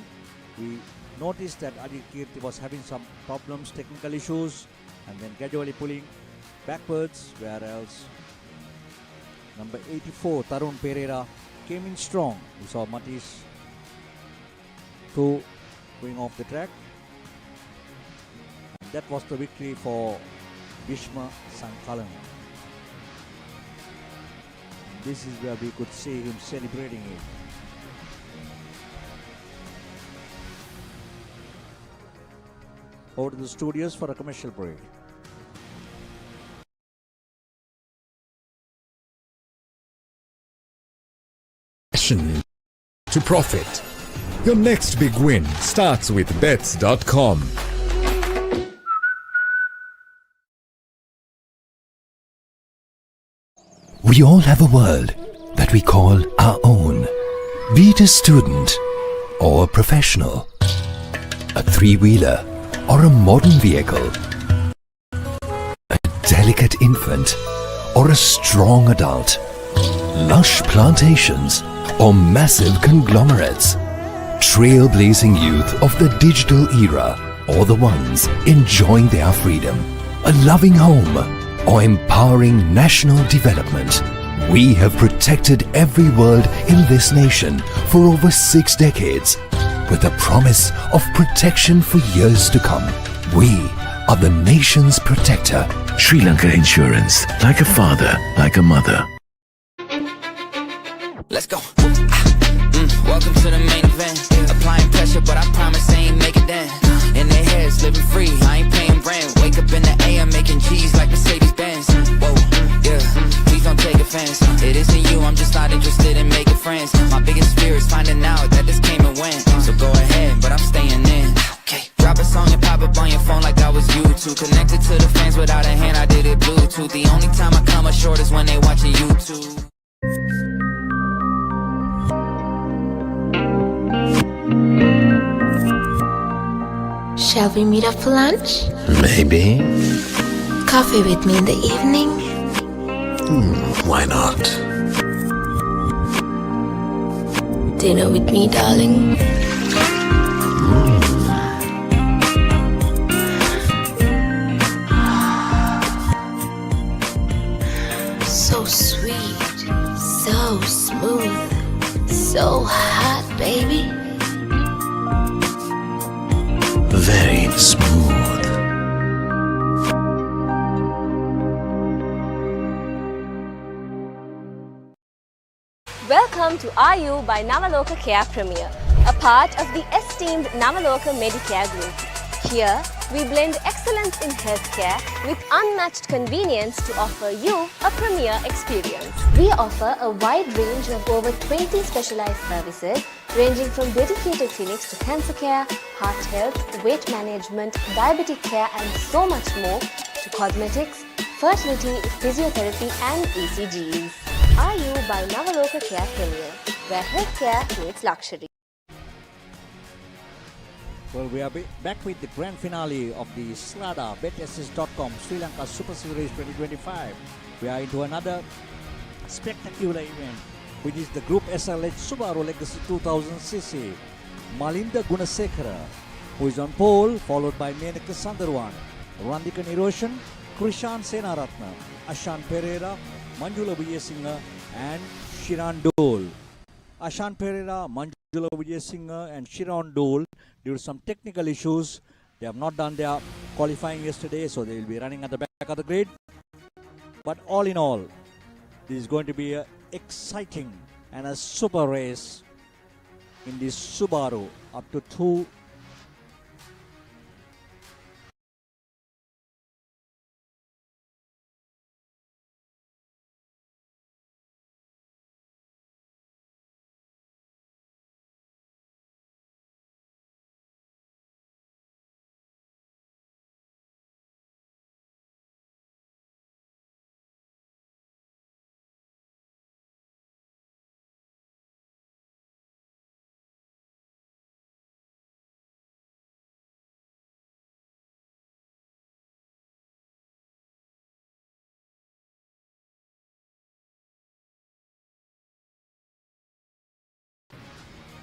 we noticed that Ajit Kirti was having some problems, technical issues, and then gradually pulling backwards, whereas number 84 Tarun Pereira came in strong. We saw Matish 2 going off the track. That was the victory for Dishma Sankalana. This is where we could see him celebrating it. Over to the studios for a commercial break. Passion to profit. Your next big win starts with bets.com. We all have a world that we call our own. Be it a student or a professional, a three-wheeler or a modern vehicle, a delicate infant or a strong adult, lush plantations or massive conglomerates, trailblazing youth of the digital era or the ones enjoying their freedom, a loving home or empowering national development. We have protected every world in this nation for over 6 decades with the promise of protection for years to come. We are the nation's protector. Sri Lanka Insurance. Like a father, like a mother. Let's go. Welcome to the main event. Applying pressure, but I promise I ain't make it then. In their heads, living free, I ain't paying rent. Wake up in the AM, making G's like Mercedes Benz. Whoa, yeah, please don't take offense. It isn't you, I'm just not interested in making friends. My biggest fear is finding out that this came and went. So go ahead, but I'm staying in. Okay, drop a song and pop up on your phone like I was YouTube. Connected to the fans without a hand, I did it Bluetooth. The only time I come up short is when they watching YouTube. Shall we meet up for lunch? Maybe. Coffee with me in the evening? Why not? Dinner with me, darling? So sweet, so smooth, so hot, baby. Very smooth. Welcome to RU by Navaloka Care Premier, a part of the esteemed Navaloka Medicare Group. Here, we blend excellence in healthcare with unmatched convenience to offer you a premier experience. We offer a wide range of over 20 specialized services ranging from dedicated clinics to cancer care, heart health, weight management, diabetic care and so much more, to cosmetics, fertility, physiotherapy and ECGs. RU by Navaloka Care Premier, where healthcare meets luxury. Well, we are back with the grand finale of the Slada BetSS.com Sri Lanka Super Series 2025. We are into another spectacular event, which is the Group SLH Subaru Legacy 2000cc. Malinda Gunasekara, who is on pole, followed by Menaka Sandarwan, Randika Niroshan, Krishan Senaratna, Ashan Pereira, Manjula Vijayasinghe and Shiran Dole. Ashan Pereira, Manjula Vijayasinghe and Shiran Dole, due to some technical issues, they have not done their qualifying yesterday, so they will be running at the back of the grid. But all in all, this is going to be an exciting and a super race in this Subaru up to 2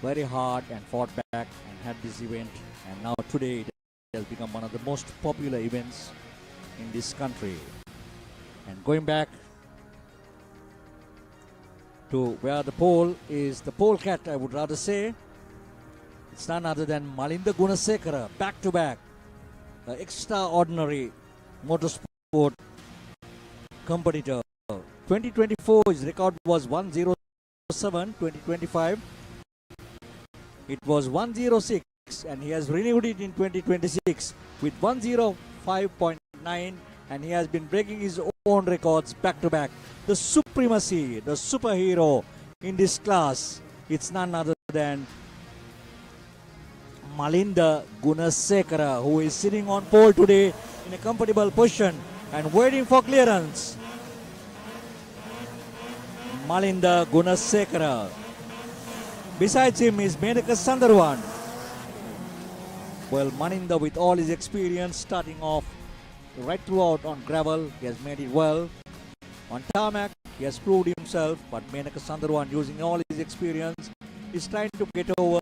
very hard and fought back and had this event, and now today it has become one of the most popular events in this country. And going back to where the pole is, the pole cat, I would rather say, it's none other than Malinda Gunasekara, back to back, extraordinary motorsport competitor. 2024, his record was 107. 2025, it was 106, and he has renewed it in 2026 with 105.9, and he has been breaking his own records back to back. The supremacy, the superhero in this class, it's none other than Malinda Gunasekara, who is sitting on pole today in a comfortable position and waiting for clearance. Malinda Gunasekara. Besides him is Menaka Sundarwan. Well, Malinda, with all his experience, starting off right throughout on gravel, he has made it well. On tarmac, he has proved himself, but Menaka Sundarwan, using all his experience, is trying to get over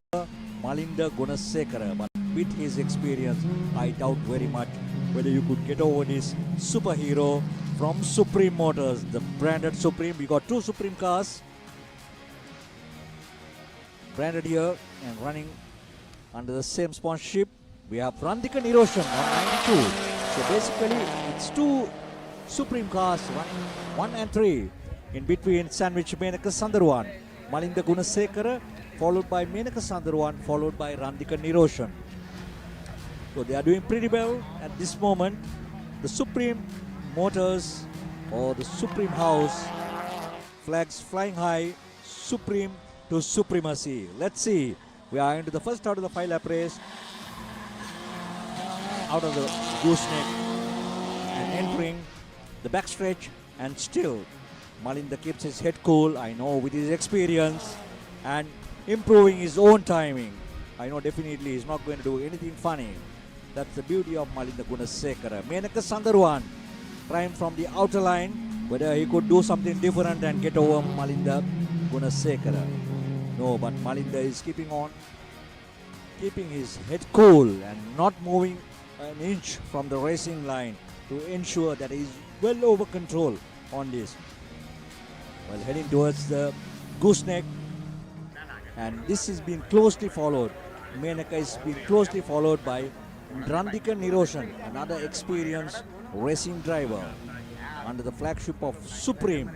Malinda Gunasekara. But with his experience, I doubt very much whether you could get over this superhero from Supreme Motors, the branded Supreme. We got two Supreme cars branded here and running under the same sponsorship. We have Randika Niroshan on 92. So basically, it's two Supreme cars running 1 and 3. In between, sandwich Menaka Sundarwan, Malinda Gunasekara, followed by Menaka Sundarwan, followed by Randika Niroshan. So they are doing pretty well at this moment. The Supreme Motors or the Supreme House, flags flying high, Supreme to supremacy. Let's see. We are into the first out of the 5-lap race, out of the gooseneck and entering the backstretch, and still Malinda keeps his head cool. I know with his experience and improving his own timing, I know definitely he's not going to do anything funny. That's the beauty of Malinda Gunasekara. Menaka Sundarwan trying from the outer line whether he could do something different and get over Malinda Gunasekara. No, but Malinda is keeping his head cool and not moving an inch from the racing line to ensure that he is well over control on this. Well, heading towards the gooseneck, and this has been closely followed. Menaka is being closely followed by Randika Niroshan, another experienced racing driver under the flagship of Supreme.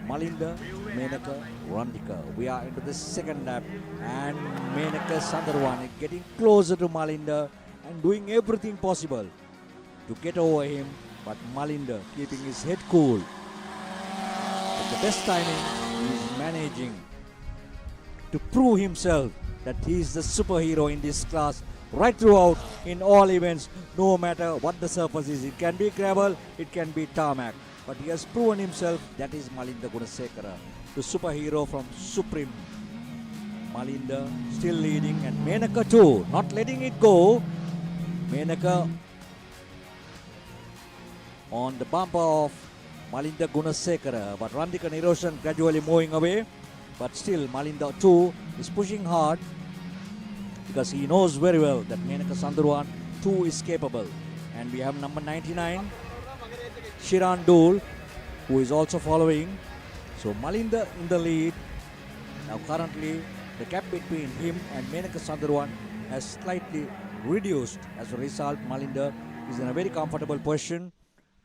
Malinda, Menaka, Randika. We are into the second lap, and Menaka Sundarwan is getting closer to Malinda and doing everything possible to get over him, but Malinda keeping his head cool. With the best timing, he is managing to prove himself that he is the superhero in this class right throughout in all events, no matter what the surface is. It can be gravel, it can be tarmac, but he has proven himself. That is Malinda Gunasekara, the superhero from Supreme. Malinda still leading, and Menaka too, not letting it go. Menaka on the bumper of Malinda Gunasekara, but Randika Niroshan gradually moving away. But still, Malinda too is pushing hard because he knows very well that Menaka Sundarwan too is capable. And we have number 99, Shiran Dul, who is also following. So Malinda in the lead. Now currently, the gap between him and Menaka Sundarwan has slightly reduced. As a result, Malinda is in a very comfortable position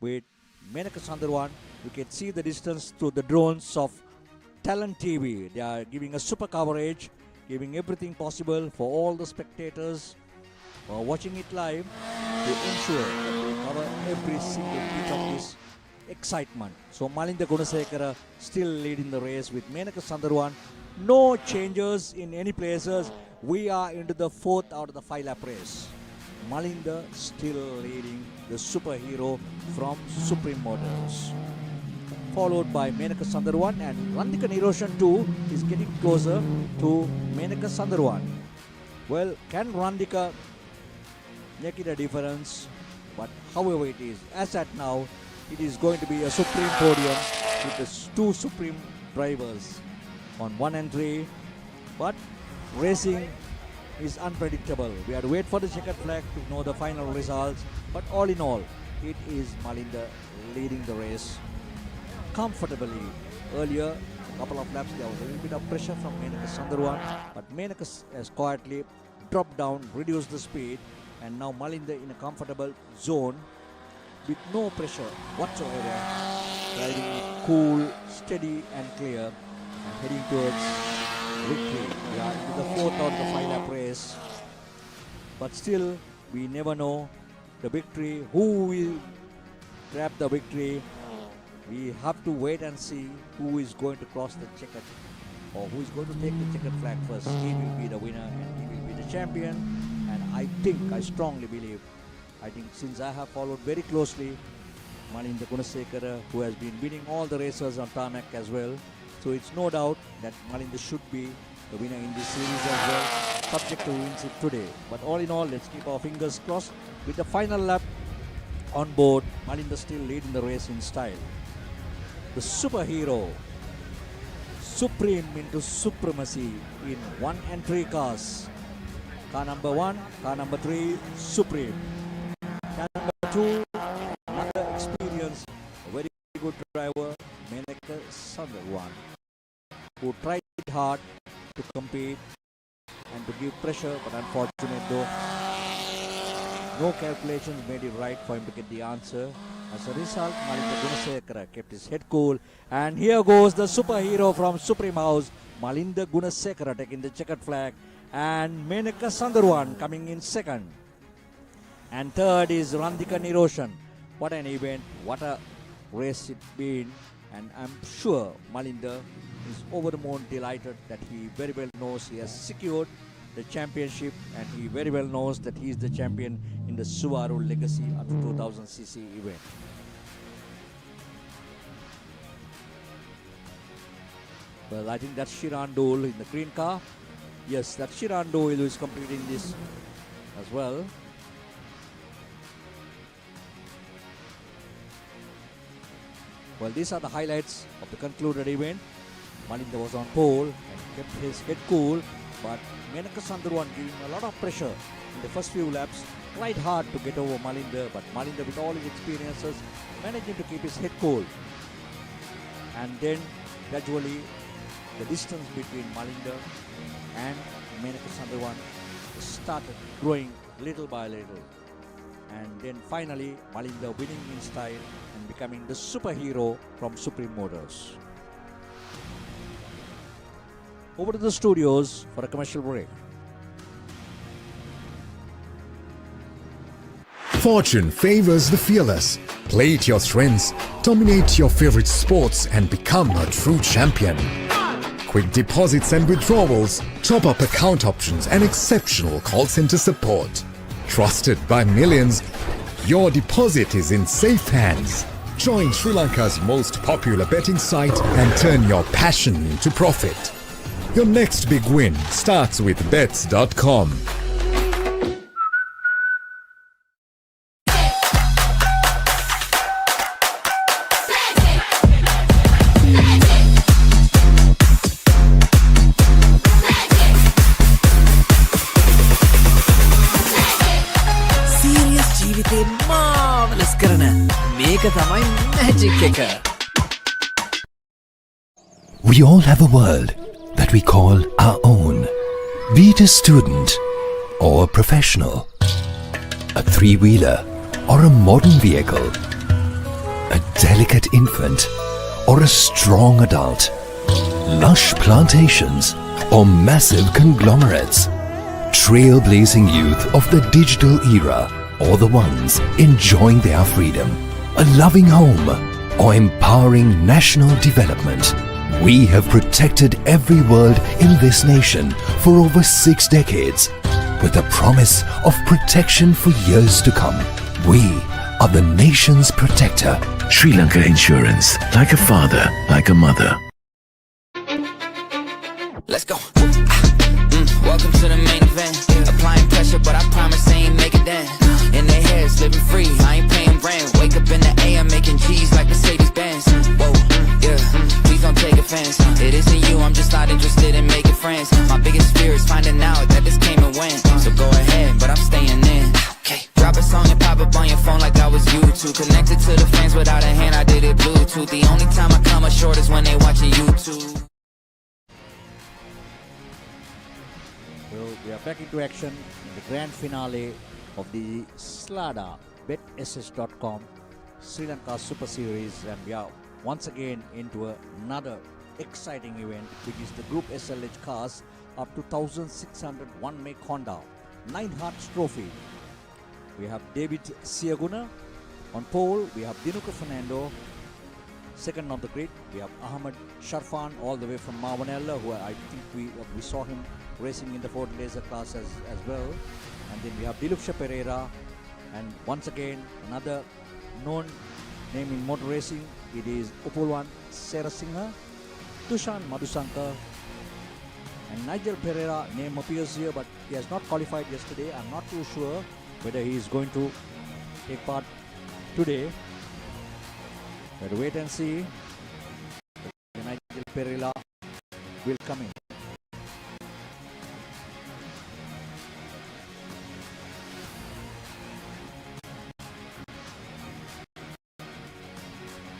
with Menaka Sundarwan. You can see the distance through the drones of Talent TV. They are giving a super coverage, giving everything possible for all the spectators who are watching it live to ensure that they cover every single bit of this excitement. So Malinda Gunasekara still leading the race with Menaka Sundarwan. No changes in any places. We are into the 4th out of the 5-lap race. Malinda still leading, the superhero from Supreme Motors, followed by Menaka Sundarwan, and Randika Niroshan too is getting closer to Menaka Sundarwan. Well, can Randika make it a difference? But however it is, as at now, it is going to be a Supreme podium with the two Supreme drivers on 1 and 3. But racing is unpredictable. We have to wait for the checkered flag to know the final results. But all in all, it is Malinda leading the race comfortably. Earlier, a couple of laps, there was a little bit of pressure from Menaka Sandharwan, but Menaka has quietly dropped down, reduced the speed, and now Malinda in a comfortable zone with no pressure whatsoever, riding it cool, steady and clear, and heading towards victory. We are into the 4th out of the 5-lap race, but still we never know the victory, who will grab the victory. We have to wait and see who is going to cross the checkered, or who is going to take the checkered flag first. He will be the winner and he will be the champion. And I strongly believe, since I have followed very closely Malinda Gunasekara, who has been winning all the races on tarmac as well, so it's no doubt that Malinda should be the winner in this series as well, subject to wins it today. But all in all, let's keep our fingers crossed. With the final lap on board, Malinda still leading the race in style. The superhero, supreme into supremacy in one entry cars. Car number 1, car number 3, supreme. Car number 2, another experienced, very good driver, Menaka Sandharwan, who tried hard to compete and to give pressure, but unfortunate though, no calculations made it right for him to get the answer. As a result, Malinda Gunasekara kept his head cool. And here goes the superhero from Supreme House, Malinda Gunasekara taking the checkered flag. And Menaka Sandharwan coming in second. And third is Randhika Niroshan. What an event, what a race it's been. And I'm sure Malinda is over the moon delighted that he very well knows he has secured the championship, and he very well knows that he is the champion in the Subaru Legacy up to 2000cc event. Well, I think that's Shiran Dole in the green car. Yes, that's Shiran Dole who is completing this as well. Well, these are the highlights of the concluded event. Malinda was on pole and kept his head cool, but Menaka Sandharwan giving a lot of pressure in the first few laps. Tried hard to get over Malinda, but Malinda, with all his experiences, managing to keep his head cool. And then gradually the distance between Malinda and Menaka Sandharwan started growing little by little. And then finally Malinda winning in style and becoming the superhero from Supreme Motors. Over to the studios for a commercial break. Fortune favors the fearless. Play to your strengths, dominate your favorite sports and become a true champion. Quick deposits and withdrawals, top-up account options and exceptional call center support. Trusted by millions, your deposit is in safe hands. Join Sri Lanka's most popular betting site and turn your passion into profit. Your next big win starts with bets.com. Serious ජීවිතේ marvelous කරන මේක තමයි magic එක. We all have a world that we call our own. Be it a student or a professional, a three-wheeler or a modern vehicle, a delicate infant or a strong adult, lush plantations or massive conglomerates, trailblazing youth of the digital era or the ones enjoying their freedom, a loving home or empowering national development. We have protected every world in this nation for over 6 decades with the promise of protection for years to come. We are the nation's protector. Sri Lanka Insurance, like a father, like a mother. Let's go. Welcome to the main event. Applying pressure, but I promise I ain't make it then. In their heads, living free, I ain't paying rent. Wake up in the AM, making G's like Mercedes Benz. Whoa, yeah, please don't take it fence. It isn't you, I'm just not interested in making friends. My biggest fear is finding out that this came and went. So go ahead, but I'm staying in. Okay. Drop a song and pop up on your phone like I was YouTube. Connected to the fans without a hand, I did it Bluetooth. The only time I come up short is when they watching YouTube. Well, we are back into action in the grand finale of the Slada BetSS.com Sri Lanka Super Series, and we are once again into another exciting event, which is the Group SLH cars up to 1601 make Honda 9 Hearts Trophy. We have David Siaguna on pole. We have Dinuka Fernando second on the grid. We have Ahmed Sharfan all the way from Mavanella, who I think we saw him racing in the Ford Laser class as well. And then we have Diluksha Pereira, and once again another known name in motor racing. It is Upulwan Serasinghe, Tushan Madhusankar, and Nigel Pereira name appears here, but he has not qualified yesterday. I'm not too sure whether he is going to take part today. But wait and see. Nigel Pereira will come in.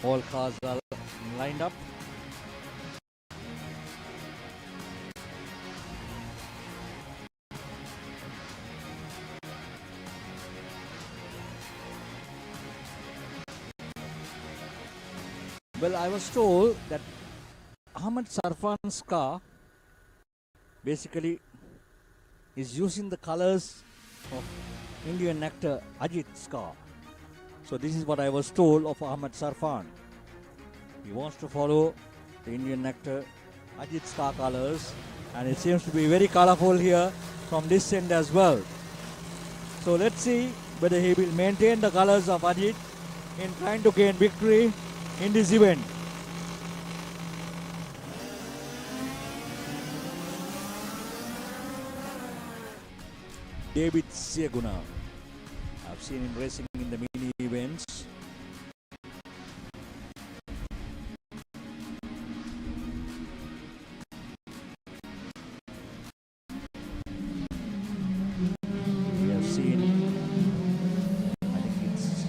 All cars are lined up. Well, I was told that Ahmed Sarfan's car basically is using the colors of Indian actor Ajit's car. So this is what I was told of Ahmed Sarfan. He wants to follow the Indian actor Ajit's car colors, and it seems to be very colorful here from this end as well. So let's see whether he will maintain the colors of Ajit in trying to gain victory in this event. David Siaguna. I've seen him racing in the mini events. We have seen, I think it's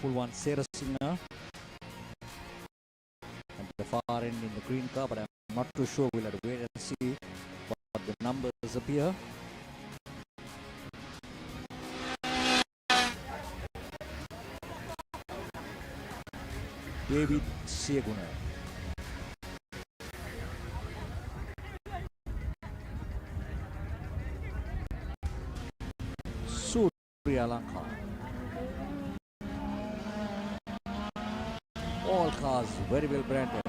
Upulwan Serasinghe at the far end in the green car, but I'm not too sure. We'll have to wait and see what the numbers appear. David Siaguna. Surya Lanka. All cars very well branded.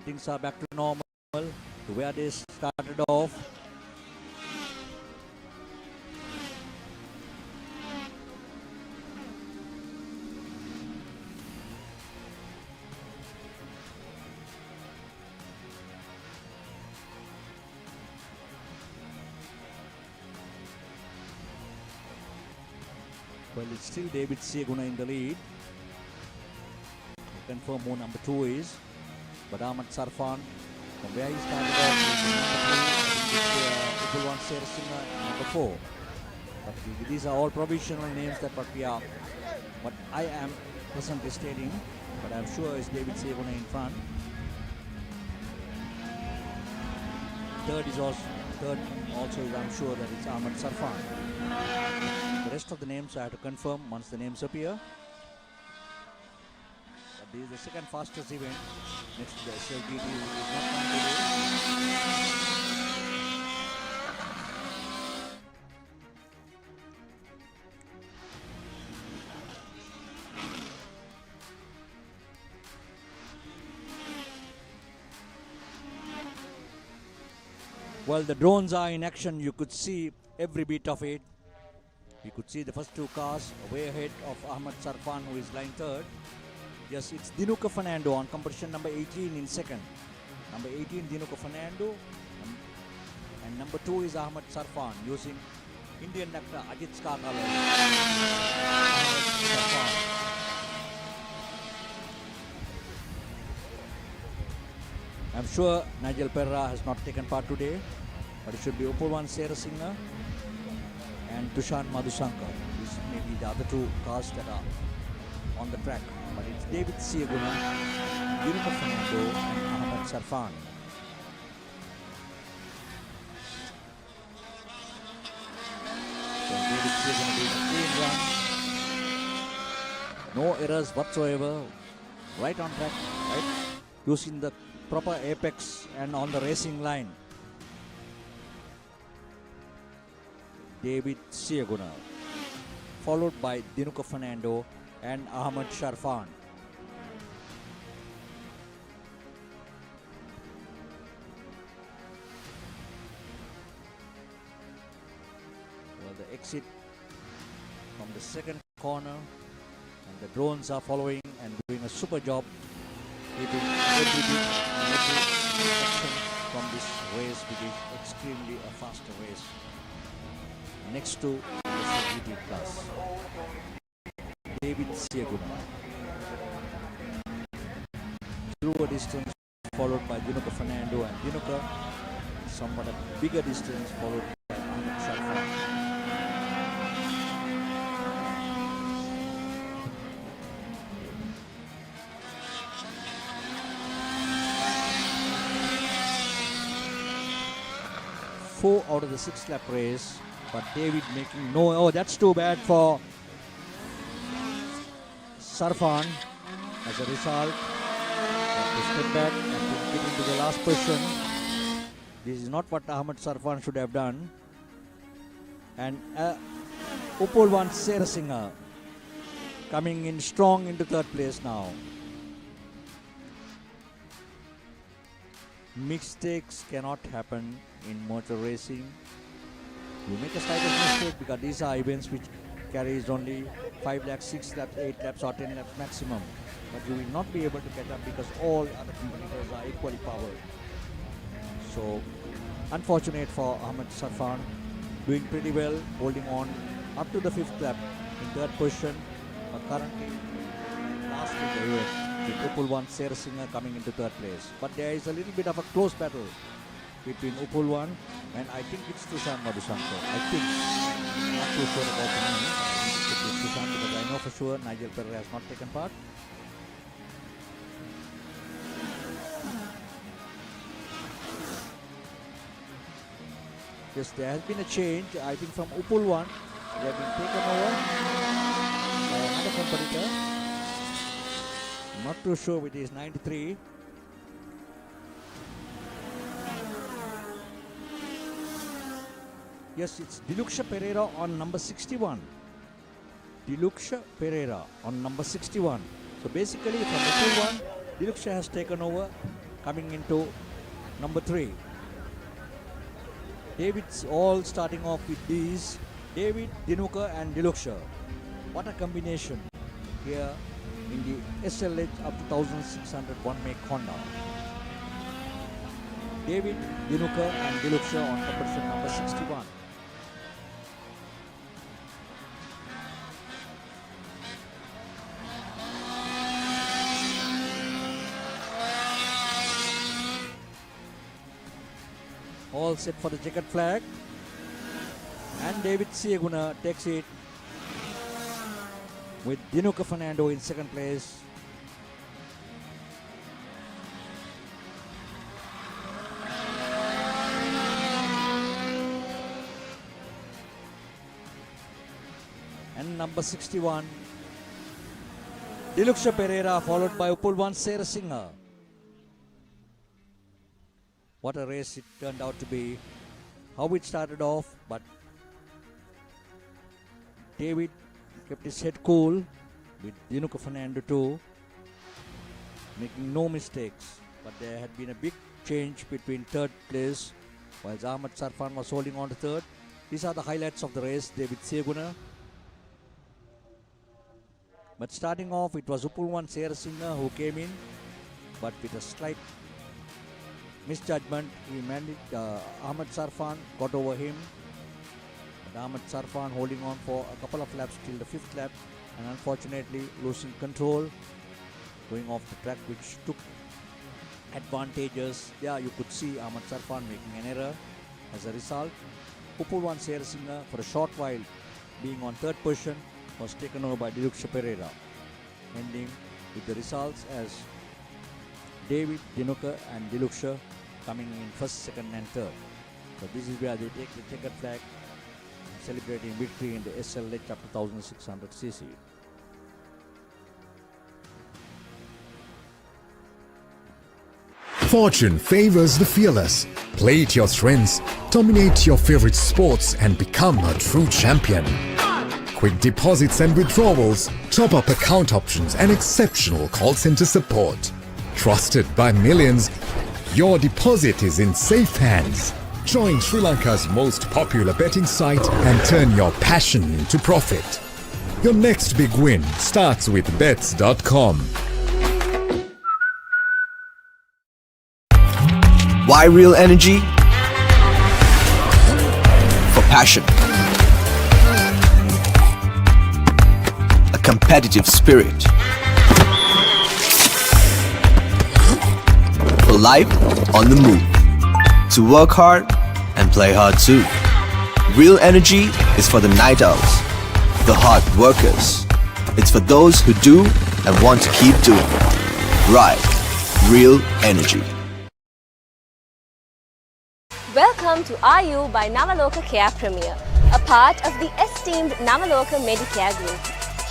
Things are back to normal, to where they started off. Well, it's still David Siaguna in the lead. We'll confirm who number 2 is. But Ahmed Sarfan, from where he started off, is Upulwan Serasinghe number 4. But these are all provisional names that what I am presently stating. But I'm sure it's David Siaguna in front. Third also is, I'm sure that it's Ahmed Sarfan. The rest of the names I have to confirm once the names appear. This is the second fastest event next to the SLGT, which is not While the drones are in action, you could see every bit of it. You could see the first two cars way ahead of Ahmad Sarfan, who is lying third. Yes, it's Dinuka Fernando on competition number 18 in second. Number 18, Dinuka Fernando. And number 2 is Ahmad Sarfan using Indian Nectar Ajit Ska colors. I'm sure Nigel Perra has not taken part today, but it should be Upulwan Serasinghe and Tushan Madhusankar. These may be the other two cars that are on the track. But it's David Siaguna, Dinuka Fernando and Ahmad Sarfan. So David Siaguna doing a clean run. No errors whatsoever. Right on track, right? Using the proper apex and on the racing line. David Siaguna, followed by Dinuka Fernando and Ahmad Sarfan. Well, the exit from the second corner, and the drones are following and doing a super job, keeping every bit and every action from this race, which is extremely a faster race. Next to the GT class, David Siaguna through a distance, followed by Dinuka Fernando, and Dinuka somewhat a bigger distance, followed by Ahmad Sarfan. Four out of the 6 lap race, but David making no. Oh, that's too bad for Sarfan. As a result, to step back and get into the last position. This is not what Ahmad Sarfan should have done. And Upulwan Serasinghe coming in strong into third place now. Mistakes cannot happen in motor racing. You make a slightest mistake because these are events which carries only 5 laps, 6 laps, 8 laps or 10 laps maximum. But you will not be able to catch up because all other competitors are equally powered. So, unfortunate for Ahmad Sarfan, doing pretty well, holding on up to the 5th lap in third position, but currently last in the event with Upulwan Serasinghe coming into third place. But there is a little bit of a close battle between Upulwan and I think it's Tushan Madhusankar. I think. I'm not too sure about the name. It's Tushan because I know for sure Nigel Perra has not taken part. Yes, there has been a change. I think from Upulwan, they have been taken over by another competitor. I'm not too sure it is 93. Yes, it's Diluksha Pereira on number 61. Diluksha Pereira on number 61. So basically from Upulwan, Diluksha has taken over, coming into number 3. David's all starting off with these. David, Dinuka and Diluksha. What a combination here in the SLH up to 1601 make Honda. David, Dinuka and Diluksha on competition number 61. All set for the checkered flag. And David Siaguna takes it with Dinuka Fernando in second place. And number 61, Diluksha Pereira, followed by Upulwan Serasinghe. What a race it turned out to be. How it started off, but David kept his head cool with Dinuka Fernando too, making no mistakes. But there had been a big change between third place, while Ahmad Sarfan was holding on to third. These are the highlights of the race. David Siaguna But starting off, it was Upulwan Serasinghe who came in, but with a slight misjudgment, he managed Ahmed Sarfan got over him. But Ahmed Sarfan holding on for a couple of laps till the 5th lap, and unfortunately losing control, going off the track, which took advantages. Yeah, you could see Ahmed Sarfan making an error. As a result, Upulwan Serasinghe for a short while being on 3rd position was taken over by Diluksha Pereira, ending with the results as David, Dinuka and Diluksha coming in 1st, 2nd and 3rd. So this is where they take the checkered flag, celebrating victory in the SLH up to 1600cc. Fortune favors the fearless. Play to your strengths, dominate your favorite sports and become a true champion. Quick deposits and withdrawals, top-up account options and exceptional call center support. Trusted by millions, your deposit is in safe hands. Join Sri Lanka's most popular betting site and turn your passion into profit. Your next big win starts with bets.com. Why real energy? For passion. A competitive spirit. For life on the move. To work hard and play hard too. Real energy is for the night owls, the hard workers. It's for those who do and want to keep doing. Right. Real energy. Welcome to RU by Navaloka Care Premier, a part of the esteemed Navaloka Medicare Group.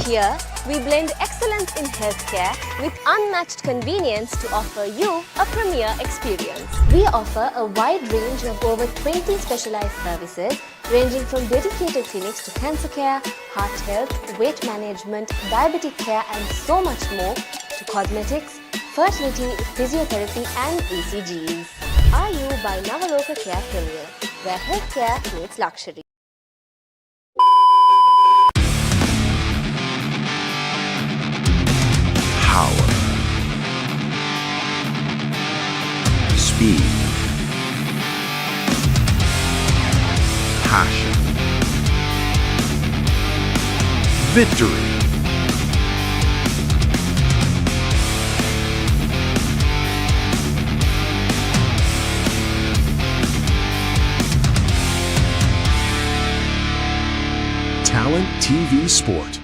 Here, we blend excellence in healthcare with unmatched convenience to offer you a premier experience. We offer a wide range of over 20 specialized services ranging from dedicated clinics to cancer care, heart health, weight management, diabetic care and so much more, to cosmetics, fertility, physiotherapy and ECGs. RU by Navaloka Care Premier, where healthcare meets luxury. Power. Speed. Passion. Victory. Talent TV Sport.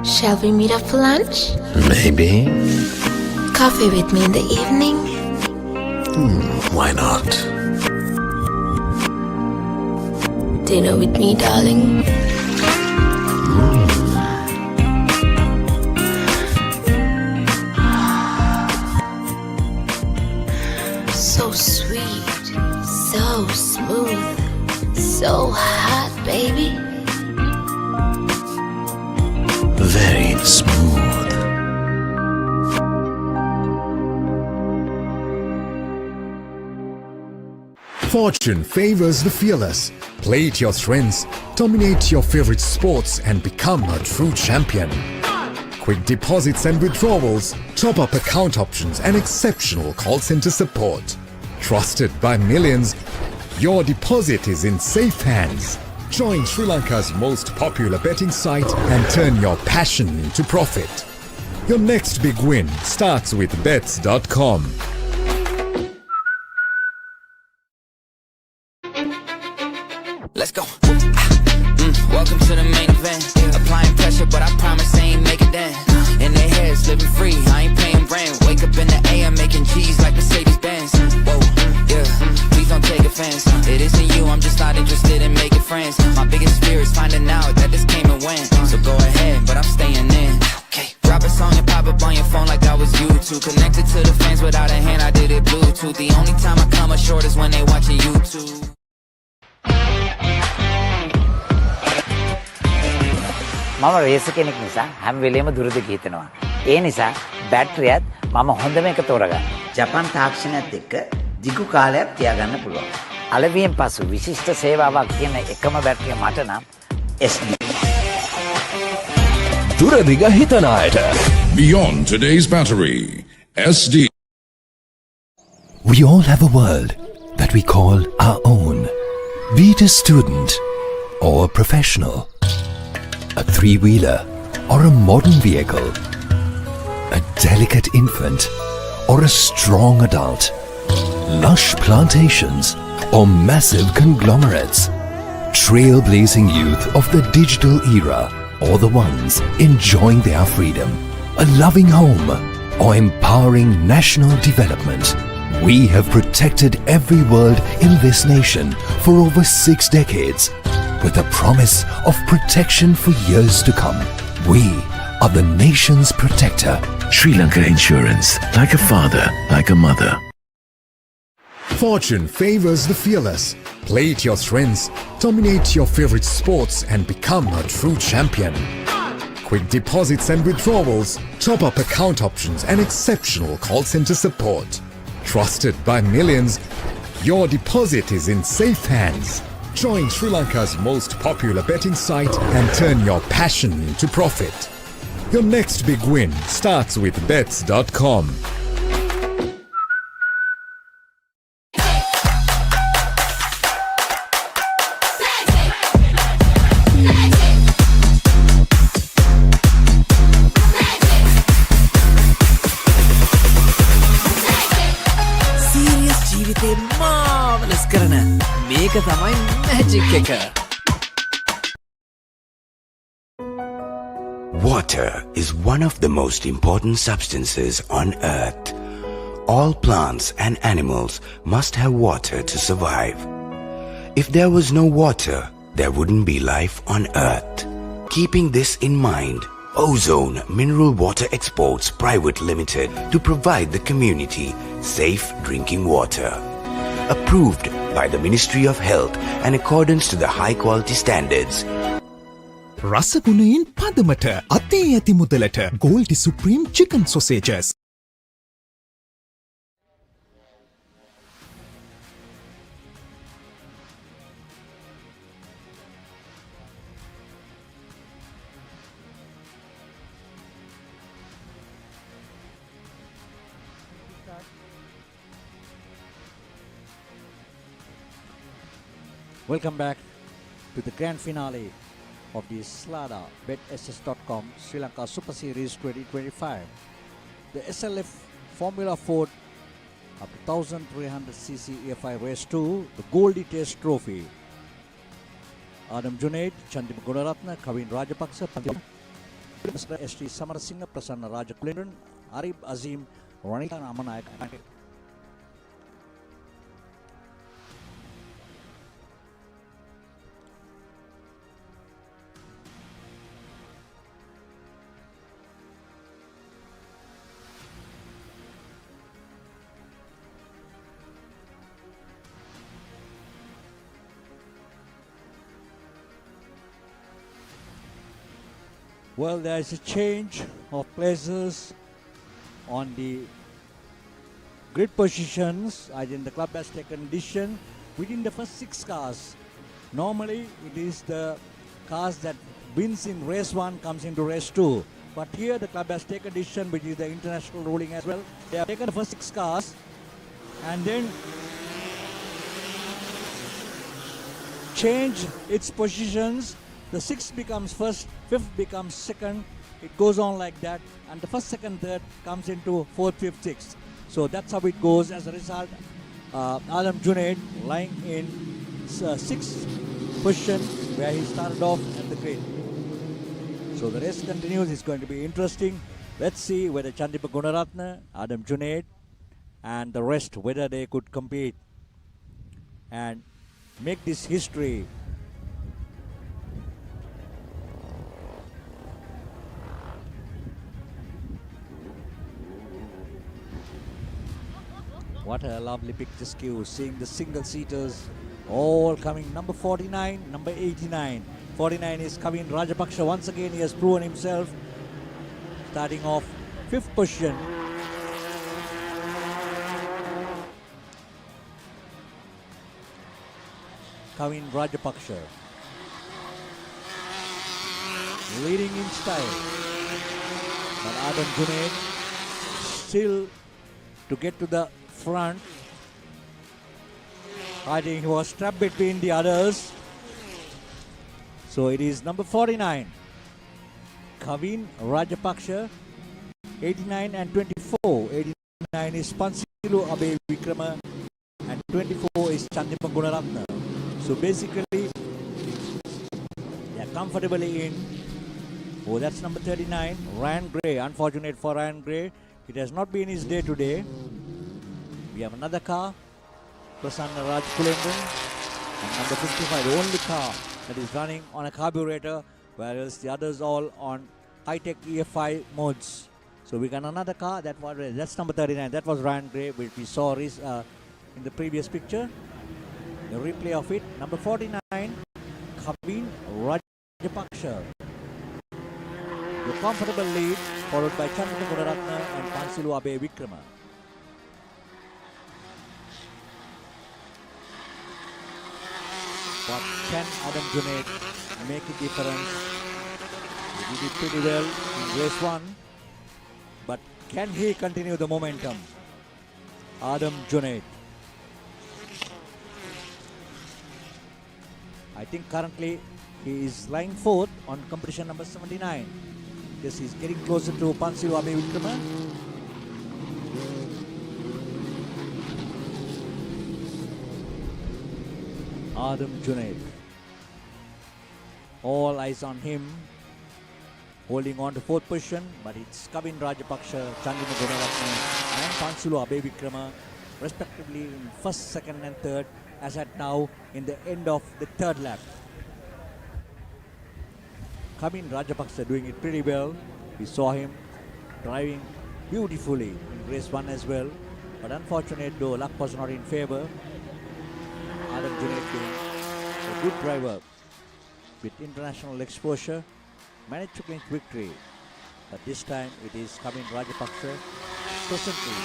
Shall we meet up for lunch? Maybe. Coffee with me in the evening? Why not? Dinner with me, darling? So sweet, so smooth, so hot, baby. Very smooth. Fortune favors the fearless. Play to your strengths, dominate your favorite sports and become a true champion. Quick deposits and withdrawals, top-up account options and exceptional call center support. Trusted by millions, your deposit is in safe hands. Join Sri Lanka's most popular betting site and turn your passion into profit. Your next big win starts with bets.com. Let's go. Welcome to the main event. Applying pressure, but I promise I ain't make it then. In their heads, living free, I ain't paying rent. Wake up in the AM, making G's like Mercedes Benz. Whoa, yeah, please don't take offense. It isn't you, I'm just not interested in making friends. My biggest fear is finding out that this came and went. So go ahead, but I'm staying in. Okay, drop a song and pop up on your phone like I was YouTube. Connected to the fans without a hand, I did it Bluetooth. The only time I come up short is when they watching YouTube. මම රේස කෙනෙක් නිසා හැම වෙලේම දුරදිග හිතනවා. ඒ නිසා බැටරියත් මම හොඳම එක තෝරගන්න. ජපන් තාක්ෂණයත් එක්ක දිගු කාලයක් තියාගන්න පුළුවන්. අලවියෙන් පසු විශිෂ්ට සේවාවක් කියන එකම බැටරිය මට නම් SD. දුරදිග හිතන අයට. Beyond today's battery. SD. We all have a world that we call our own. Be it a student or a professional, a three-wheeler or a modern vehicle, a delicate infant or a strong adult, lush plantations or massive conglomerates, trailblazing youth of the digital era or the ones enjoying their freedom, a loving home or empowering national development. We have protected every world in this nation for over 6 decades with a promise of protection for years to come. We are the nation's protector. Sri Lanka Insurance, like a father, like a mother. Fortune favors the fearless. Play to your strengths, dominate your favorite sports and become a true champion. Quick deposits and withdrawals, top-up account options and exceptional call center support. Trusted by millions, your deposit is in safe hands. Join Sri Lanka's most popular betting site and turn your passion into profit. Your next big win starts with bets.com. marvelous කරන මේක තමයි magic එක. Water is one of the most important substances on earth. All plants and animals must have water to survive. If there was no water, there wouldn't be life on earth. Keeping this in mind, Ozone Mineral Water Exports Private Limited to provide the community safe drinking water. Approved by the Ministry of Health and accordance to the high quality standards. රසගුණයෙන් පදමට අතේ ඇති මුදලට Goldie Supreme Chicken Sausages. Welcome back to the grand finale of the Slada BetSS.com Sri Lanka Super Series 2025. The SLF Formula Ford up to 1300cc EFI Race 2, the Goldie Test Trophy. Adam Junaid, Chandima Gunaratna, Kavin Rajapaksa, Mr. S.T. Samarasinghe, Prasanna Rajakulindan, Arib Azim, Ranika Amanayak. Well, there is a change of places on the grid positions. I think the club has taken decision within the first 6 cars. Normally, it is the cars that wins in race 1 comes into race 2. But here the club has taken decision, which is the international ruling as well. They have taken the first 6 cars and then change its positions. The 6th becomes first, 5th becomes second. It goes on like that, and the first, second, third comes into 4th, 5th, 6th. So that's how it goes. As a result, Adam Junaid lying in 6th position where he started off at the grid. So the race continues. It's going to be interesting. Let's see whether Chandima Gunaratna, Adam Junaid, and the rest, whether they could compete and make this history. What a lovely picture skew, seeing the single seaters all coming. Number 49, number 89. 49 is Kavin Rajapaksha. Once again, he has proven himself. Starting off 5th position. Kavin Rajapaksha leading in style, but Adam Junaid still to get to the front. I think he was trapped between the others. So it is number 49, Kavin Rajapaksha, 89 and 24. 89 is Pansilu Abe Vikrama and 24 is Chandima Gunaratna. So basically, they are comfortably in. Oh, that's number 39, Ryan Gray. Unfortunate for Ryan Gray. It has not been his day today. We have another car, Prasanna Raj Kulendran, and number 55, the only car that is running on a carburetor, whereas the others all on high-tech EFI modes. So we got another car, that's number 39. That was Ryan Gray, which we saw in the previous picture. The replay of it, number 49, Kavin Rajapaksha. The comfortable lead, followed by Chandra Gunaratna and Pansilu Abe Vikrama. But can Adam Junaid make a difference? He did it pretty well in race 1. But can he continue the momentum? Adam Junaid. I think currently he is lying 4th on competition number 79. Yes, he's getting closer to Pansilu Abe Vikrama. Adam Junaid. All eyes on him. Holding on to 4th position, but it's Kavin Rajapaksha, Chandima Gunaratna and Pansilu Abe Vikrama, respectively in 1st, 2nd and 3rd, as at now in the end of the 3rd lap. Kavin Rajapaksha doing it pretty well. We saw him driving beautifully in race 1 as well, but unfortunate though, luck was not in favor. Adam Junaid being a good driver with international exposure, managed to clinch victory, but this time it is Kavin Rajapaksha presently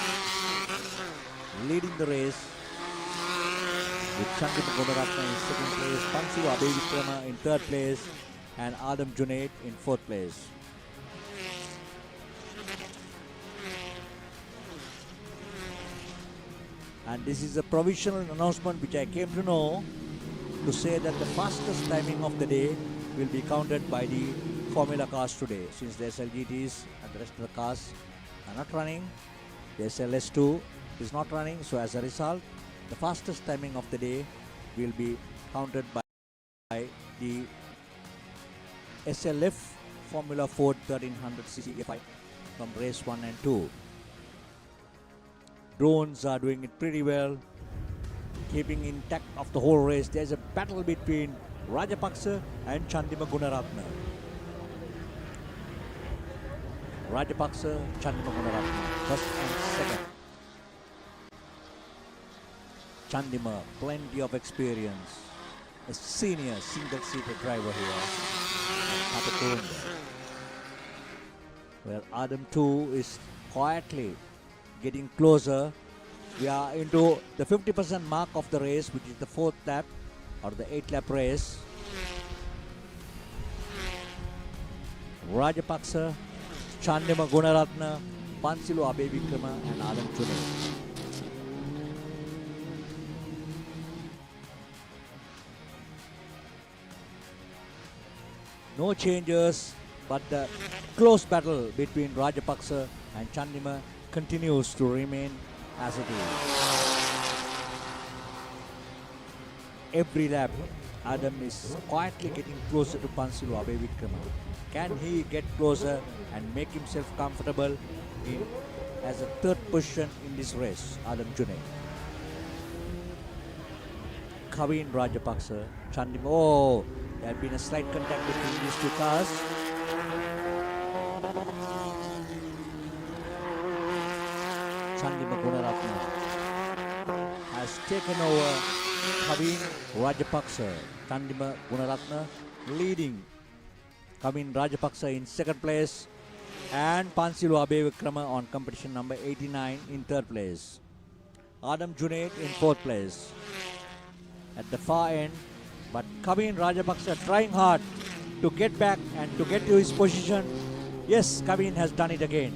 leading the race with Chandima Gunaratna in 2nd place, Pansilu Abe Vikrama in 3rd place and Adam Junaid in 4th place. And this is a provisional announcement which I came to know to say that the fastest timing of the day will be counted by the Formula cars today, since the SLGTs and the rest of the cars are not running. The SLS2 is not running, so as a result, the fastest timing of the day will be counted by the SLF Formula Ford 1300cc EFI from race 1 and 2. Drones are doing it pretty well, keeping intact of the whole race. There's a battle between Rajapaksha and Chandima Gunaratna. Rajapaksha, Chandima Gunaratna, 1st and 2nd. Chandima, plenty of experience. A senior single-seater driver here at Katukurunda. Where Adam 2 is quietly getting closer. We are into the 50% mark of the race, which is the 4th lap or the 8th lap race. Rajapaksha, Chandima Gunaratna, Pansilu Abe Vikrama and Adam Junaid. No changes, but the close battle between Rajapaksha and Chandima continues to remain as it is. Every lap, Adam is quietly getting closer to Pansilu Abe Vikrama. Can he get closer and make himself comfortable in as a 3rd position in this race? Adam Junaid. Kavin Rajapaksha, Chandima. Oh, there had been a slight contact between these two cars. Chandima Gunaratna has taken over Kavin Rajapaksha. Chandima Gunaratna leading Kavin Rajapaksha in 2nd place. and Pansilu Abevikrama on competition number 89 in third place. Adam Junaid in fourth place. At the far end, but Kavin Rajapaksa trying hard to get back and to get to his position. Yes, Kavin has done it again.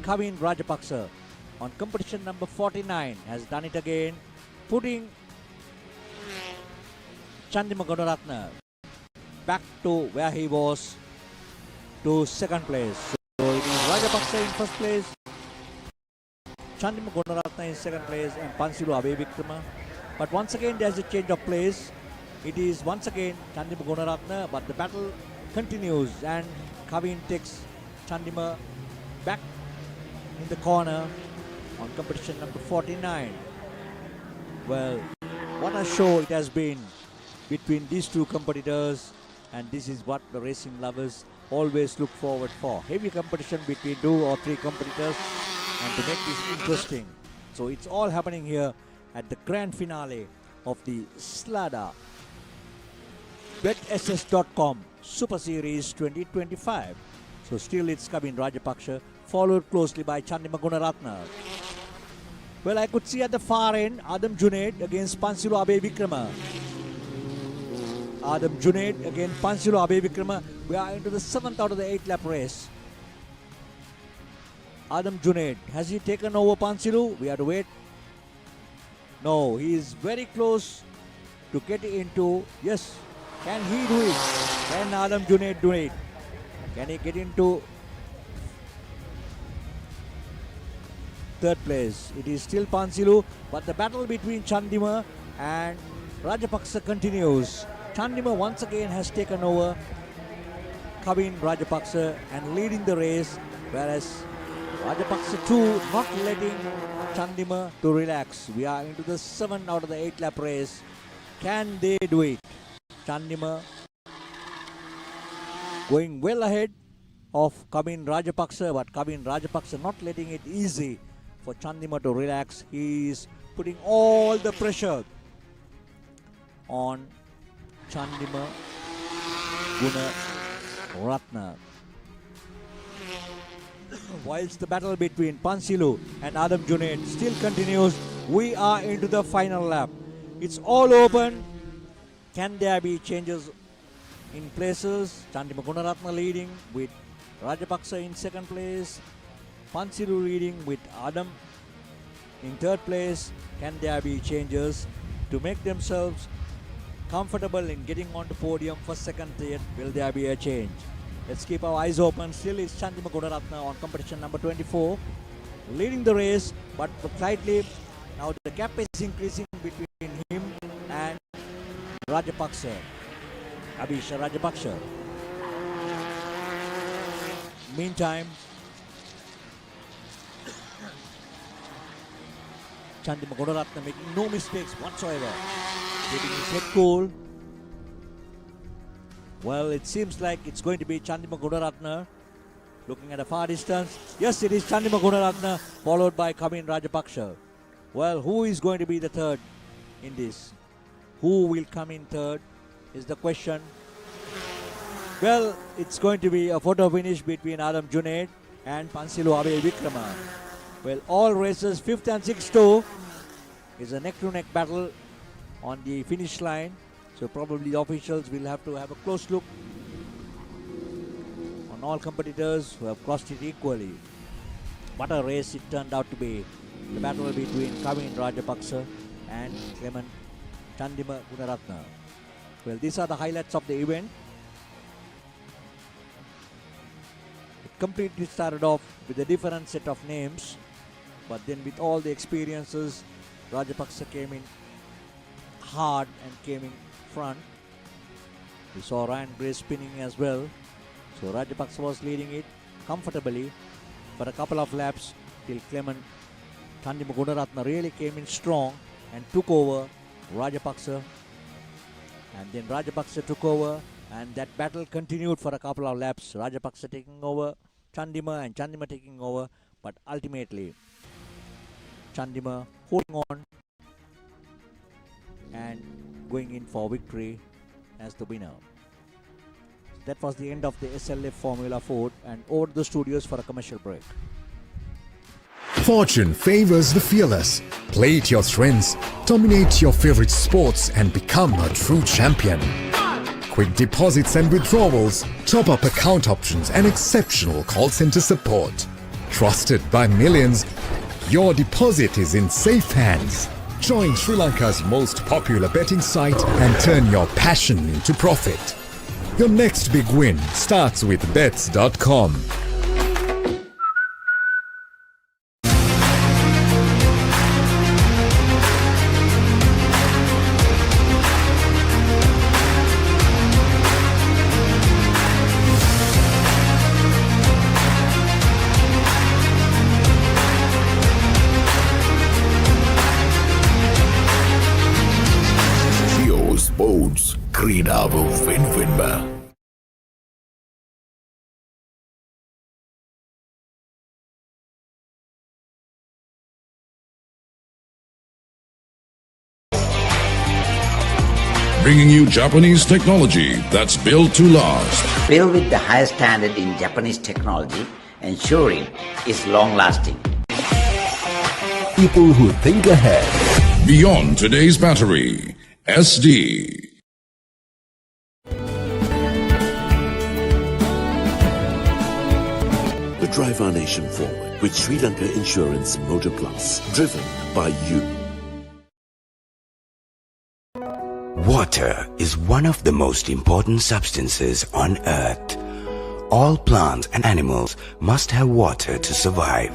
Kavin Rajapaksa on competition number 49 has done it again, putting Chandima Gunaratna back to where he was, to second place. So it is Rajapaksa in first place, Chandima Gunaratna in second place, and Pansilu Abevikrama. But once again there is a change of place. It is once again Chandima Gunaratna, but the battle continues and Kavin takes Chandima back in the corner on competition number 49. Well, what a show it has been between these two competitors, and this is what the racing lovers always look forward for. Heavy competition between 2 or 3 competitors, and to make this interesting. So it's all happening here at the grand finale of the Slada BetSS.com Super Series 2025. So still it's Kavin Rajapaksa, followed closely by Chandima Gunaratna. Well, I could see at the far end Adam Junaid against Pansilu Abevikrama. Adam Junaid against Pansilu Abevikrama. We are into the 7th out of the 8th lap race. Adam Junaid, has he taken over Pansilu? We have to wait. No, he is very close to get into. Yes, can he do it? Can Adam Junaid do it? Can he get into third place? It is still Pansilu, but the battle between Chandima and Rajapaksa continues. Chandima once again has taken over Kavin Rajapaksa and leading the race, whereas Rajapaksa too not letting Chandima to relax. We are into the 7th out of the 8th lap race. Can they do it? Chandima going well ahead of Kavin Rajapaksa, but Kavin Rajapaksa not letting it easy for Chandima to relax. He is putting all the pressure on Chandima Gunaratna. Whilst the battle between Pansilu and Adam Junaid still continues, we are into the final lap. It's all open. Can there be changes in places? Chandima Gunaratna leading with Rajapaksa in second place. Pansilu leading with Adam in third place. Can there be changes to make themselves comfortable in getting on the podium for second, third? Will there be a change? Let's keep our eyes open. Still is Chandima Gunaratna on competition number 24, leading the race, but slightly now the gap is increasing between him and Rajapaksa, Abhisha Rajapaksa. Meantime, Chandima Gunaratna making no mistakes whatsoever, keeping his head cool. Well, it seems like it's going to be Chandima Gunaratna. Looking at a far distance, yes, it is Chandima Gunaratna, followed by Kavin Rajapaksa. Well, who is going to be the third in this? Who will come in third is the question. Well, it's going to be a photo finish between Adam Junaid and Pansilu Abevikrama. Well, all races 5th and 6th too is a neck-to-neck battle on the finish line. So probably the officials will have to have a close look on all competitors who have crossed it equally. What a race it turned out to be. The battle between Kavin Rajapaksa and Clement Chandima Gunaratna. Well, these are the highlights of the event. It completely started off with a different set of names, but then with all the experiences, Rajapaksa came in hard and came in front. We saw Ryan Gray spinning as well. So Rajapaksa was leading it comfortably for a couple of laps till Clement Chandima Gunaratna really came in strong and took over Rajapaksa. And then Rajapaksa took over, and that battle continued for a couple of laps. Rajapaksa taking over Chandima and Chandima taking over, but ultimately Chandima holding on and going in for victory as the winner. That was the end of the SLF Formula Ford, and over to the studios for a commercial break. Fortune favors the fearless. Play to your strengths, dominate your favorite sports and become a true champion. Quick deposits and withdrawals, top-up account options and exceptional call center support. Trusted by millions, your deposit is in safe hands. Join Sri Lanka's most popular betting site and turn your passion into profit. Your next big win starts with bets.com. Sports ක්‍රීඩාව වෙනුවෙන්ම Bringing you Japanese technology that's built to last. Built with the highest standard in Japanese technology, ensuring it's long-lasting. People who think ahead. Beyond today's battery. SD. To drive our nation forward with Sri Lanka Insurance Motor Plus, driven by you. Water is one of the most important substances on earth. All plants and animals must have water to survive.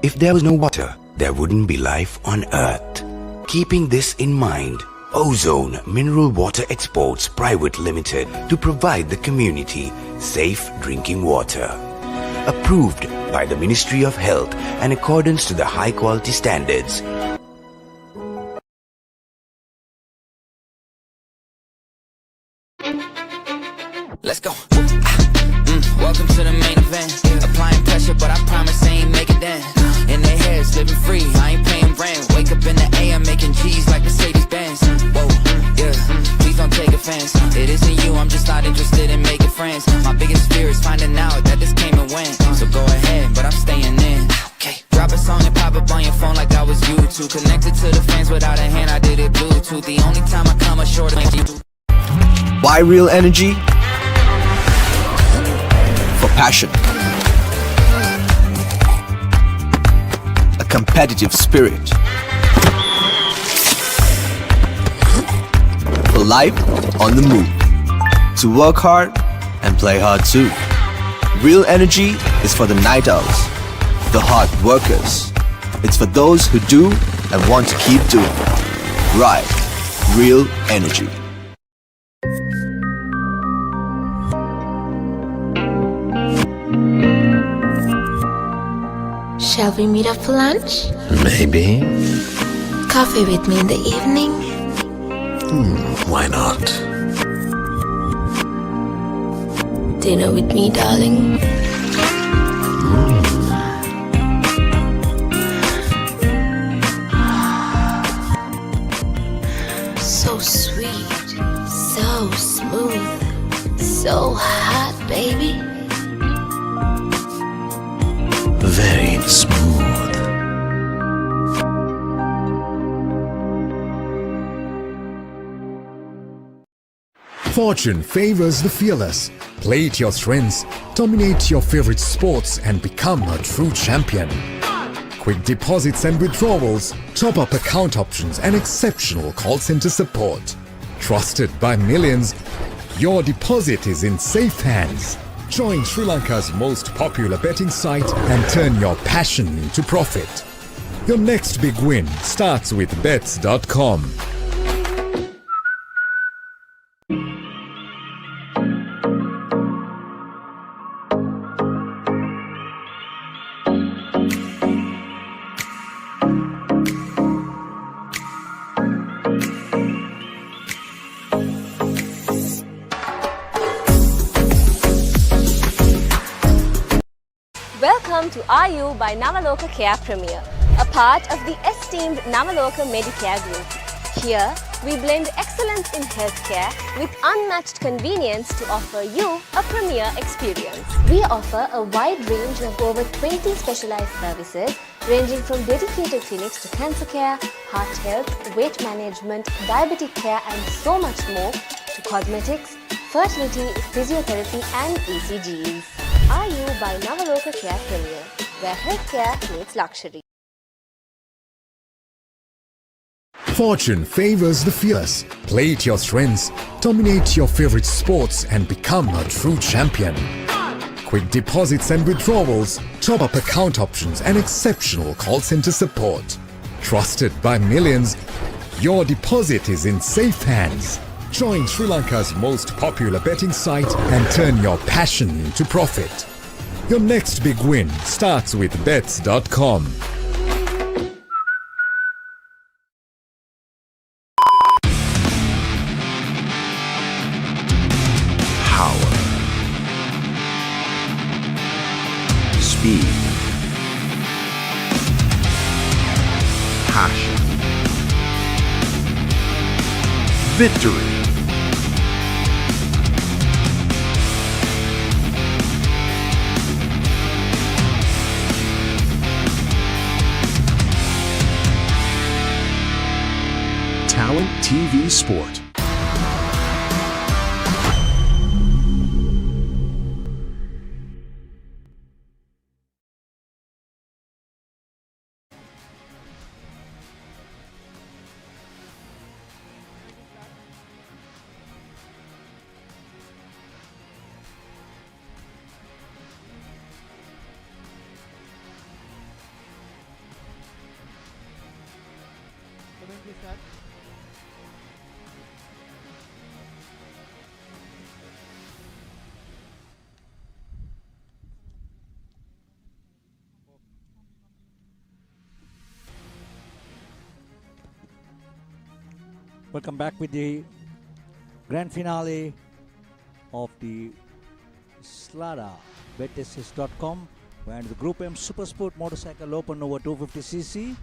If there was no water, there wouldn't be life on earth. Keeping this in mind, Ozone Mineral Water Exports Private Limited to provide the community safe drinking water. Approved by the Ministry of Health in accordance to the high quality standards. Let's go. Welcome to the main event. Applying pressure, but I promise I ain't making that. In their heads, living free, I ain't paying rent. Wake up in the AM, making G's like Mercedes Benz. Whoa, yeah, please don't take offense. It isn't you, I'm just not interested in making friends. My biggest fear is finding out that this came and went. So go ahead, but I'm staying in. Okay, drop a song and pop up on your phone like I was YouTube. Connected to the fans without a hand, I did it Bluetooth. The only time I come ashore to you. Why real energy? For passion. A competitive spirit. For life on the move. To work hard and play hard too. Real energy is for the night owls, the hard workers. It's for those who do and want to keep doing. Right. Real energy. Shall we meet up for lunch? Maybe. Coffee with me in the evening? Why not? Dinner with me, darling? So sweet, so smooth, so hot, baby. Very smooth. Fortune favors the fearless. Play to your strengths, dominate your favorite sports and become a true champion. Quick deposits and withdrawals, top-up account options and exceptional call center support. Trusted by millions, your deposit is in safe hands. Join Sri Lanka's most popular betting site and turn your passion into profit. Your next big win starts with bets.com. Welcome to RU by Navaloka Care Premier, a part of the esteemed Navaloka Medicare Group. Here, we blend excellence excellence in healthcare with unmatched convenience to offer you a premier experience. We offer a wide range of over 20 specialized services ranging from dedicated clinics to cancer care, heart health, weight management, diabetic care and so much more, to cosmetics, fertility, physiotherapy and ECGs. IU by Navaloka Care Premier, where healthcare meets luxury. Fortune favors the fearless. Play to your strengths, dominate your favorite sports and become a true champion. Quick deposits and withdrawals, top-up account options and exceptional call center support. Trusted by millions, your deposit is in safe hands. Join Sri Lanka's most popular betting site and turn your passion into profit. Your next big win starts with bets.com. Power. Speed. Passion. Victory. Talent TV Sport. Welcome back with the grand finale of the Slada BetSS.com and the Group M Supersport Motorcycle Open over 250cc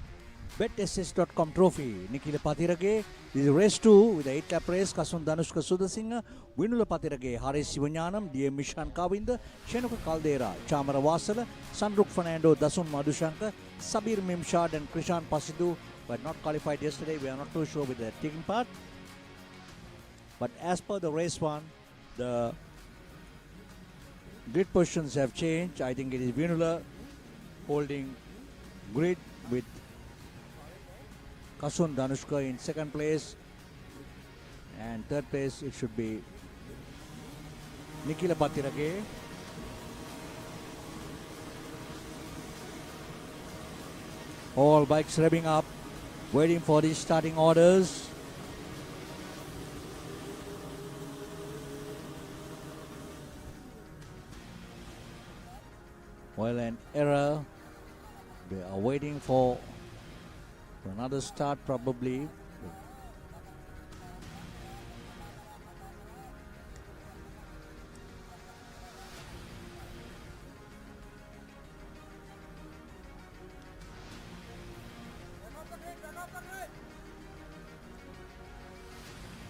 BetSS.com trophy. Nikila Patirage, this is race 2 with the 8-lap race. Kasun Danushka Sudasinghe, Vinula Patirage, Haris Sivanyanam, DM Mishan Kavinda, Shenuka Caldera, Chamara Vasala, Sanruk Fernando, Dasun Madushankar, Sabir Mimshad and Krishan Pasidu were not qualified yesterday. We are not too sure with their taking part. But as per the race 1, the grid positions have changed. I think it is Vinula holding grid with Kasun Danushka in second place, and third place it should be Nikila Patirage. All bikes revving up, waiting for the starting orders. Well, an error. They are waiting for another start probably.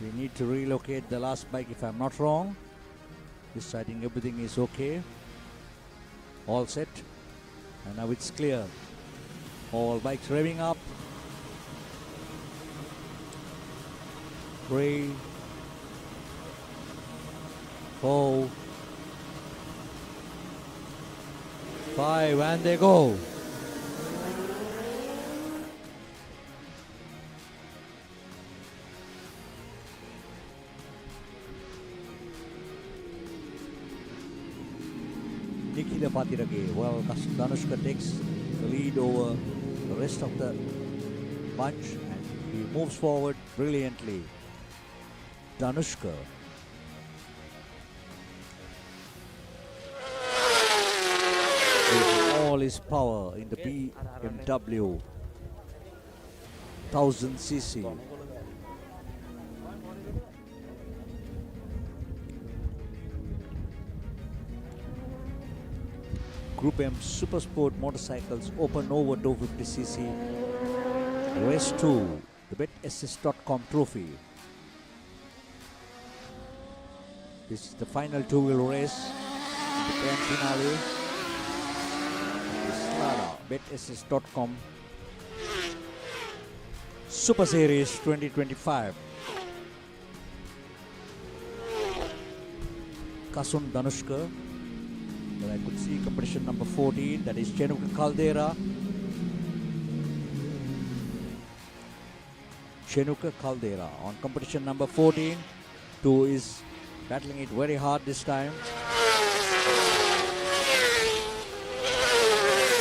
We need to relocate the last bike if I'm not wrong. This I think everything is okay. All set. And now it's clear. All bikes revving up. 3, 4, 5, and they go. Nikila Patirage. Well, Danushka takes the lead over the rest of the bunch and he moves forward brilliantly. Danushka. With all his power in the BMW 1000cc. Group M Supersport Motorcycles Open over 250cc Race 2, the BetSS.com trophy. This is the final two-wheel race in the grand finale. Slada, BetSS.com Super Series 2025. Kasun Danushka. But I could see competition number 14, that is Chenuka Caldera. Chenuka Caldera on competition number 14. 2 is battling it very hard this time.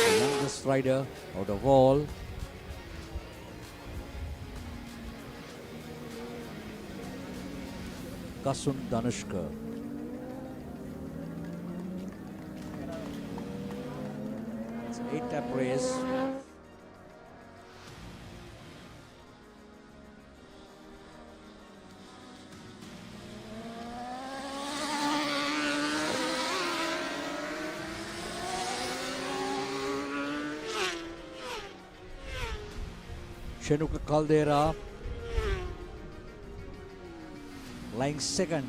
The youngest rider out of all. Kasun Danushka. It's an 8-lap race. Chenuka Caldera lying second.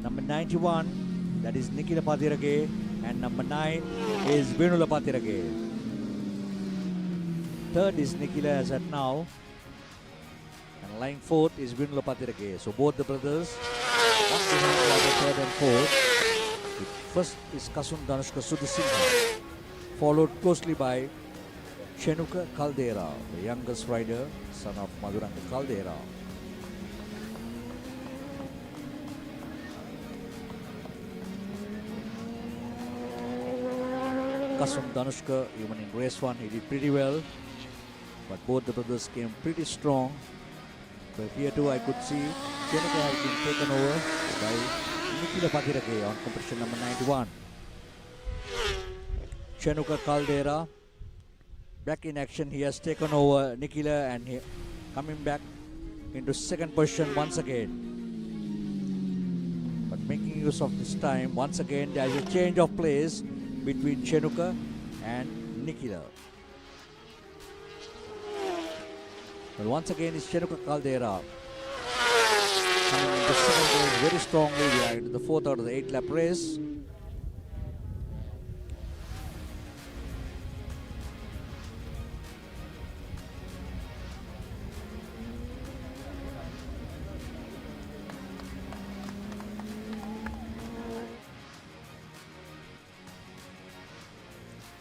Number 91, that is Nikila Patirage, and number 9 is Venula Patirage. Third is Nikila as at now, and lying fourth is Venula Patirage. So both the brothers, one behind the other, third and fourth. The first is Kasun Danushka Sudhasingha, followed closely by Chenuka Caldera, the youngest rider, son of Madhuranga Caldera. Kasun Danushka, even in race 1, he did pretty well, but both the brothers came pretty strong. But here too I could see Chenuka has been taken over by Nikila Patirage on competition number 91. Chenuka Caldera back in action. He has taken over Nikila and he coming back into second position once again. But making use of this time, once again there is a change of place between Chenuka and Nikila. But once again it's Chenuka Caldera coming into second place very strongly. We are into the fourth out of the 8-lap race.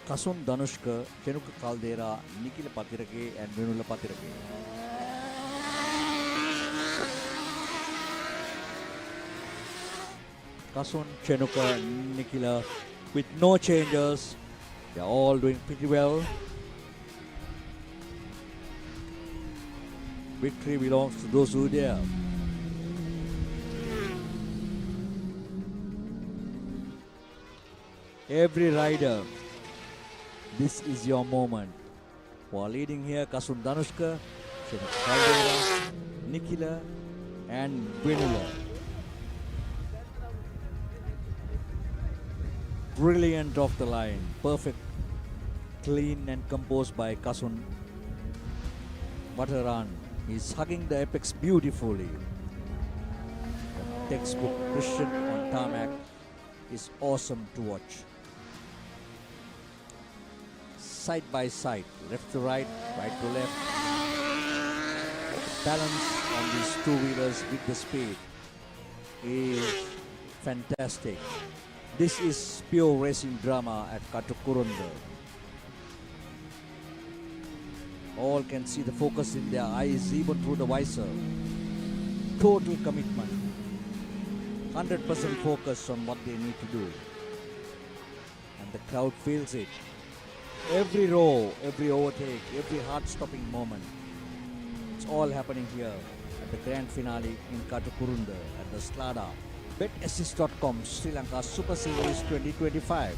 Kasun Danushka, Chenuka Caldera, Nikila Patirage and Venula Patirage. Kasun, Chenuka, Nikila with no changes. They are all doing pretty well. Victory belongs to those who dare. Every rider, this is your moment. While leading here, Kasun Danushka, Chenuka Caldera, Nikila and Venula. Brilliant off the line. Perfect, clean and composed by Kasun. What a run. He's hugging the apex beautifully. The textbook Christian on tarmac is awesome to watch. Side by side, left to right, right to left. The balance on these two-wheelers with the speed is fantastic. This is pure racing drama at Katukurunda. All can see the focus in their eyes even through the visor. Total commitment. 100% focus on what they need to do. And the crowd feels it. Every row, every overtake, every heart-stopping moment. It's all happening here at the grand finale in Katukurunda at the Slada BetSS.com Sri Lanka Super Series 2025.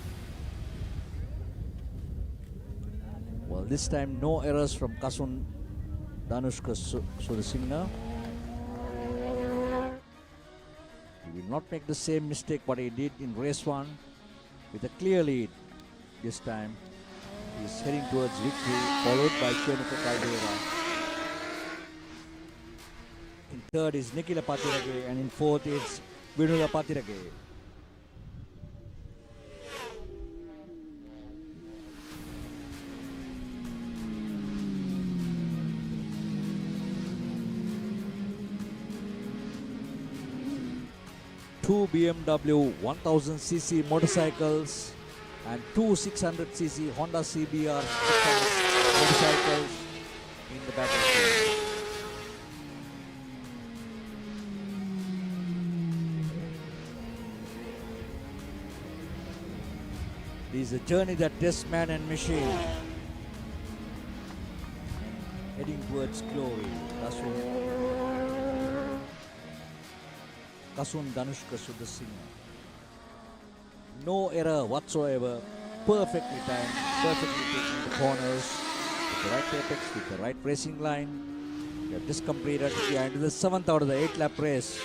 Well, this time no errors from Kasun Danushka Sudhasingha. He will not make the same mistake what he did in race 1 with a clear lead this time. He is heading towards victory, followed by Chenuka Caldera. In third is Nikila Patirage, and in fourth is Vinula Patirage. Two BMW 1000cc motorcycles and two 600cc Honda CBR motorcycles in the battlefield. This is a journey that tests man and machine. Heading towards glory. Kasun Danushka Sudasinghe. No error whatsoever. Perfectly timed, perfectly taking the corners, with the right apex, with the right racing line. We have just completed into the 7th out of the 8 lap race.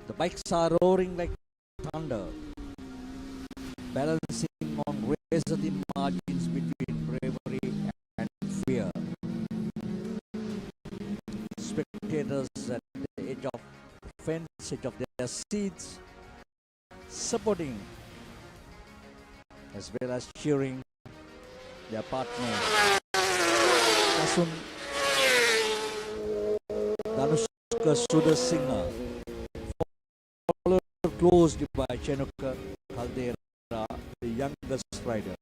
The bikes are roaring like thunder, balancing on razor-thin margins between bravery and fear. Spectators at the edge of the fence, edge of their seats, supporting as well as cheering their partner. Kasun Danushka Sudasinghe, followed closely by Chenuka Caldera, the youngest rider.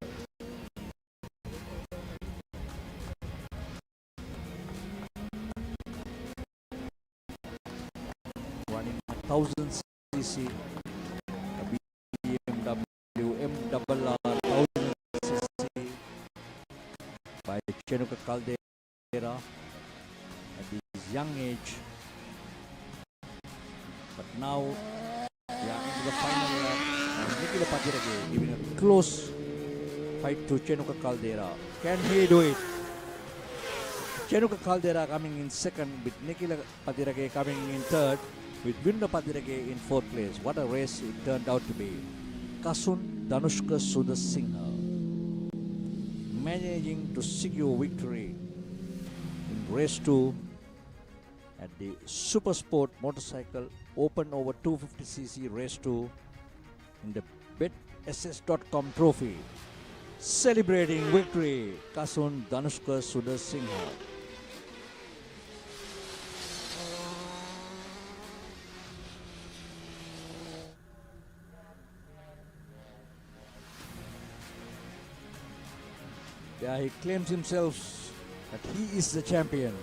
Running 1000cc BMW MRR 1000cc by Chenuka Caldera at his young age. But now we are into the final lap and Nikila Patirage giving a close fight to Chenuka Caldera. Can he do it? Chenuka Caldera coming in second, with Nikila Patirage coming in third, with Vinula Patirage in fourth place. What a race it turned out to be. Kasun Danushka Sudasinghe managing to secure victory in race 2 at the Super Sport Motorcycle Open over 250cc race 2 in the BetSS.com trophy. Celebrating victory, Kasun Danushka Sudasinghe. Yeah, he claims himself that he is the champion.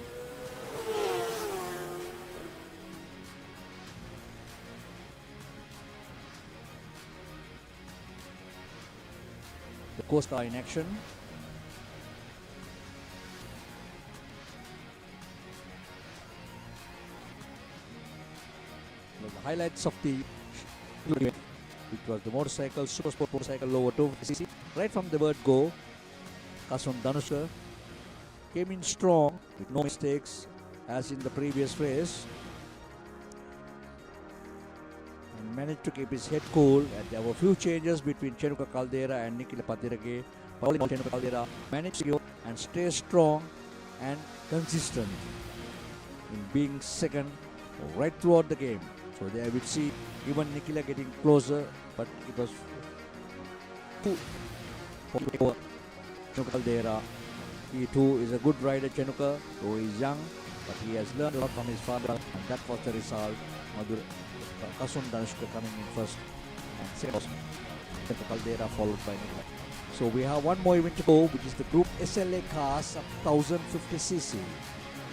The Coast Guard in action. Well, the highlights of the event, which was the motorcycle, Super Sport motorcycle over 250cc. Right from the word go, Kasun Danushka came in strong with no mistakes as in the previous race, and managed to keep his head cool. And there were few changes between Chenuka Caldera and Nikila Patirage. Chenuka Caldera managed to go and stay strong and consistent in being second right throughout the game. So there we see even Nikila getting closer, but it was for Chenuka Caldera. He too is a good rider, Chenuka, though he is young, but he has learned a lot from his father, and that was the result. Kasun Danushka coming in first, and second Chenuka Caldera followed by Nikila. So we have one more event to go, which is the Group SLA Cars of 1050cc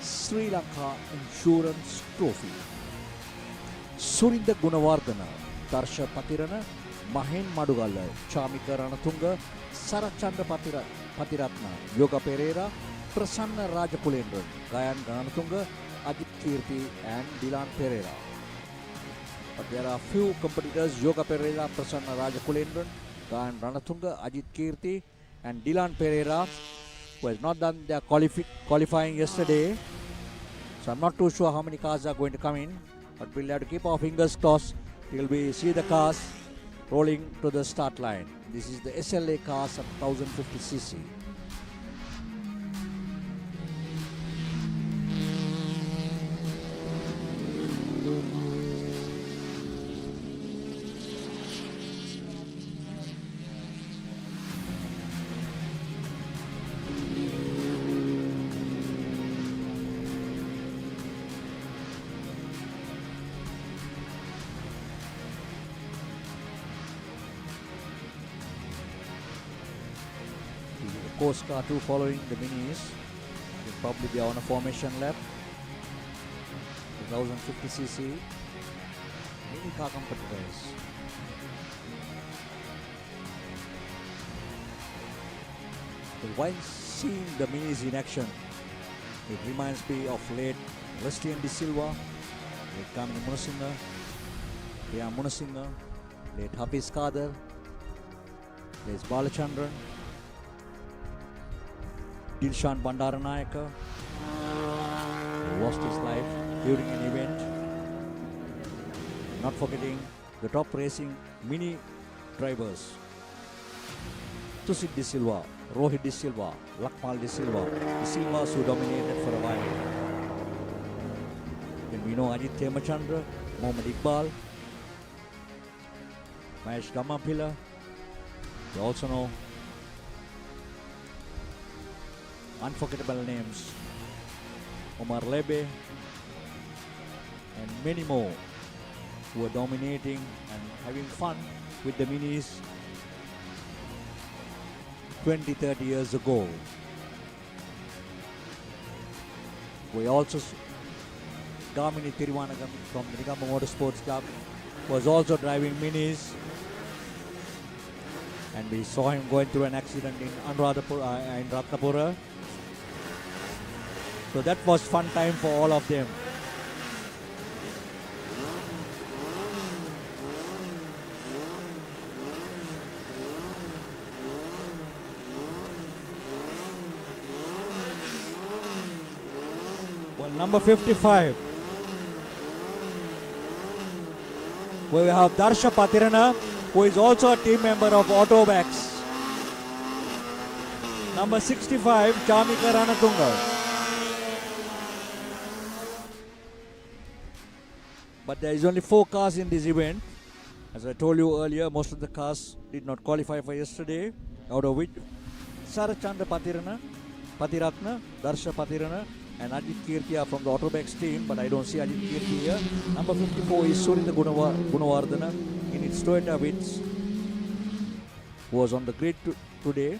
Sri Lanka Insurance Trophy. Surinda Gunawardana, Tarsha Patirana, Mahen Madugala, Chamika Ranatunga, Sarachanda Patiratna, Yoga Pereira, Prasanna Rajakulendran, Gayan Ganatunga, Ajit Kirti and Dilan Pereira. But there are few competitors: Yoga Pereira, Prasanna Rajakulendran, Gayan Ranatunga, Ajit Kirti and Dilan Pereira, who has not done their qualifying yesterday. So I'm not too sure how many cars are going to come in, but we'll have to keep our fingers crossed till we see the cars rolling to the start line. This is the SLA cars of 1050cc. course car 2 following the minis. Will probably be on a formation lap. 1050cc mini car competitors. But while seeing the minis in action, it reminds me of late Wesley De Silva, late Kamini Munasinga, Priya Munasinga, late Hafiz Kader, late Balachandran, Dilshan Bandaranayaka, who lost his life during an event. Not forgetting the top racing mini drivers, Tusit De Silva, Rohit De Silva, Lakmal De Silva, the Silvas who dominated for a while. Then we know Ajit Temachandra, Mohammad Iqbal, Mahesh Gamapilla. We also know unforgettable names, Omar Lebe, and many more who are dominating and having fun with the minis 20-30 years ago. We also Gamini Tiruvanagam from the Nigama Motorsports Club was also driving minis, and we saw him going through an accident in Ratnapura. So that was fun time for all of them. Well, number 55, we have Darsha Patirana, who is also a team member of Autobax. Number 65, Chamika Ranatunga. But there is only 4 cars in this event. As I told you earlier, most of the cars did not qualify for yesterday, out of which Sarachanda Patiratna, Darsha Patirana, and Ajit Kirtia from the Autobax team, but I don't see Ajit Kirti here. Number 54 is Surinda Gunawardana in its Toyota Vitz, who was on the grid today,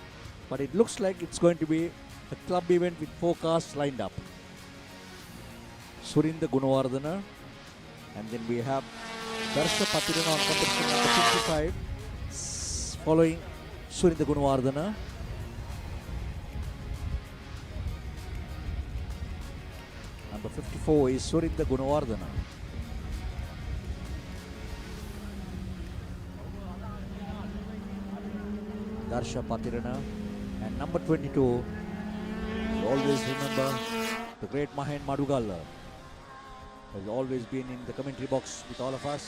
but it looks like it's going to be a club event with 4 cars lined up. Surinda Gunawardana, and then we have Darsha Patirana on competition number 55, following Surinda Gunawardana. Number 54 is Surinda Gunawardana. Darsha Patirana. And number 22, we always remember the great Mahen Madugalla. Has always been in the commentary box with all of us.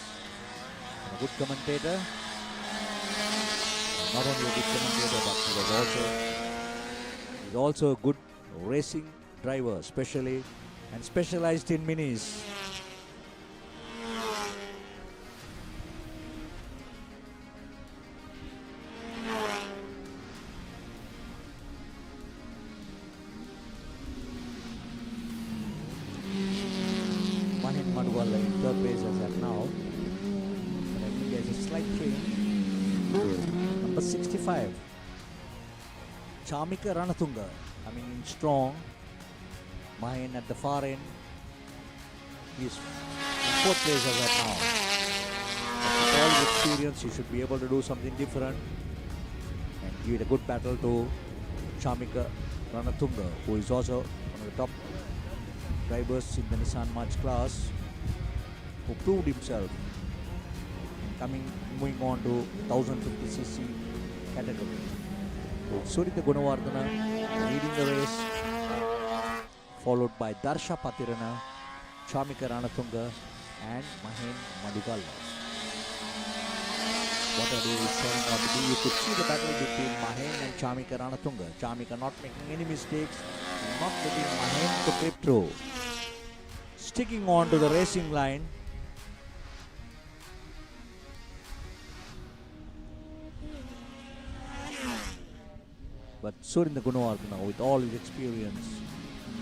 And a good commentator. And not only a good commentator, but he was also a good racing driver, especially and specialized in minis. Mahin Madhuwala in third place as at now. But I think there's a slight change. Number 65, Chamika Ranatunga, coming in strong. Mahin at the far end. He is in fourth place as of now. But with all the experience, he should be able to do something different and give it a good battle to Chamika Ranatunga, who is also one of the top drivers in the Nissan March class, who proved himself moving on to 1050cc category. So Surinda Gunawardana leading the race, followed by Darsha Patirana, Chamika Ranatunga, and Mahen Madugalla. What a day is turning out to be. You could see the battle between Mahen and Chamika Ranatunga. Chamika not making any mistakes, not letting Mahen to trip through. Sticking on to the racing line. But Surinda Gunawardana, with all his experience,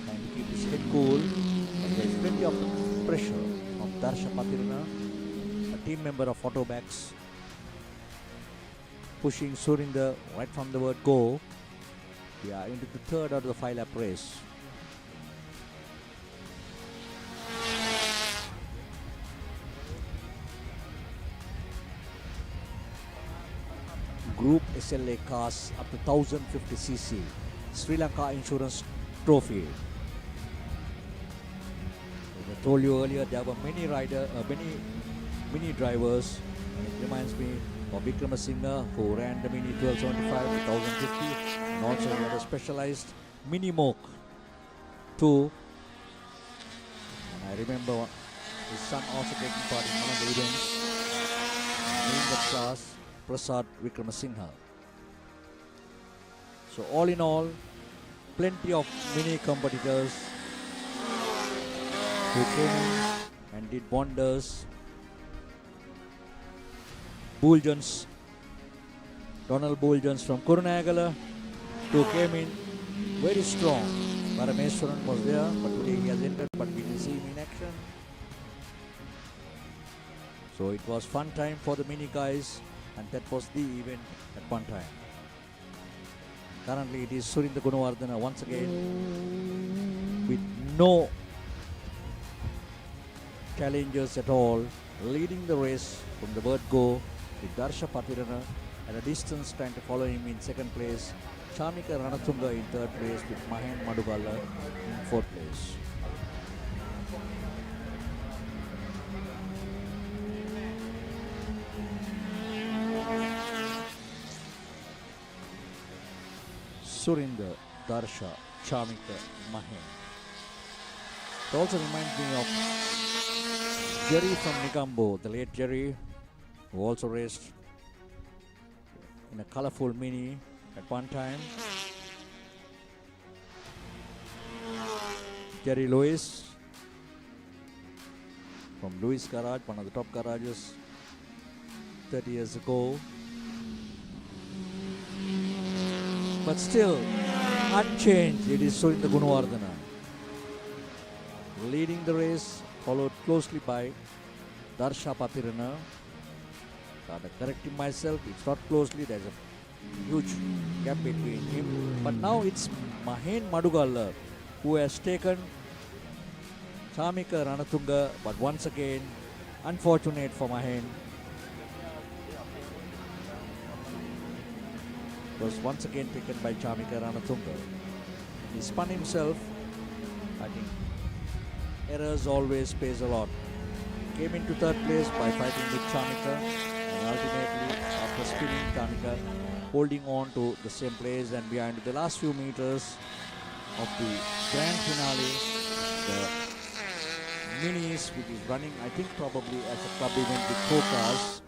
trying to keep his head cool, and there is plenty of pressure from Darsha Patirana, a team member of We are into the third out of the 5-lap race. Group SLA cars up to 1050cc. Sri Lanka Insurance Trophy. As I told you earlier, there were many drivers. And it reminds me of Vikramasinghe, who ran the Mini 1275 with 1050, and also he had a specialized Mini Moke 2. And I remember his son also taking part in one of the events in that class, Prasad Vikramasinghe. So all in all, plenty of mini competitors who came in and did wonders. Buljans, Donald Buljans from Kurunagala, who came in very strong. Parameswaran was there, but today he has entered, but we didn't see him in action. So it was fun time for the mini guys, and that was the event at one time. Currently it is Surinda Gunawardena once again with no challengers at all, leading the race from the word go with Darsha Patirana at a distance, trying to follow him in second place. Chamika Ranatunga in third place with Mahen Madugala in fourth place. Surinda, Darsha, Chamika, Mahen. It also reminds me of Jerry from Nigambo, the late Jerry, who also raced in a colorful mini at one time. Jerry Lewis from Lewis Garage, one of the top garages 30 years ago. But still, unchanged, it is Surinda Gunawardena leading the race, followed closely by Darsha Patirana. Gotta correcting myself, it's not closely, there's a huge gap between him. But now it's Mahen Madugala who has taken Chamika Ranatunga, but once again, unfortunate for Mahen. Was once again taken by Chamika Ranatunga. He spun himself. I think errors always pays a lot. Came into third place by fighting with Chamika, and ultimately after spinning, Chamika holding on to the same place, and behind the last few meters of the grand finale, the minis, which is running, I think probably as a club event with 4 cars.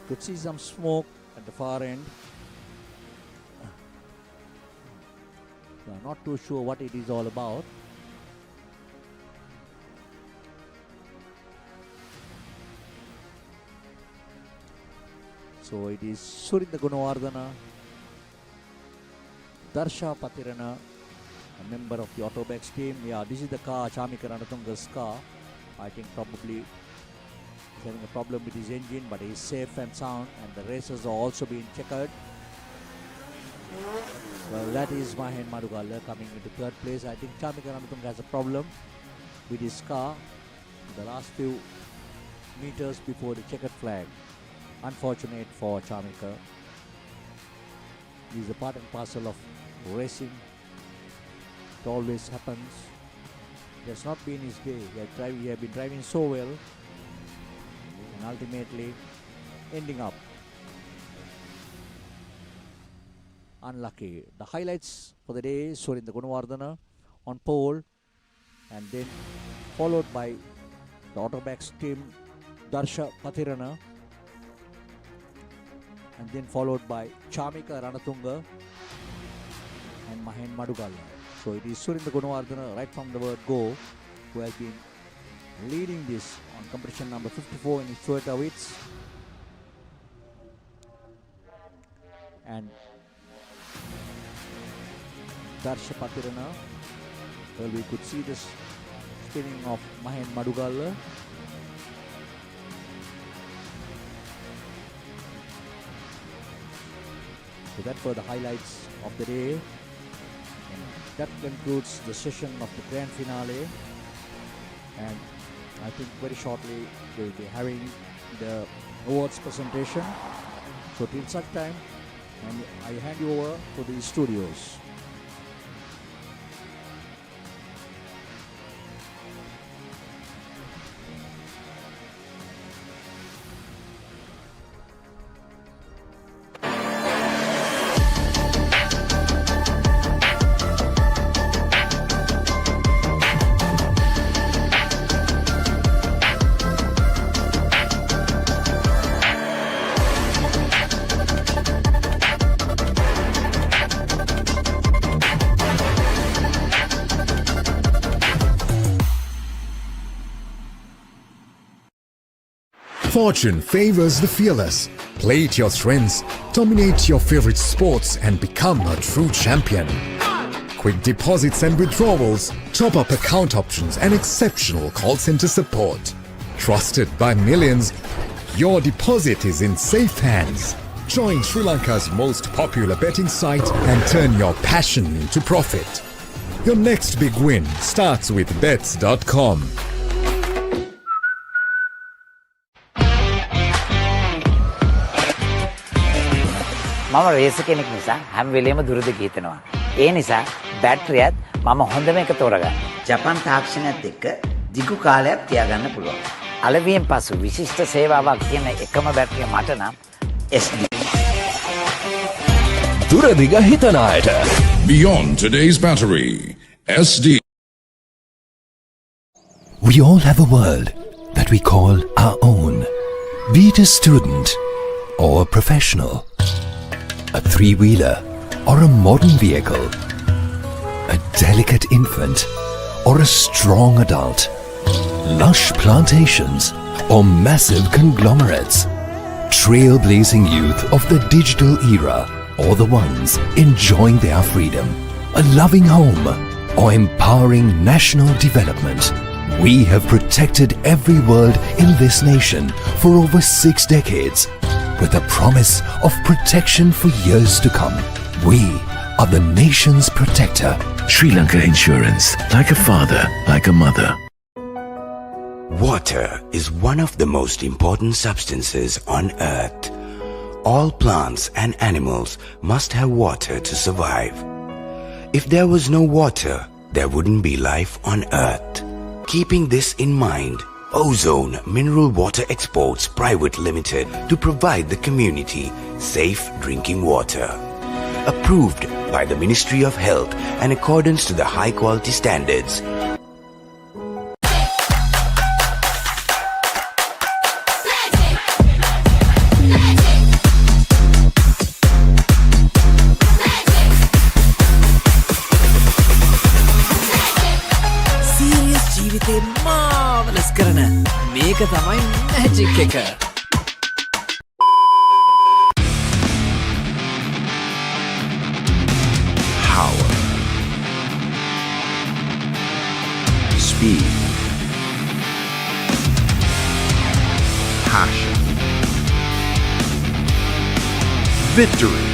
Could see some smoke at the far end. I'm not too sure what it is all about. So it is Surinda Gunawardena, Darsha Patirana, a member of the Autobex team. Yeah, this is the car, Chamika Ranatunga's car. I think probably he's having a problem with his engine, but he's safe and sound, and the races are also being checkered. Well, that is Mahen Madugala coming into third place. I think Chamika Ranatunga has a problem with his car the last few meters before the checkered flag. Unfortunate for Chamika. He is a part and parcel of racing. It always happens. It has not been his day. He had been driving so well, and ultimately ending up unlucky. The highlights for the day: Surinda Gunawardena on pole, and then followed by the Autobacks team Darsha Patirana, and then followed by Chamika Ranatunga and Mahen Madugala. So it is Surinda Gunawardena right from the word go who has been leading this on competition number 54 in his Toyota Vitz. And Darsha Patirana, well, we could see this spinning of Mahen Madugala. So that were the highlights of the day. And that concludes the session of the grand finale. And I think very shortly we'll be having the awards presentation. So till such time, and I hand you over to the studios. Fortune favors the fearless. Play to your strengths, dominate your favorite sports and become a true champion. Quick deposits and withdrawals, top-up account options and exceptional call center support. Trusted by millions, your deposit is in safe hands. Join Sri Lanka's most popular betting site and turn your passion into profit. Your next big win starts with bets.com. මම රේස කෙනෙක් නිසා හැම වෙලේම දුරද ගිහිනවා. ඒ නිසා බැටරියත් මම හොඳම එක තෝරගන්න. ජපන් තාක්ෂණයත් එක්ක දිගු කාලයක් තියාගන්න පුළුවන්. අලවියෙන් පසු විශිෂ්ට සේවාවක් කියන එකම බැටරිය මට නම් SD. දුරදිග හිතන අයට. Beyond today's battery, SD. We all have a world that we call our own. Be it a student or a professional, a three-wheeler or a modern vehicle, a delicate infant or a strong adult, lush plantations or massive conglomerates, trailblazing youth of the digital era or the ones enjoying their freedom, a loving home or empowering national development. We have protected every world in this nation for over 6 decades with a promise of protection for years to come. We are the nation's protector. Sri Lanka Insurance, like a father, like a mother. Water is one of the most important substances on earth. All plants and animals must have water to survive. If there was no water, there wouldn't be life on earth. Keeping this in mind, Ozone Mineral Water Exports Private Limited to provide the community safe drinking water. Approved by the Ministry of Health in accordance to the high quality standards. Serious ජීවිතේ මාවලස් කරන මේක තමයි magic එක. Power. Speed. Passion. Victory.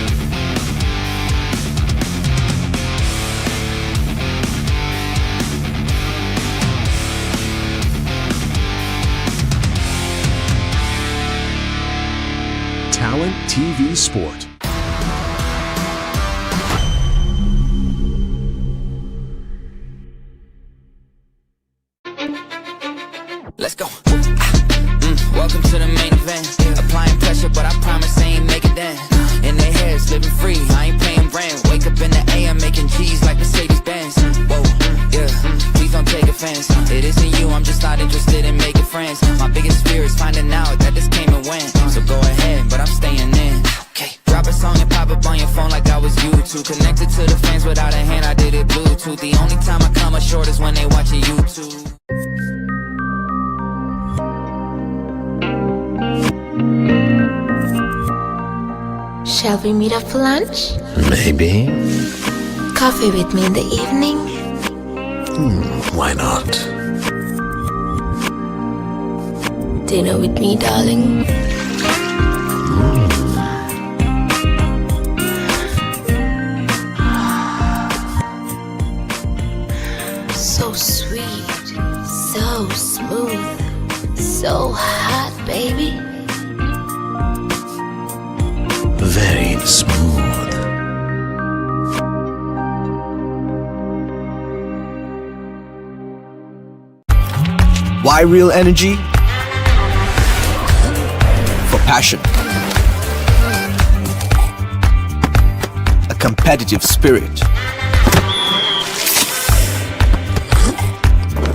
Talent TV Sport. Let's go. Welcome to the main event. Applying pressure, but I promise I ain't making that. In their heads, living free, I ain't paying rent. Wake up in the AM, making G's like Mercedes Benz. Whoa, yeah, please don't take offense. It isn't you, I'm just not interested in making friends. My biggest fear is finding out that this came and went. So go ahead, but I'm staying in. Okay, drop a song and pop up on your phone like I was YouTube. Connected to the fans without a hand, I did it Bluetooth. The only time I come up short is when they watching YouTube. Shall we meet up for lunch? Maybe. Coffee with me in the evening? Why not? Dinner with me, darling? So sweet, so smooth, so hot, baby. Very smooth. Why real energy? For passion. A competitive spirit.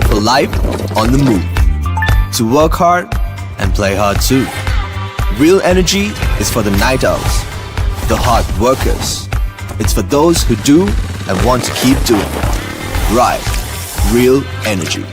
For life on the move. To work hard and play hard too. Real energy is for the night owls, the hard workers. It's for those who do and want to keep doing. Right. Real energy.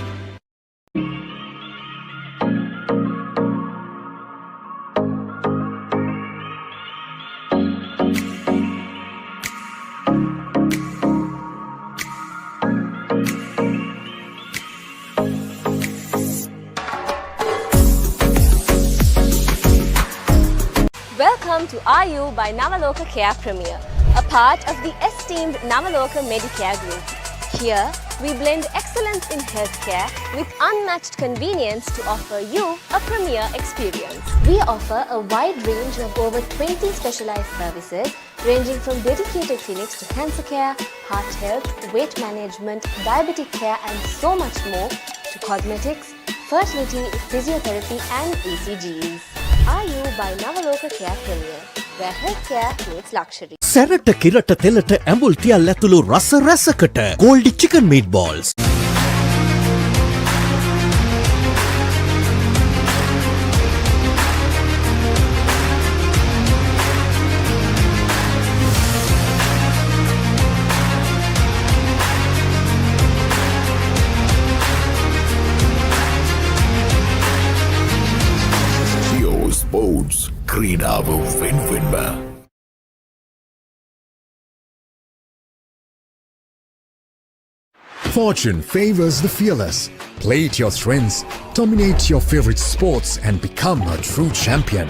Welcome to RU by Navaloka Care Premier, a part of the esteemed Navaloka Medicare Group. Here, we blend excellence in healthcare with unmatched convenience to offer you a premier experience. We offer a wide range of over 20 specialized services ranging from dedicated clinics to cancer care, heart health, weight management, diabetic care and so much more, to cosmetics, fertility, physiotherapy and ECGs. RU by Navaloka Care Premier, where healthcare meets luxury. සැරට කිරට තෙලට ඇඹුල් තියල් ඇතුළු රස රැසකට Goldie chicken meatballs. Sports ක්‍රීඩාව වෙන්වෙන්ම Fortune favors the fearless. Play to your strengths, dominate your favorite sports and become a true champion.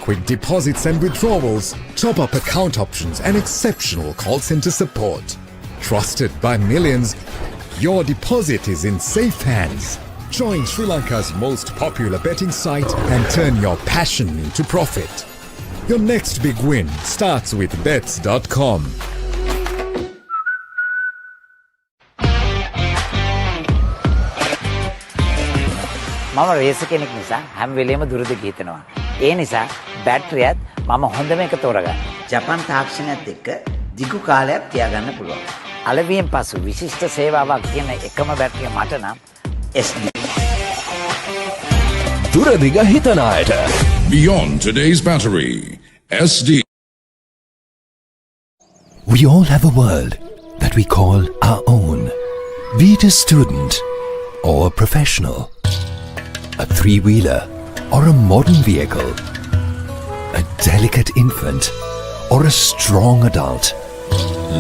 Quick deposits and withdrawals, top-up account options and exceptional call center support. Trusted by millions, your deposit is in safe hands. Join Sri Lanka's most popular betting site and turn your passion into profit. Your next big win starts with bets.com. මම රේස කෙනෙක් නිසා හැම වෙලේම දුරදිග හිතනවා. ඒ නිසා බැටරියත් මම හොඳම එක තෝරගන්න. ජපන් තාක්ෂණයත් එක්ක දිගු කාලයක් තියාගන්න පුළුවන්. අලවියෙන් පසු විශිෂ්ට සේවාවක් කියන එකම බැටරිය මට නම් SD. දුරදිග හිතන අයට. Beyond today's battery. SD. We all have a world that we call our own. Be it a student or a professional, a three-wheeler or a modern vehicle, a delicate infant or a strong adult,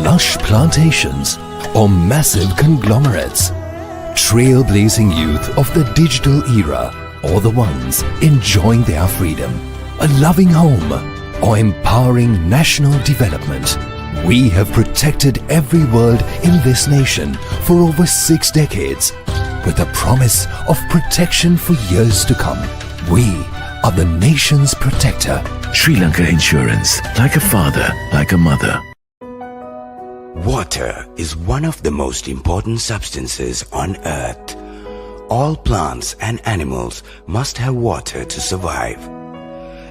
lush plantations or massive conglomerates, trailblazing youth of the digital era or the ones enjoying their freedom, a loving home or empowering national development. We have protected every world in this nation for over 6 decades with a promise of protection for years to come. We are the nation's protector. Sri Lanka Insurance, like a father, like a mother. Water is one of the most important substances on earth. All plants and animals must have water to survive.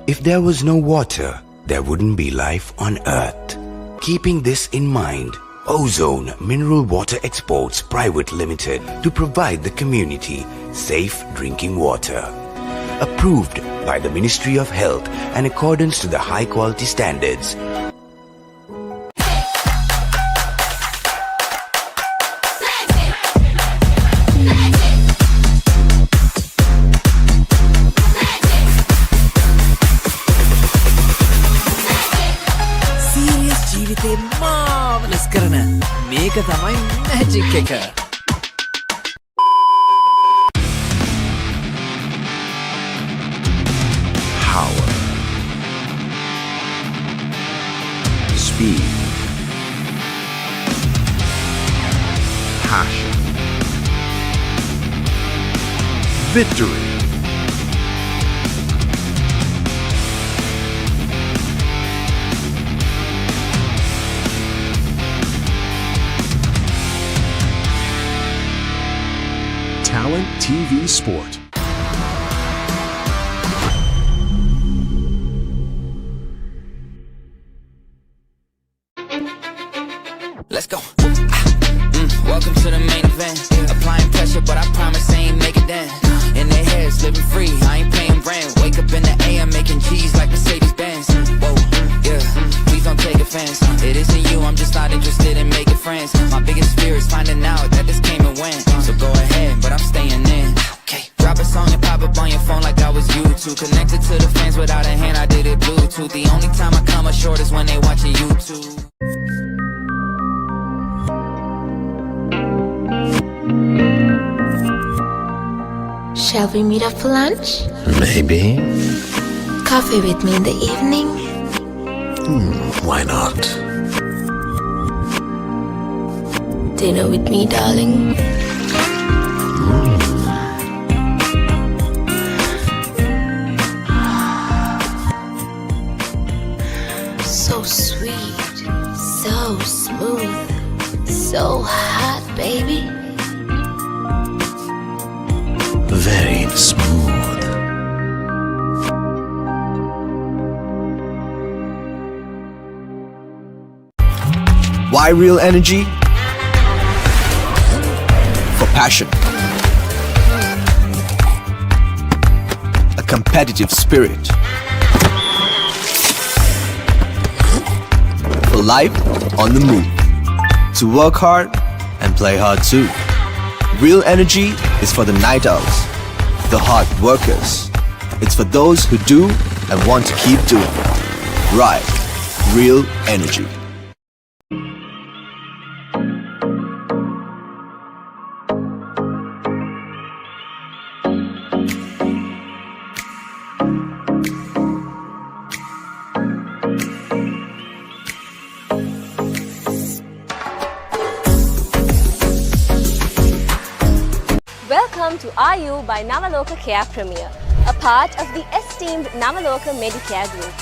If there was no water, there wouldn't be life on earth. Keeping this in mind, Ozone Mineral Water Exports Private Limited to provide the community safe drinking water. Approved by the Ministry of Health in accordance to the high quality standards. මාවලස් කරන මේක තමයි magic එක. Power. Speed. Passion. victory. Talent TV Sport. Let's go. Welcome to the main event. Applying pressure, but I promise I ain't make it then. In their heads, living free, I ain't paying rent. Wake up in the AM, making G's like Mercedes Benz. Whoa, yeah, please don't take offense. It isn't you, I'm just not interested in making friends. My biggest fear is finding out that this came and went. So go ahead, but I'm staying in. Okay, drop a song and pop up on your phone like I was YouTube. Connected to the fans without a hand, I did it Bluetooth. The only time I come up short is when they watching YouTube. Shall we meet up for lunch? Maybe. Coffee with me in the evening? Why not? Dinner with me, darling? So sweet, so smooth, so hot, baby. Very smooth. Why real energy? For passion. A competitive spirit. For life on the move. To work hard and play hard too. Real energy is for the night owls, the hard workers. It's for those who do and want to keep doing. Right, real energy. Welcome to RU by Navaloka Care Premier, a part of the esteemed Navaloka Medicare Group.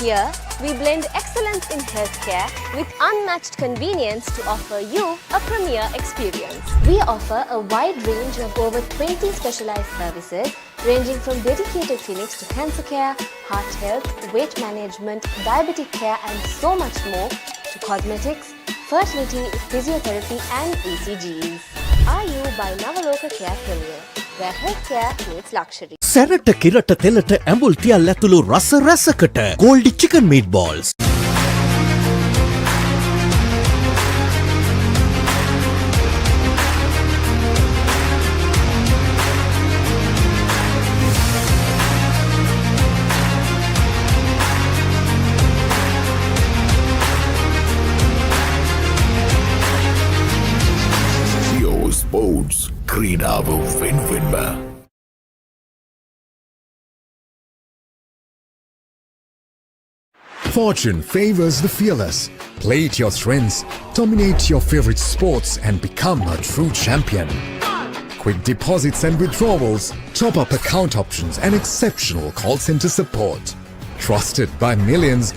Here, we blend excellence in healthcare with unmatched convenience to offer you a premier experience. We offer a wide range of over 20 specialized services ranging from dedicated clinics to cancer care, heart health, weight management, diabetic care and so much more, to cosmetics, fertility, physiotherapy and ECGs. RU by Navaloka Care Premier, where healthcare meets luxury. සැරට කිරට තෙලට ඇඹුල් තියල් ඇතුළු රස රැසකට Goldie chicken meatballs. Sports ක්‍රීඩාව වෙනුවෙන්ම. Fortune favors the fearless. Play to your strengths, dominate your favorite sports and become a true champion. Quick deposits and withdrawals, top-up account options and exceptional call center support. Trusted by millions,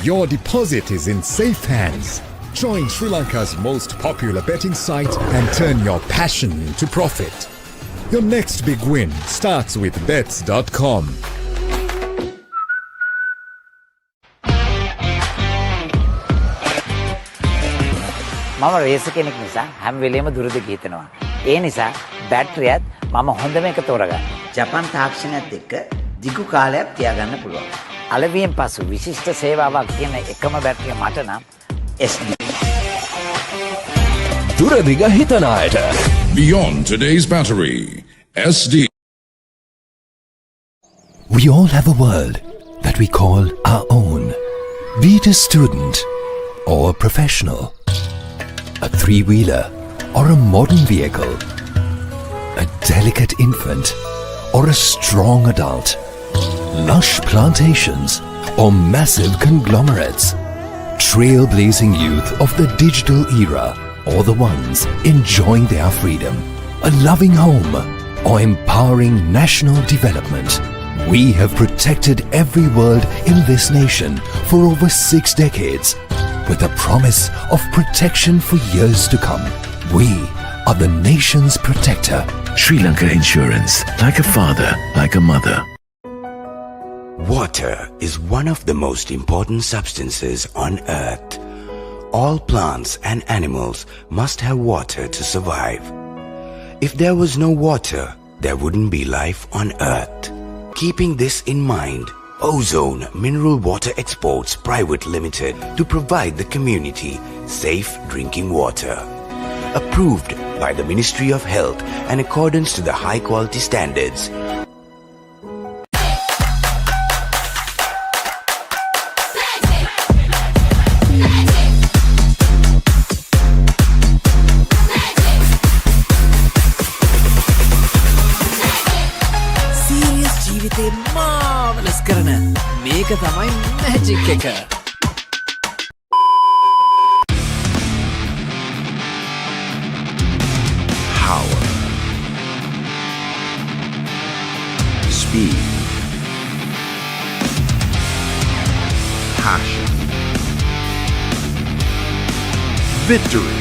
your deposit is in safe hands. Join Sri Lanka's most popular betting site and turn your passion into profit. Your next big win starts with bets.com. මම රේස කෙනෙක් නිසා හැම වෙලේම දුරදිග හිතනවා. ඒ නිසා බැටරියත් මම හොඳම එක තෝරගන්න. ජපන් තාක්ෂණයත් එක්ක දිගු කාලයක් තියාගන්න පුළුවන්. අලවියෙන් පසු විශිෂ්ට සේවාවක් කියන එකම බැටරිය මට නම් SD. දුරදිග හිතන අයට. Beyond today's battery, SD. We all have a world that we call our own. Be it a student or a professional, a three-wheeler or a modern vehicle, a delicate infant or a strong adult, lush plantations or massive conglomerates, trailblazing youth of the digital era or the ones enjoying their freedom, a loving home or empowering national development, we have protected every world in this nation for over 6 decades with the promise of protection for years to come. We are the nation's protector. Sri Lanka Insurance, like a father, like a mother. Water is one of the most important substances on earth. All plants and animals must have water to survive. If there was no water, there wouldn't be life on earth. Keeping this in mind, Ozone Mineral Water Exports Private Limited to provide the community safe drinking water. Approved by the Ministry of Health in accordance to the high quality standards. Serious ජීවිතේ මාවලස් කරන මේක තමයි magic එක. Power, speed, passion, victory.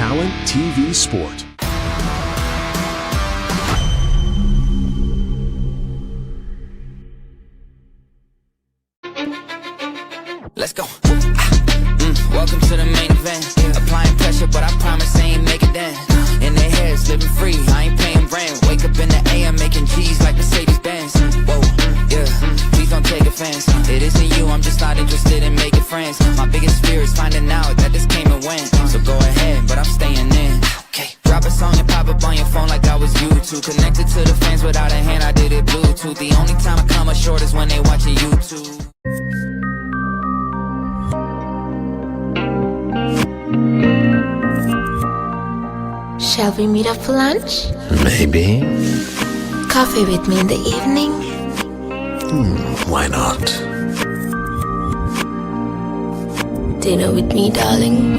Talent TV Sport. Let's go. Welcome to the main event. Applying pressure, but I promise I ain't make it then. In their heads, living free, I ain't paying rent. Wake up in the AM, making G's like Mercedes Benz. Whoa, yeah, please don't take offense. It isn't you, I'm just not interested in making friends. My biggest fear is finding out that this came and went. So go ahead, but I'm staying in. Okay, drop a song and pop up on your phone like I was YouTube. Connected to the fans without a hand, I did it Bluetooth. The only time I come up short is when they watching YouTube. Shall we meet up for lunch? Maybe. Coffee with me in the evening? Why not? Dinner with me, darling?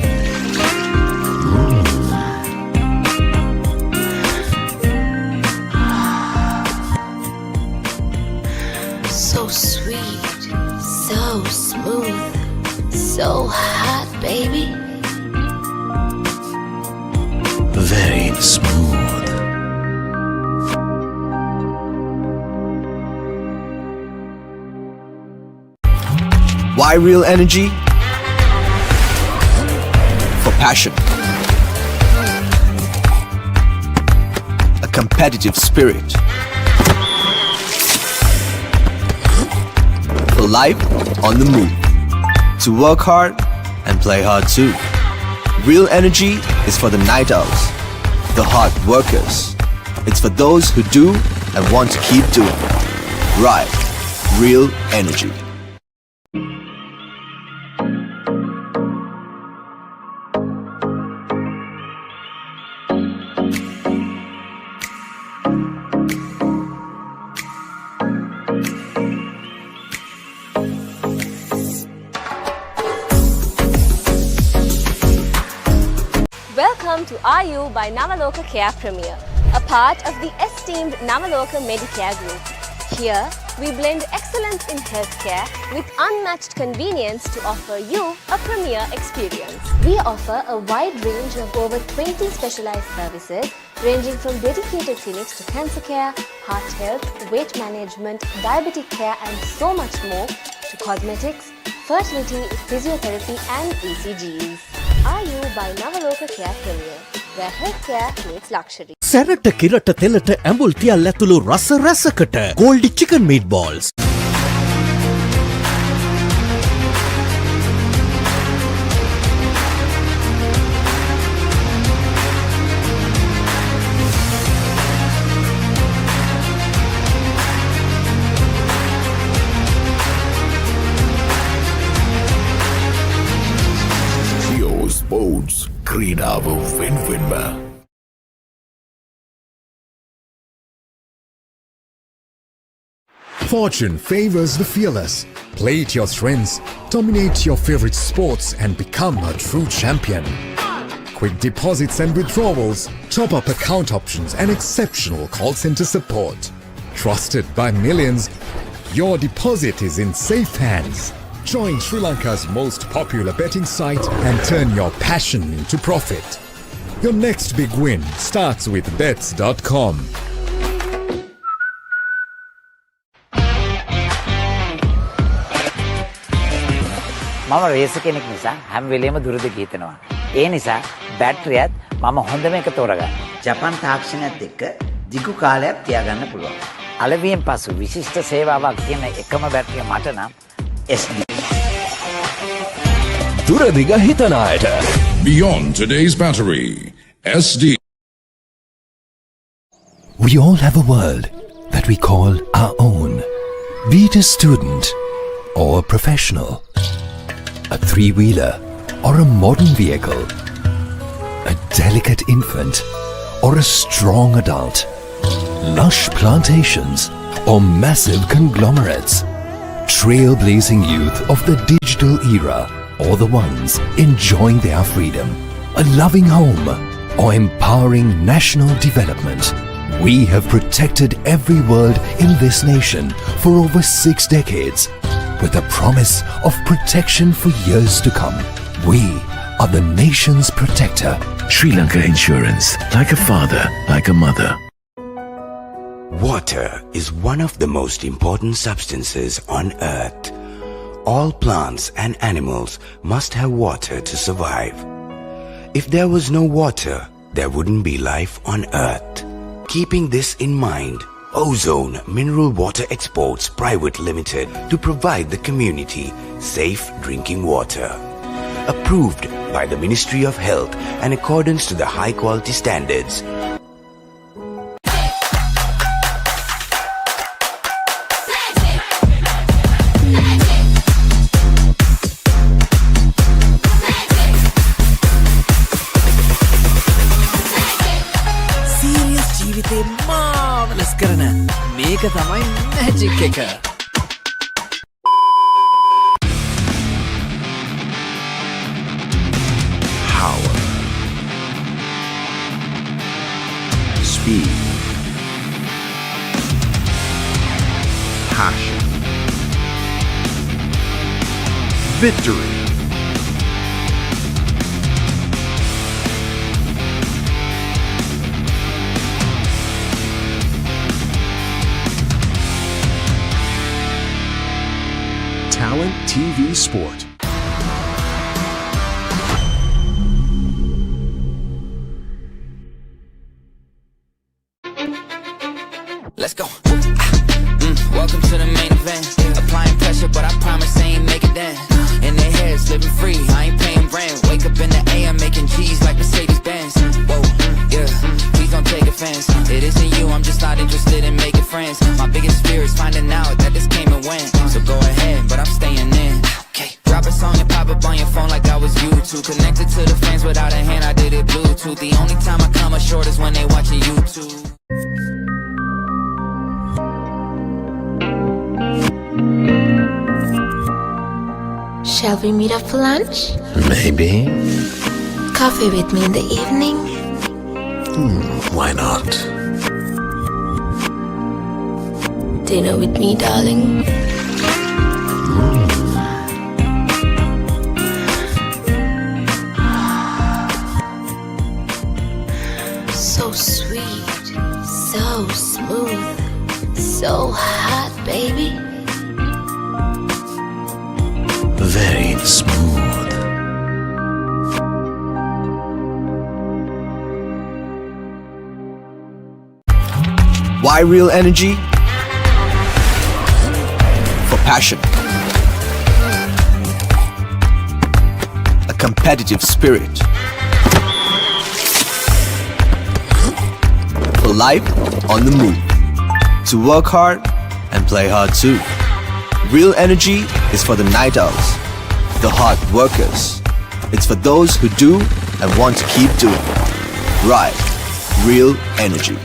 So sweet, so smooth, so hot, baby. Very smooth. Why real energy? For passion. A competitive spirit. For life on the move. To work hard and play hard too. Real energy is for the night owls, the hard workers. It's for those who do and want to keep doing. Right, real energy. Welcome to RU by Navaloka Care Premier, a part of the esteemed Navaloka Medicare Group. Here, we blend excellence in healthcare with unmatched convenience to offer you a premier experience. We offer a wide range of over 20 specialized services ranging from dedicated clinics to cancer care, heart health, weight management, diabetic care and so much more, to cosmetics, fertility, physiotherapy and ECGs. RU by Navaloka Care Premier, where healthcare meets luxury. සැරට කිරට තෙලට ඇඹුල් තියල් ඇතුළු රස රැසකට Goldie chicken meatballs. Sports ක්‍රීඩාව වෙන්වෙන්ම Fortune favors the fearless. Play to your strengths, dominate your favorite sports and become a true champion. Quick deposits and withdrawals, top-up account options and exceptional call center support. Trusted by millions, your deposit is in safe hands. Join Sri Lanka's most popular betting site and turn your passion into profit. Your next big win starts with bets.com. මම රේස කෙනෙක් නිසා හැම වෙලේම දුරද ගිහිනවා. ඒ නිසා බැටරියත් මම හොඳම එක තෝරගන්න. ජපන් තාක්ෂණයත් එක්ක දිගු කාලයක් තියාගන්න පුළුවන්. අලවියෙන් පසු විශිෂ්ට සේවාවක් තියෙන එකම බැටරිය මට නම් SD. දුරදිග හිතන අයට. Beyond today's battery, SD. We all have a world that we call our own. Be it a student or a professional, a three-wheeler or a modern vehicle, a delicate infant or a strong adult, lush plantations or massive conglomerates, trailblazing youth of the digital era or the ones enjoying their freedom, a loving home or empowering national development. We have protected every world in this nation for over 6 decades with a promise of protection for years to come. We are the nation's protector. Sri Lanka Insurance, like a father, like a mother. Water is one of the most important substances on earth. All plants and animals must have water to survive. If there was no water, there wouldn't be life on earth. Keeping this in mind, Ozone Mineral Water Exports Private Limited to provide the community safe drinking water. Approved by the Ministry of Health in accordance to the high quality standards. Serious ජීවිතේ මාවලස් කරන මේක තමයි magic එක. Power. Speed. Passion. Victory. Talent TV Sport. Let's go. Welcome to the main event. Applying pressure, but I promise I ain't make it then. In their heads, living free, I ain't paying rent. Wake up in the AM, making G's like Mercedes Benz. Whoa, yeah, please don't take offense. It isn't you, I'm just not interested in making friends. My biggest fear is finding out that this came and went. So go ahead, but I'm staying in. Okay, drop a song and pop up on your phone like I was YouTube. Connected to the fans without a hand, I did it Bluetooth. The only time I come up short is when they watching YouTube. Shall we meet up for lunch? Maybe. Coffee with me in the evening? Why not? Dinner with me, darling? So sweet, so smooth, so hot, baby. Very smooth. Why real energy? For passion. A competitive spirit. For life on the move. To work hard and play hard too. Real energy is for the night owls, the hard workers. It's for those who do and want to keep doing. Right. Real energy.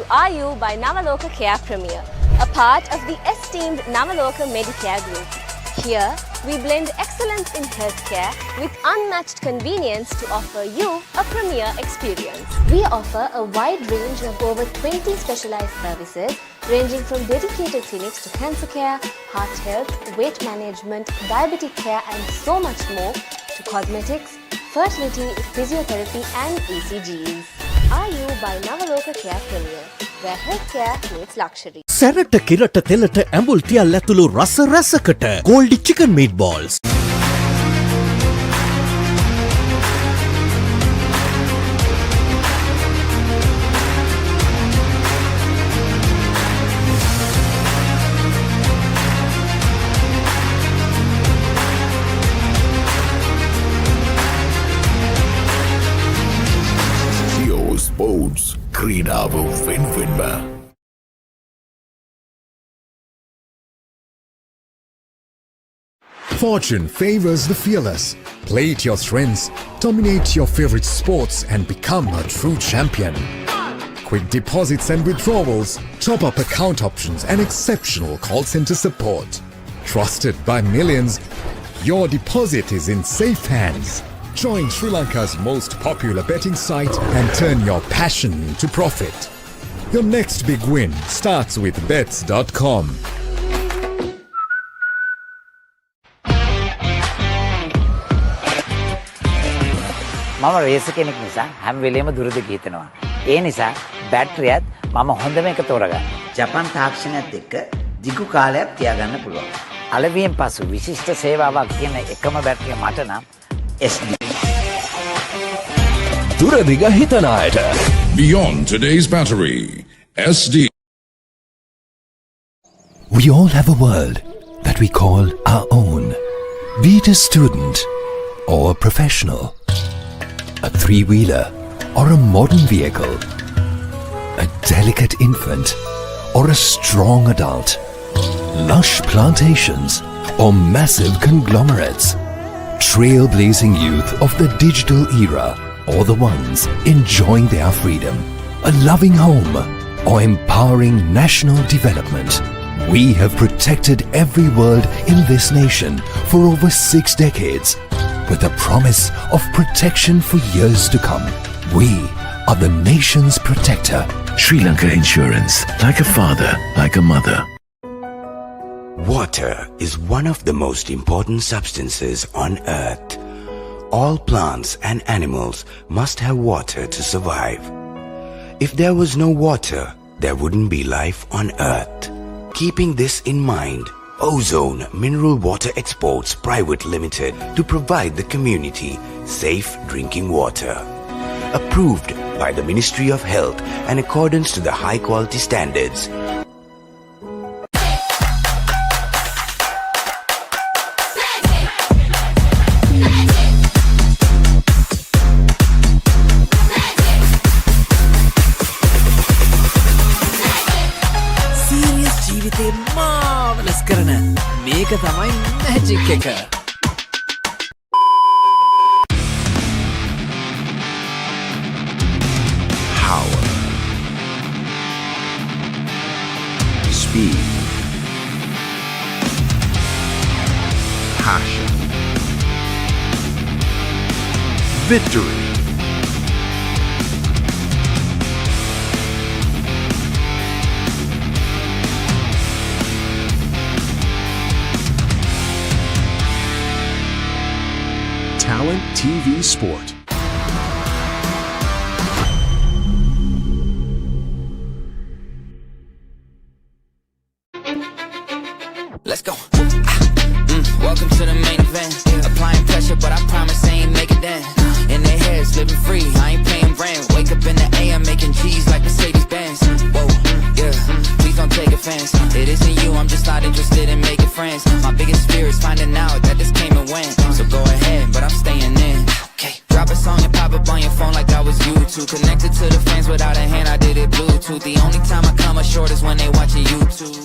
to RU by Navaloka Care Premier, a part of the esteemed Navaloka Medicare Group. Here, we blend excellence in healthcare with unmatched convenience to offer you a premier experience. We offer a wide range of over 20 specialized services ranging from dedicated clinics to cancer care, heart health, weight management, diabetic care and so much more, to cosmetics, fertility, physiotherapy and ECGs. RU by Navaloka Care Premier, where healthcare meets luxury. සැරට කිරට තෙලට ඇඹුල් තියල් ඇතුළු රස රැසකට Goldi chicken meat balls. Sports ක්‍රීඩාව වෙන්වෙන්ම. Fortune favors the fearless. Play to your strengths, dominate your favorite sports and become a true champion. Quick deposits and withdrawals, top-up account options and exceptional call center support. Trusted by millions, your deposit is in safe hands. Join Sri Lanka's most popular betting site and turn your passion into profit. Your next big win starts with bets.com. මම රේස කෙනෙක් නිසා හැම වෙලේම දුරදිග හිතනවා. ඒ නිසා බැටරියත් මම හොඳම එක තෝරගන්න. ජපන් තාක්ෂණයත් එක්ක දිගු කාලයක් තියාගන්න පුළුවන්. අලවියෙන් පසු විශිෂ්ට සේවාවක් කියන එකම බැටරිය මට නම් SD. දුරදිග හිතන අයට. Beyond today's battery, SD. We all have a world that we call our own. Be it a student or a professional, a three-wheeler or a modern vehicle, a delicate infant or a strong adult, lush plantations or massive conglomerates, trailblazing youth of the digital era or the ones enjoying their freedom, a loving home or empowering national development. We have protected every world in this nation for over 6 decades with the promise of protection for years to come. We are the nation's protector. Sri Lanka Insurance, like a father, like a mother. Water is one of the most important substances on earth. All plants and animals must have water to survive. If there was no water, there wouldn't be life on earth. Keeping this in mind, Ozone Mineral Water Exports Private Limited to provide the community safe drinking water. Approved by the Ministry of Health in accordance to the high quality standards. Serious ජීවිතේ මාවලස් කරන මේක තමයි magic එක. Power, speed, passion, victory. Talent TV Sport. Let's go. Welcome to the main event. Applying pressure, but I promise I ain't making that. In their heads, living free, I ain't paying rent. Wake up in the AM, making G's like Mercedes Benz. Whoa, yeah, please don't take offense. It isn't you, I'm just not interested in making friends. My biggest fear is finding out that this came and went. So go ahead, but I'm staying in. Okay, drop a song and pop up on your phone like I was YouTube. Connected to the fans without a hand, I did it Bluetooth. The only time I come up short is when they watching YouTube.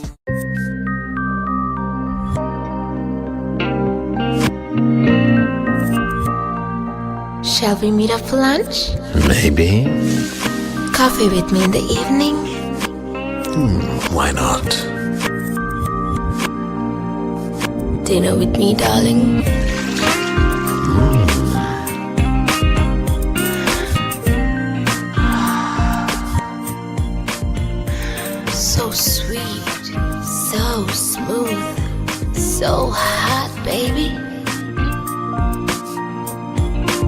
Shall we meet up for lunch? Maybe. Coffee with me in the evening? Why not? Dinner with me, darling. So sweet, so smooth, so hot, baby.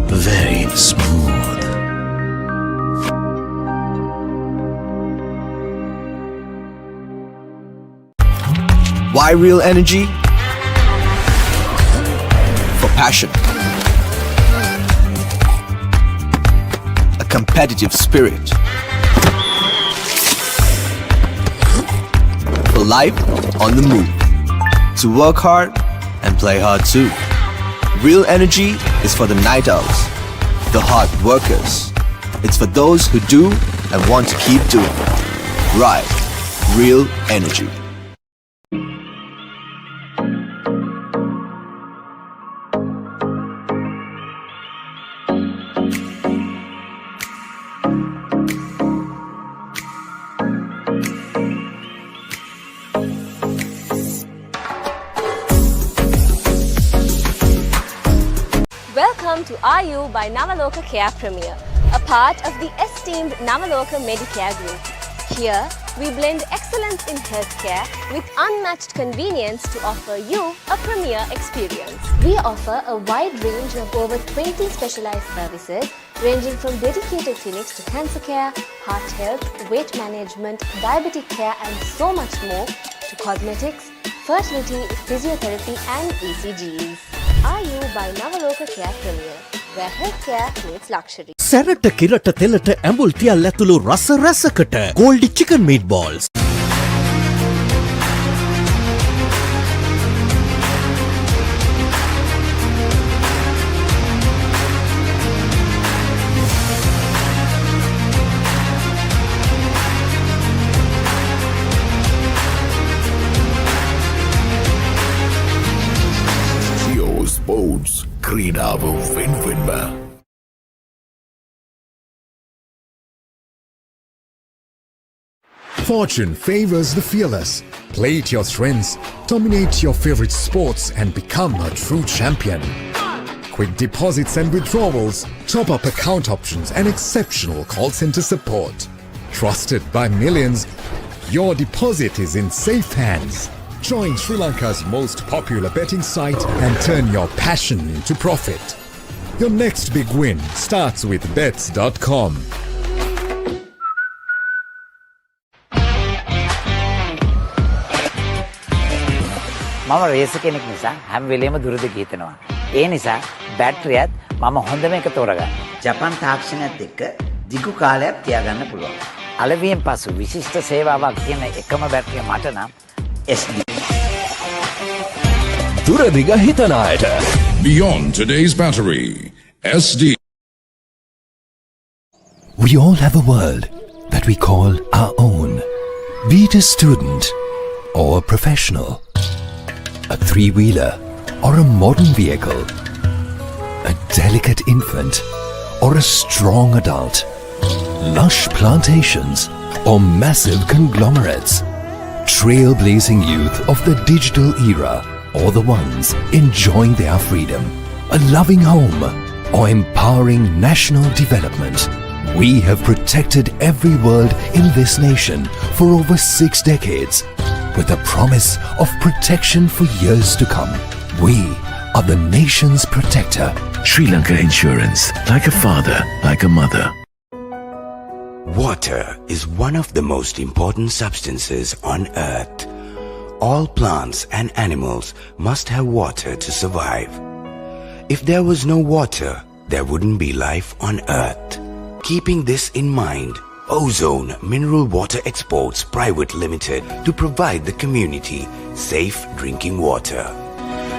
Very smooth. Why real energy? For passion. A competitive spirit. For life on the move. To work hard and play hard too. Real energy is for the night owls, the hard workers. It's for those who do and want to keep doing. Right. Real energy. Welcome to RU by Navaloka Care Premier, a part of the esteemed Navaloka Medicare Group. Here, we blend excellence in healthcare with unmatched convenience to offer you a premier experience. We offer a wide range of over 20 specialized services ranging from dedicated clinics to cancer care, heart health, weight management, diabetic care and so much more, to cosmetics, fertility, physiotherapy and ECGs. RU by Navaloka Care Premier, where healthcare meets luxury. සැරට කිරට තෙලට ඇඹුල් තියල් ඇතුළු රස රැසකට Goldi chicken meat balls. Sports ක්‍රීඩාව වෙනුවෙන්ම. Fortune favors the fearless. Play to your strengths, dominate your favorite sports and become a true champion. Quick deposits and withdrawals, top-up account options and exceptional call center support. Trusted by millions, your deposit is in safe hands. Join Sri Lanka's most popular betting site and turn your passion into profit. Your next big win starts with bets.com. මම රේස කෙනෙක් නිසා හැම වෙලේම දුරද ගිහිතනවා. ඒ නිසා බැටරියත් මම හොඳම එක තෝරගන්න. ජපන් තාක්ෂණයත් එක්ක දිගු කාලයක් තියාගන්න පුළුවන්. අලවියෙන් පසු විශිෂ්ට සේවාවක් කියන එකම බැටරිය මට නම් SD. දුරදිග හිතන අයට. Beyond today's battery, SD. We all have a world that we call our own. Be it a student or a professional, a three-wheeler or a modern vehicle, a delicate infant or a strong adult, lush plantations or massive conglomerates, trailblazing youth of the digital era or the ones enjoying their freedom, a loving home or empowering national development. We have protected every world in this nation for over 6 decades with the promise of protection for years to come. We are the nation's protector. Sri Lanka Insurance, like a father, like a mother. Water is one of the most important substances on earth. All plants and animals must have water to survive. If there was no water, there wouldn't be life on earth. Keeping this in mind, Ozone Mineral Water Exports Private Limited to provide the community safe drinking water.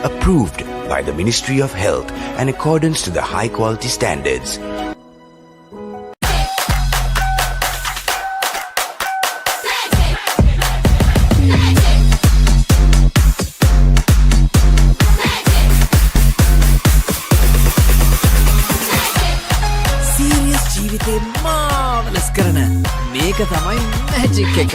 Approved by the Ministry of Health in accordance to the high quality standards. Serious ජීවිතේ මාවලස් කරන මේක තමයි magic එක.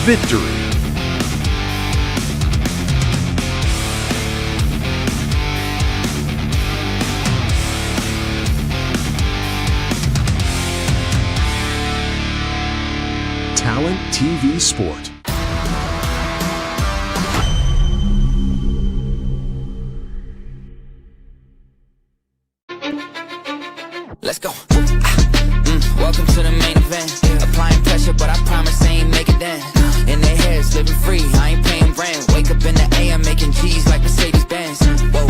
victory. Talent TV Sport. Let's go. Welcome to the main event. Applying pressure, but I promise I ain't making that. In their heads, living free, I ain't paying rent. Wake up in the AM, making G's like Mercedes Benz. Whoa,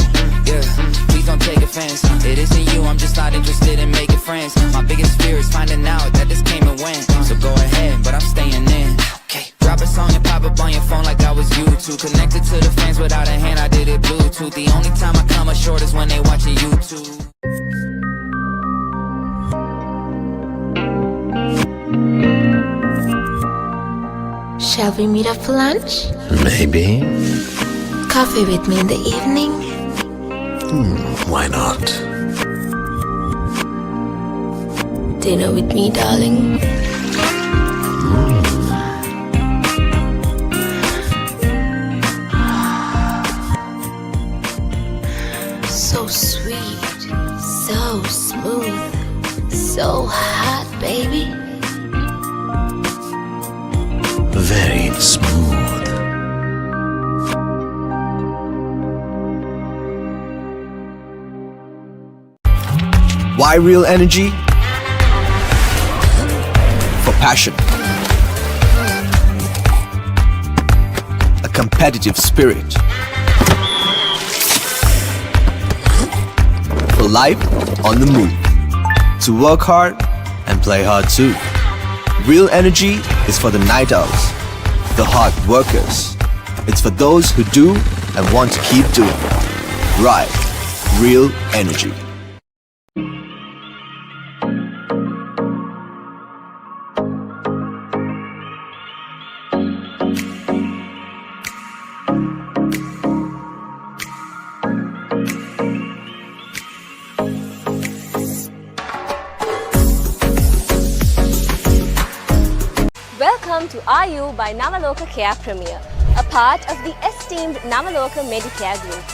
yeah, please don't take offense. It isn't you, I'm just not interested in making friends. My biggest fear is finding out that this came and went. So go ahead, but I'm staying in. Okay, drop a song and pop up on your phone like I was YouTube. Connected to the fans without a hand, I did it Bluetooth. The only time I come up short is when they watching YouTube. Shall we meet up for lunch? Maybe. Coffee with me in the evening? Why not? Dinner with me, darling? So sweet, so smooth, so hot, baby. Very smooth. Why real energy? For passion. A competitive spirit. For life on the move. To work hard and play hard too. Real energy is for the night owls, the hard workers. It's for those who do and want to keep doing. Right, real energy. Welcome to RU by Navaloka Care Premier, a part of the esteemed Navaloka Medicare Group.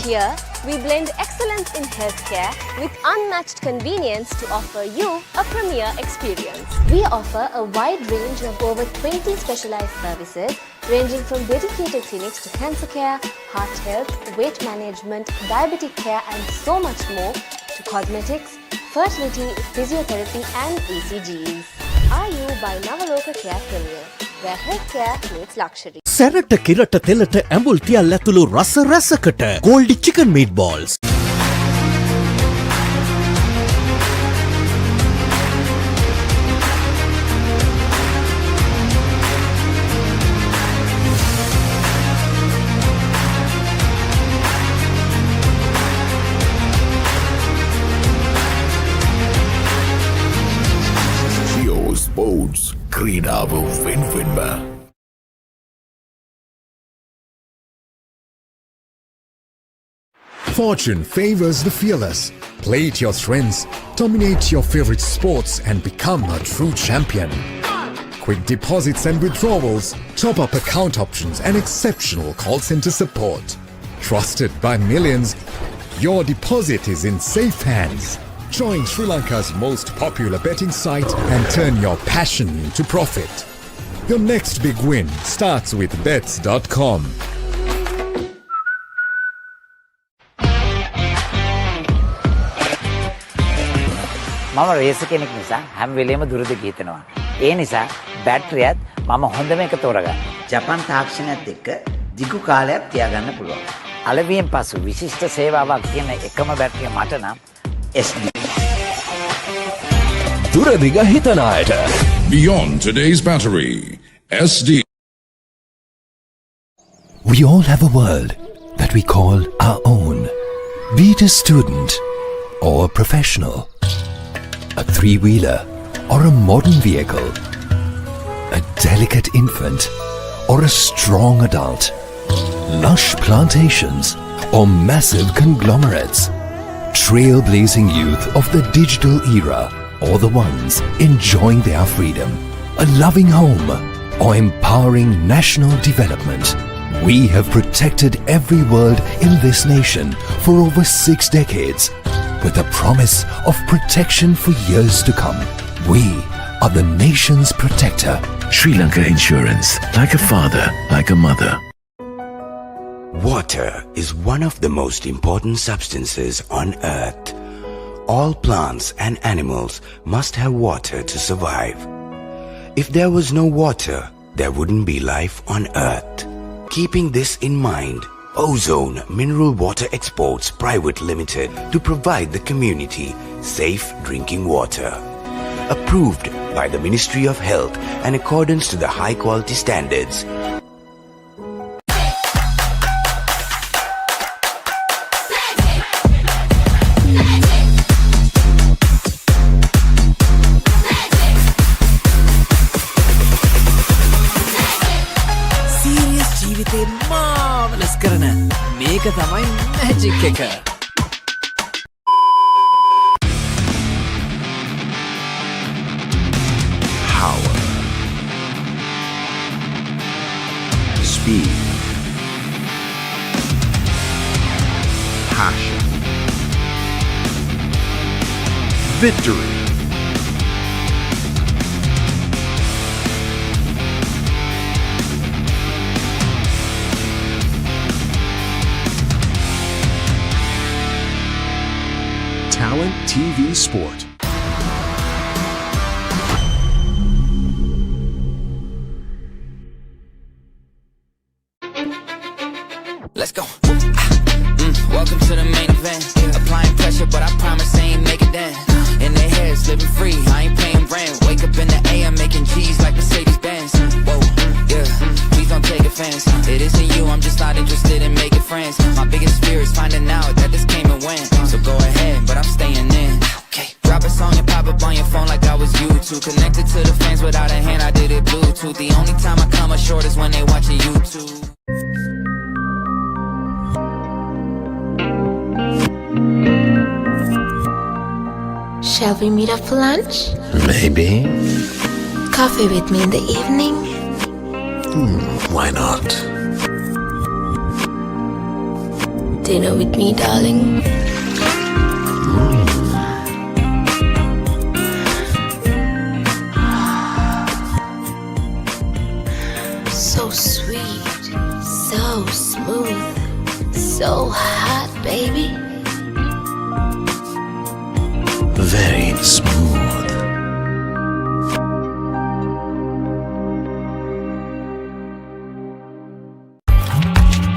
Here, we blend excellence in healthcare with unmatched convenience to offer you a premier experience. We offer a wide range of over 20 specialized services ranging from dedicated clinics to cancer care, heart health, weight management, diabetic care and so much more, to cosmetics, fertility, physiotherapy and ECGs. RU by Navaloka Care Premier, where healthcare meets luxury. සැරට කිරට තෙලට ඇඹුල් තියල් ඇතුළු රස රැසකට Goldie chicken meatballs. Sports ක්‍රීඩාව වෙන්වෙන්ම. Fortune favors the fearless. Play to your strengths, dominate your favorite sports and become a true champion. Quick deposits and withdrawals, top-up account options and exceptional call center support. Trusted by millions, your deposit is in safe hands. Join Sri Lanka's most popular betting site and turn your passion into profit. Your next big win starts with bets.com. මම රේස කෙනෙක් නිසා හැම වෙලේම දුරද ගිහිනවා. ඒ නිසා බැටරියත් මම හොඳම එක තෝරගන්න. ජපන් තාක්ෂණයත් එක්ක දිගු කාලයක් තියාගන්න පුළුවන්. අලවියෙන් පසු විශිෂ්ට සේවාවක් කියන එකම බැටරිය මට නම් SD. දුරදිග හිතන අයට. Beyond today's battery, SD. We all have a world that we call our own. Be it a student or a professional, a three-wheeler or a modern vehicle, a delicate infant or a strong adult, lush plantations or massive conglomerates, trailblazing youth of the digital era or the ones enjoying their freedom, a loving home or empowering national development, we have protected every world in this nation for over 6 decades with a promise of protection for years to come. We are the nation's protector. Sri Lanka Insurance, like a father, like a mother. Water is one of the most important substances on earth. All plants and animals must have water to survive. If there was no water, there wouldn't be life on earth. Keeping this in mind, Ozone Mineral Water Exports Private Limited to provide the community safe drinking water. Approved by the Ministry of Health in accordance to the high quality standards. Serious ජීවිතේ මාවලස් කරන මේක තමයි magic එක. Power, speed, passion, victory. Talent TV Sport. Let's go. Welcome to the main event. Applying pressure, but I promise I ain't making that. In their heads, living free, I ain't paying rent. Wake up in the AM, making G's like Mercedes Benz. Whoa, yeah, please don't take offense. It isn't you, I'm just not interested in making friends. My biggest fear is finding out that this came and went. So go ahead, but I'm staying in. Okay, drop a song and pop up on your phone like I was YouTube. Connected to the fans without a hand, I did it Bluetooth. The only time I come up short is when they watching YouTube. Shall we meet up for lunch? Maybe. Coffee with me in the evening? Why not? Dinner with me, darling? So sweet, so smooth, so hot, baby. Very smooth.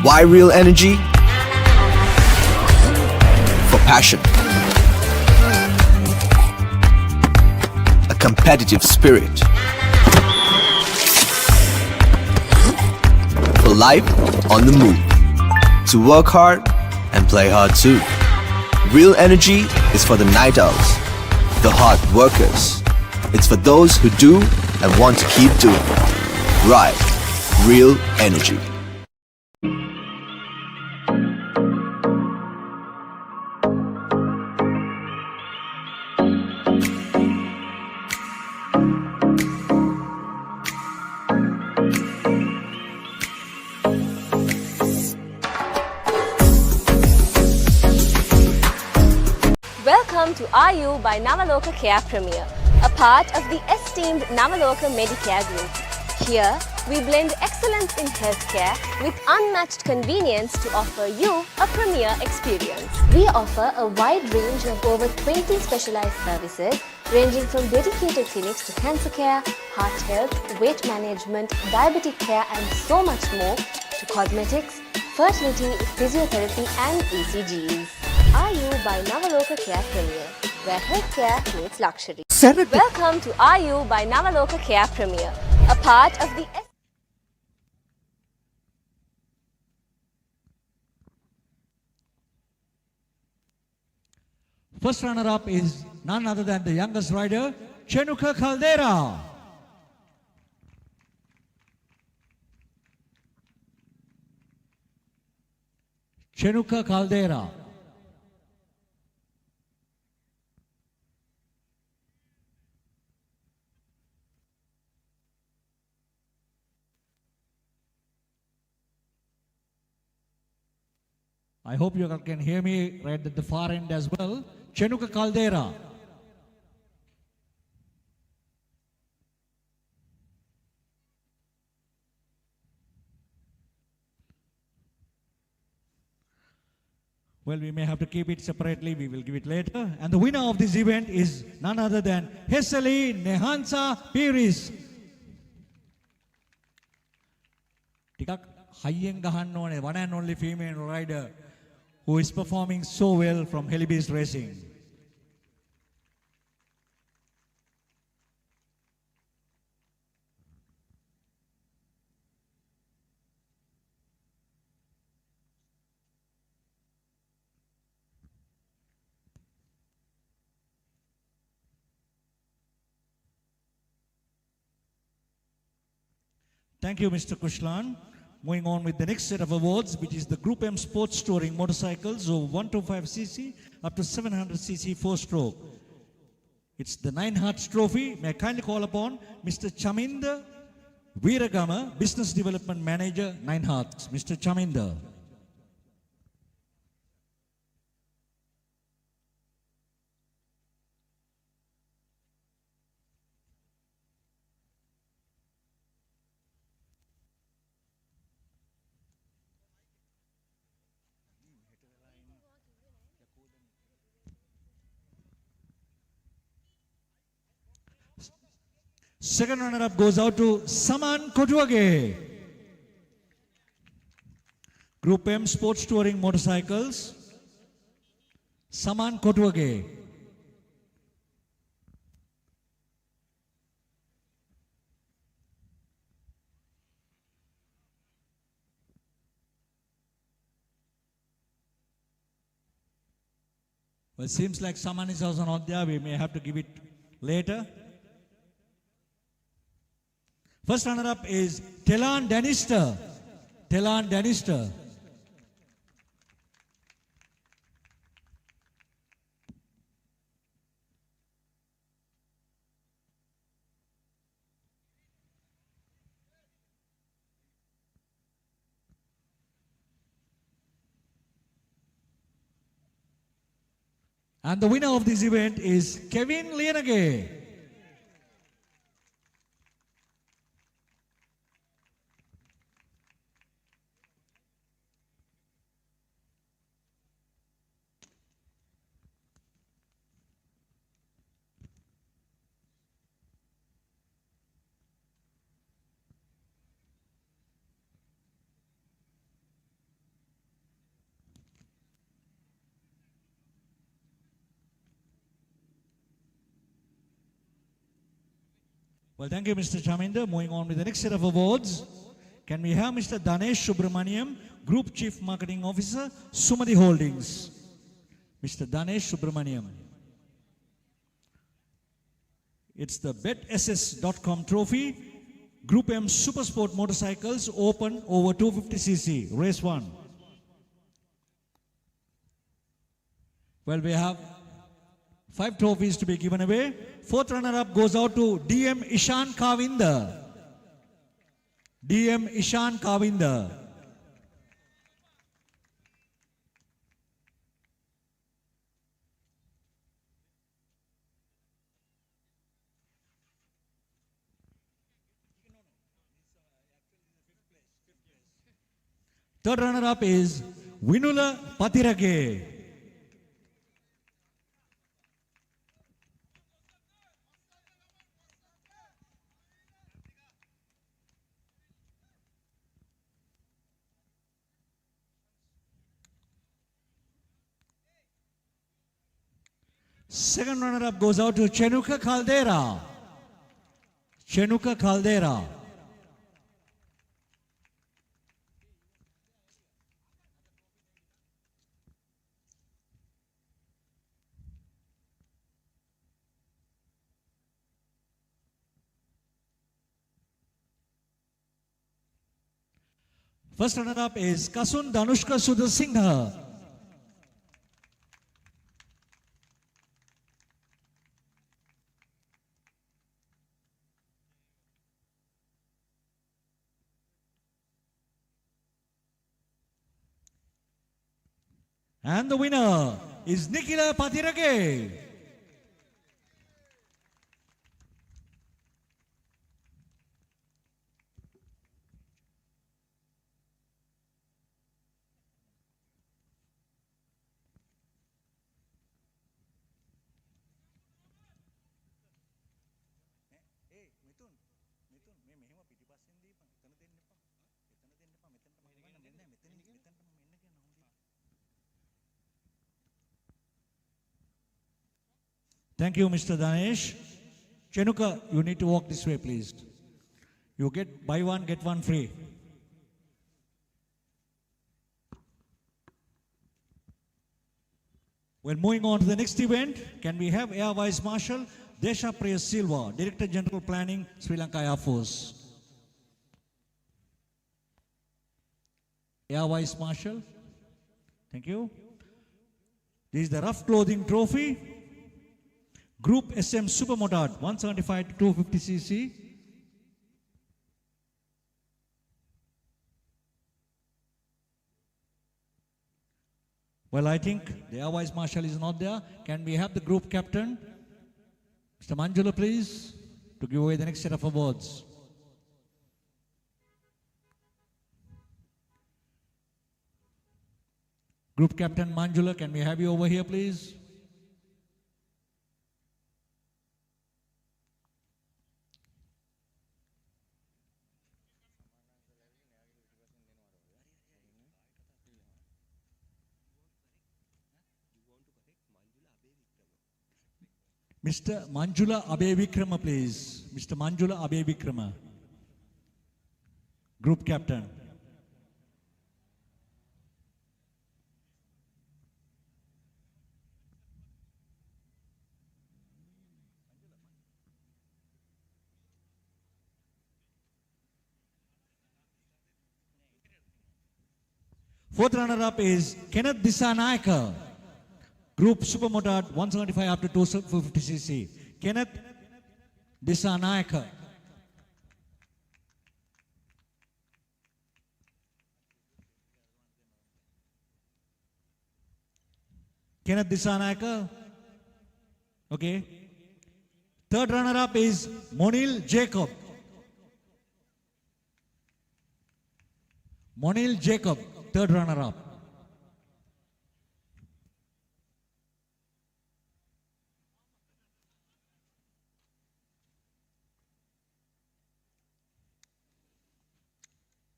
Why real energy? For passion. A competitive spirit. For life on the move. To work hard and play hard too. Real energy is for the night owls, the hard workers. It's for those who do and want to keep doing. Right. Real energy. Welcome to RU by Navaloka Care Premier, a part of the esteemed Navaloka Medicare Group. Here, we blend excellence in healthcare with unmatched convenience to offer you a premier experience. We offer a wide range of over 20 specialized services ranging from dedicated clinics to cancer care, heart health, weight management, diabetic care and so much more, to cosmetics, fertility, physiotherapy and ECGs. RU by Navaloka Care Premier, where healthcare meets luxury. Welcome to RU by Navaloka Care Premier, a part of the First runner-up is none other than the youngest rider, Chenuka Caldera. Chenuka Caldera. I hope you can hear me right at the far end as well. Chenuka Caldera. Well, we may have to keep it separately. We will give it later. And the winner of this event is none other than Hesali Nehansa Piris. Tikak highen gahanna one and only female rider who is performing so well from Helibeast Racing. Thank you, Mr. Kushlan. Moving on with the next set of awards, which is the Group M Sports Touring Motorcycles of 125cc up to 700cc 4-stroke. It's the 9 Hearts Trophy. May I kindly call upon Mr. Chaminda Veeragama, Business Development Manager, 9 Hearts. Mr. Chaminda. Second runner-up goes out to Saman Kotuage. Group M Sports Touring Motorcycles. Saman Kotuage. Well, it seems like Saman is also not there. We may have to give it later. First runner-up is Telan Danister. Telan Danister. And the winner of this event is Kevin Lienage. Well, thank you, Mr. Chaminda. Moving on with the next set of awards. Can we have Mr. Danesh Subramaniam, Group Chief Marketing Officer, Sumati Holdings. Mr. Danesh Subramaniam. It's the BetSS.com Trophy, Group M Supersport Motorcycles, Open over 250cc, Race 1. Well, we have 5 trophies to be given away. Fourth runner-up goes out to DM Ishan Kavinda. DM Ishan Kavinda. Third runner-up is Vinula Patirage. Second runner-up goes out to Chenuka Caldera. Chenuka Caldera. First runner-up is Kasun Danushka Sudha Singha. And the winner is Nikila Patirake. Thank you, Mr. Danesh. Chenuka, you need to walk this way, please. You get buy one, get one free. We're moving on to the next event. Can we have Air Vice Marshal Desha Priya Silva, Director General Planning, Sri Lanka Air Force. Air Vice Marshal. Thank you. This is the Rough Clothing Trophy. Group SM Supermotard 175 to 250 cc. Well, I think the Air Vice Marshal is not there. Can we have the group captain, Mr. Manjula, please, to give away the next set of awards? Group Captain Manjula, can we have you over here, please? Mr. Manjula Abe Vikrama, please. Mr. Manjula Abe Vikrama, Group Captain. Fourth runner-up is Kenneth Disanayaka, Group Supermotard 175 up to 250 cc. Kenneth Disanayaka. Kenneth Disanayaka. Okay. Third runner-up is Monil Jacob. Monil Jacob, third runner-up.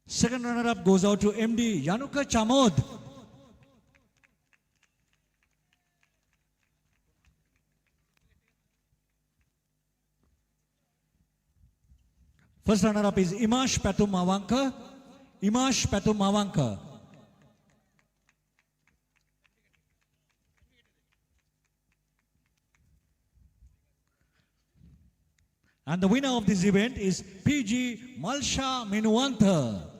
Second runner-up goes out to MD Yanuka Chamod. First runner-up is Imash Patum Mawanka. Imash Patum Mawanka. And the winner of this event is PG Malsha Minuwanta.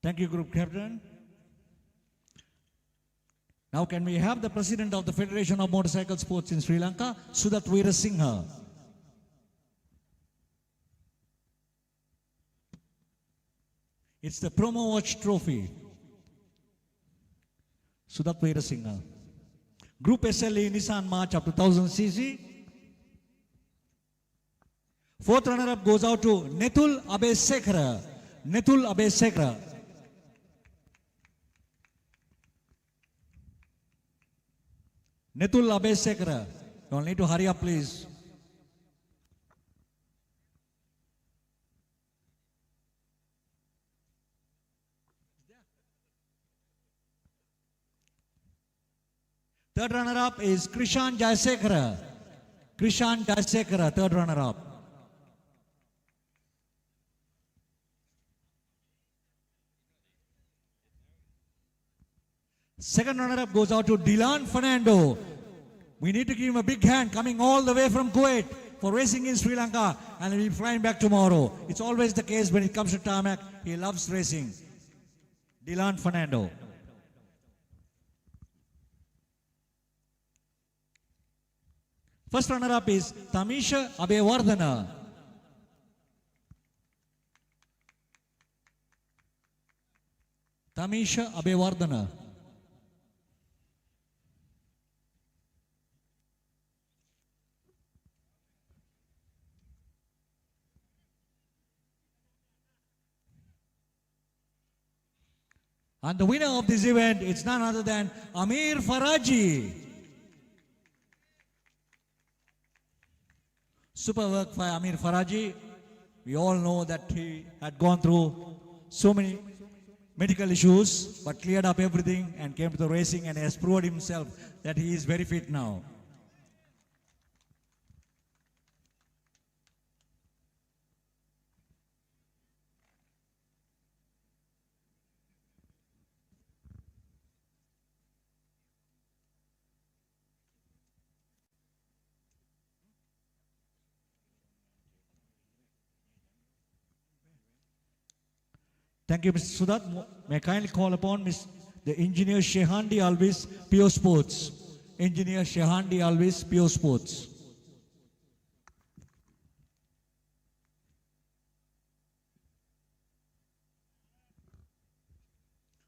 Thank you, Group Captain. Now can we have the President of the Federation of Motorcycle Sports in Sri Lanka, Sudat Veerasinghe. It's the Promo Watch Trophy. Sudat Veerasinghe. Group SLE Nissan March up to 1000 cc. Fourth runner-up goes out to Netul Abesekara. Netul Abesekara. Netul Abesekara. You'll need to hurry up, please. Third runner-up is Krishan Jayasekara. Krishan Jayasekara, third runner-up. Second runner-up goes out to Dylan Fernando. We need to give him a big hand coming all the way from Kuwait for racing in Sri Lanka, and he'll be flying back tomorrow. It's always the case when it comes to tarmac. He loves racing. Dylan Fernando. First runner-up is Tamisha Abewardhana. Tamisha Abewardhana. And the winner of this event, it's none other than Amir Faraji. Super work by Amir Faraji. We all know that he had gone through so many medical issues, but cleared up everything and came to the racing and has proved himself that he is very fit now. Thank you, Mr. Sudat. May I kindly call upon the engineer Shehandi Alvis, PO Sports. Engineer Shehandi Alvis, PO Sports.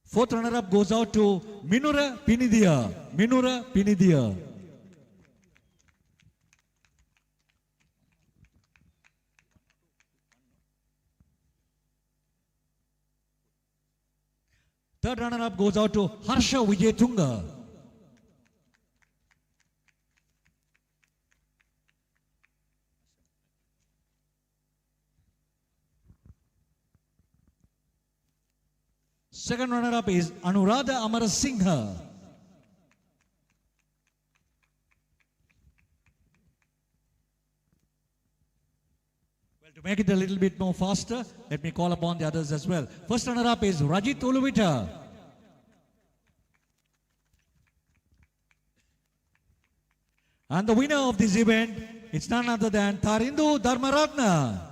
Fourth runner-up goes out to Minura Pinidia. Minura Pinidia. Third runner-up goes out to Harsha Wijetunga. Second runner-up is Anuradha Amarasinghe. To make it a little bit more faster, let me call upon the others as well. First runner-up is Rajit Uluvita. And the winner of this event, it's none other than Tarindu Dharmaratna.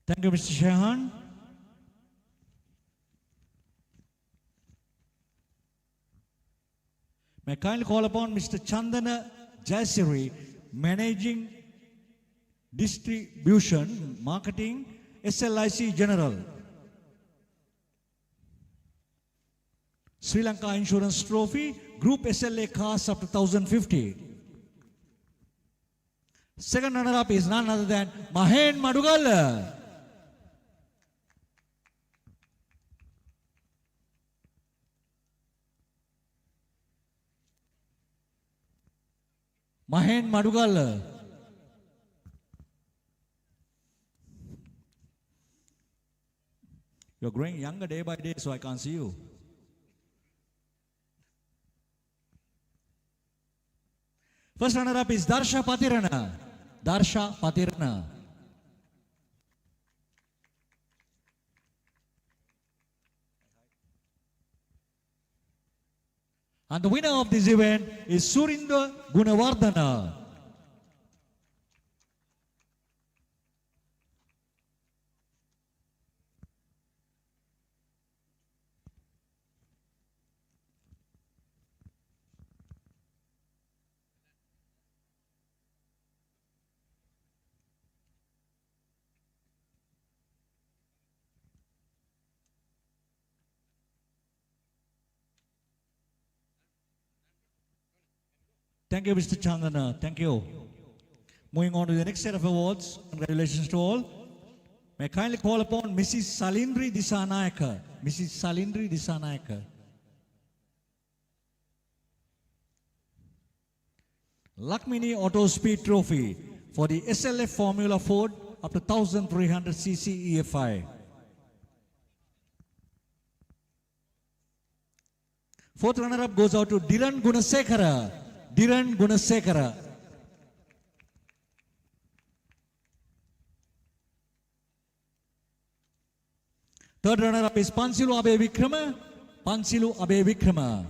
Thank you, Mr. Shehan. May I kindly call upon Mr. Chandana Jaisiri, Managing Distribution, Marketing, SLIC General. Sri Lanka Insurance Trophy, Group SLA Cars up to 1050. Second runner-up is none other than Mahen Madugal. Mahen Madugal. You're growing younger day by day, so I can't see you. First runner-up is Darsha Patirana. Darsha Patirana. And the winner of this event is Surinda Gunawardana. Thank you, Mr. Chandana. Thank you. Moving on to the next set of awards. Congratulations to all. May I kindly call upon Mrs. Salindri Disanayaka. Mrs. Salindri Disanayaka. Lakmini Auto Speed Trophy for the SLF Formula Ford up to 1300cc EFI. Fourth runner-up goes out to Dhiran Gunasekara. Dhiran Gunasekara. Third runner-up is Pansilu Abe Vikrama. Pansilu Abe Vikrama.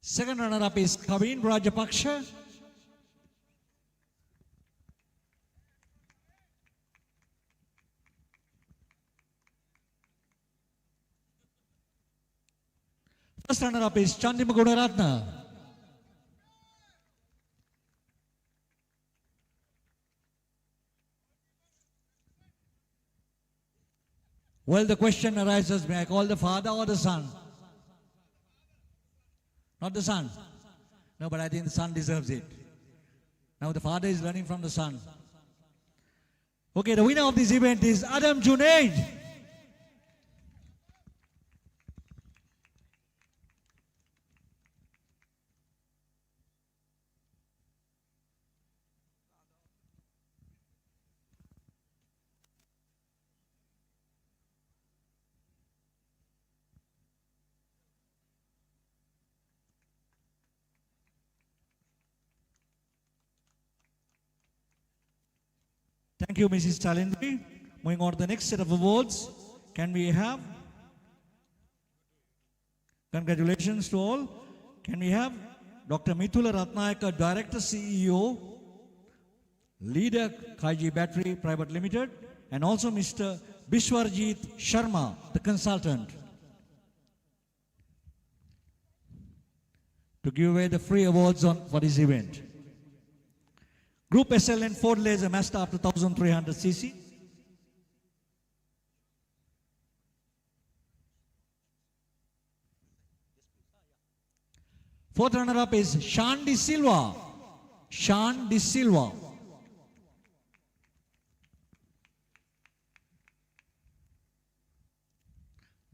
Second runner-up is Kavin Rajapaksha. First runner-up is Chandima Gunaratna. Well, the question arises, may I call the father or the son? Not the son. No, but I think the son deserves it. Now the father is learning from the son. Okay, the winner of this event is Adam Junaid. Thank you, Mrs. Chalendri. Moving on to the next set of awards. Can we have? Congratulations to all. Can we have Dr. Mithula Ratnayaka, Director CEO, Leader Kaiji Battery Private Limited, and also Mr. Bishwarjit Sharma, the consultant, to give away the free awards for this event. Group SLN Ford Laser Master up to 1300cc. Fourth runner-up is Sean De Silva. Sean De Silva.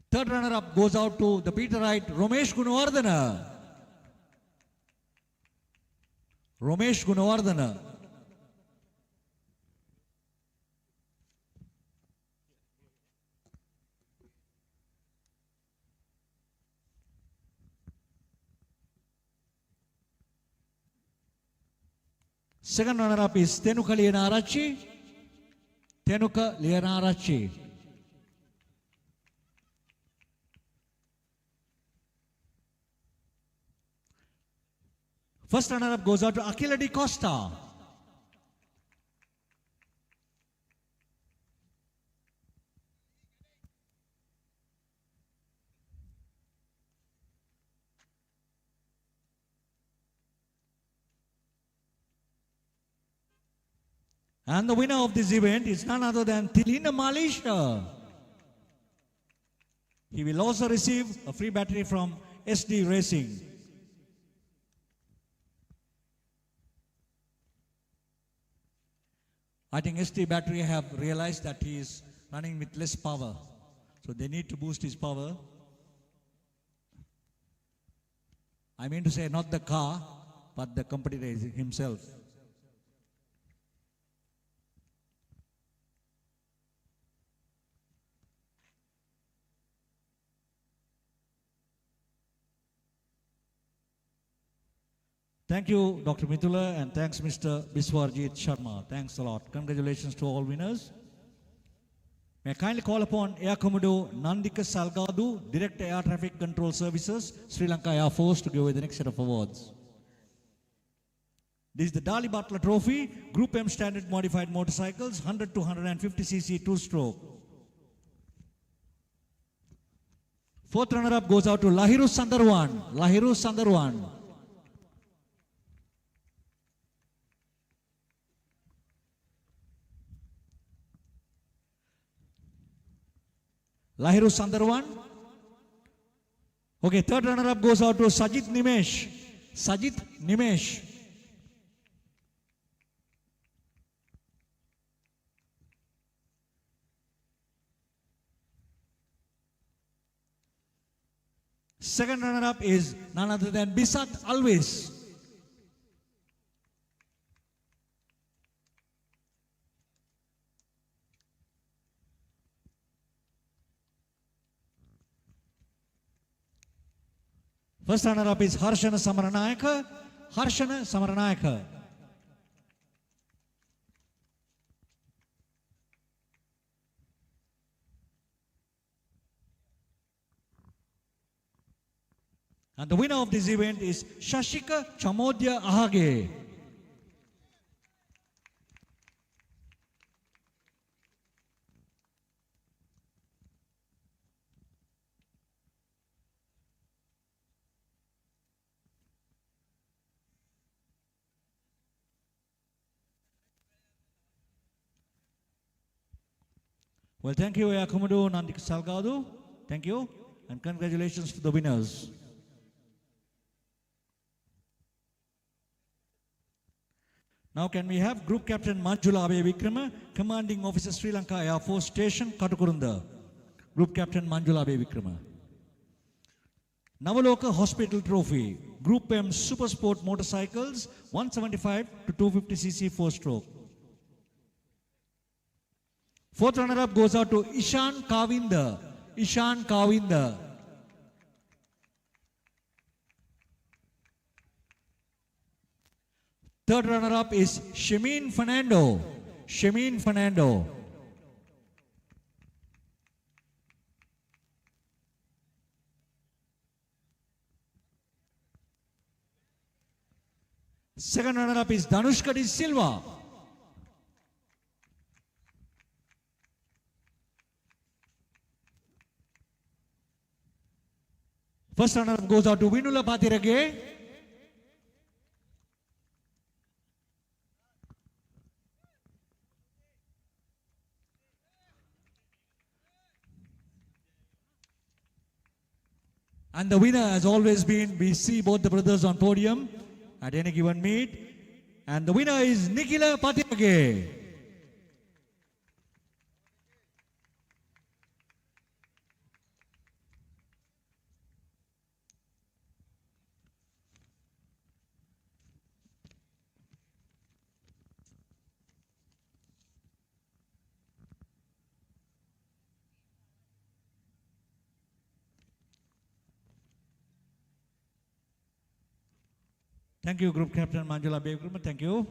Third runner-up goes out to the Peterite Romesh Gunawardana. Romesh Gunawardana. Second runner-up is Tenuka Lianarachi. Tenuka Lianarachi. First runner-up goes out to Akila Di Costa. And the winner of this event is none other than Tilina Malisha. He will also receive a free battery from SD Racing. I think SD Battery have realized that he is running with less power. So they need to boost his power. I mean to say not the car, but the competitor himself. Thank you, Dr. Mithula, and thanks, Mr. Biswarjit Sharma. Thanks a lot. Congratulations to all winners. May I kindly call upon Air Commodore Nandika Salgadu, Director Air Traffic Control Services, Sri Lanka Air Force, to give away the next set of awards. This is the Dali Butler Trophy, Group M Standard Modified Motorcycles, 100 to 150cc two-stroke. Fourth runner-up goes out to Lahiru Sandarwan. Lahiru Sandarwan. Lahiru Sandarwan. Okay, third runner-up goes out to Sajit Nimesh. Sajit Nimesh. Second runner-up is none other than Bisat Alves. First runner-up is Harshana Samaranayaka. Harshana Samaranayaka. And the winner of this event is Shashika Chamodya Ahage. Well, thank you, Yakumadu Nandik Salgado. Thank you, and congratulations to the winners. Now can we have Group Captain Manjula Abe Vikrama, Commanding Officer Sri Lanka Air Force Station, Katukurunda. Group Captain Manjula Abe Vikrama. Navaloka Hospital Trophy, Group M Super Sport Motorcycles, 175 to 250cc 4-stroke. Fourth runner-up goes out to Ishan Kavinda. Ishan Kavinda. Third runner-up is Shemin Fernando. Shemin Fernando. Second runner-up is Danushka De Silva. First runner-up goes out to Vinula Patirage. And the winner has always been, we see both the brothers on podium at any given meet. And the winner is Nikila Patirage. Thank you, Group Captain Manjula Begruma. Thank you.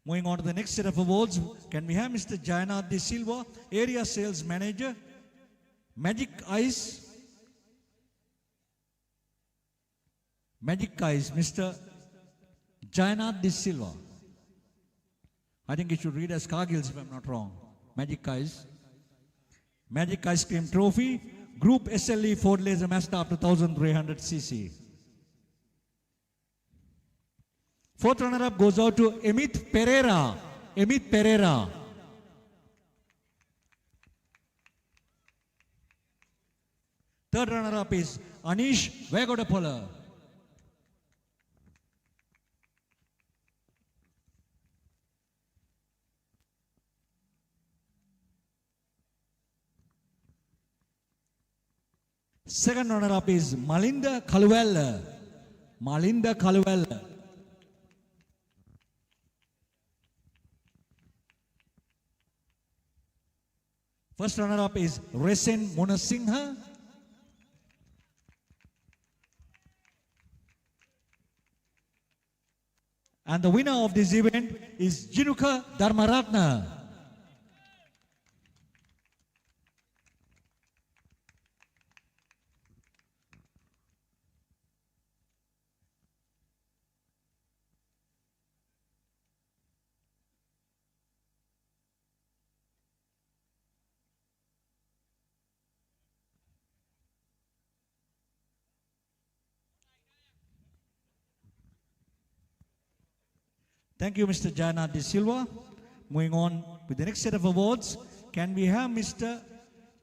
Moving on to the next set of awards, can we have Mr. Jayanath De Silva, Area Sales Manager, Magic Eyes. Magic Eyes, Mr. Jayanath De Silva. I think it should read as Cargills if I'm not wrong. Magic Eyes. Magic Ice Cream Trophy, Group SLE Ford Laser Mazda up to 1300cc. Fourth runner-up goes out to Emit Pereira. Emit Pereira. Third runner-up is Anish Vegodapola. Second runner-up is Malinda Kaluwella. Malinda Kaluwella. First runner-up is Resen Munasingha. And the winner of this event is Jinuka Dharmaratna. Thank you, Mr. Jayanath De Silva. Moving on with the next set of awards, can we have Mr.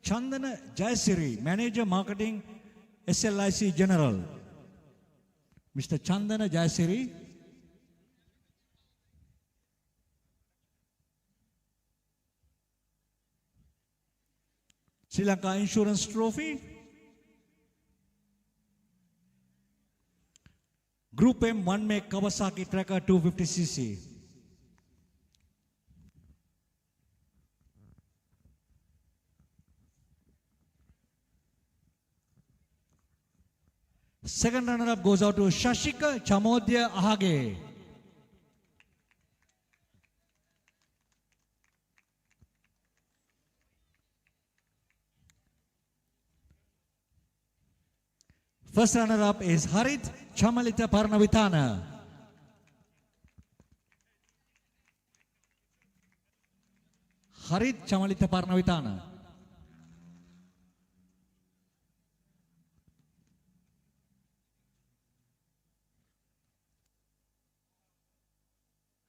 Chandana Jayasiri, Manager Marketing, SLIC General. Mr. Chandana Jayasiri. Sri Lanka Insurance Trophy. Group M 1 make Kawasaki Tracker 250cc. Second runner-up goes out to Shashika Chamodya Ahage. First runner-up is Harit Chamalita Parnavitana. Harit Chamalita Parnavitana.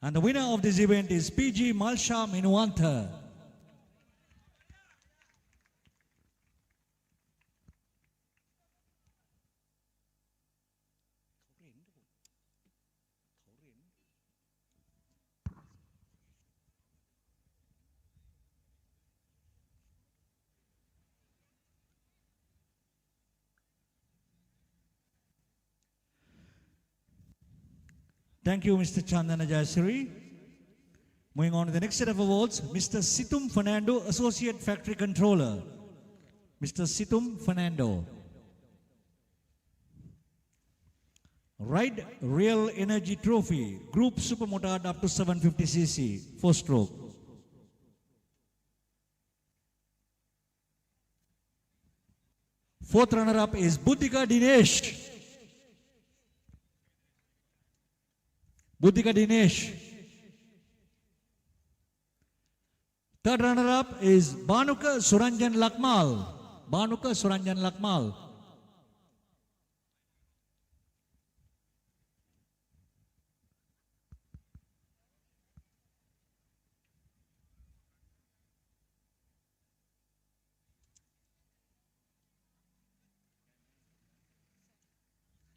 And the winner of this event is PG Malsha Minuanta. Thank you, Mr. Chandana Jayasri. Moving on to the next set of awards, Mr. Situm Fernando, Associate Factory Controller. Mr. Situm Fernando. Ride Real Energy Trophy, Group Supermotard up to 750cc, 4-stroke. Fourth runner-up is Buddhika Dinesh. Buddhika Dinesh. Third runner-up is Banuka Suranjan Lakmal. Banuka Suranjan Lakmal.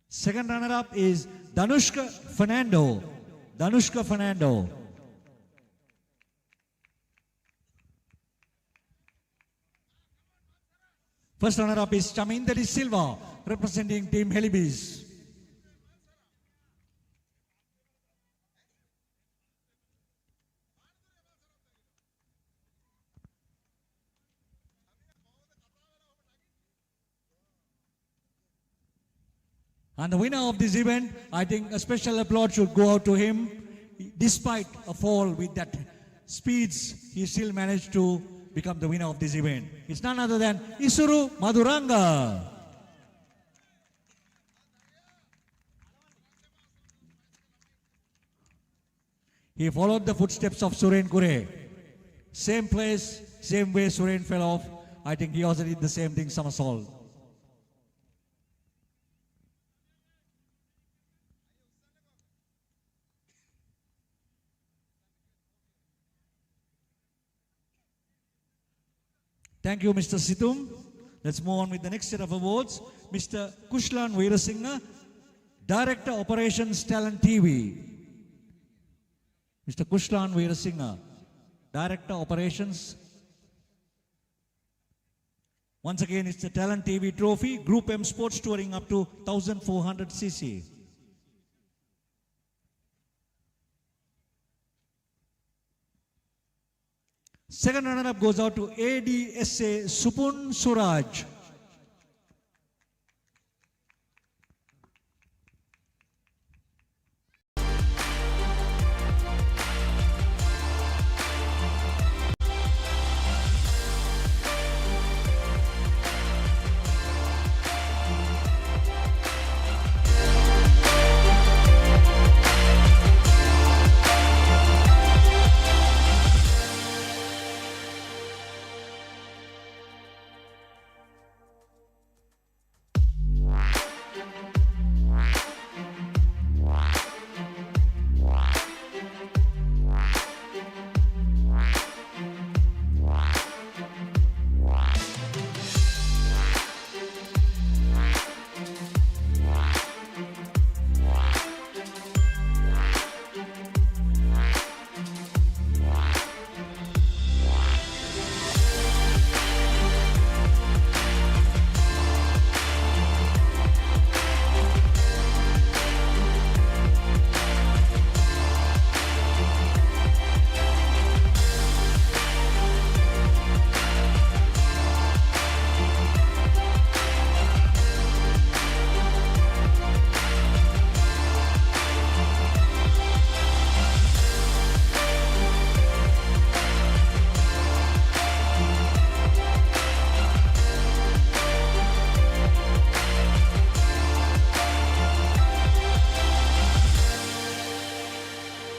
Second runner-up is Danushka Fernando. Danushka Fernando. First runner-up is Chamindari Silva, representing Team Helibis. And the winner of this event, I think a special applause should go out to him. Despite a fall with that speeds, he still managed to become the winner of this event. It's none other than Isuru Maduranga. He followed the footsteps of Suren Kure. Same place, same way Suren fell off. I think he also did the same thing, somersault. Thank you, Mr. Situm. Let's move on with the next set of awards. Mr. Kushlan Veerasinghe, Director Operations Talent TV. Mr. Kushlan Veerasinghe, Director Operations. Once again, it's the Talent TV Trophy, Group M Sports Touring up to 1400cc. Second runner-up goes out to ADSA Supun Suraj.